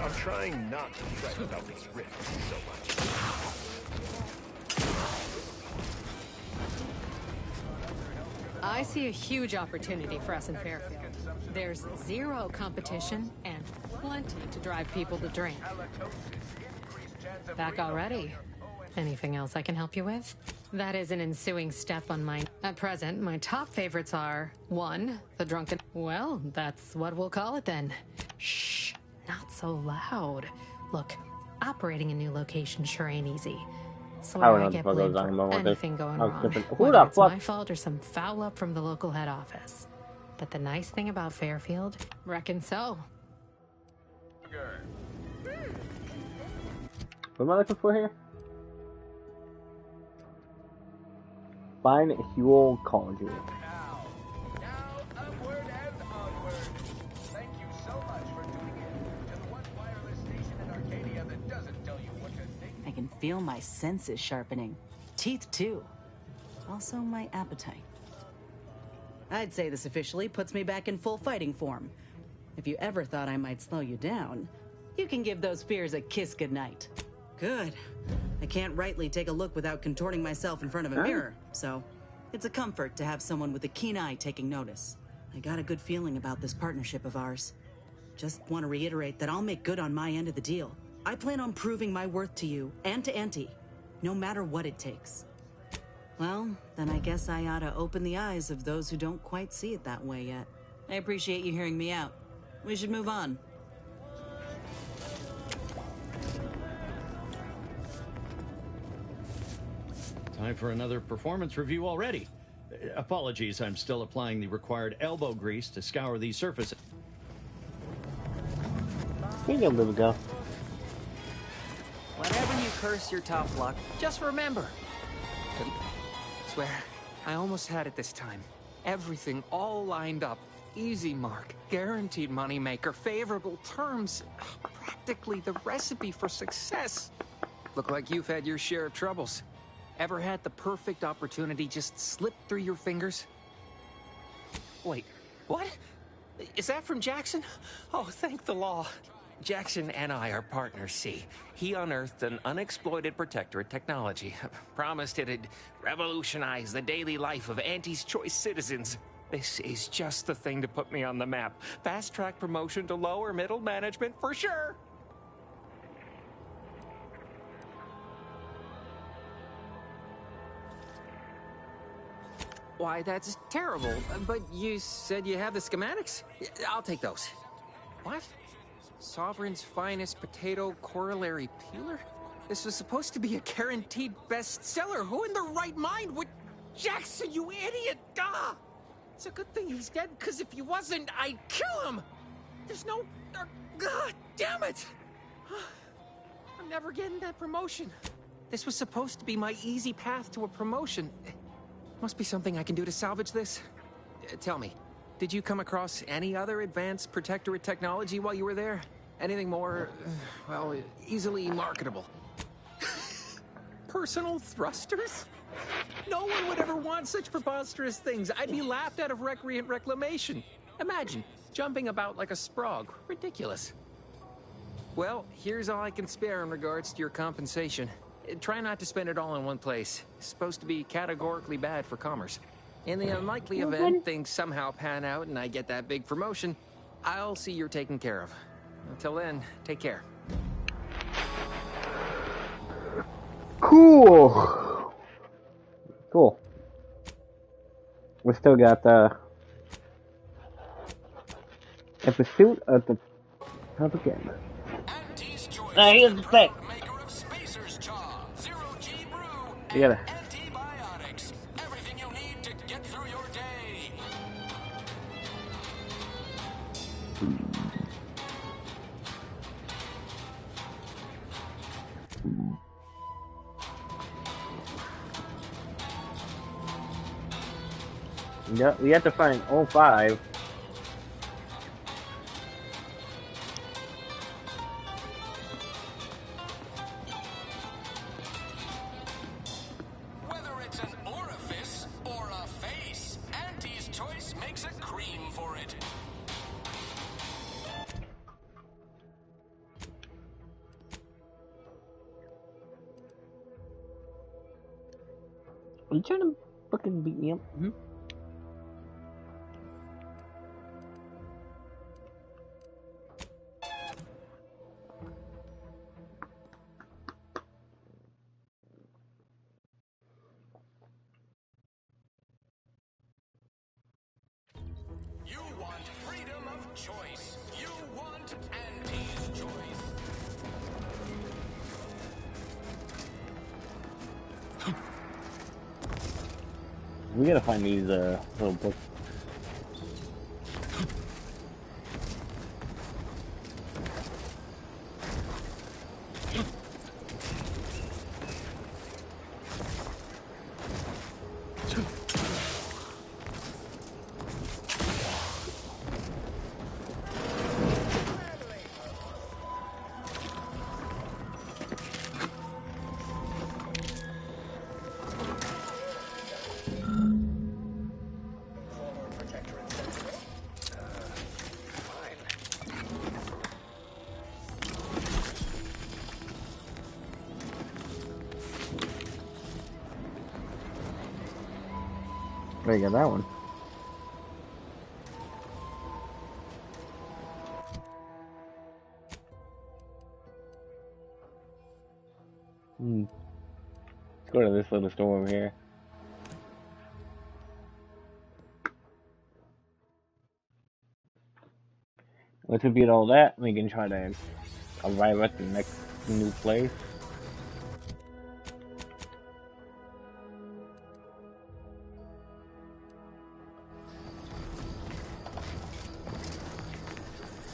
I'm trying not to fret about these risks so much. I see a huge opportunity for us in Fairfield. There's zero competition and plenty to drive people to drink. Back already? Anything else I can help you with? That is an ensuing step on mine. At present, my top favorites are 1, the drunken... Well, that's what we'll call it then. Shh, not so loud. Look, operating a new location sure ain't easy. Swear I get blamed for anything going wrong, whether it's my fault or some foul up from the local head office. But the nice thing about Fairfield, reckon so. What am I looking for here? Find Huel College. I can feel my senses sharpening. Teeth, too. Also, my appetite. I'd say this officially puts me back in full fighting form. If you ever thought I might slow you down, you can give those fears a kiss goodnight. Good. I can't rightly take a look without contorting myself in front of a mirror, so it's a comfort to have someone with a keen eye taking notice. I got a good feeling about this partnership of ours. Just want to reiterate that I'll make good on my end of the deal. I plan on proving my worth to you and to Auntie, no matter what it takes. Well, then I guess I ought to open the eyes of those who don't quite see it that way yet. I appreciate you hearing me out. We should move on. Time for another performance review already. Apologies, I'm still applying the required elbow grease to scour these surfaces. Here you go, little girl. Whenever you curse your tough luck, just remember. Swear, I almost had it this time. Everything all lined up. Easy mark, guaranteed moneymaker, favorable terms. Practically the recipe for success. Look like you've had your share of troubles. Ever had the perfect opportunity just slip through your fingers? Wait, what? Is that from Jackson? Oh, thank the law. Jackson and I are partners, see. He unearthed an unexploited protectorate technology. Promised it'd revolutionize the daily life of Auntie's choice citizens. This is just the thing to put me on the map. Fast-track promotion to lower middle management for sure. Why, that's terrible. But you said you have the schematics? I'll take those. What? Sovereign's finest potato corollary peeler? This was supposed to be a guaranteed bestseller. Who in their right mind would... Jackson, you idiot! Ah! It's a good thing he's dead, because if he wasn't, I'd kill him! There's no... God damn it! I'm never getting that promotion. This was supposed to be my easy path to a promotion. Must be something I can do to salvage this. Tell me, did you come across any other advanced protectorate technology while you were there? Anything more, well, easily marketable? Personal thrusters? No one would ever want such preposterous things. I'd be laughed out of recreant reclamation. Imagine, jumping about like a sprog. Ridiculous. Well, here's all I can spare in regards to your compensation. Try not to spend it all in one place. It's supposed to be categorically bad for commerce. In the unlikely event things somehow pan out and I get that big promotion, I'll see you're taken care of. Until then, take care. Cool. Cool. We still got the pursuit of the propaganda. Here's the thing. You gotta. Antibiotics. Everything you need to get through your day. Yeah, we have to find 05. Whether it's an orifice or a face, Auntie's choice makes a cream for it. Are you trying to fucking beat me up? Hmm? You want freedom of choice. You want Auntie's choice. We gotta find these little books. There you go, that one. Let's go to this little store over here. Once we beat all that, we can try to arrive at the next new place.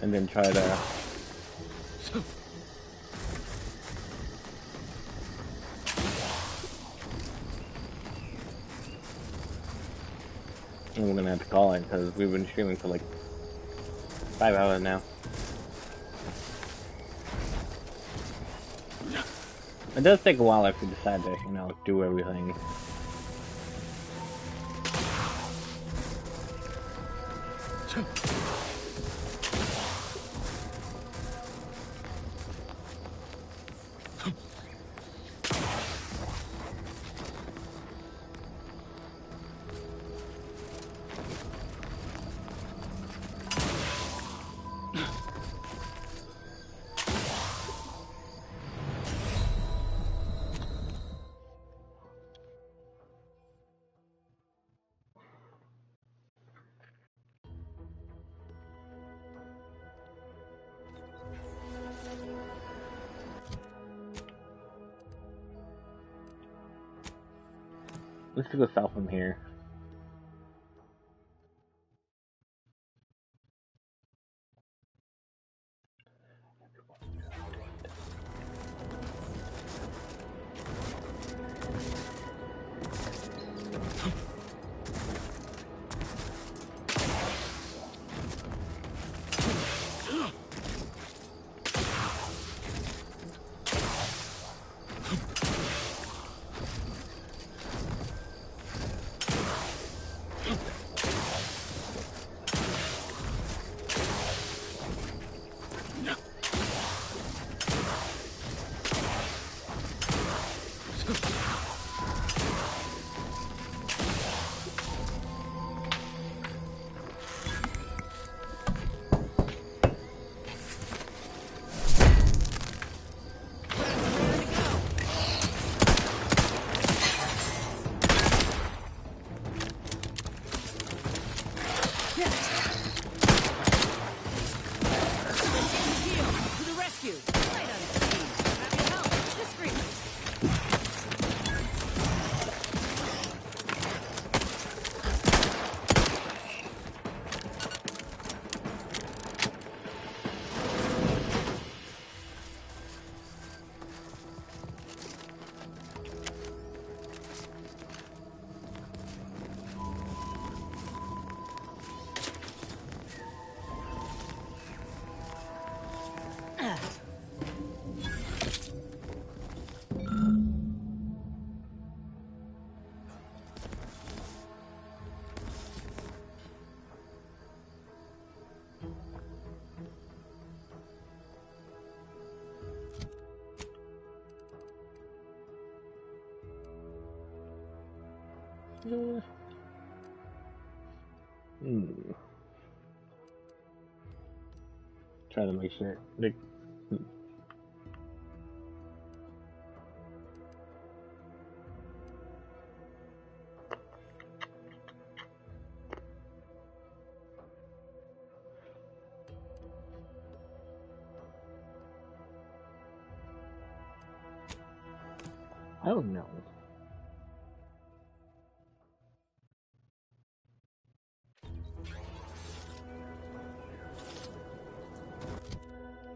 And then try to and we're gonna have to call it because we've been streaming for like 5 hours now. It does take a while if you decide to, you know, do everything. Let's go south from here. Trying to make sure. Like, I don't know.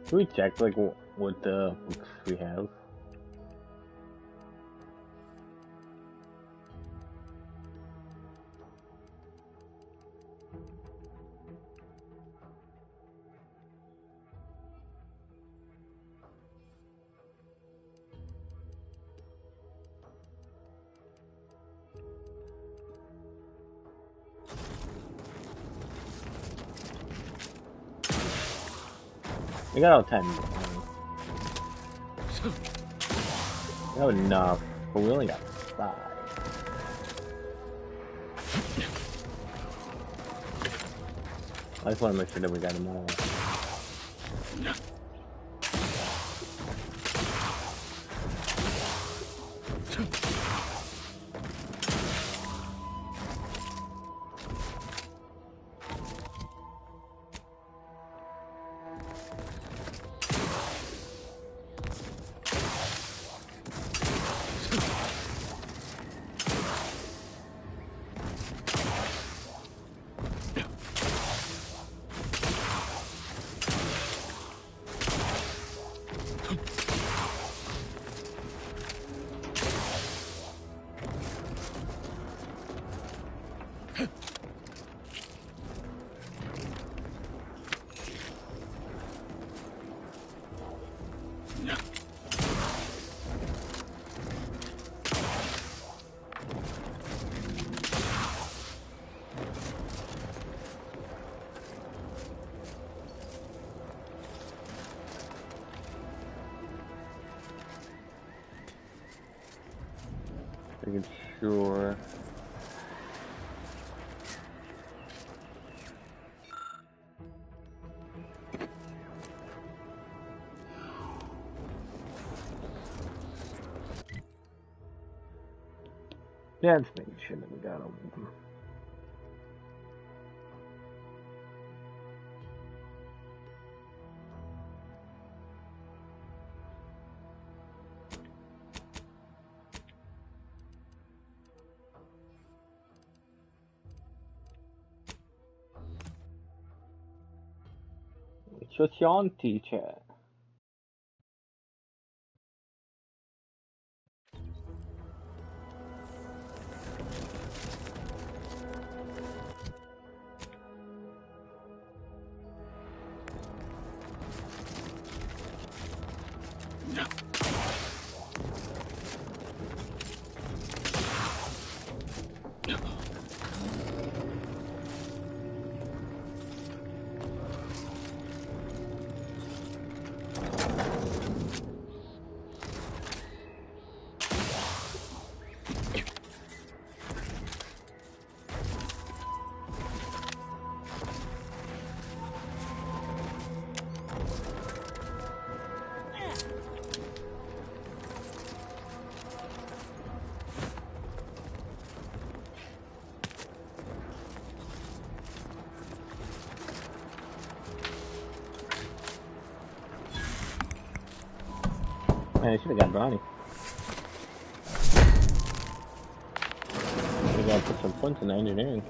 Can we check like what books we have? We got all 10. We have enough, but we only got 5. I just want to make sure that we got them all. Making sure. Yeah, just making sure that we got them. It's your Sean teacher. Man, I should have got Bronny. We gotta put some points in the engineering.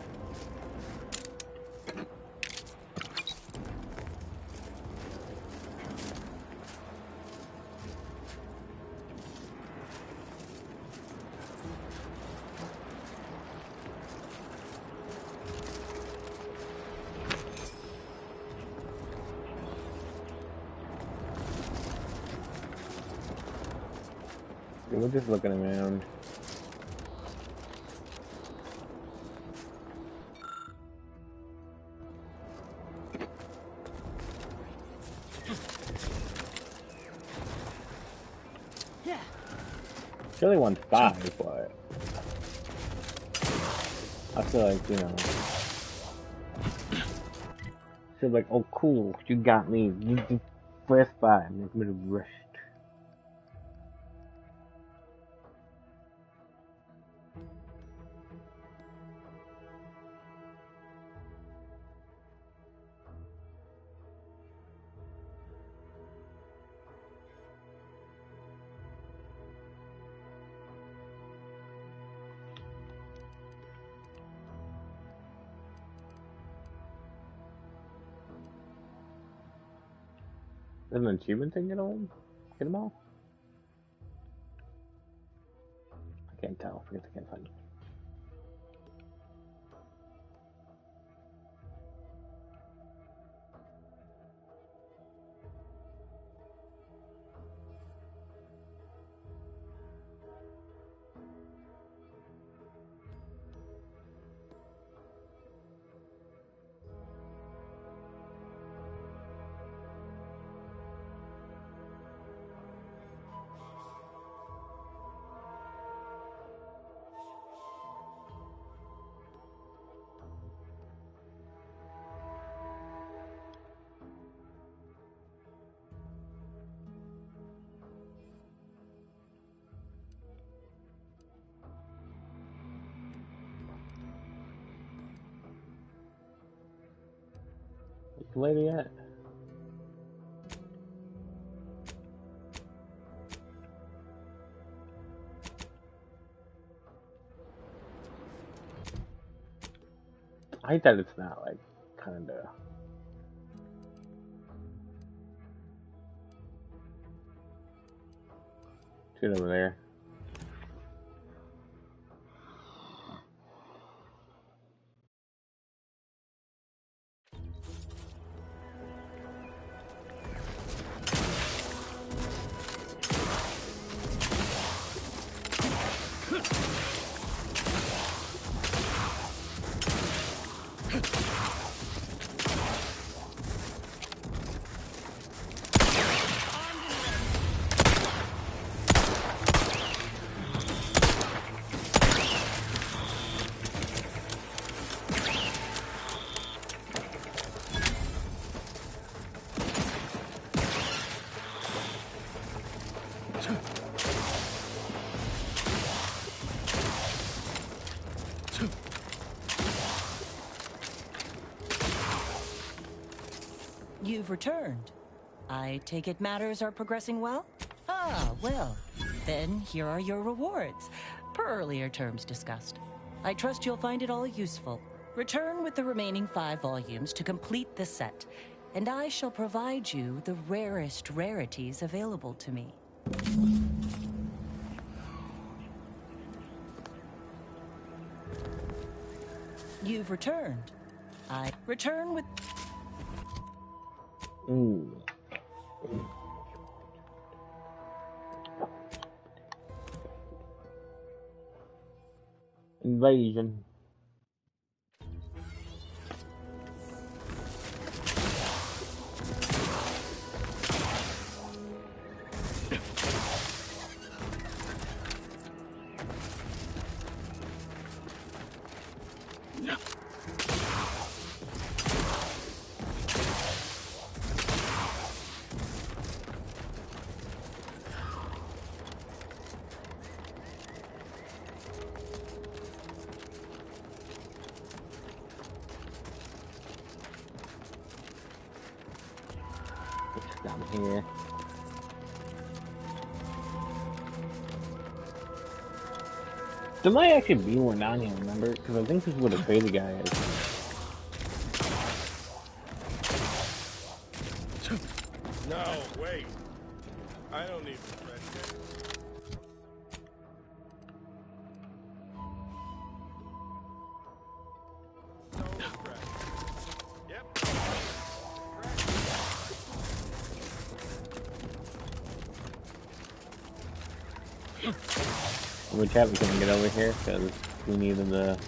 We're just looking around. She only wants 5, but I feel like, you know, feel like, oh cool, you got me. You just press by and make me the rest. Is an achievement thing get them all? I can't tell. I can't find it. Where's the lady at? I hate that it's not like kinda. Shit over there. You've returned. I take it matters are progressing well? Ah, well. Then here are your rewards, per earlier terms discussed. I trust you'll find it all useful. Return with the remaining 5 volumes to complete the set, and I shall provide you the rarest rarities available to me. You've returned. I return with... Ooh. Invasion. Down here. There might actually be one down here, remember? Because I think this is where the crazy guy is. No, wait. I don't need the red kit. We're chat, we couldn't get over here because we needed the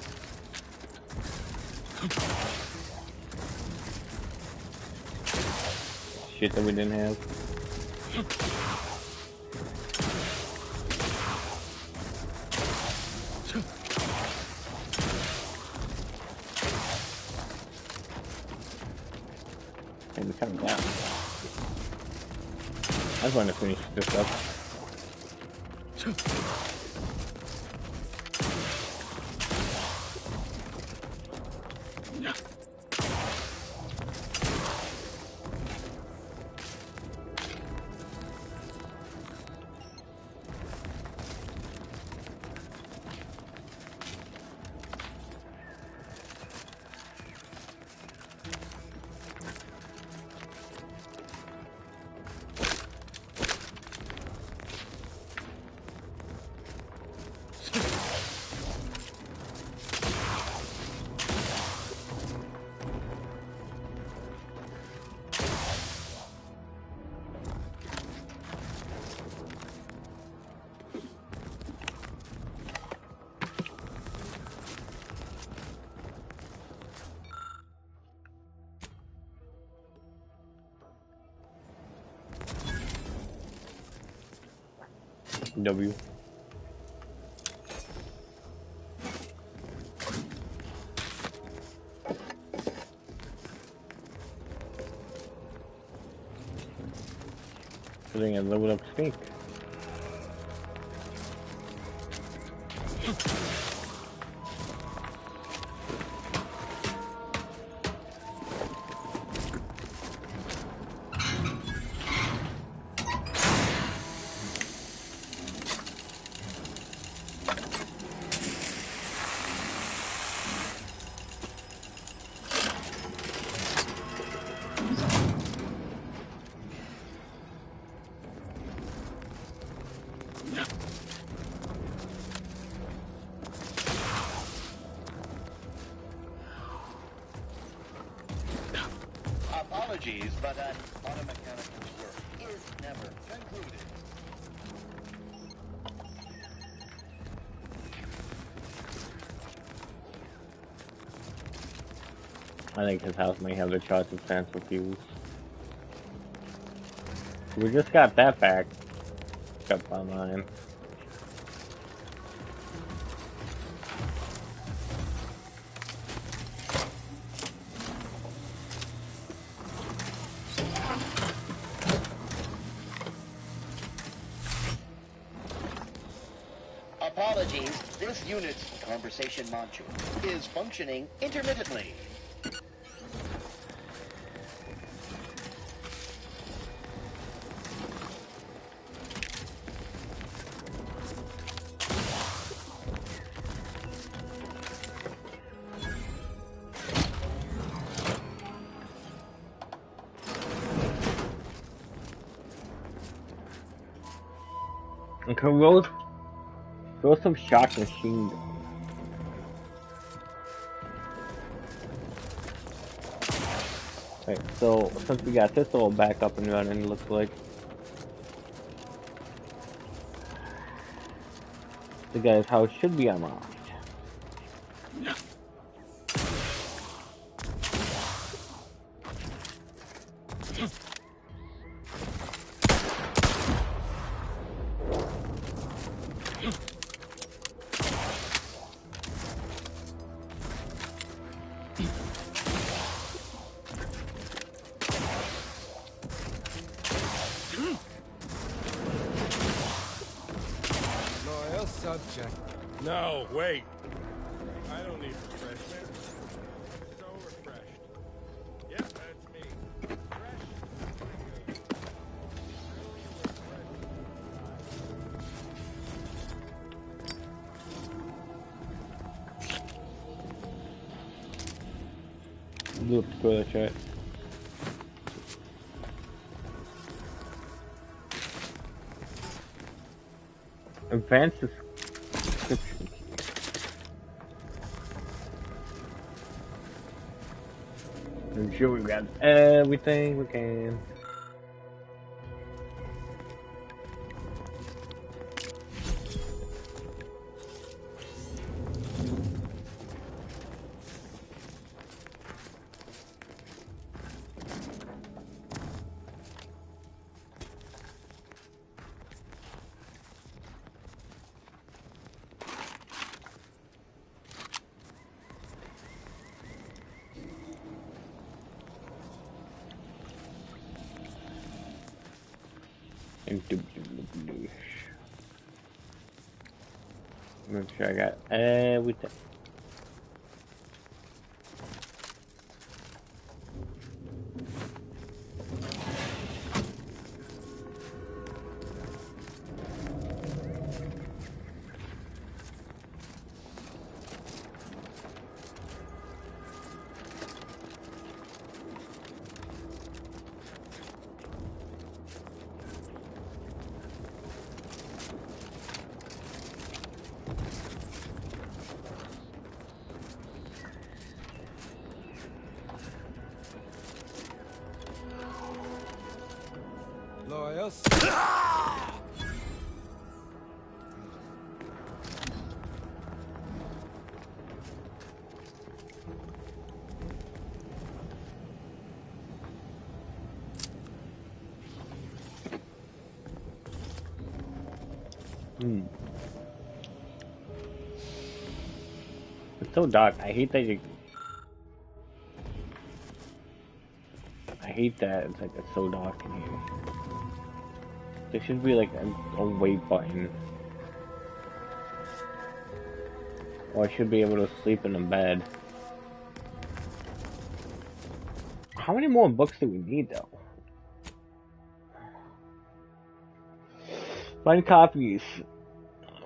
shit that we didn't have. coming down. I just want to finish this up. W. Putting a level up snake. Apologies, but an automechanical's work is never concluded. I think his house may have the choice of transfer fuse. We just got that back. Up online. Apologies, this unit's conversation module is functioning intermittently. Okay, throw some shock machine. Right, so since we got this all back up and running, it looks like the guy's house should be unlocked. Loyal subject. No, wait. I don't need refreshment. So refreshed. Yep, that's me. Look, spoiler chat. Advanced description. I'm sure we got everything we can. Indubitably. Make sure I got everything. Lawyers. It's so dark. I hate that you. I hate that it's like it's so dark in here. There should be like a wait button. Or I should be able to sleep in a bed. How many more books do we need though? Find copies.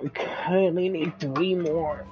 We currently need 3 more.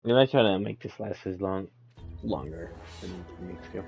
I'm not trying to make this last as longer than it needs to.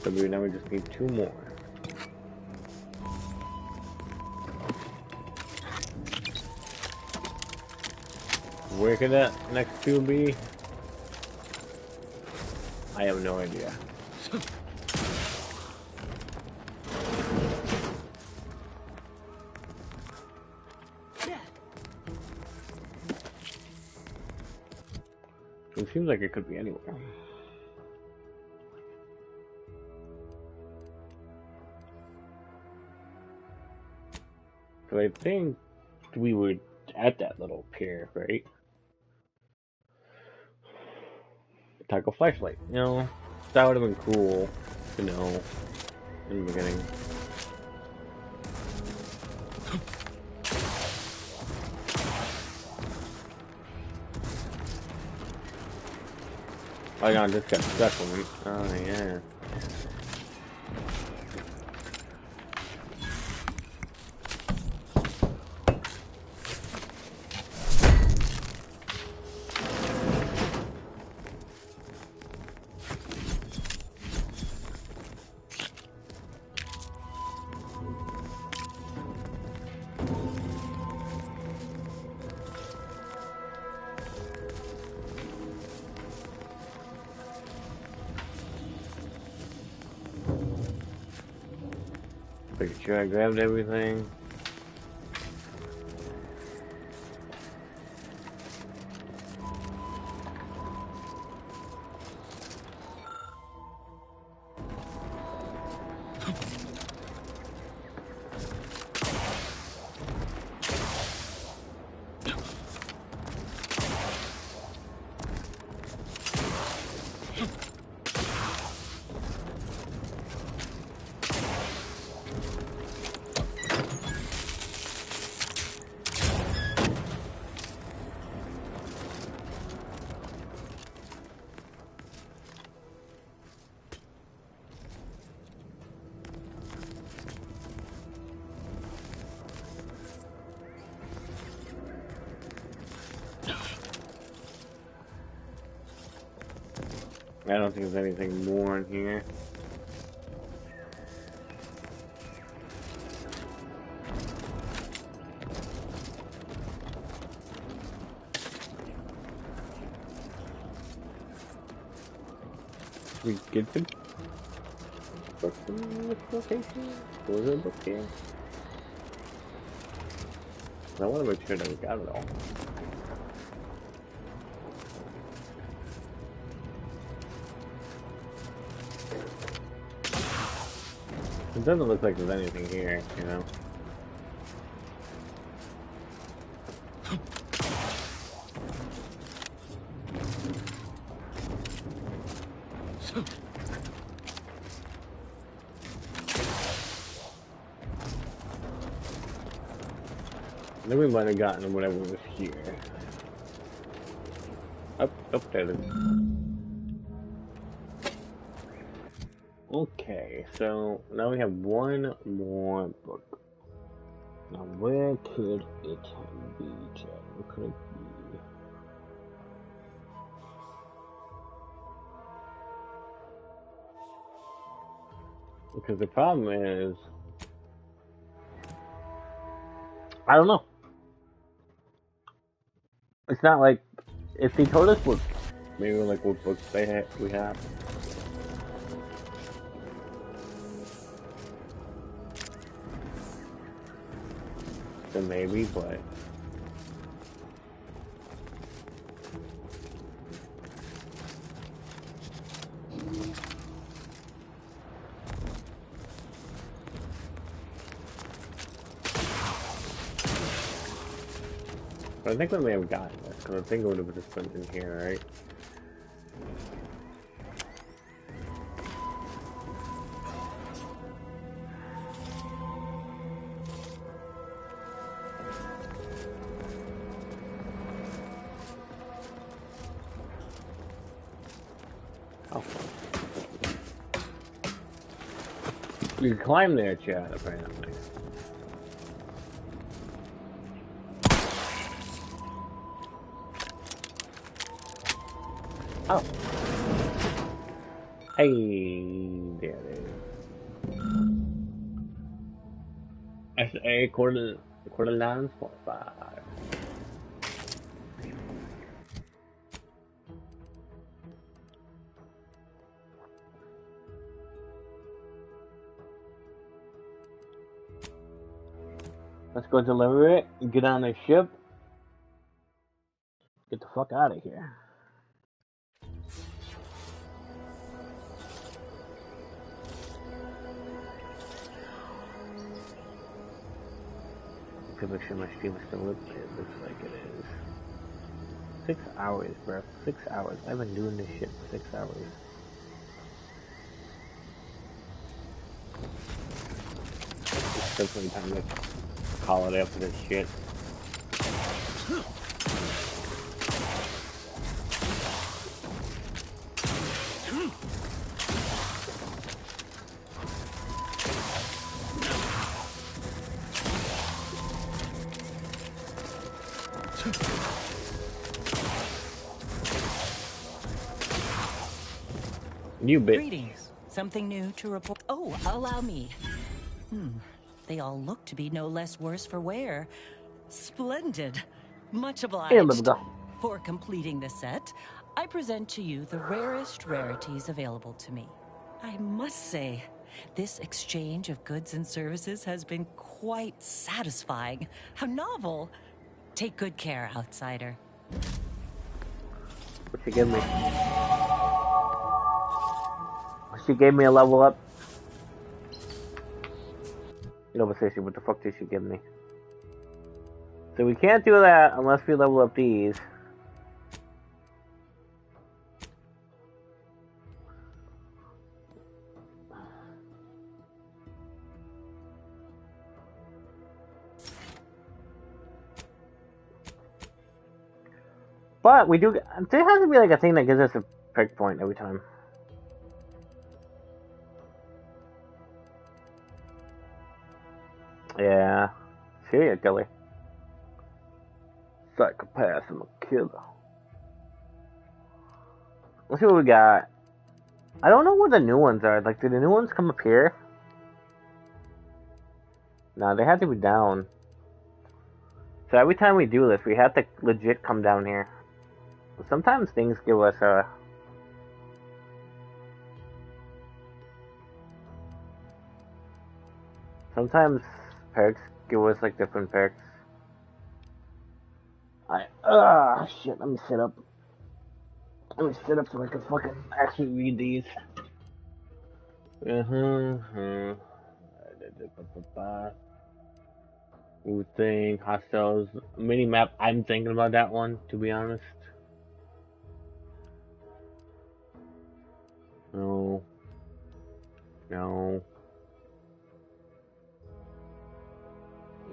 So now we just need 2 more. Where could that next 2 be? I have no idea. It seems like it could be anywhere. So I think we were at that little pier, right? Taco flashlight, you know, that would have been cool to know in the beginning. Oh no, this got stuck on me. Oh yeah. Pretty sure I grabbed everything. I don't think there's anything more in here. We get the book in this location? Was there a book here? I want to make sure that we got it all. It doesn't look like there's anything here, you know? Then we might have gotten whatever was here. Up there it is. Okay, so now we have one more book. Now where could it be, Chad? Where could it be? Because the problem is, I don't know. It's not like, if they told us what, maybe like what books we have. Then maybe, but I think we may have gotten this, because I think it would have just been in here, right? Oh. You can climb there, Chad, apparently. Oh. Hey, there it is. SA quarter lines 45. Let's go deliver it, get on the ship, get the fuck out of here. Make sure my stream is still up. It looks like it is. 6 hours, bro. 6 hours. I've been doing this shit for 6 hours. It's definitely time to call it after this shit. Greetings. Something new to report? Oh, allow me. They all look to be no less worse for wear. Splendid. Much obliged. For completing the set, I present to you the rarest rarities available to me. I must say, this exchange of goods and services has been quite satisfying. How novel. Take good care, outsider. What you give me? She gave me a level up. You know, Basically, what the fuck did she give me? So we can't do that unless we level up these. But we do. There has to be like a thing that gives us a pick point every time. Yeah. Serial killer. Psychopath and a killer. Let's see what we got. I don't know where the new ones are. Like, did the new ones come up here? No, they have to be down. So every time we do this, we have to legit come down here. Sometimes things give us a... Sometimes perks give us like different perks. Shit, let me sit up. Let me sit up so I can fucking actually read these. Wu Thing, Hostels, Minimap. I'm thinking about that one, to be honest. No. No.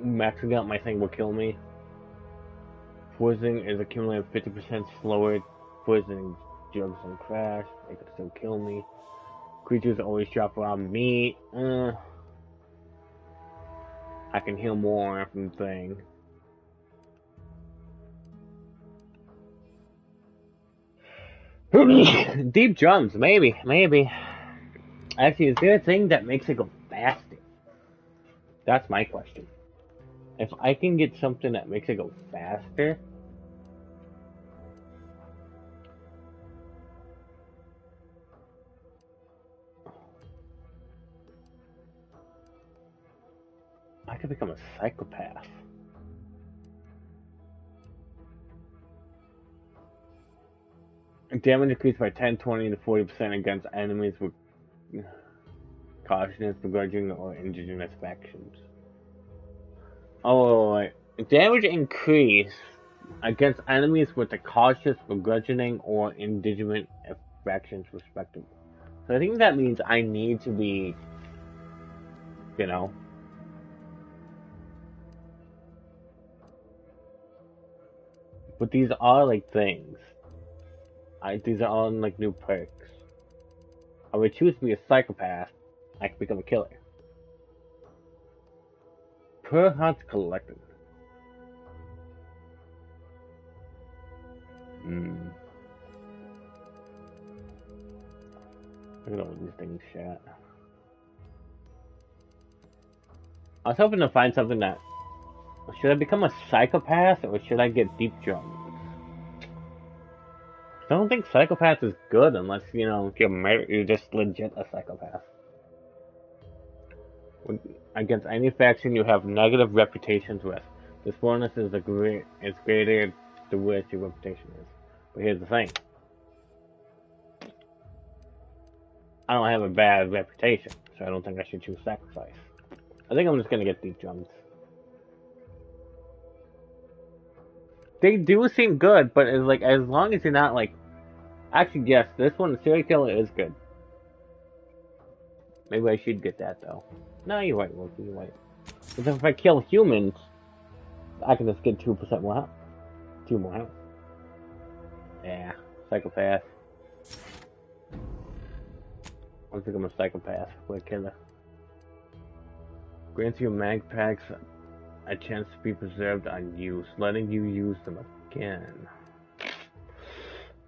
Maxing out my thing will kill me. Poisoning is accumulating 50% slower. Poisoning drugs and crash. They could still kill me. Creatures always drop around me. I can heal more from the thing. Deep drums, maybe. Actually, is there a thing that makes it go faster? That's my question. If I can get something that makes it go faster... I could become a psychopath. Damage increased by 10, 20 to 40% against enemies with cautious, begrudging, or indigenous factions. Oh, wait. Damage increase against enemies with the cautious, begrudging, or indigenous factions, respectively. So I think that means I need to be, you know. But these are like things. These are all like new perks. I would choose to be a psychopath. I could become a killer. Per hunts collected. Look at all these things, chat. I was hoping to find something that... Should I become a psychopath or should I get deep drums? I don't think psychopath is good unless, you know, you're just legit a psychopath. Against any faction you have negative reputations with. This bonus is greater the worse your reputation is. But here's the thing. I don't have a bad reputation, so I don't think I should choose sacrifice. I think I'm just gonna get deep drums. They do seem good, but it's like, as long as you're not like... Actually, yes, this one, the serial killer, is good. Maybe I should get that, though. No, you're right, Wilkie, you're right. Because if I kill humans, I can just get 2% more health. 2 more health. Yeah, psychopath. I think I'm a psychopath. We're a killer. Grants you mag packs a chance to be preserved on use, letting you use them again.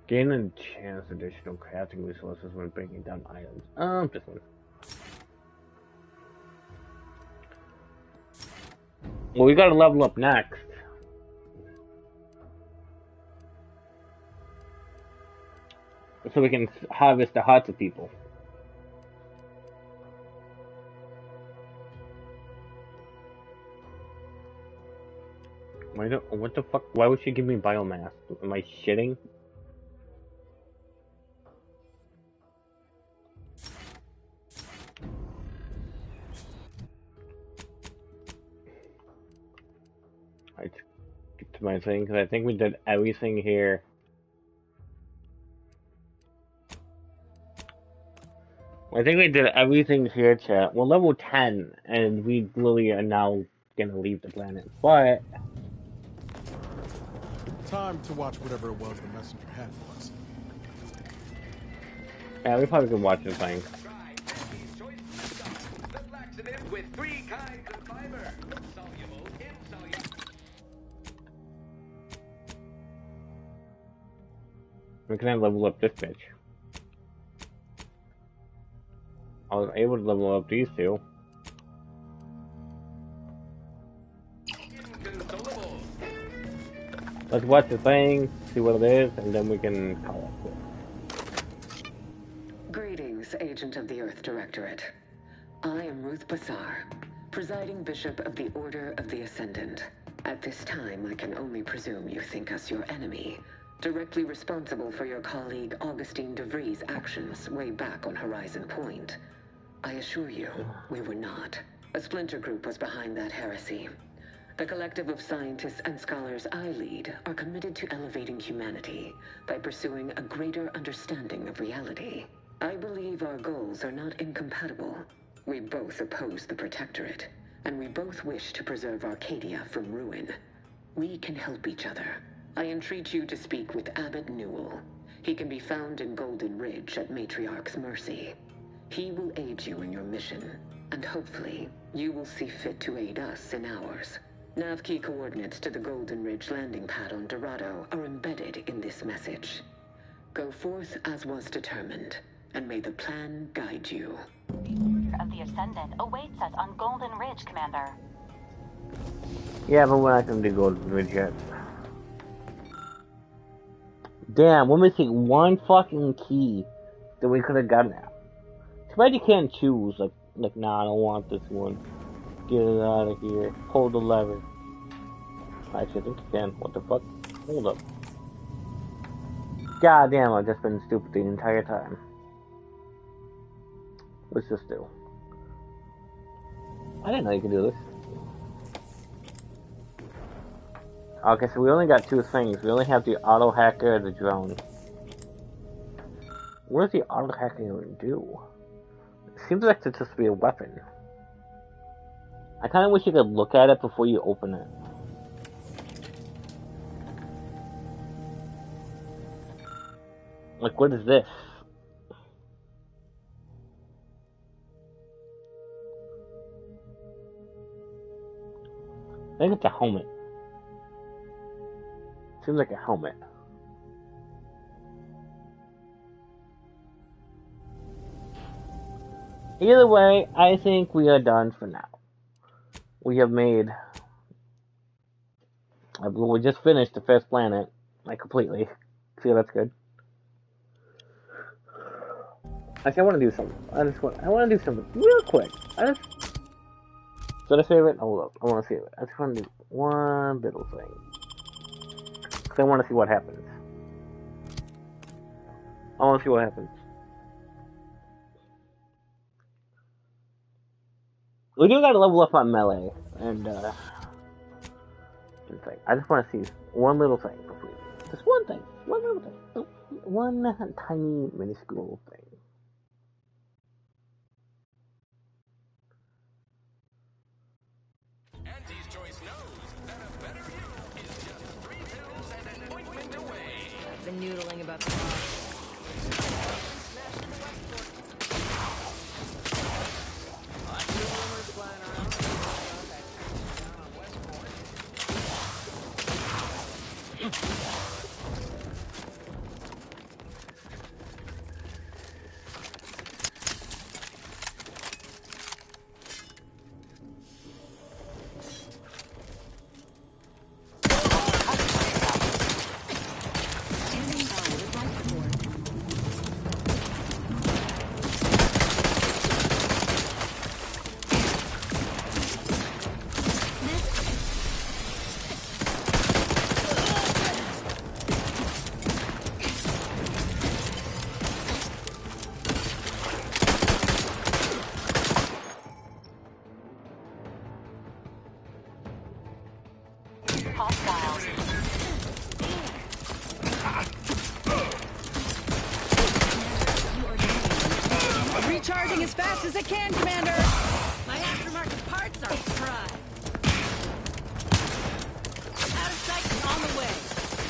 Gain a chance additional crafting resources when breaking down items. This one. Well, we gotta level up next. So we can harvest the hearts of people. What the fuck? Why would she give me biomass? Am I shitting? Alright, get to my thing, because I think we did everything here. I think we did everything here, chat. We're level 10, and we really are now gonna leave the planet, but... Time to watch whatever it was the messenger had for us. Yeah, we probably could watch the thing. With 3 kinds of fiber. Soluble, insoluble. We can level up this bitch. I was able to level up these two. Let's watch the thing, see what it is, and then we can call it. Greetings, Agent of the Earth Directorate. I am Ruth Bassar, presiding Bishop of the Order of the Ascendant. At this time, I can only presume you think us your enemy, directly responsible for your colleague Augustine de Vries' actions way back on Horizon Point. I assure you, we were not. A splinter group was behind that heresy. The collective of scientists and scholars I lead are committed to elevating humanity by pursuing a greater understanding of reality. I believe our goals are not incompatible. We both oppose the Protectorate, and we both wish to preserve Arcadia from ruin. We can help each other. I entreat you to speak with Abbot Newell. He can be found in Golden Ridge at Matriarch's Mercy. He will aid you in your mission, and hopefully, you will see fit to aid us in ours. Nav key coordinates to the Golden Ridge landing pad on Dorado are embedded in this message. Go forth as was determined, and may the plan guide you. The Order of the Ascendant awaits us on Golden Ridge, Commander. Yeah, but we're not going to do Golden Ridge yet. Damn, we're missing one fucking key that we could have gotten out. Too bad you can't choose, like, nah, I don't want this one. Get it out of here. Pull the lever. Actually, I think you can. What the fuck? Hold up. God damn, I've just been stupid the entire time. Let's just do. I didn't know you could do this. Okay, so we only got two things. We only have the auto hacker and the drone. What does the auto hacker even do? It seems like it's supposed to be a weapon. I kind of wish you could look at it before you open it. Like, what is this? I think it's a helmet. Seems like a helmet. Either way, I think we are done for now. We have made... we just finished the first planet, like, completely. See, that's good. Actually, I want to do something. I want to do something real quick. Should I save it? Hold up. I want to save it. I just want to do one little thing. Because I want to see what happens. I want to see what happens. We do gotta level up on melee, and I just want to see one little thing completely. Just one thing. One little thing. One tiny, minuscule thing. Auntie's Choice knows that a better you is just 3 pills and an ointment away. I've been noodling about the Recharging as fast as I can, Commander! My aftermarket parts are fried. Out of sight and on the way.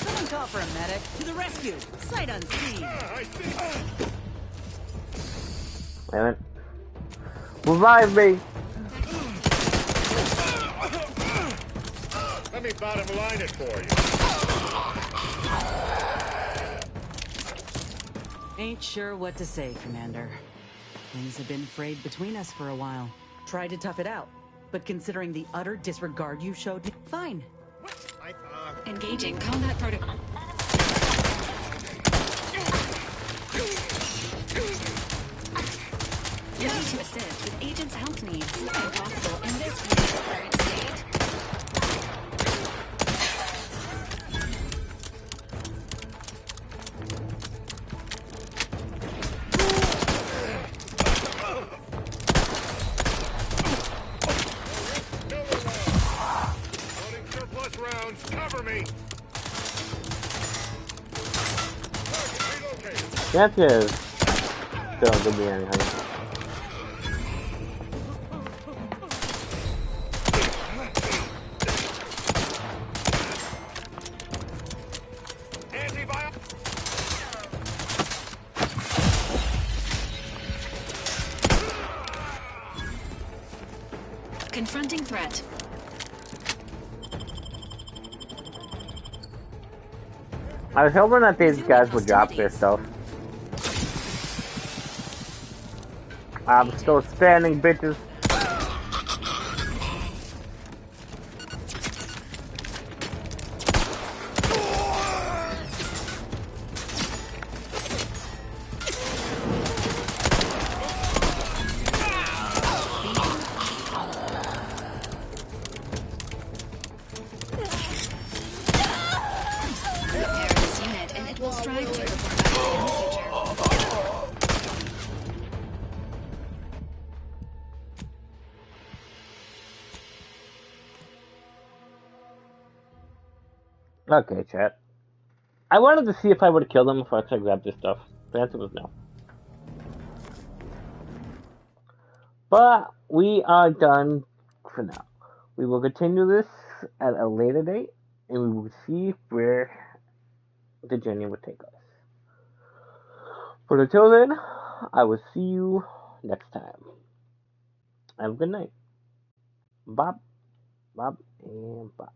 Someone call for a medic. To the rescue. Sight unseen. Damn it. Revive me! Let me bottom line it for you. Ain't sure what to say, Commander. Things have been frayed between us for a while. Tried to tough it out, but considering the utter disregard you showed me, fine. Engaging combat protocol. Ready to assist with agent's health needs. Impossible in this unit's current state. Loading surplus rounds. Cover me. That is still good being anything. Confronting threat. I was hoping that these guys would drop their stuff. I'm still standing, bitches. Repair this unit and it will strive to perform better in the future. Okay, chat. I wanted to see if I would have killed him if I could grab this stuff. The answer was no. But we are done for now. We will continue this at a later date, and we will see where the journey would take us. But until then, I will see you next time. Have a good night. Bop, bop, and bop.